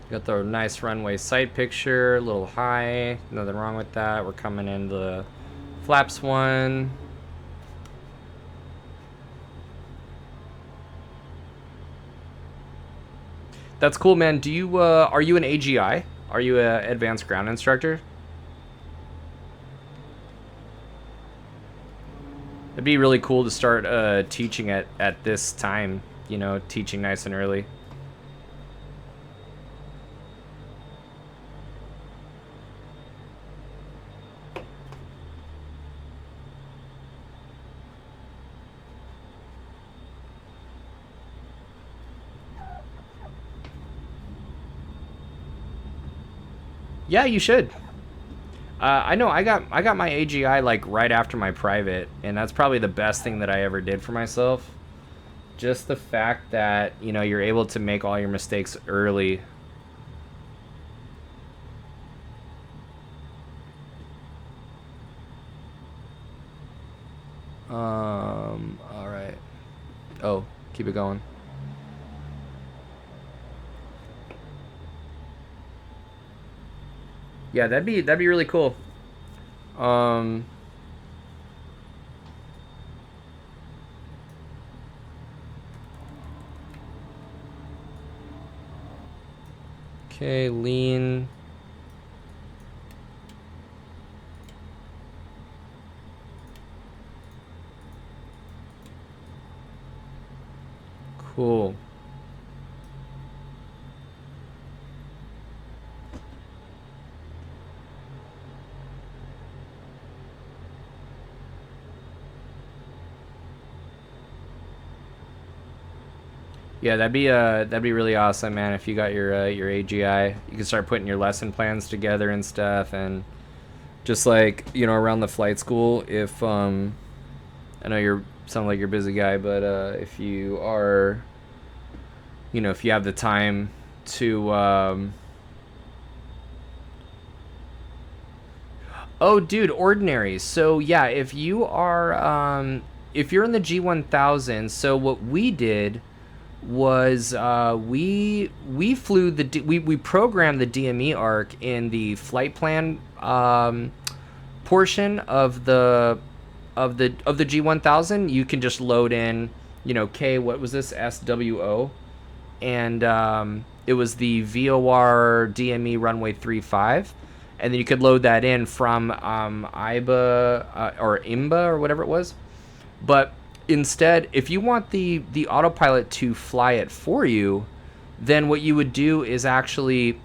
Got the nice runway sight picture, a little high, nothing wrong with that. We're coming in the flaps one. That's cool, man. Do you are you an AGI? Are you an advanced ground instructor? It'd be really cool to start teaching at this time, you know, teaching nice and early. Yeah, you should. I know I got my AGI like right after my private, and that's probably the best thing that I ever did for myself. Just the fact that, you know, you're able to make all your mistakes early. All right. Oh, keep it going. Yeah, that'd be really cool. Okay, lean. Cool. Yeah, that'd be really awesome, man. If you got your AGI, you can start putting your lesson plans together and stuff, and just like, you know, around the flight school. If I know you're sound like you're a busy guy, but if you are, you know, if you have the time to oh, dude, ordinary. So yeah, if you are if you're in the G1000, so what we did was we flew we programmed the DME arc in the flight plan portion of the G1000. You can just load in, K, what was this, SWO, and it was the VOR DME runway 35, and then you could load that in from IBA or IMBA or whatever it was. But instead, if you want the autopilot to fly it for you, then what you would do is actually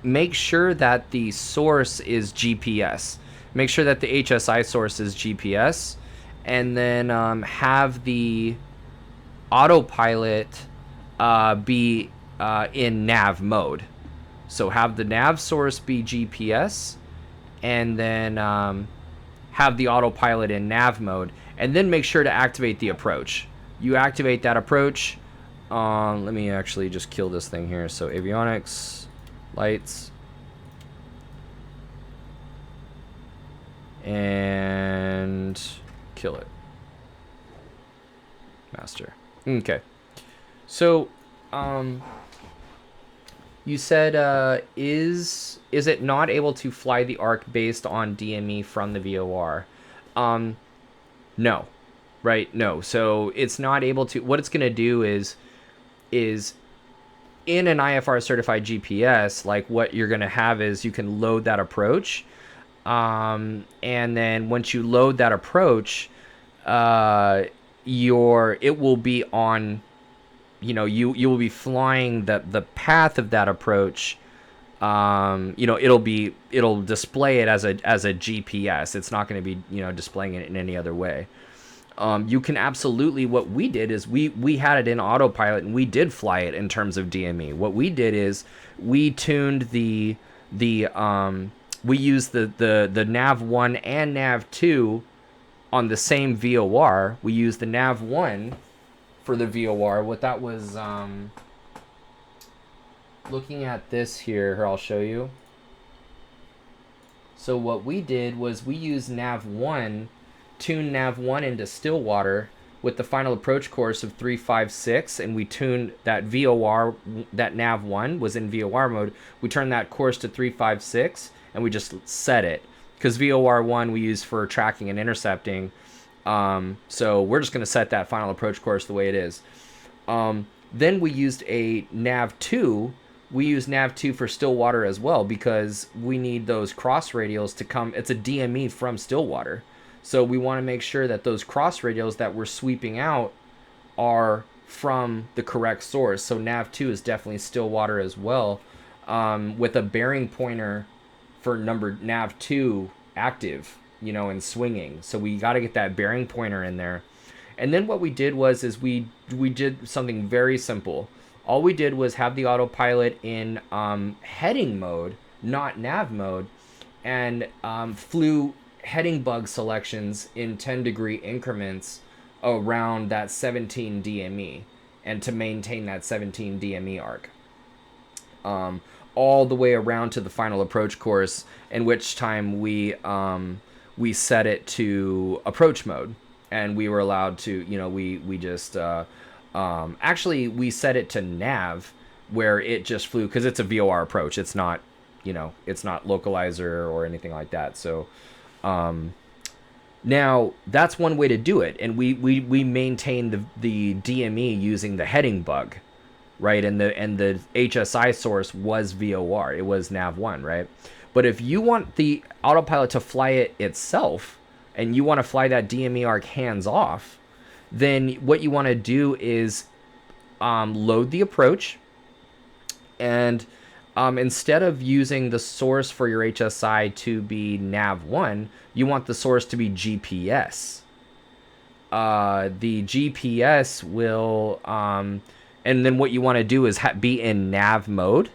make sure that the source is GPS. Make sure that the HSI source is GPS, and then have the autopilot be in Nav mode. So have the nav source be GPS, and then have the autopilot in Nav mode, and then make sure to activate the approach. You activate that approach. Let me actually just kill this thing here. So avionics, lights, and kill it. Master. Okay. So, you said, is it not able to fly the arc based on DME from the VOR? No. Right? No. So it's not able to. What it's going to do is in an IFR certified GPS, like what you're going to have is you can load that approach. And then once you load that approach, it will be on, you will be flying the path of that approach. It'll display it as a GPS. It's not going to be, displaying it in any other way. You can absolutely, what we did is we had it in autopilot and we did fly it in terms of DME. What we did is we tuned we used the Nav 1 and Nav 2 on the same VOR. We used the Nav 1 for the VOR. What that was, looking at this here, I'll show you. So what we did was we used Nav 1, tuned Nav 1 into Stillwater with the final approach course of 356, and we tuned that VOR, that Nav 1 was in VOR mode. We turned that course to 356, and we just set it. Because VOR 1 we use for tracking and intercepting. So we're just going to set that final approach course the way it is. Then we used a Nav 2. We use Nav 2 for Stillwater as well, because we need those cross radials to come. It's a DME from Stillwater. So we want to make sure that those cross radials that we're sweeping out are from the correct source. So Nav 2 is definitely Stillwater as well, with a bearing pointer for number Nav 2 active, and swinging. So we got to get that bearing pointer in there. And then what we did is we did something very simple. All we did was have the autopilot in heading mode, not nav mode, and flew heading bug selections in 10-degree increments around that 17 DME, and to maintain that 17 DME arc. All the way around to the final approach course, in which time we set it to approach mode, and we were allowed to, we just actually we set it to nav, where it just flew, because it's a VOR approach. It's not, it's not localizer or anything like that. So now that's one way to do it, and we maintain the DME using the heading bug. Right, and the HSI source was VOR. It was Nav 1, right? But if you want the autopilot to fly it itself, and you want to fly that DME arc hands off, then what you want to do is load the approach, and instead of using the source for your HSI to be Nav 1, you want the source to be GPS. The GPS will... and then what you want to do is be in Nav mode.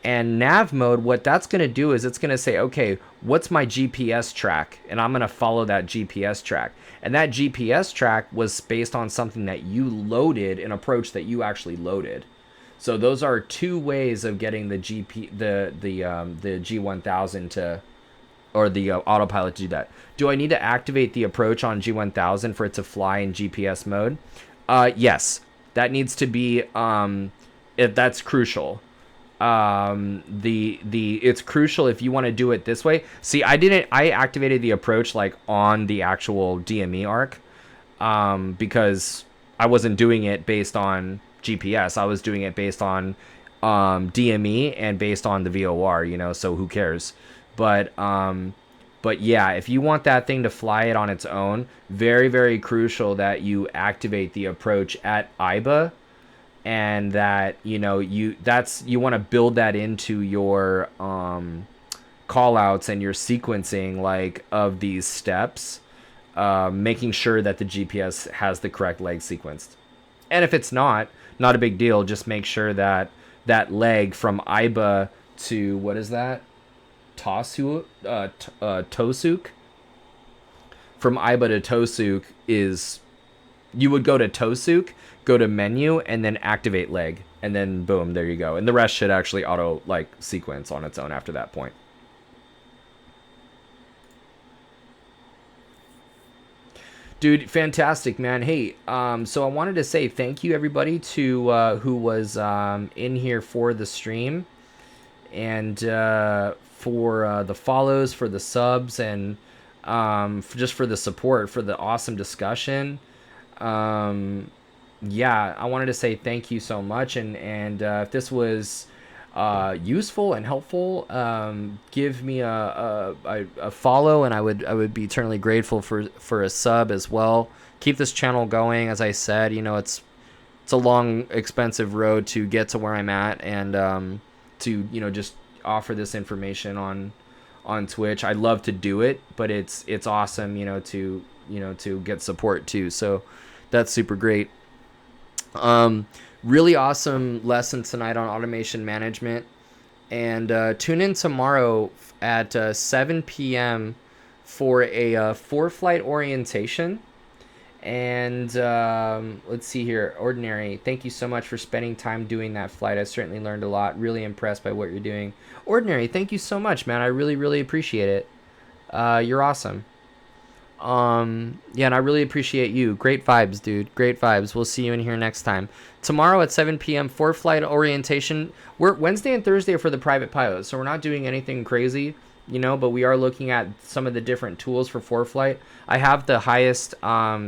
And Nav mode, what that's going to do is it's going to say, okay, what's my GPS track? And I'm going to follow that GPS track. And that GPS track was based on something that you loaded, an approach that you actually loaded. So those are two ways of getting the G1000 or the autopilot to do that. Do I need to activate the approach on G1000 for it to fly in GPS mode? Yes, that needs to be, if that's crucial. It's crucial if you want to do it this way. See, I activated the approach like on the actual DME arc, because I wasn't doing it based on GPS. I was doing it based on DME and based on the VOR, you know, so who cares? But yeah, if you want that thing to fly it on its own, very, very crucial that you activate the approach at IBA, and that, you know, you want to build that into your call outs and your sequencing, like, of these steps, making sure that the GPS has the correct leg sequenced. And if it's not a big deal. Just make sure that that leg from IBA to, what is that? Tosuk? From IBA to Tosuk is, you would go to Tosuk, go to menu, and then activate leg. And then boom, there you go. And the rest should actually auto, like, sequence on its own after that point. Dude, fantastic, man. Hey, so I wanted to say thank you, everybody, to who was in here for the stream, and for the follows, for the subs, and just for the support, for the awesome discussion. Yeah, I wanted to say thank you so much, and if this was useful and helpful, give me a follow, and I would be eternally grateful for a sub as well. Keep this channel going. As I said, you know, it's a long, expensive road to get to where I'm at, and to, you know, just offer this information on Twitch. I'd love to do it, but it's awesome, you know, to get support too. So that's super great. Really awesome lesson tonight on automation management, and tune in tomorrow at 7 p.m. for a for-flight orientation. And let's see here. Ordinary, thank you so much for spending time doing that flight. I certainly learned a lot. Really impressed by what you're doing. Ordinary, thank you so much, man. I really, really appreciate it. You're awesome. Yeah, and I really appreciate you. Great vibes, dude. Great vibes. We'll see you in here next time. Tomorrow at 7 p.m. for flight orientation. We're Wednesday and Thursday for the private pilot, so we're not doing anything crazy, you know, but we are looking at some of the different tools for flight. I have the highest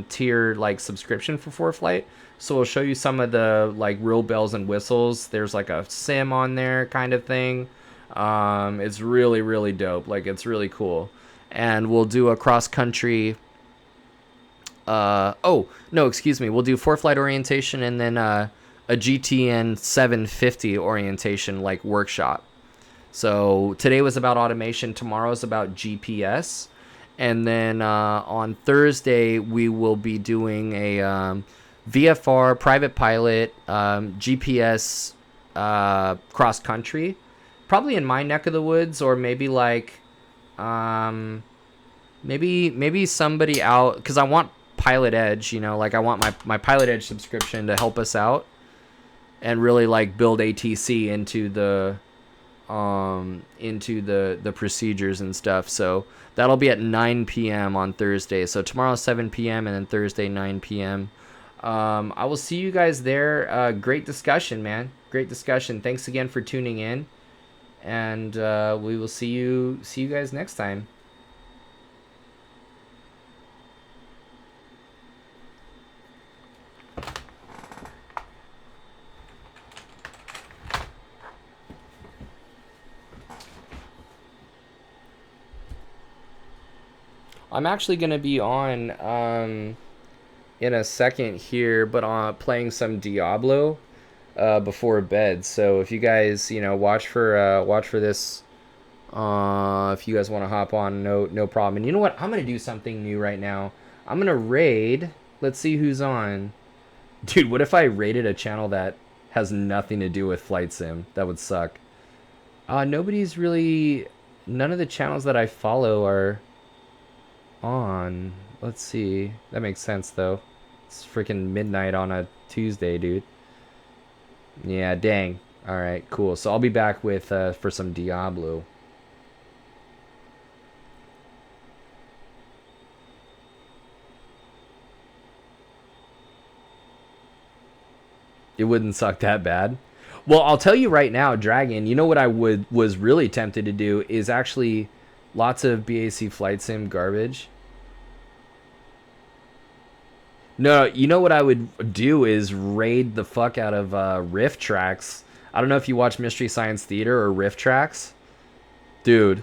tier, like, subscription for flight, so we'll show you some of the, like, real bells and whistles. There's like a sim on there kind of thing. It's really, really dope. Like, it's really cool. And we'll do a cross-country... we'll do for-flight orientation, and then a GTN 750 orientation, like, workshop. So today was about automation, tomorrow's about GPS, and then on Thursday we will be doing a VFR, private pilot, GPS cross-country, probably in my neck of the woods, or maybe, like... maybe somebody out, because I want Pilot Edge, you know, like, I want my Pilot Edge subscription to help us out and really, like, build ATC into the procedures and stuff. So that'll be at 9 p.m. on Thursday. So tomorrow 7 p.m. and then Thursday 9 p.m. I will see you guys there. Great discussion, man. Great discussion. Thanks again for tuning in. And we will see you guys next time. I'm actually going to be on in a second here, but playing some Diablo before bed. So if you guys, you know, watch for this, if you guys want to hop on, no problem. And you know what? I'm going to do something new right now. I'm going to raid. Let's see who's on. Dude, what if I raided a channel that has nothing to do with flight sim? That would suck. Nobody's really... None of the channels that I follow are on. Let's see. That makes sense, though. It's freaking midnight on a Tuesday, dude. Yeah, dang. Alright, cool. So I'll be back with for some Diablo. It wouldn't suck that bad. Well, I'll tell you right now, Dragon, you know what I was really tempted to do is actually lots of BAC flight sim garbage. No, you know what I would do is raid the fuck out of Rift Tracks. I don't know if you watch Mystery Science Theater or Rift Tracks. Dude,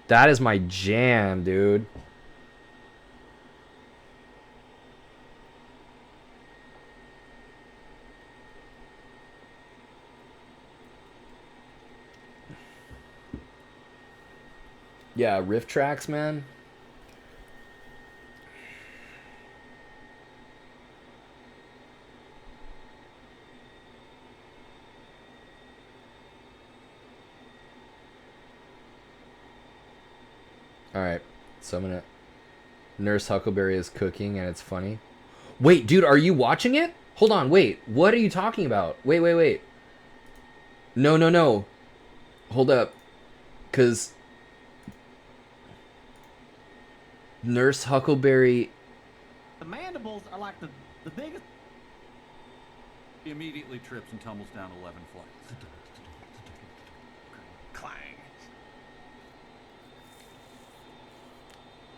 that is my jam, dude. Yeah, Rift Tracks, man. Alright, so I'm gonna... Nurse Huckleberry is cooking and it's funny. Wait, dude, are you watching it? Hold on, wait. What are you talking about? Wait. No. Hold up. Because... Nurse Huckleberry... The mandibles are like the biggest... He immediately trips and tumbles down 11 flights. Clang.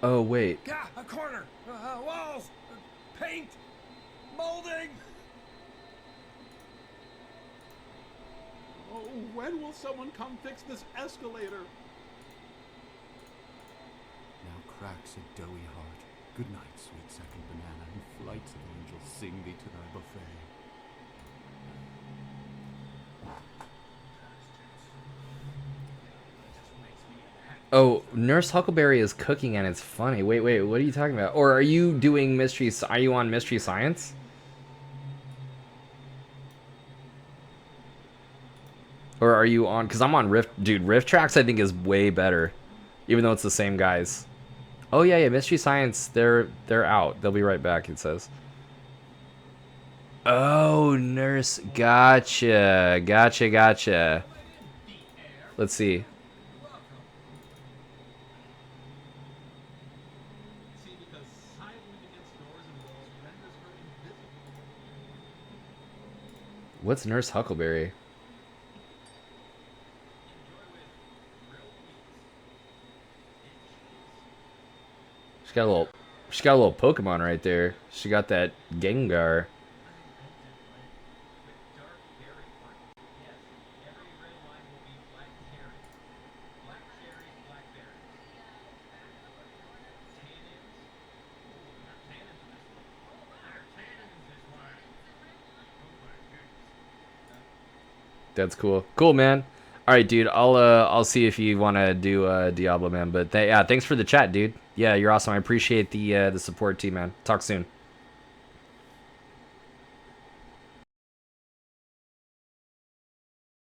Oh, wait. Yeah, a corner. Walls. Paint. Molding. Oh, when will someone come fix this escalator? Now cracks a doughy heart. Good night, sweet second banana, and flights of angels sing thee to thy buffet. Oh, Nurse Huckleberry is cooking and it's funny. Wait, what are you talking about? Or are you doing Mystery... Are you on Mystery Science? Or are you on... Because I'm on Rift... Dude, Rift Tracks I think is way better. Even though it's the same guys. Oh, yeah, Mystery Science, they're out. They'll be right back, it says. Oh, Nurse... Gotcha. Let's see. What's Nurse Huckleberry? She got a little Pokemon right there. She got that Gengar. That's cool. Cool, man. All right, dude. I'll see if you want to do Diablo, man. But yeah, thanks for the chat, dude. Yeah, you're awesome. I appreciate the support, too, man. Talk soon.